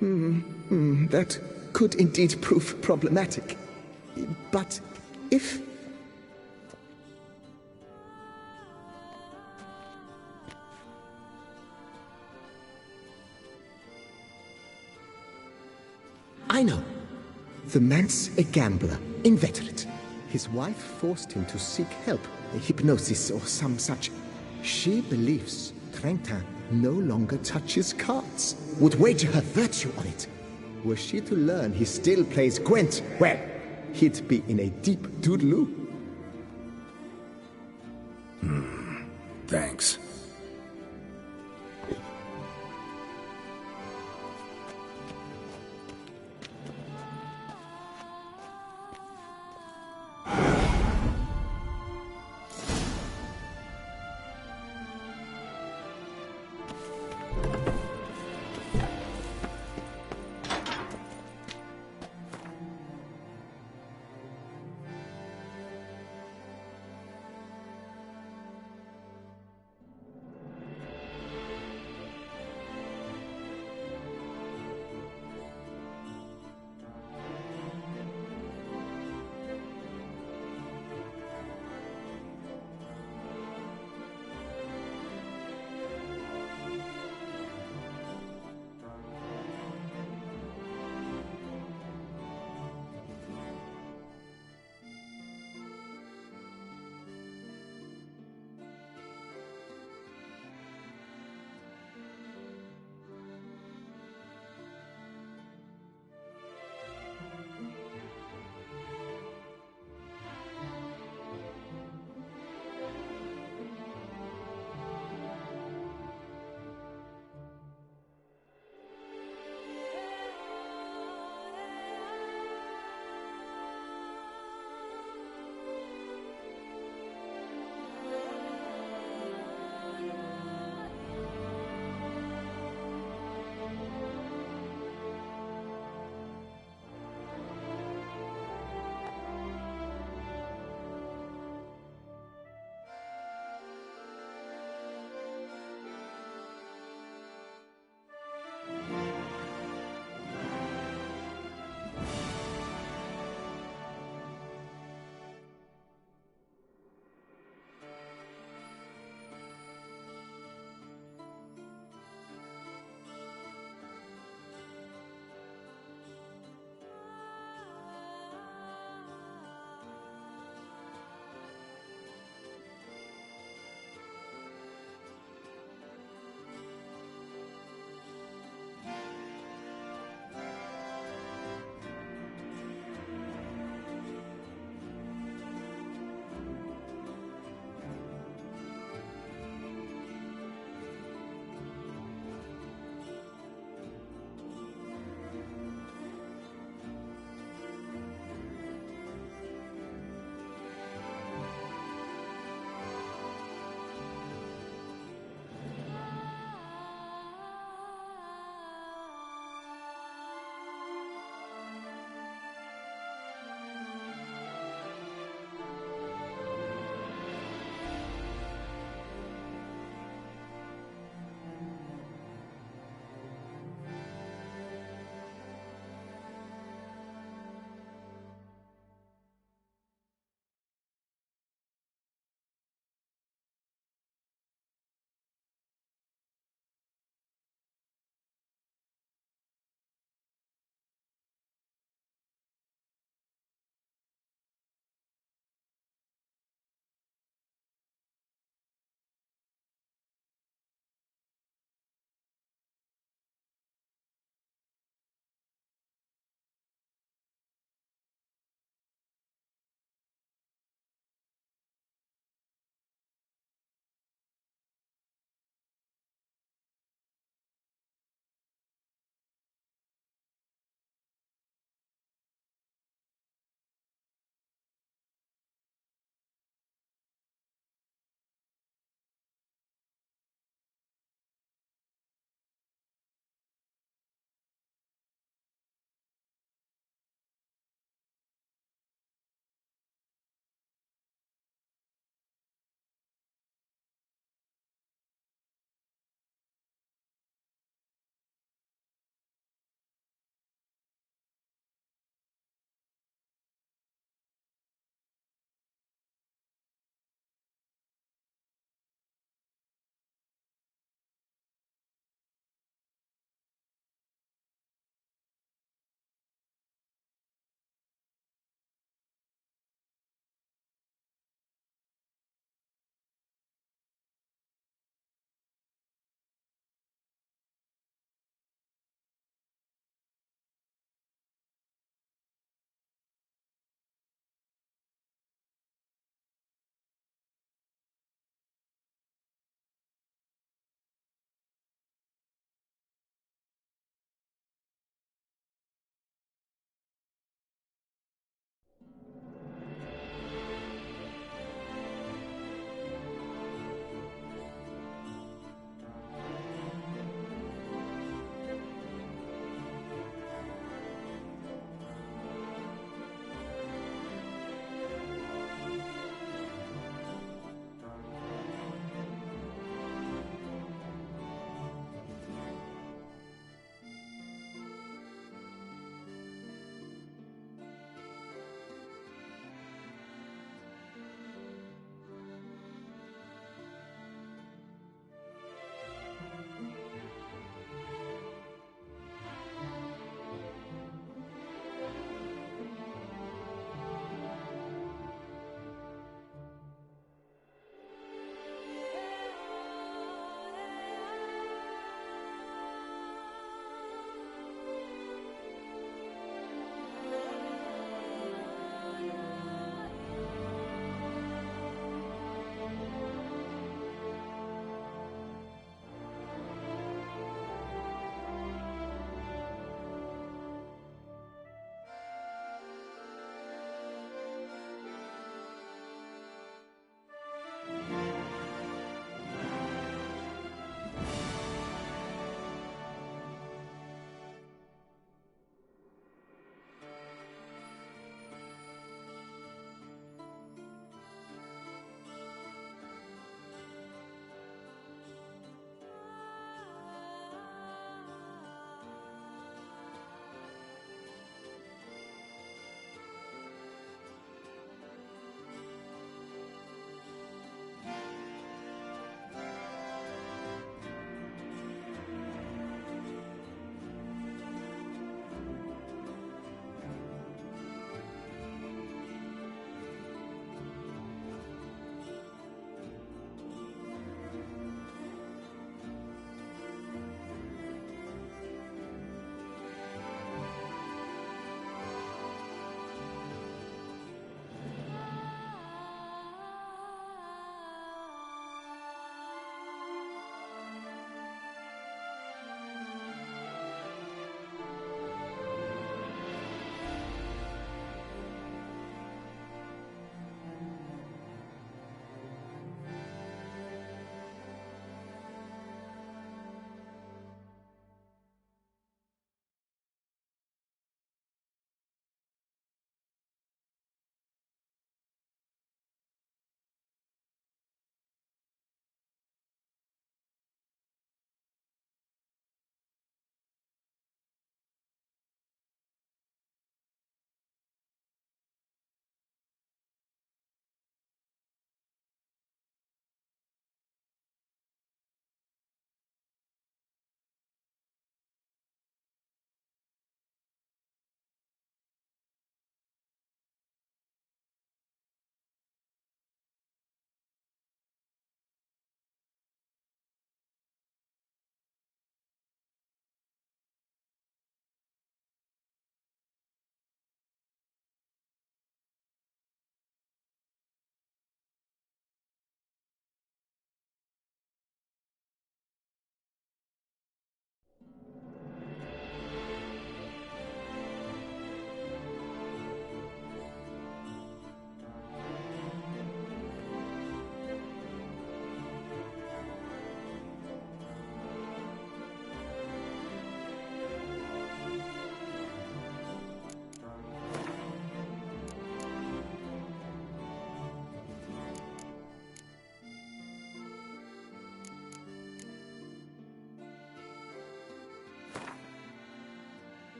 That could indeed prove problematic. But if... I know. The man's a gambler, inveterate. His wife forced him to seek help, hypnosis or some such. She believes Trentin no longer touches cards, would wager her virtue on it. Were she to learn he still plays Gwent, well, he'd be in a deep doodaloo. Thanks.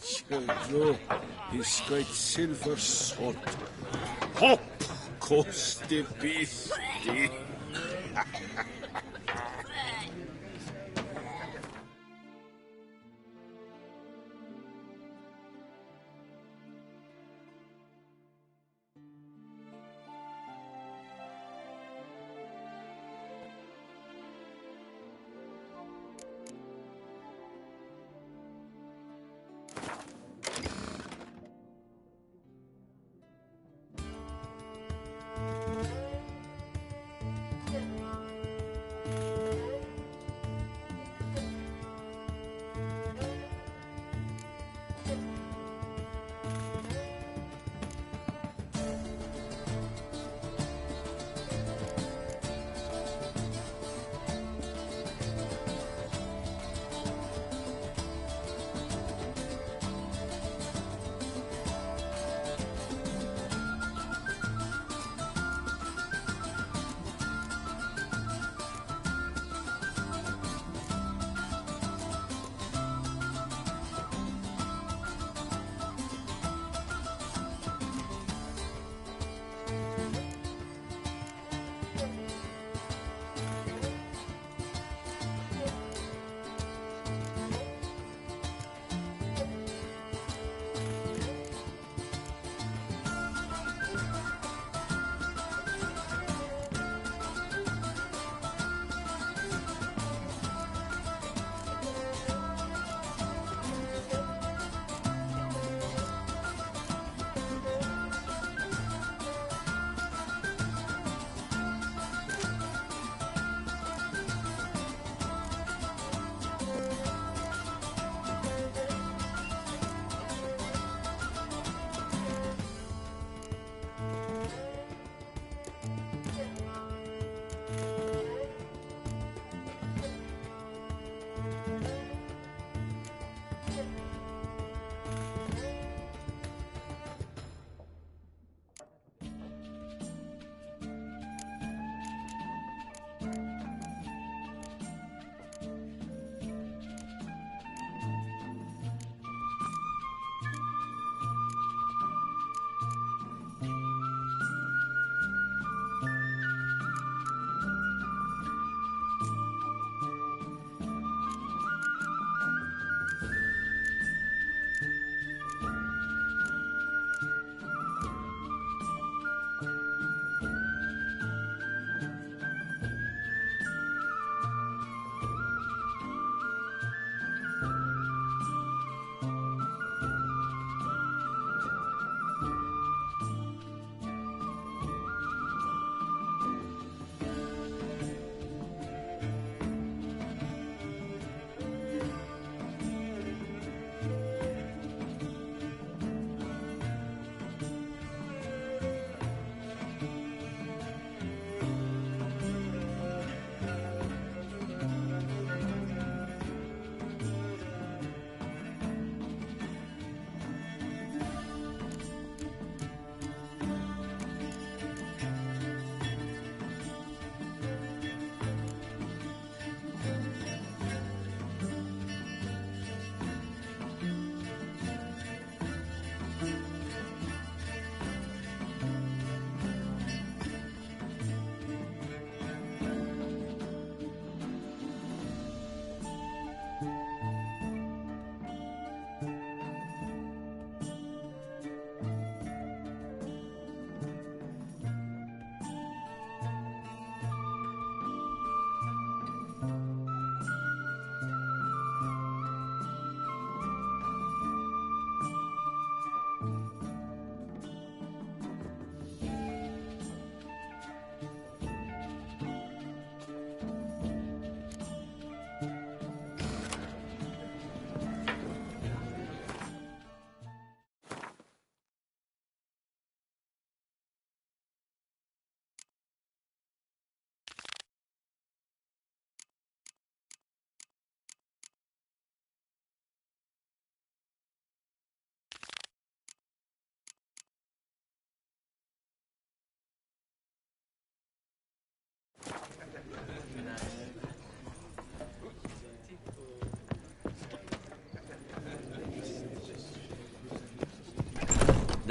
Children, he's got silver sword. Hop, kosti beastie.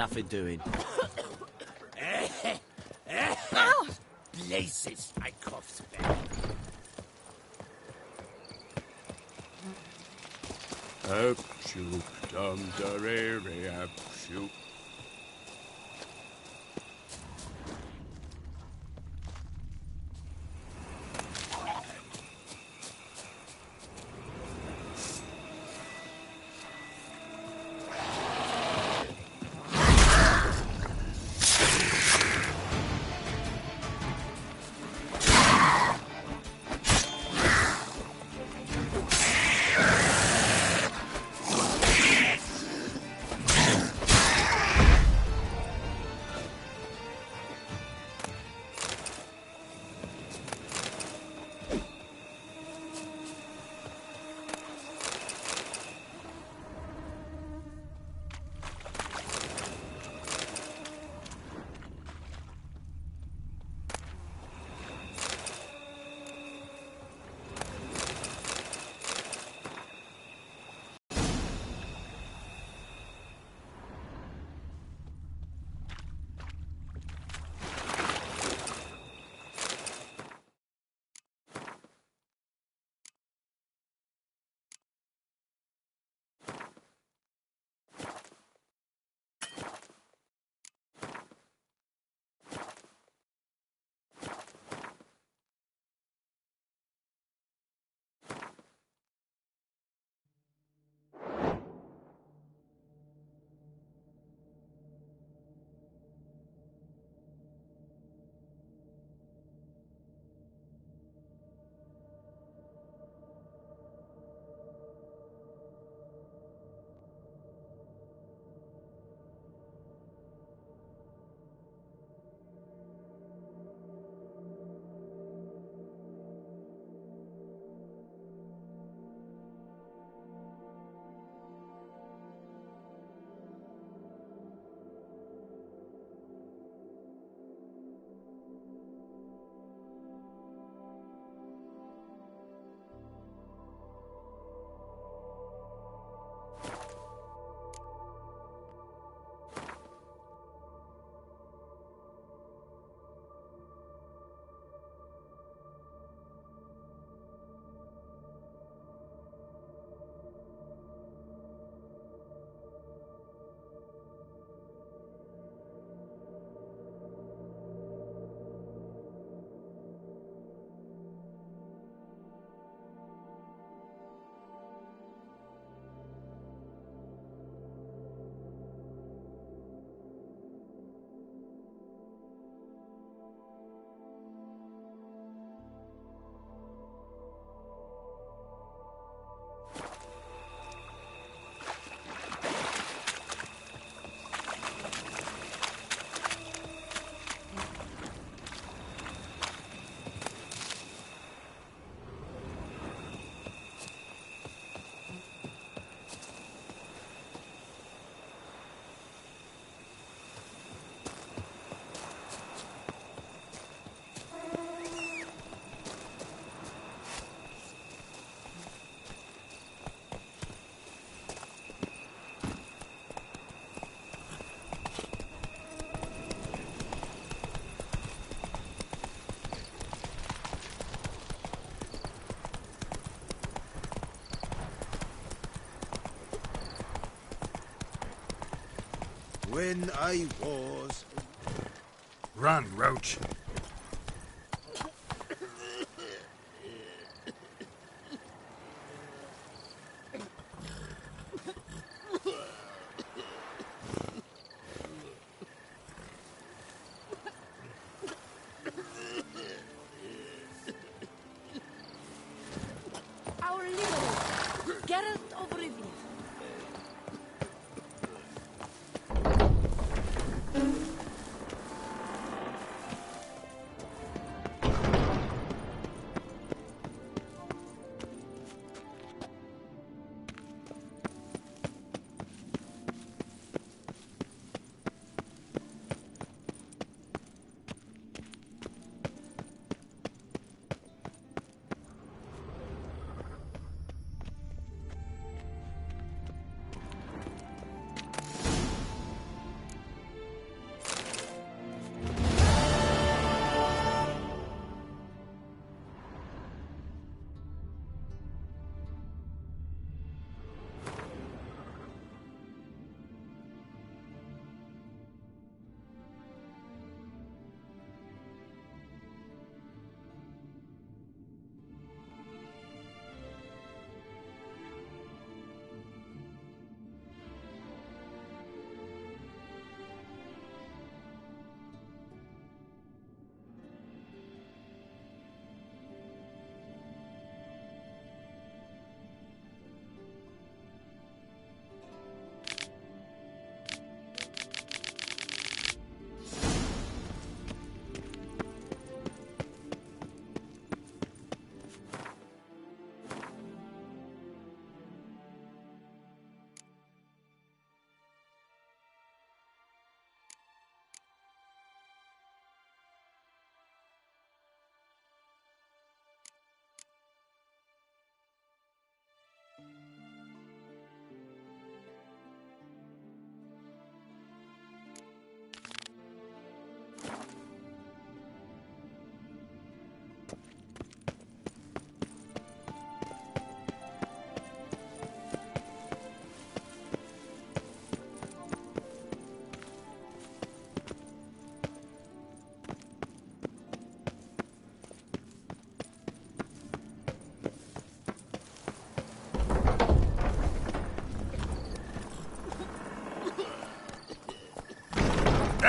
Nothing doing. Ow! Blazes, my cough's back. Up, shoot, dum, da, re, re, up, shoot. When I was... Run, Roach. Our leader, Geralt of Rivia.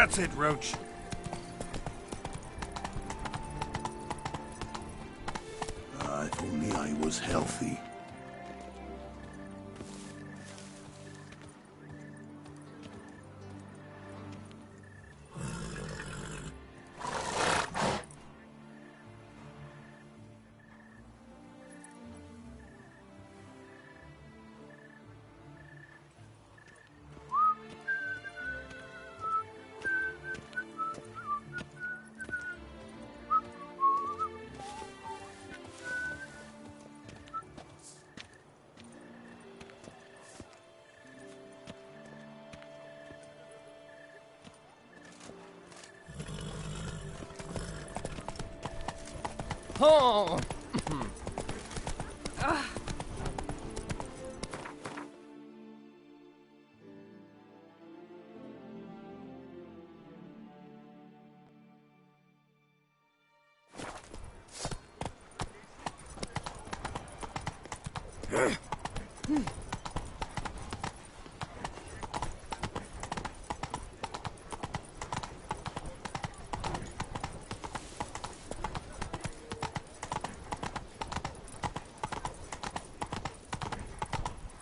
That's it, Roach. If only I was healthy. Oh!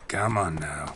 Come on now.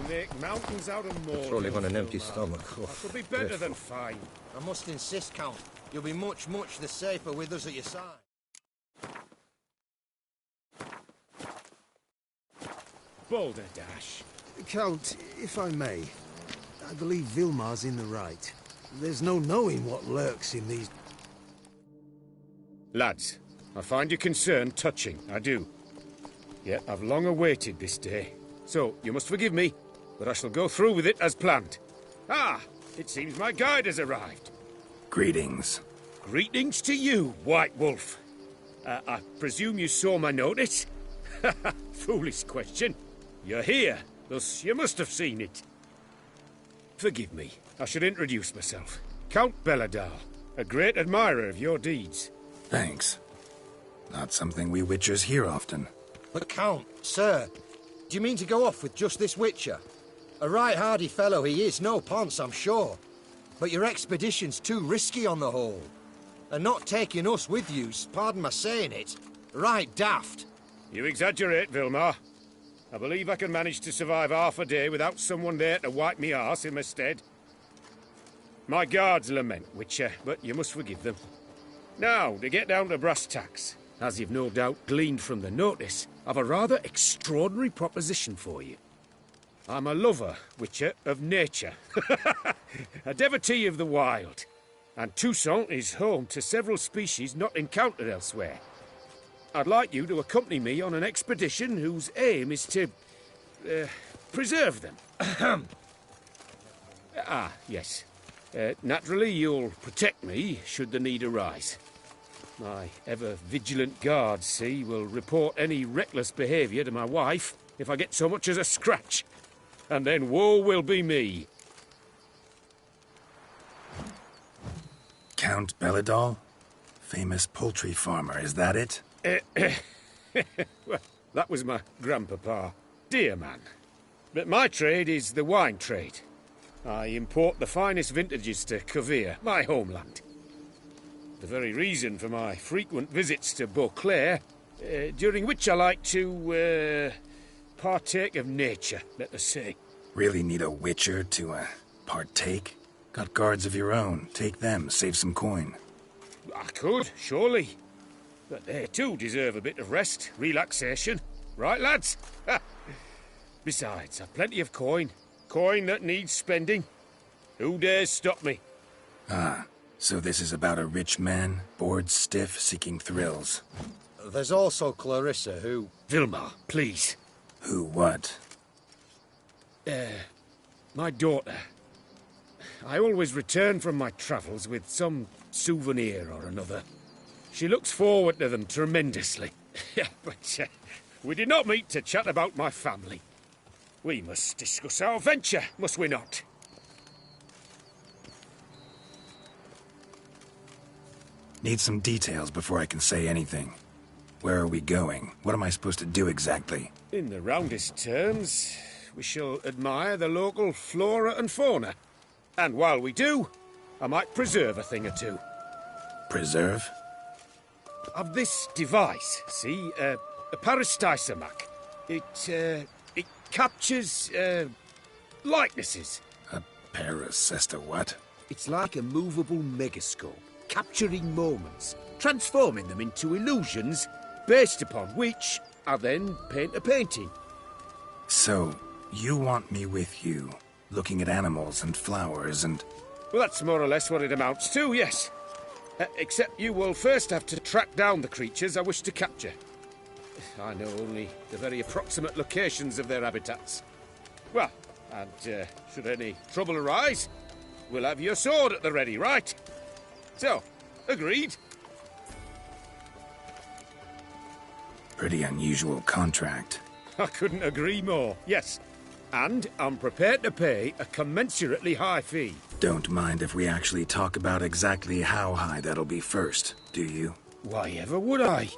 Make mountains out of moles. Rolling on an empty stomach. That'll be better than fine. I must insist, Count. You'll be much, much the safer with us at your side. Boulder Dash. Count, if I may, I believe Vilmar's in the right. There's no knowing what lurks in these... Lads, I find your concern touching, I do. Yet I've long awaited this day. So, you must forgive me, but I shall go through with it as planned. Ah, it seems my guide has arrived. Greetings. Greetings to you, White Wolf. I presume you saw my notice? Foolish question. You're here, thus you must have seen it. Forgive me, I should introduce myself. Count Belladal, a great admirer of your deeds. Thanks. Not something we Witchers hear often. But Count, sir, do you mean to go off with just this Witcher? A right hardy fellow he is, no ponce, I'm sure. But your expedition's too risky on the whole. And not taking us with you's, pardon my saying it, right daft. You exaggerate, Vilmar. I believe I can manage to survive half a day without someone there to wipe me arse in my stead. My guards lament, Witcher, but you must forgive them. Now, to get down to brass tacks, as you've no doubt gleaned from the notice, I've a rather extraordinary proposition for you. I'm a lover, Witcher, of nature. A devotee of the wild. And Toussaint is home to several species not encountered elsewhere. I'd like you to accompany me on an expedition whose aim is to... preserve them. Yes. Naturally, you'll protect me should the need arise. My ever-vigilant guards, see, will report any reckless behaviour to my wife if I get so much as a scratch. And then woe will be me. Count Belladal? Famous poultry farmer, is that it? Well, that was my grandpapa. Dear man. But my trade is the wine trade. I import the finest vintages to Covere, my homeland. The very reason for my frequent visits to Beauclair, during which I like to, partake of nature, let us say. Really need a Witcher to, partake? Got guards of your own. Take them, save some coin. I could, surely. But they too deserve a bit of rest, relaxation. Right, lads? Besides, I've plenty of coin. Coin that needs spending. Who dares stop me? Ah, so this is about a rich man, bored stiff, seeking thrills. There's also Clarissa, who... Vilma, please. Who what? My daughter. I always return from my travels with some souvenir or another. She looks forward to them tremendously. But we did not meet to chat about my family. We must discuss our venture, must we not? Need some details before I can say anything. Where are we going? What am I supposed to do exactly? In the roundest terms, we shall admire the local flora and fauna. And while we do, I might preserve a thing or two. Preserve? Of this device, see? A parastisomac. It captures, likenesses. A parasesta what? It's like a movable megascope, capturing moments, transforming them into illusions, based upon which I then paint a painting. So, you want me with you, looking at animals and flowers and... Well, that's more or less what it amounts to, yes. Except you will first have to track down the creatures I wish to capture. I know only the very approximate locations of their habitats. Well, and should any trouble arise, we'll have your sword at the ready, right? So, agreed? Pretty unusual contract. I couldn't agree more, yes. And I'm prepared to pay a commensurately high fee. Don't mind if we actually talk about exactly how high that'll be first, do you? Why ever would I?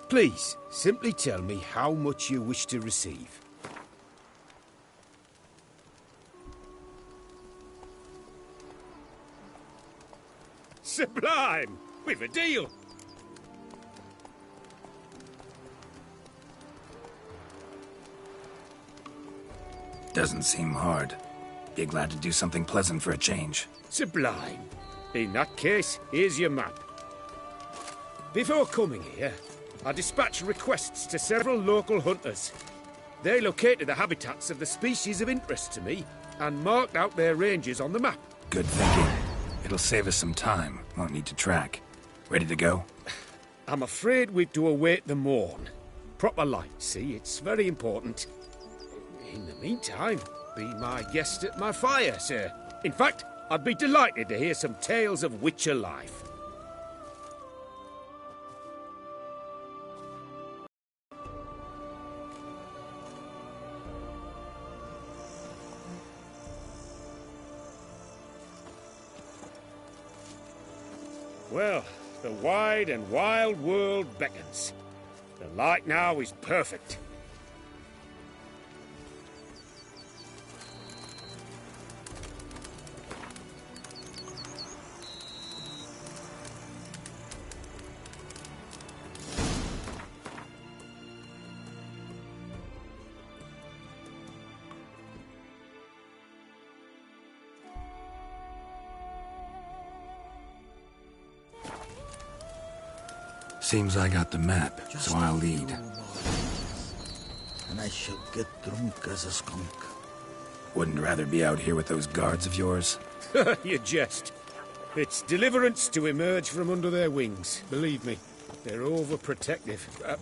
Please, simply tell me how much you wish to receive. Sublime! We've a deal! Doesn't seem hard. Be glad to do something pleasant for a change. Sublime. In that case, here's your map. Before coming here, I dispatched requests to several local hunters. They located the habitats of the species of interest to me and marked out their ranges on the map. Good thinking. It'll save us some time. Won't need to track. Ready to go? I'm afraid we've to await the morn. Proper light, see? It's very important. In the meantime, be my guest at my fire, sir. In fact, I'd be delighted to hear some tales of Witcher life. Well, the wide and wild world beckons. The light now is perfect. Seems I got the map, so I'll lead. And I shall get drunk as a skunk. Wouldn't rather be out here with those guards of yours? You jest. It's deliverance to emerge from under their wings, believe me. They're overprotective,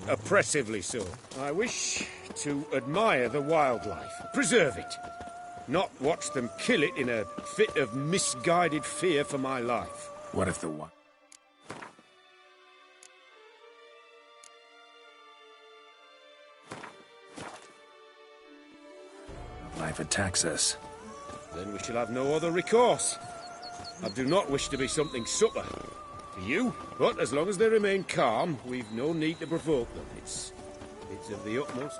oppressively so. I wish to admire the wildlife, preserve it, not watch them kill it in a fit of misguided fear for my life. What if the one... Life attacks us. Then we shall have no other recourse. I do not wish to be something supper to you, but as long as they remain calm, we've no need to provoke them. It's of the utmost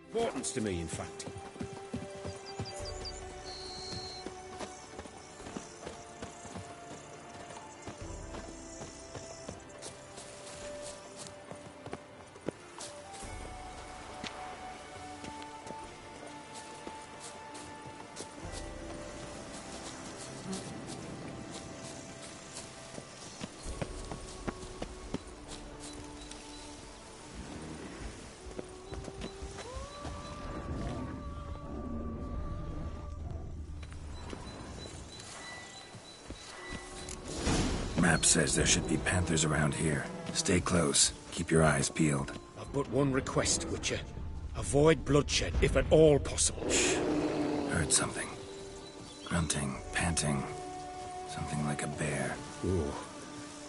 importance to me, in fact. Map says there should be panthers around here. Stay close. Keep your eyes peeled. I've but one request, Witcher. Avoid bloodshed, if at all possible. Heard something. Grunting, panting. Something like a bear. Ooh.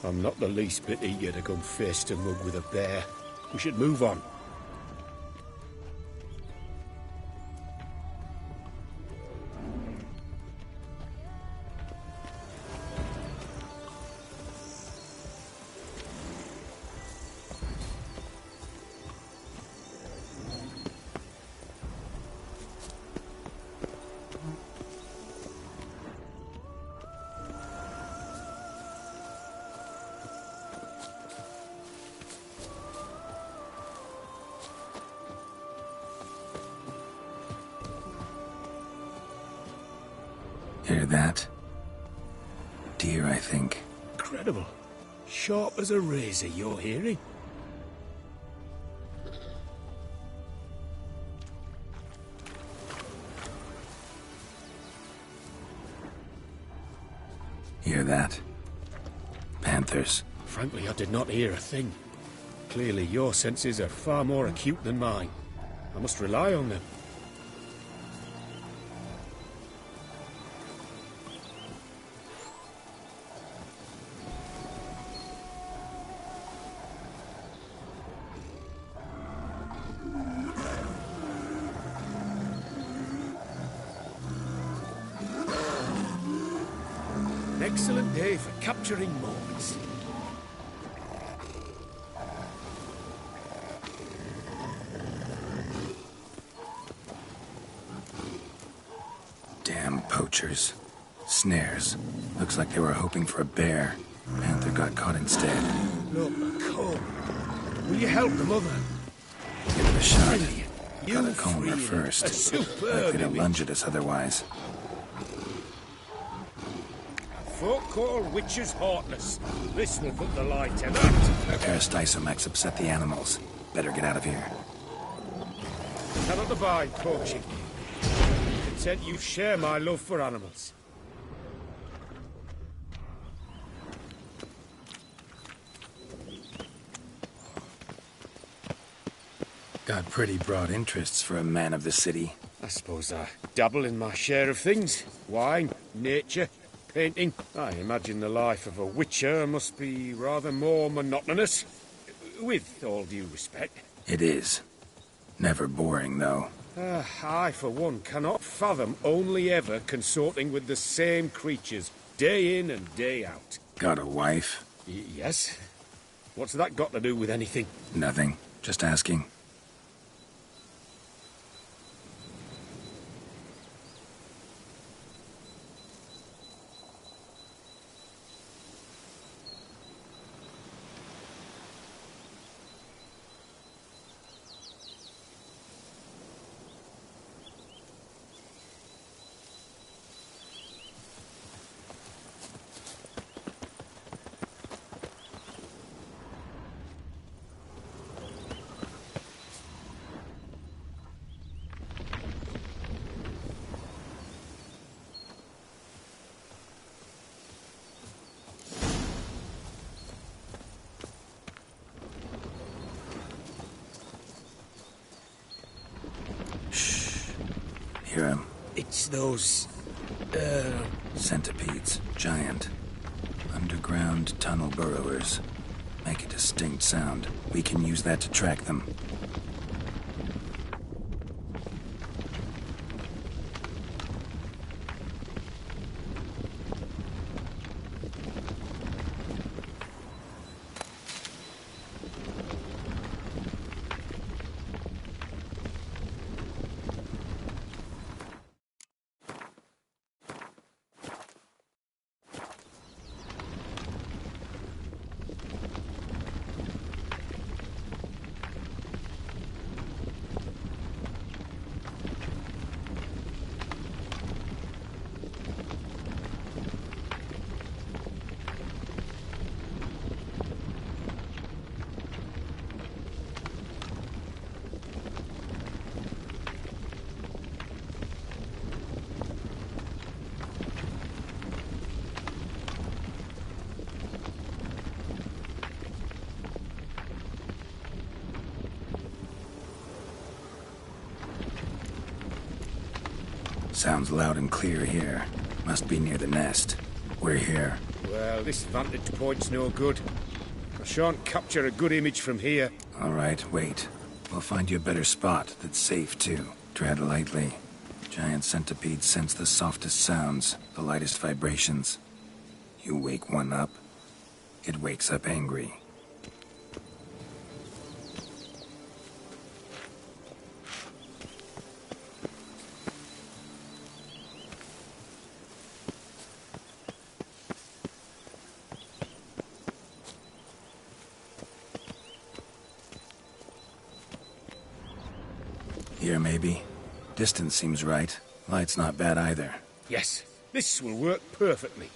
I'm not the least bit eager to come face to mug with a bear. We should move on. Hear that? Deer, I think. Incredible. Sharp as a razor, your hearing. Hear that? Panthers. Frankly, I did not hear a thing. Clearly, your senses are far more acute than mine. I must rely on them. Excellent day for capturing moments. Damn poachers. Snares. Looks like they were hoping for a bear. Panther got caught instead. Look, come. Will you help the mother? Give it a shot. You Gotta comb her freed first. a superb Likely to image. lunge at us otherwise. Folk call witches heartless. This will put the lie to that. Aristoisomax upset the animals. Better get out of here. Cannot abide poaching. Content you share my love for animals. Got pretty broad interests for a man of the city. I suppose I dabble in my share of things. Wine, nature, painting. I imagine the life of a witcher must be rather more monotonous. With all due respect. It is. Never boring, though. I, for one, cannot fathom only ever consorting with the same creatures, day in and day out. Got a wife? Yes. What's that got to do with anything? Nothing. Just asking. Hear him. It's those... Centipedes. Giant. Underground tunnel burrowers. Make a distinct sound. We can use that to track them. Sounds loud and clear here. Must be near the nest. We're here. Well, this vantage point's no good. I shan't capture a good image from here. All right, wait. We'll find you a better spot that's safe, too. Tread lightly. Giant centipedes sense the softest sounds, the lightest vibrations. You wake one up, it wakes up angry. Here, maybe. Distance seems right. Light's not bad either. Yes, this will work perfectly.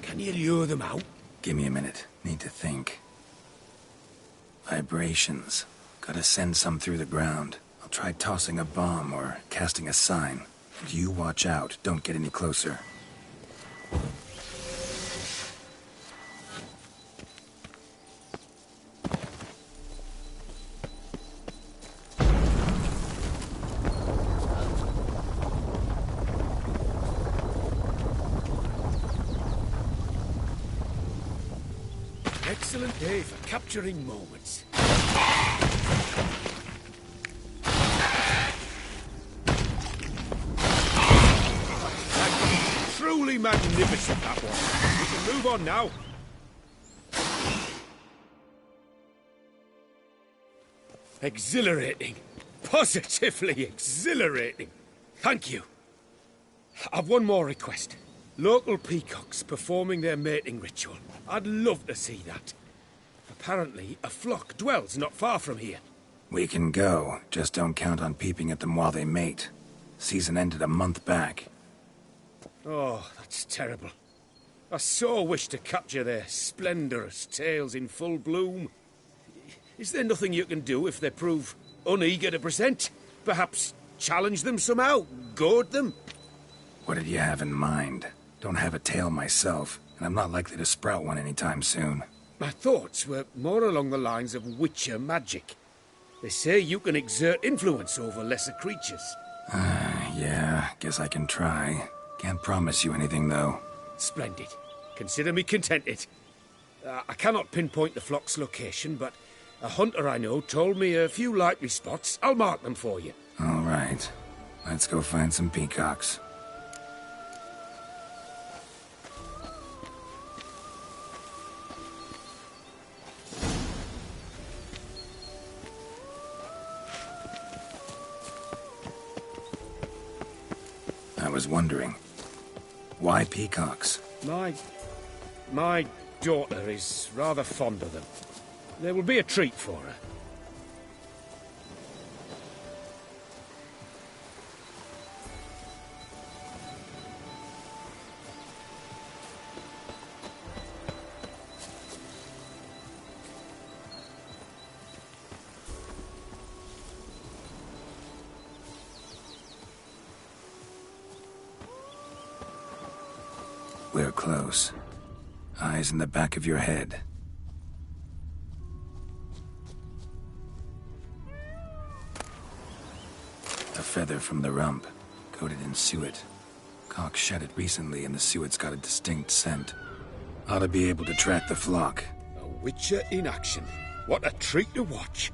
Can you lure them out? Give me a minute. Need to think. Vibrations. Gotta send some through the ground. I'll try tossing a bomb or casting a sign. And you watch out. Don't get any closer. Excellent day for capturing moments. Truly magnificent, that one. We can move on now. Exhilarating. Positively exhilarating. Thank you. I've one more request. Local peacocks performing their mating ritual. I'd love to see that. Apparently, a flock dwells not far from here. We can go. Just don't count on peeping at them while they mate. Season ended a month back. Oh, that's terrible. I so wish to capture their splendorous tails in full bloom. Is there nothing you can do if they prove uneager to present? Perhaps challenge them somehow? Goad them? What did you have in mind? Don't have a tail myself, and I'm not likely to sprout one anytime soon. My thoughts were more along the lines of witcher magic. They say you can exert influence over lesser creatures. Yeah, guess I can try. Can't promise you anything, though. Splendid. Consider me contented. I cannot pinpoint the flock's location, but a hunter I know told me a few likely spots. I'll mark them for you. All right. Let's go find some peacocks. I was wondering, why peacocks? My daughter is rather fond of them. There will be a treat for her. We're close. Eyes in the back of your head. A feather from the rump, coated in suet. Cock shed it recently and the suet's got a distinct scent. Ought to be able to track the flock. A witcher in action. What a treat to watch.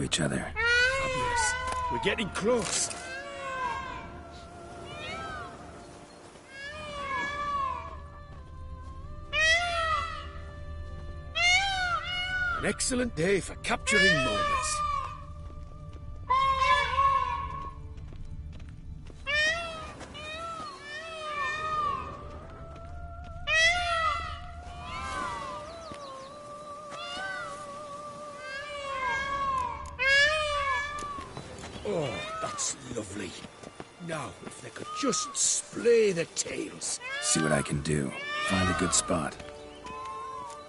each other. Fabulous. We're getting close. An excellent day for capturing moments. Oh, that's lovely. Now, if they could just splay the tails. See what I can do. Find a good spot.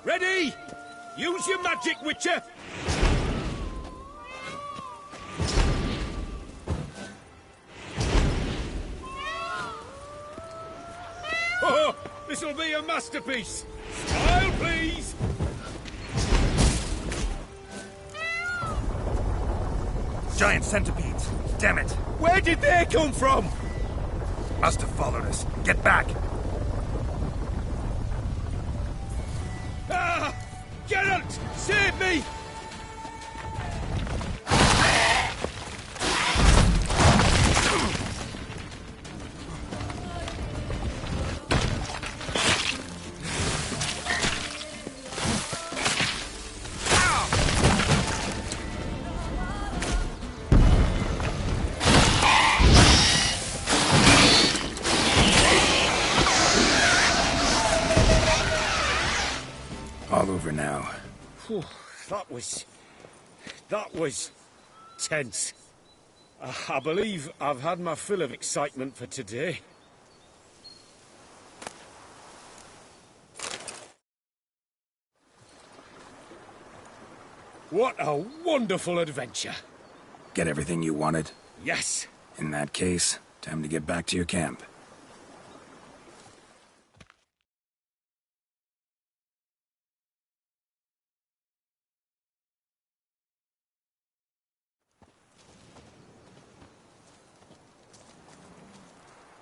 Ready? Use your magic, Witcher! Oh, this'll be a masterpiece! Smile, please! Giant centipedes! Damn it! Where did they come from? Must have followed us. Get back! Ah! Geralt! Save me! All over now. Whew, that was tense. I believe I've had my fill of excitement for today. What a wonderful adventure. Get everything you wanted? Yes. In that case, time to get back to your camp.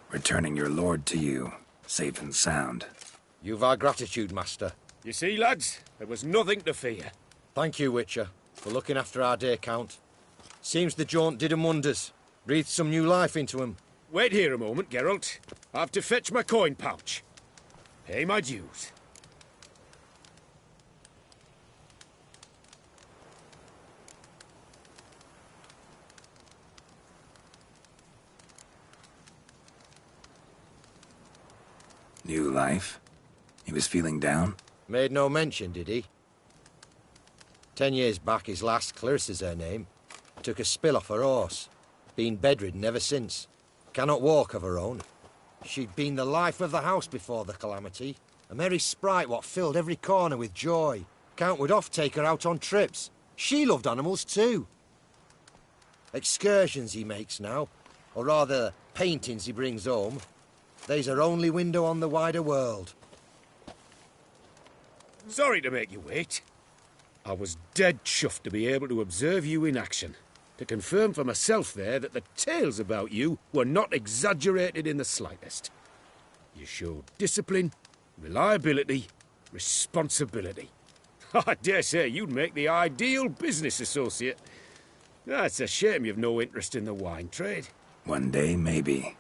Returning your lord to you, safe and sound. You've our gratitude, Master. You see, lads, there was nothing to fear. Thank you, Witcher, for looking after our day count. Seems the jaunt did 'em wonders. Breathed some new life into 'em. Wait here a moment, Geralt. I have to fetch my coin pouch. Pay my dues. New life? He was feeling down? Made no mention, did he? 10 years back, his last, Clarissa's her name, took a spill off her horse. Been bedridden ever since. Cannot walk of her own. She'd been the life of the house before the calamity. A merry sprite what filled every corner with joy. Count would oft take her out on trips. She loved animals too. Excursions he makes now, or rather, paintings he brings home. They's her only window on the wider world. Sorry to make you wait. I was dead chuffed to be able to observe you in action. To confirm for myself there that the tales about you were not exaggerated in the slightest. You showed discipline, reliability, responsibility. I dare say you'd make the ideal business associate. It's a shame you've no interest in the wine trade. One day, maybe.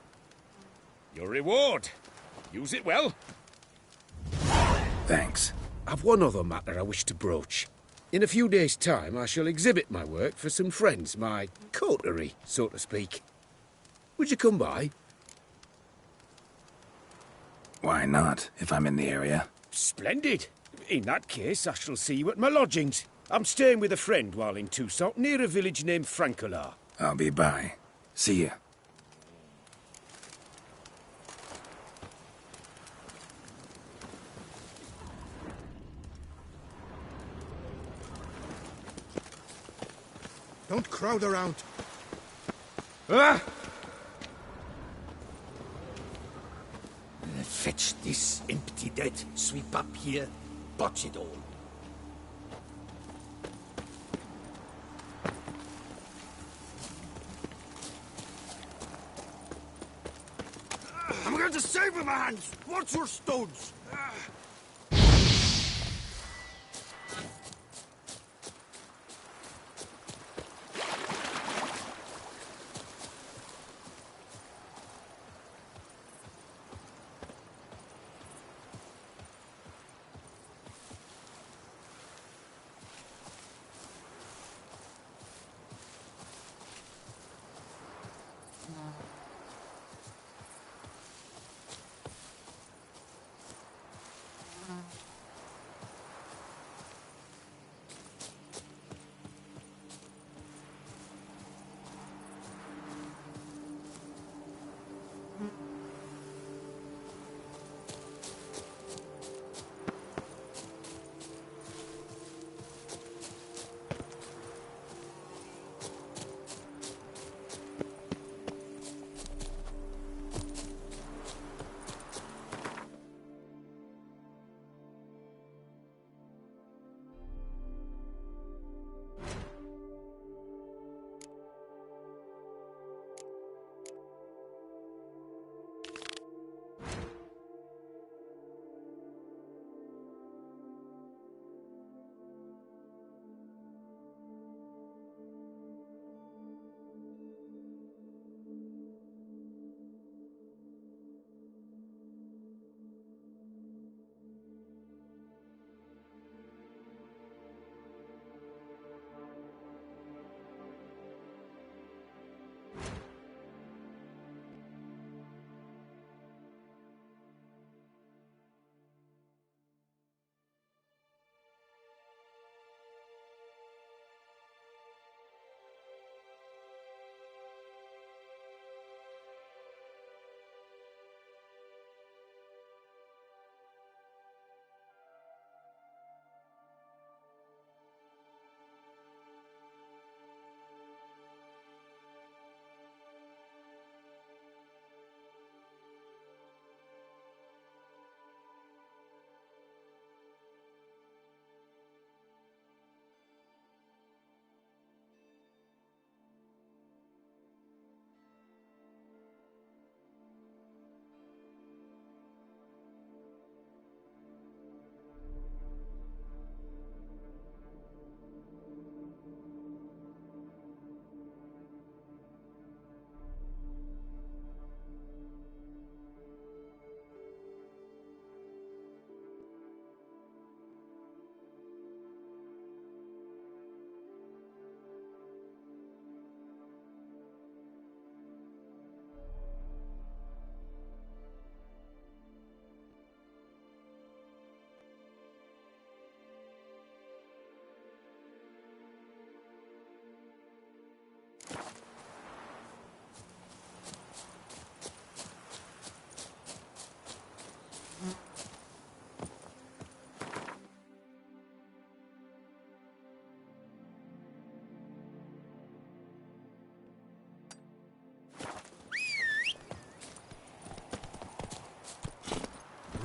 Your reward. Use it well. Thanks. I've one other matter I wish to broach. In a few days' time, I shall exhibit my work for some friends, my coterie, so to speak. Would you come by? Why not, if I'm in the area? Splendid. In that case, I shall see you at my lodgings. I'm staying with a friend while in Toussaint, near a village named Francolar. I'll be by. See ya. Don't crowd around. Ah! Fetch this empty dead. Sweep up here. Botch it all. I'm going to save with my hands. Watch your stones.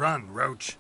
Run, Roach.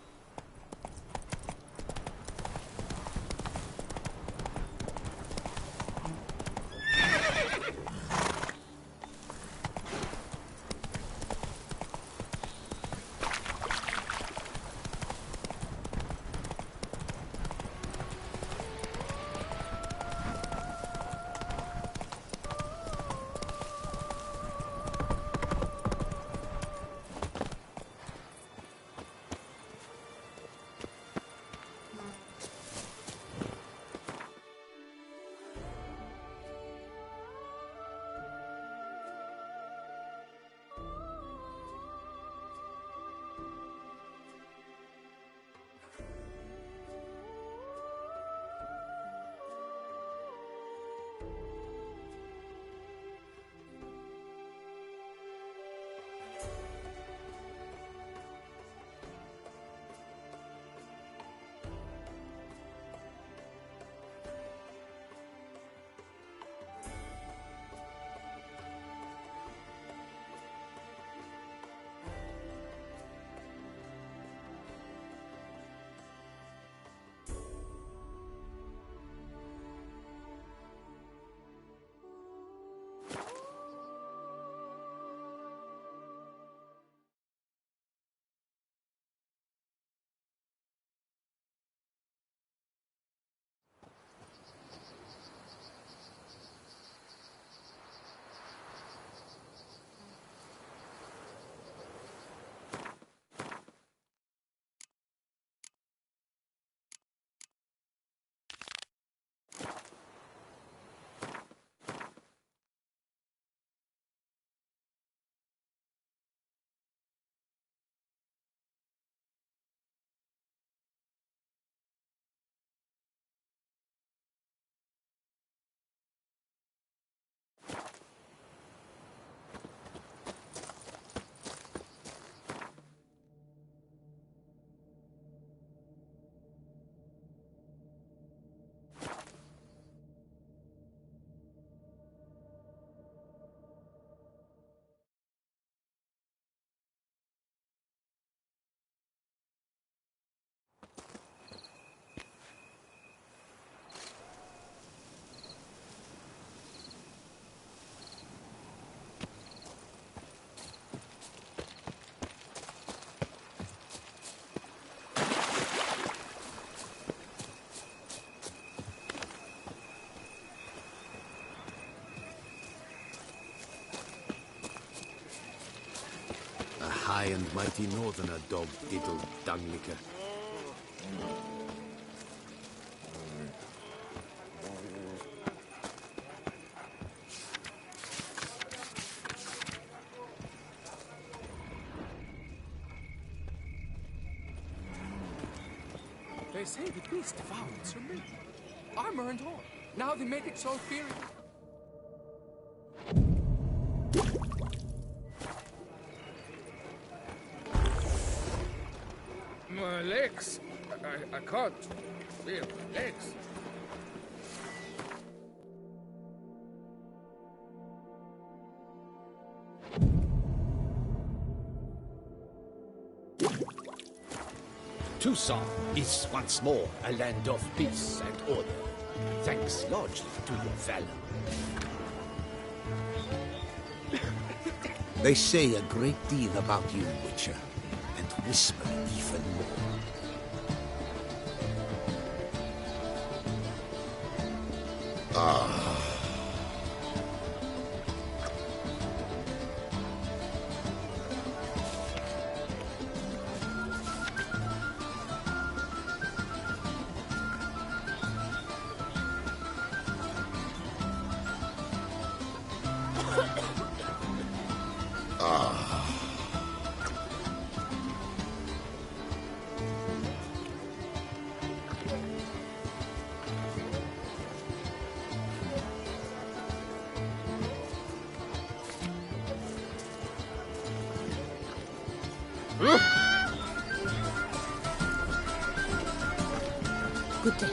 high and mighty northerner, dog-diddled dunglicker. They say the beast devoured Sir Milton. Armor and all. Now they make it so fearing. My legs. I can't feel my legs. Tucson is once more a land of peace and order, thanks largely to your valor. They say a great deal about you, Witcher, and whisper even more. Good day.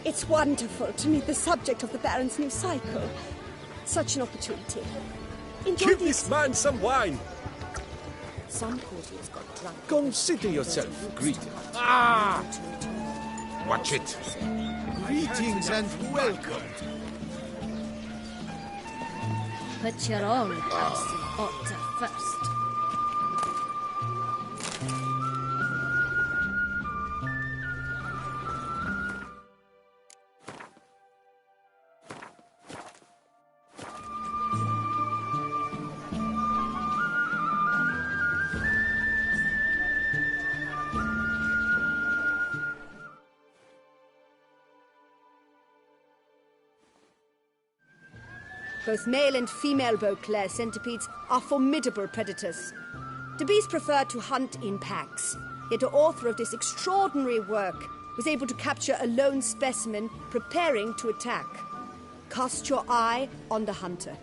It's wonderful to meet the subject of the Baron's new cycle. Such an opportunity. Give this man some wine. Some courtiers got drunk. Consider yourself greeted. Watch it. Greetings and welcome. Put your own house in order first. Both male and female Beauclair centipedes are formidable predators. The beast preferred to hunt in packs, yet the author of this extraordinary work was able to capture a lone specimen preparing to attack. Cast your eye on the hunter,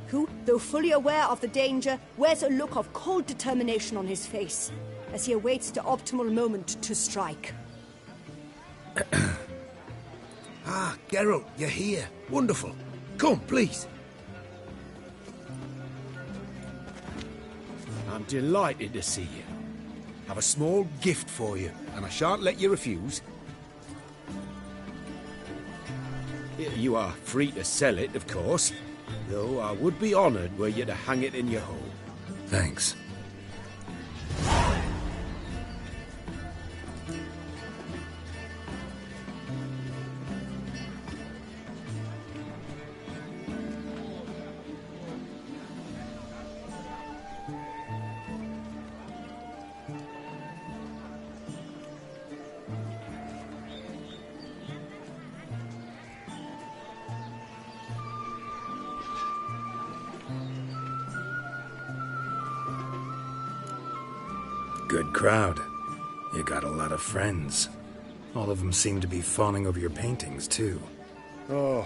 who, though fully aware of the danger, wears a look of cold determination on his face as he awaits the optimal moment to strike. Geralt, you're here. Wonderful. Come, please. I'm delighted to see you. Have a small gift for you, and I shan't let you refuse. You are free to sell it, of course, though I would be honoured were you to hang it in your home. Thanks. Good crowd. You got a lot of friends. All of them seem to be fawning over your paintings, too. Oh,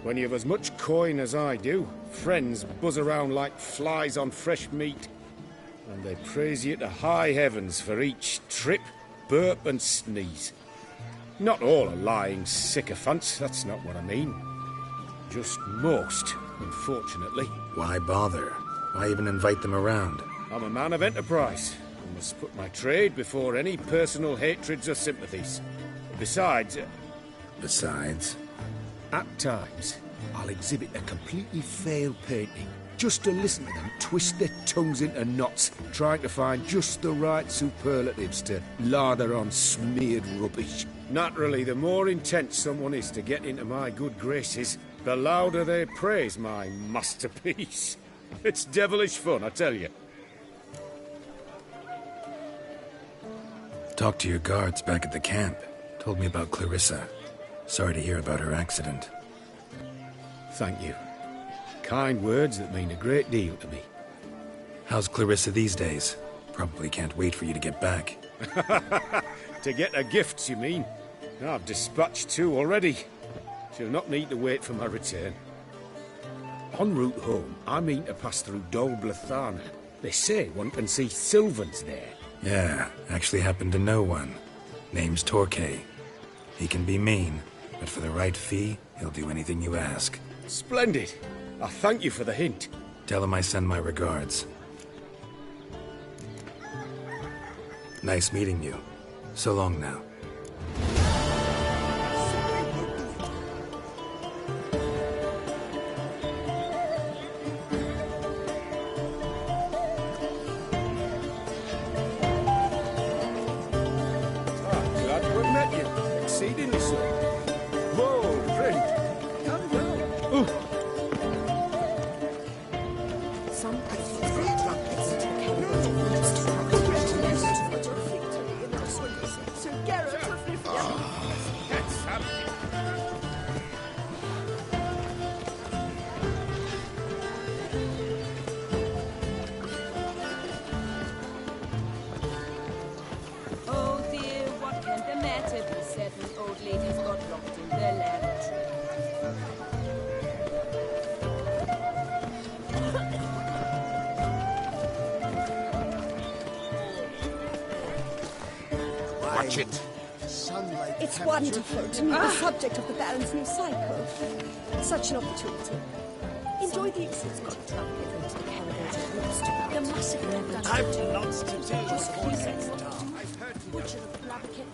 when you have as much coin as I do, friends buzz around like flies on fresh meat. And they praise you to high heavens for each trip, burp and sneeze. Not all are lying sycophants, that's not what I mean. Just most, unfortunately. Why bother? Why even invite them around? I'm a man of enterprise. I must put my trade before any personal hatreds or sympathies. Besides... Besides? At times, I'll exhibit a completely failed painting, just to listen to them twist their tongues into knots, trying to find just the right superlatives to lather on smeared rubbish. Naturally, the more intent someone is to get into my good graces, the louder they praise my masterpiece. It's devilish fun, I tell you. Talked to your guards back at the camp. Told me about Clarissa. Sorry to hear about her accident. Thank you. Kind words that mean a great deal to me. How's Clarissa these days? Probably can't wait for you to get back. To get her gifts, you mean? I've dispatched 2 already. She'll not need to wait for my return. En route home, I mean to pass through Dol Blathana. They say one can see Sylvans there. Yeah, actually happen to know one. Name's Tw3. He can be mean, but for the right fee, he'll do anything you ask. Splendid. I thank you for the hint. Tell him I send my regards. Nice meeting you. So long now. Glad to have met you. Exceedingly so. Whoa, friend. Calm down. Some three trumpets to carry the news to Sir Garrett of Rivia. That's something. Oh dear, what can the matter be said when old ladies got locked in their lavatory? Watch it. Sunlight It's captured wonderful to meet the subject of the Baron's new cycle. Such an opportunity. Enjoy the existence. The massacre. I've lots to do. Just please. Butcher of Blaviken.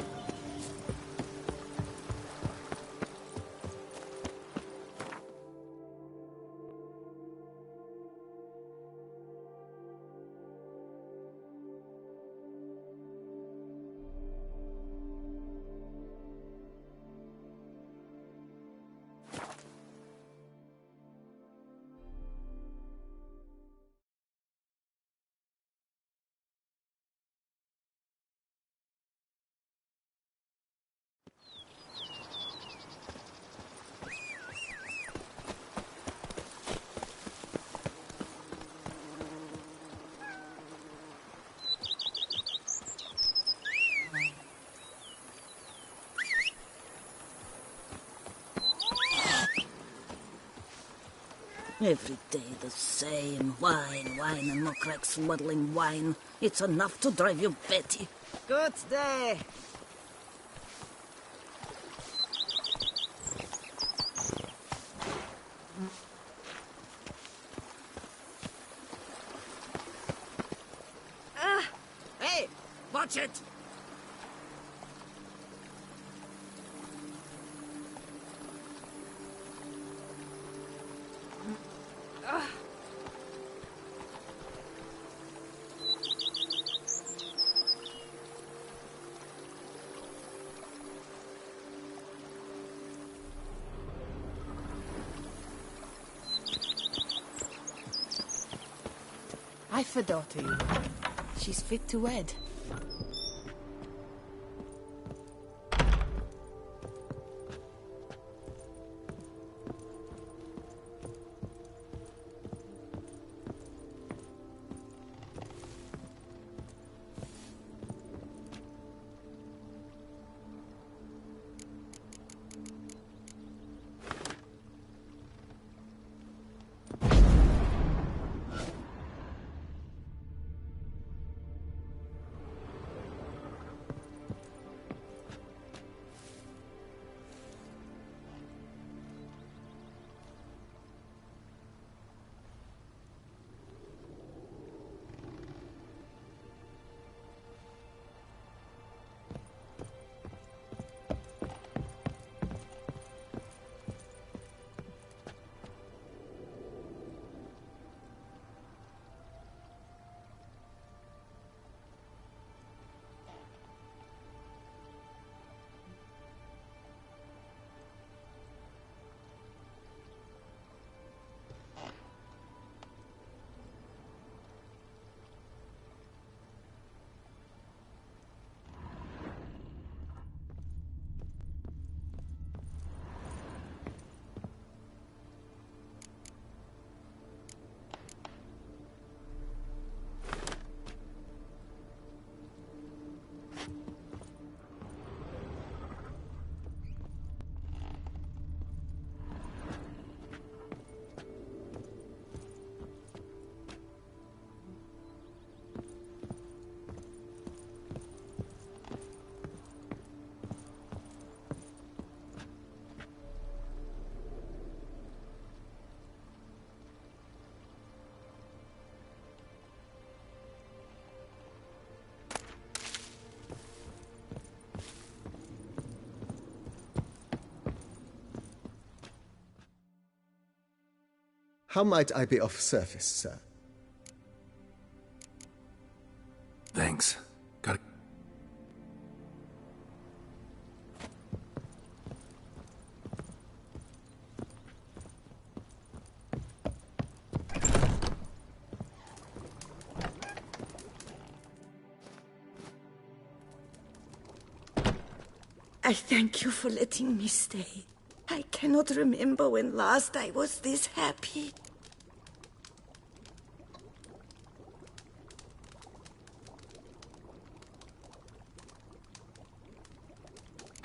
Every day the same. Wine, and more crack smuggling wine. It's enough to drive you batty. Good day. Hey, watch it! I've a daughter, you know. She's fit to wed. How might I be of service, sir? Thanks. Got it. I thank you for letting me stay. I cannot remember when last I was this happy.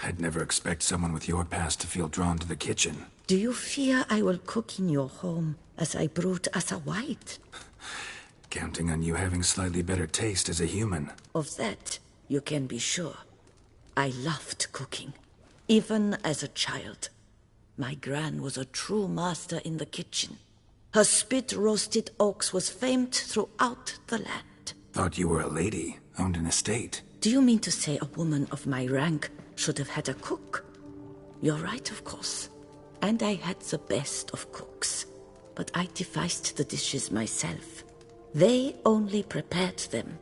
I'd never expect someone with your past to feel drawn to the kitchen. Do you fear I will cook in your home as I brewed as a white? Counting on you having slightly better taste as a human. Of that, you can be sure. I loved cooking, even as a child. My gran was a true master in the kitchen. Her spit-roasted oaks was famed throughout the land. Thought you were a lady, owned an estate. Do you mean to say a woman of my rank should have had a cook? You're right, of course. And I had the best of cooks. But I devised the dishes myself. They only prepared them.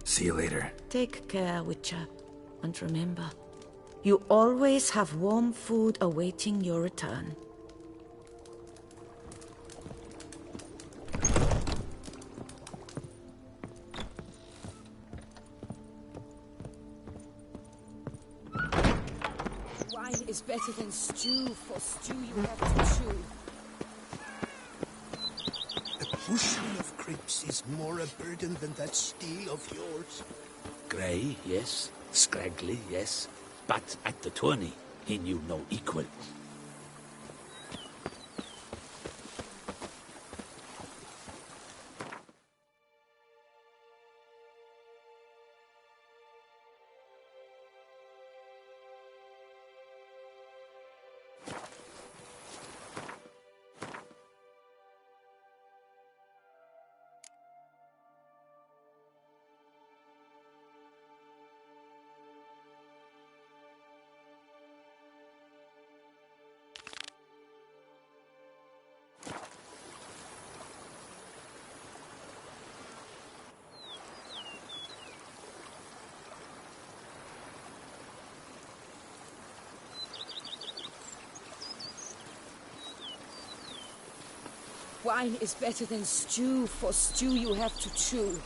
See you later. Take care, Witcher. And remember, you always have warm food awaiting your return. Wine is better than stew, for stew you have to chew. A bushel of grapes is more a burden than that steel of yours. Grey, yes. Scraggly, yes. But at the tourney, he knew no equal. Wine is better than stew, for stew you have to chew.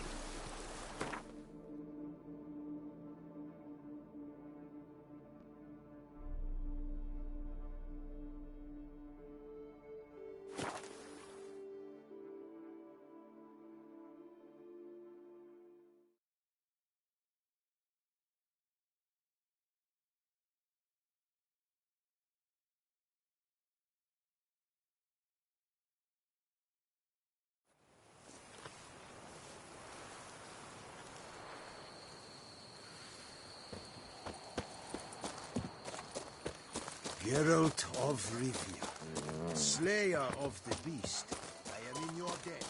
Geralt of Rivia, slayer of the beast, I am in your debt.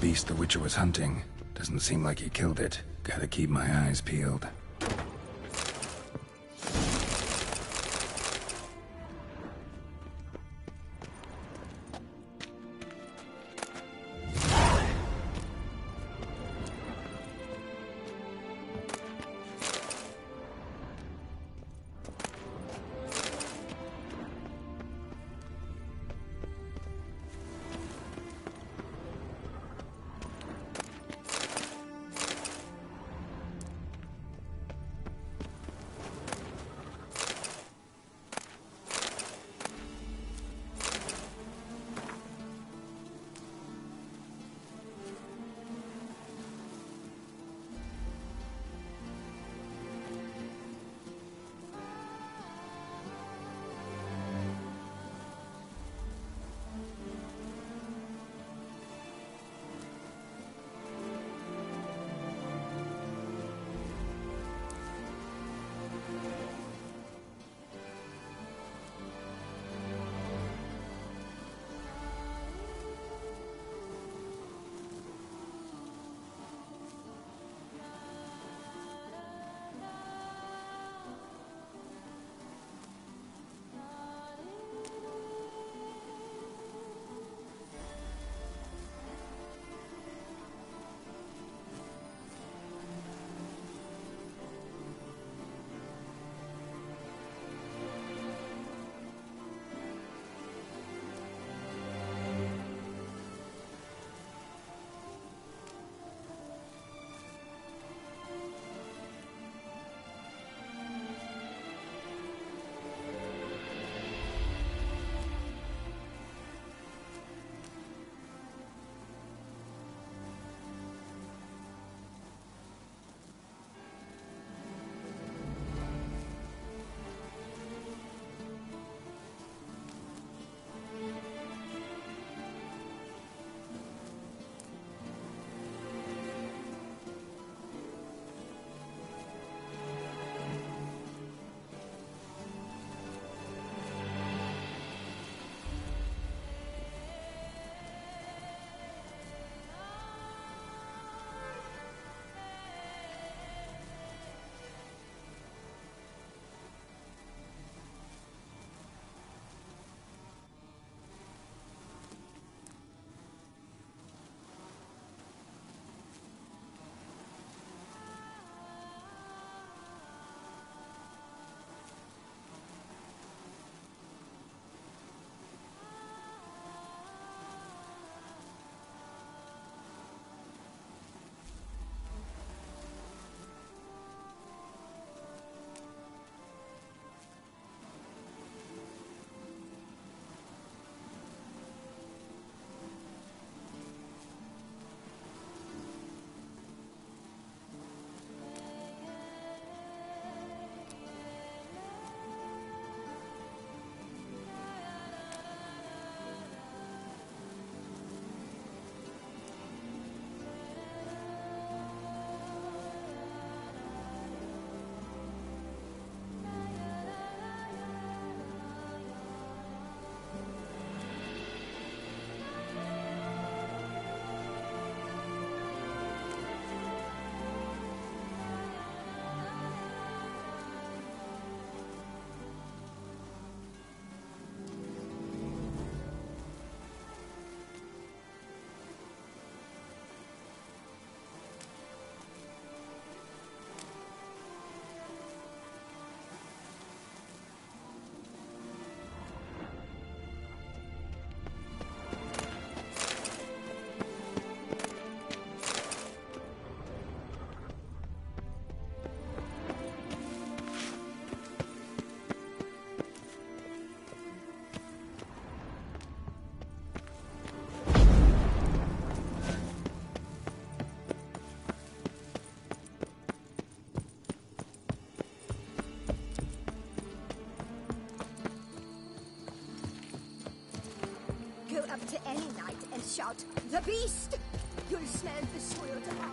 beast the Witcher was hunting. Doesn't seem like he killed it. Gotta keep my eyes peeled. Up to any knight and shout, "The beast!" You'll smell the soiled arm.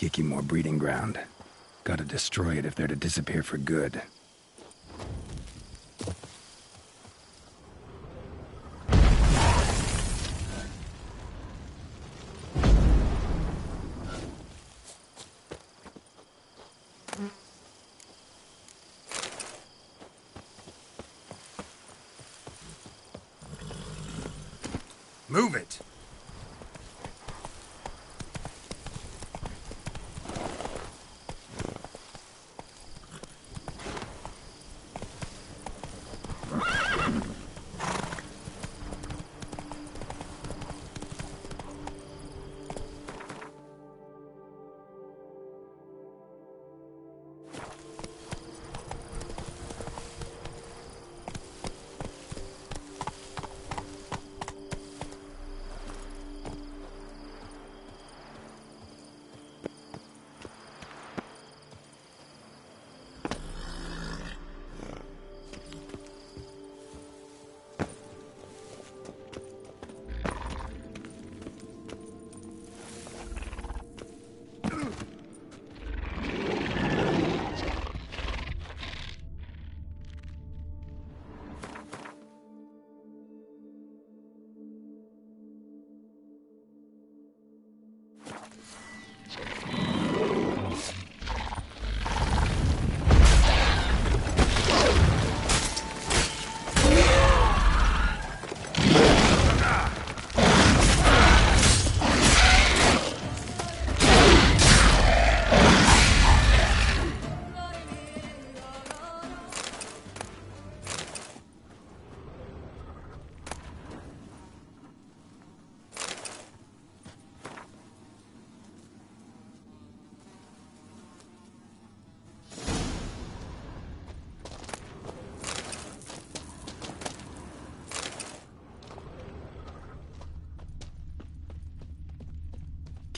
Kiki more breeding ground. Gotta destroy it if they're to disappear for good. Move it!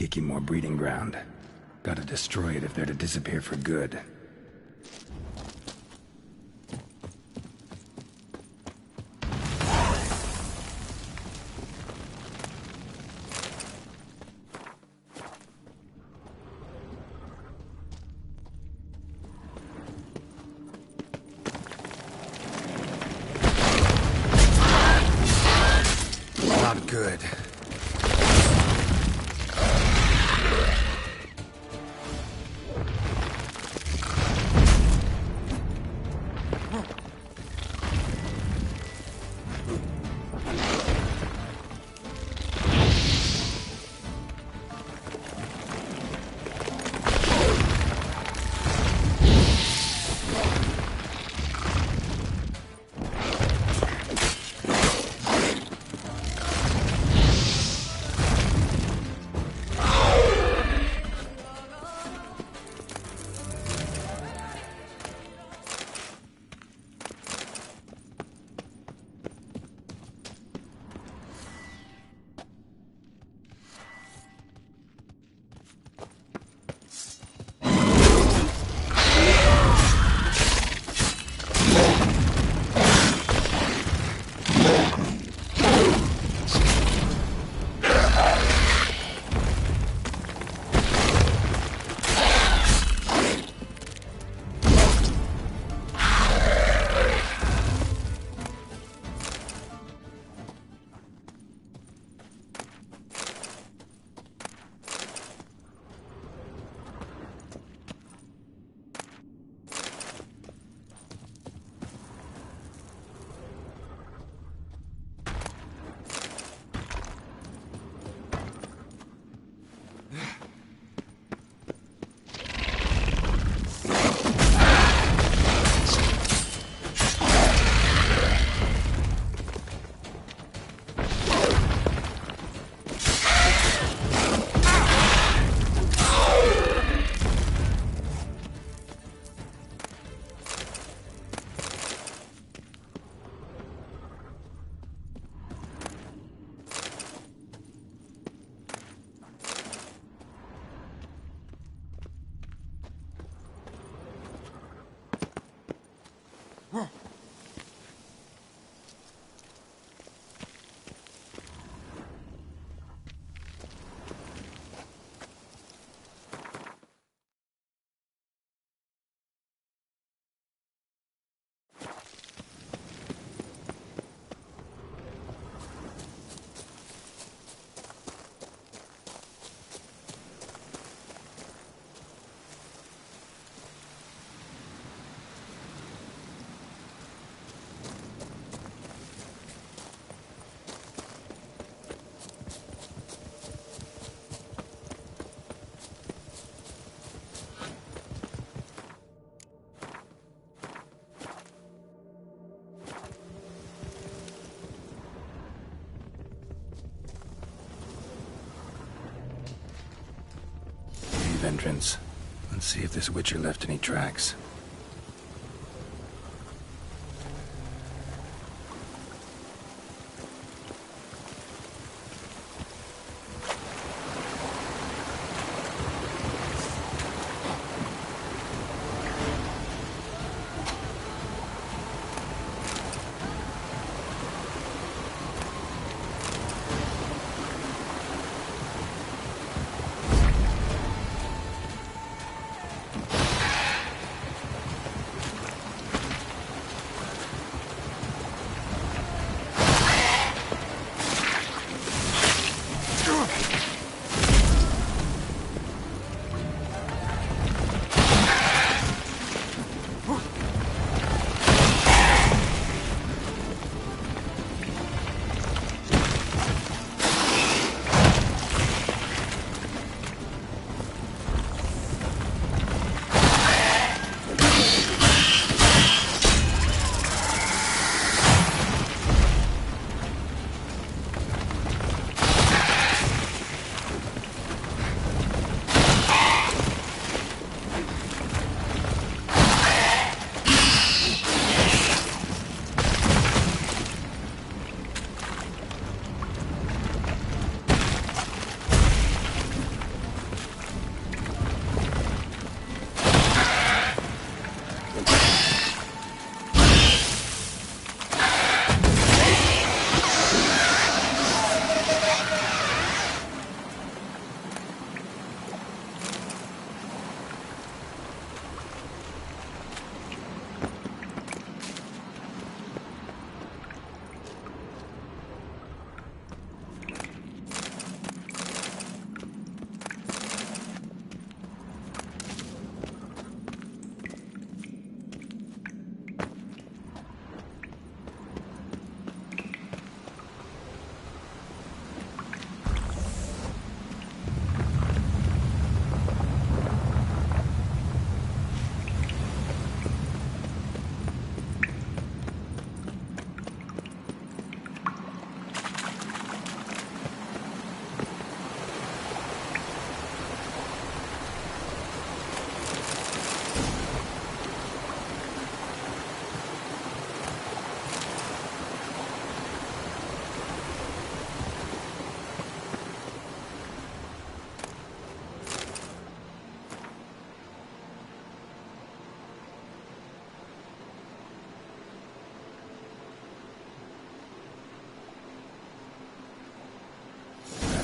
Kiki more breeding ground. Gotta destroy it if they're to disappear for good. Not good. cave entrance. Let's see if this Witcher left any tracks.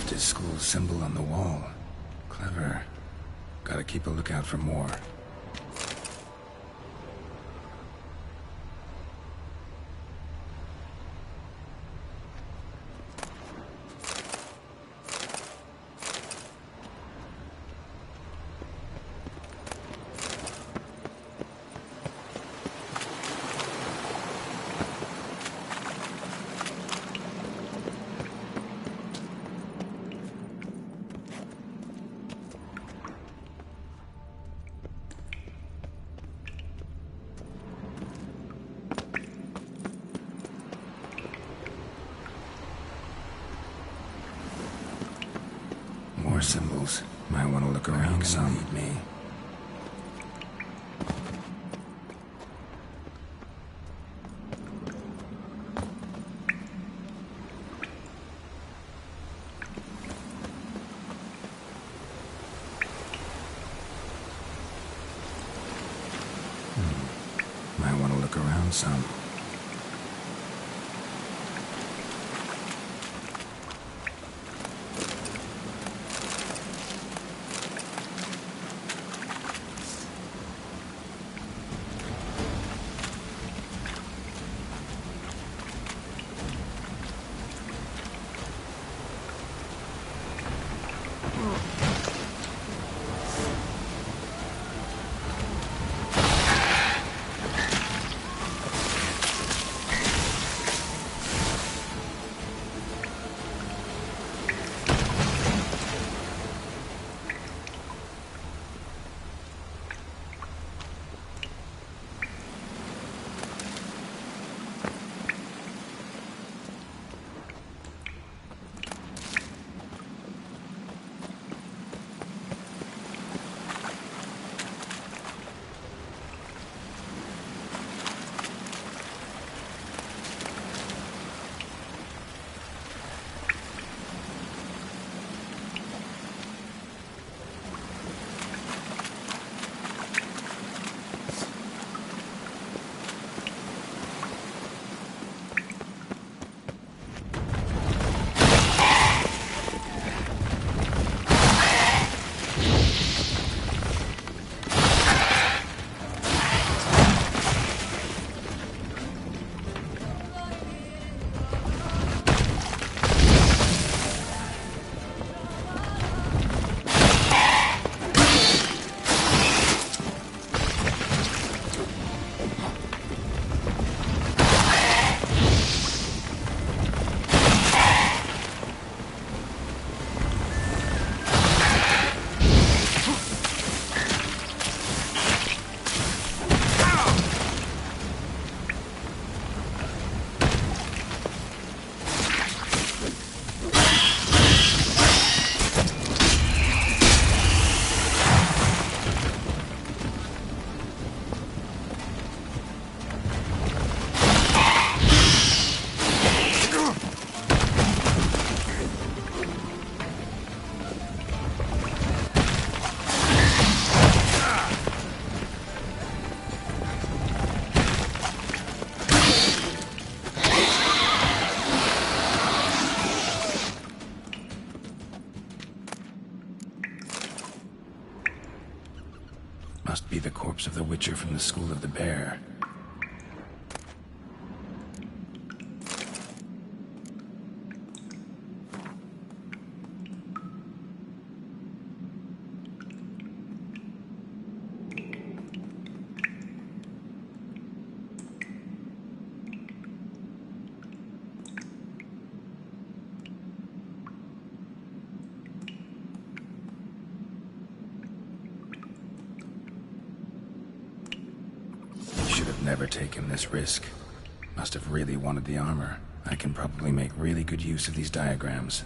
His school symbol on the wall. Clever. Gotta keep a lookout for more. More symbols. Might want to look around some. Lead me. Might want to look around some. Must be the corpse of the Witcher from the School of the Bear. Never taken this risk. Must have really wanted the armor. I can probably make really good use of these diagrams.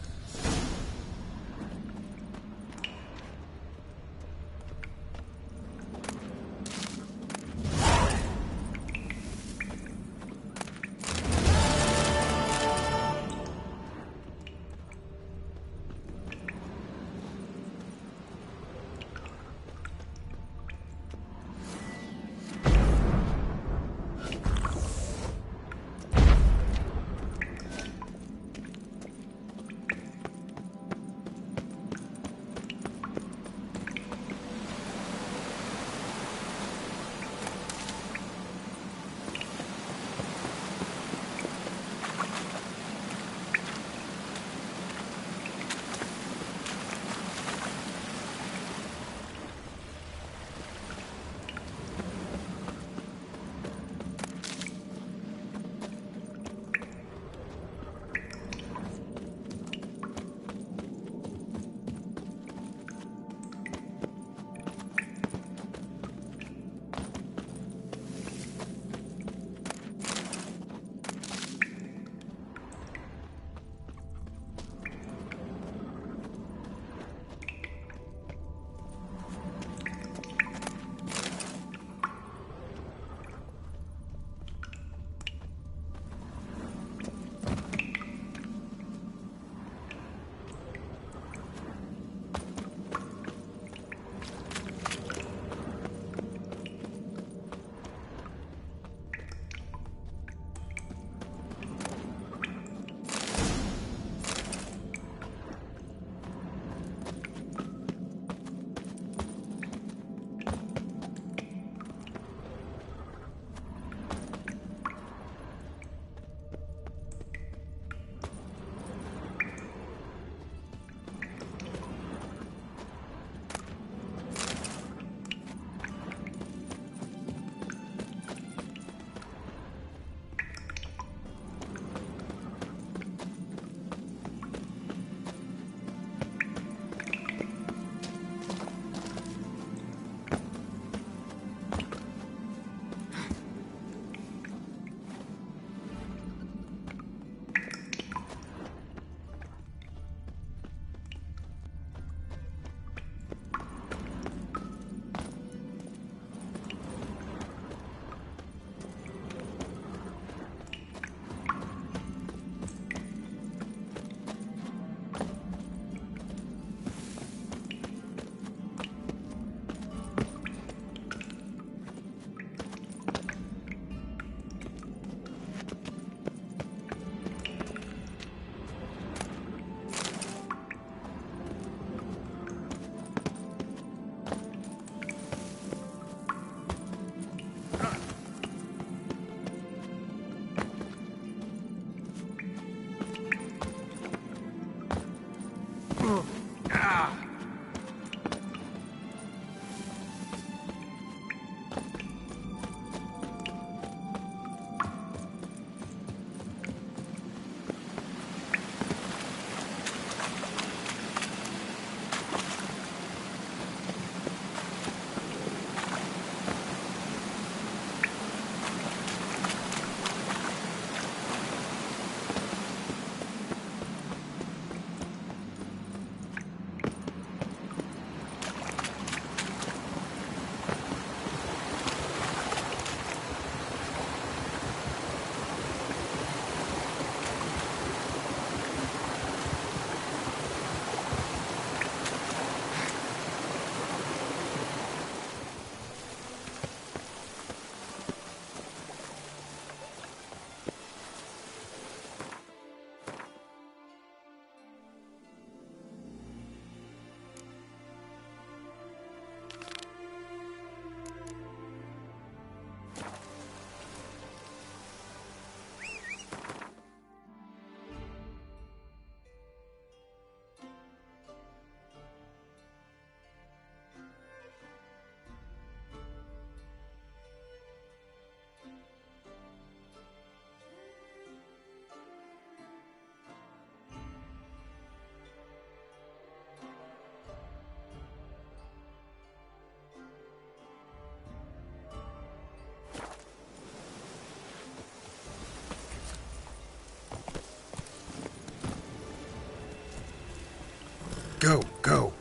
Go, go.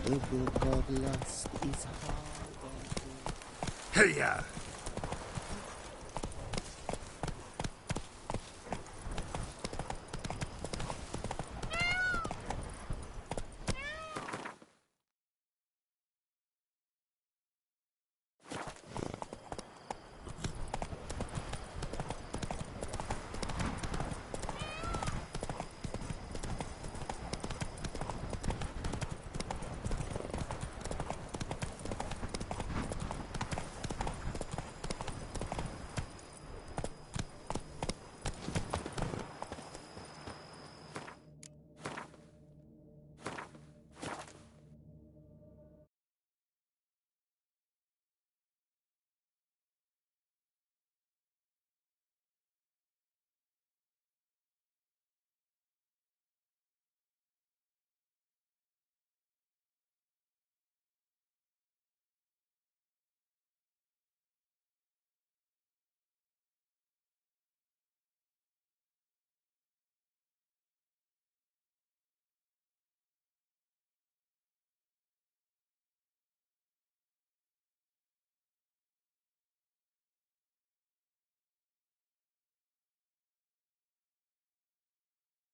The book of lust is hard. Hey-ya!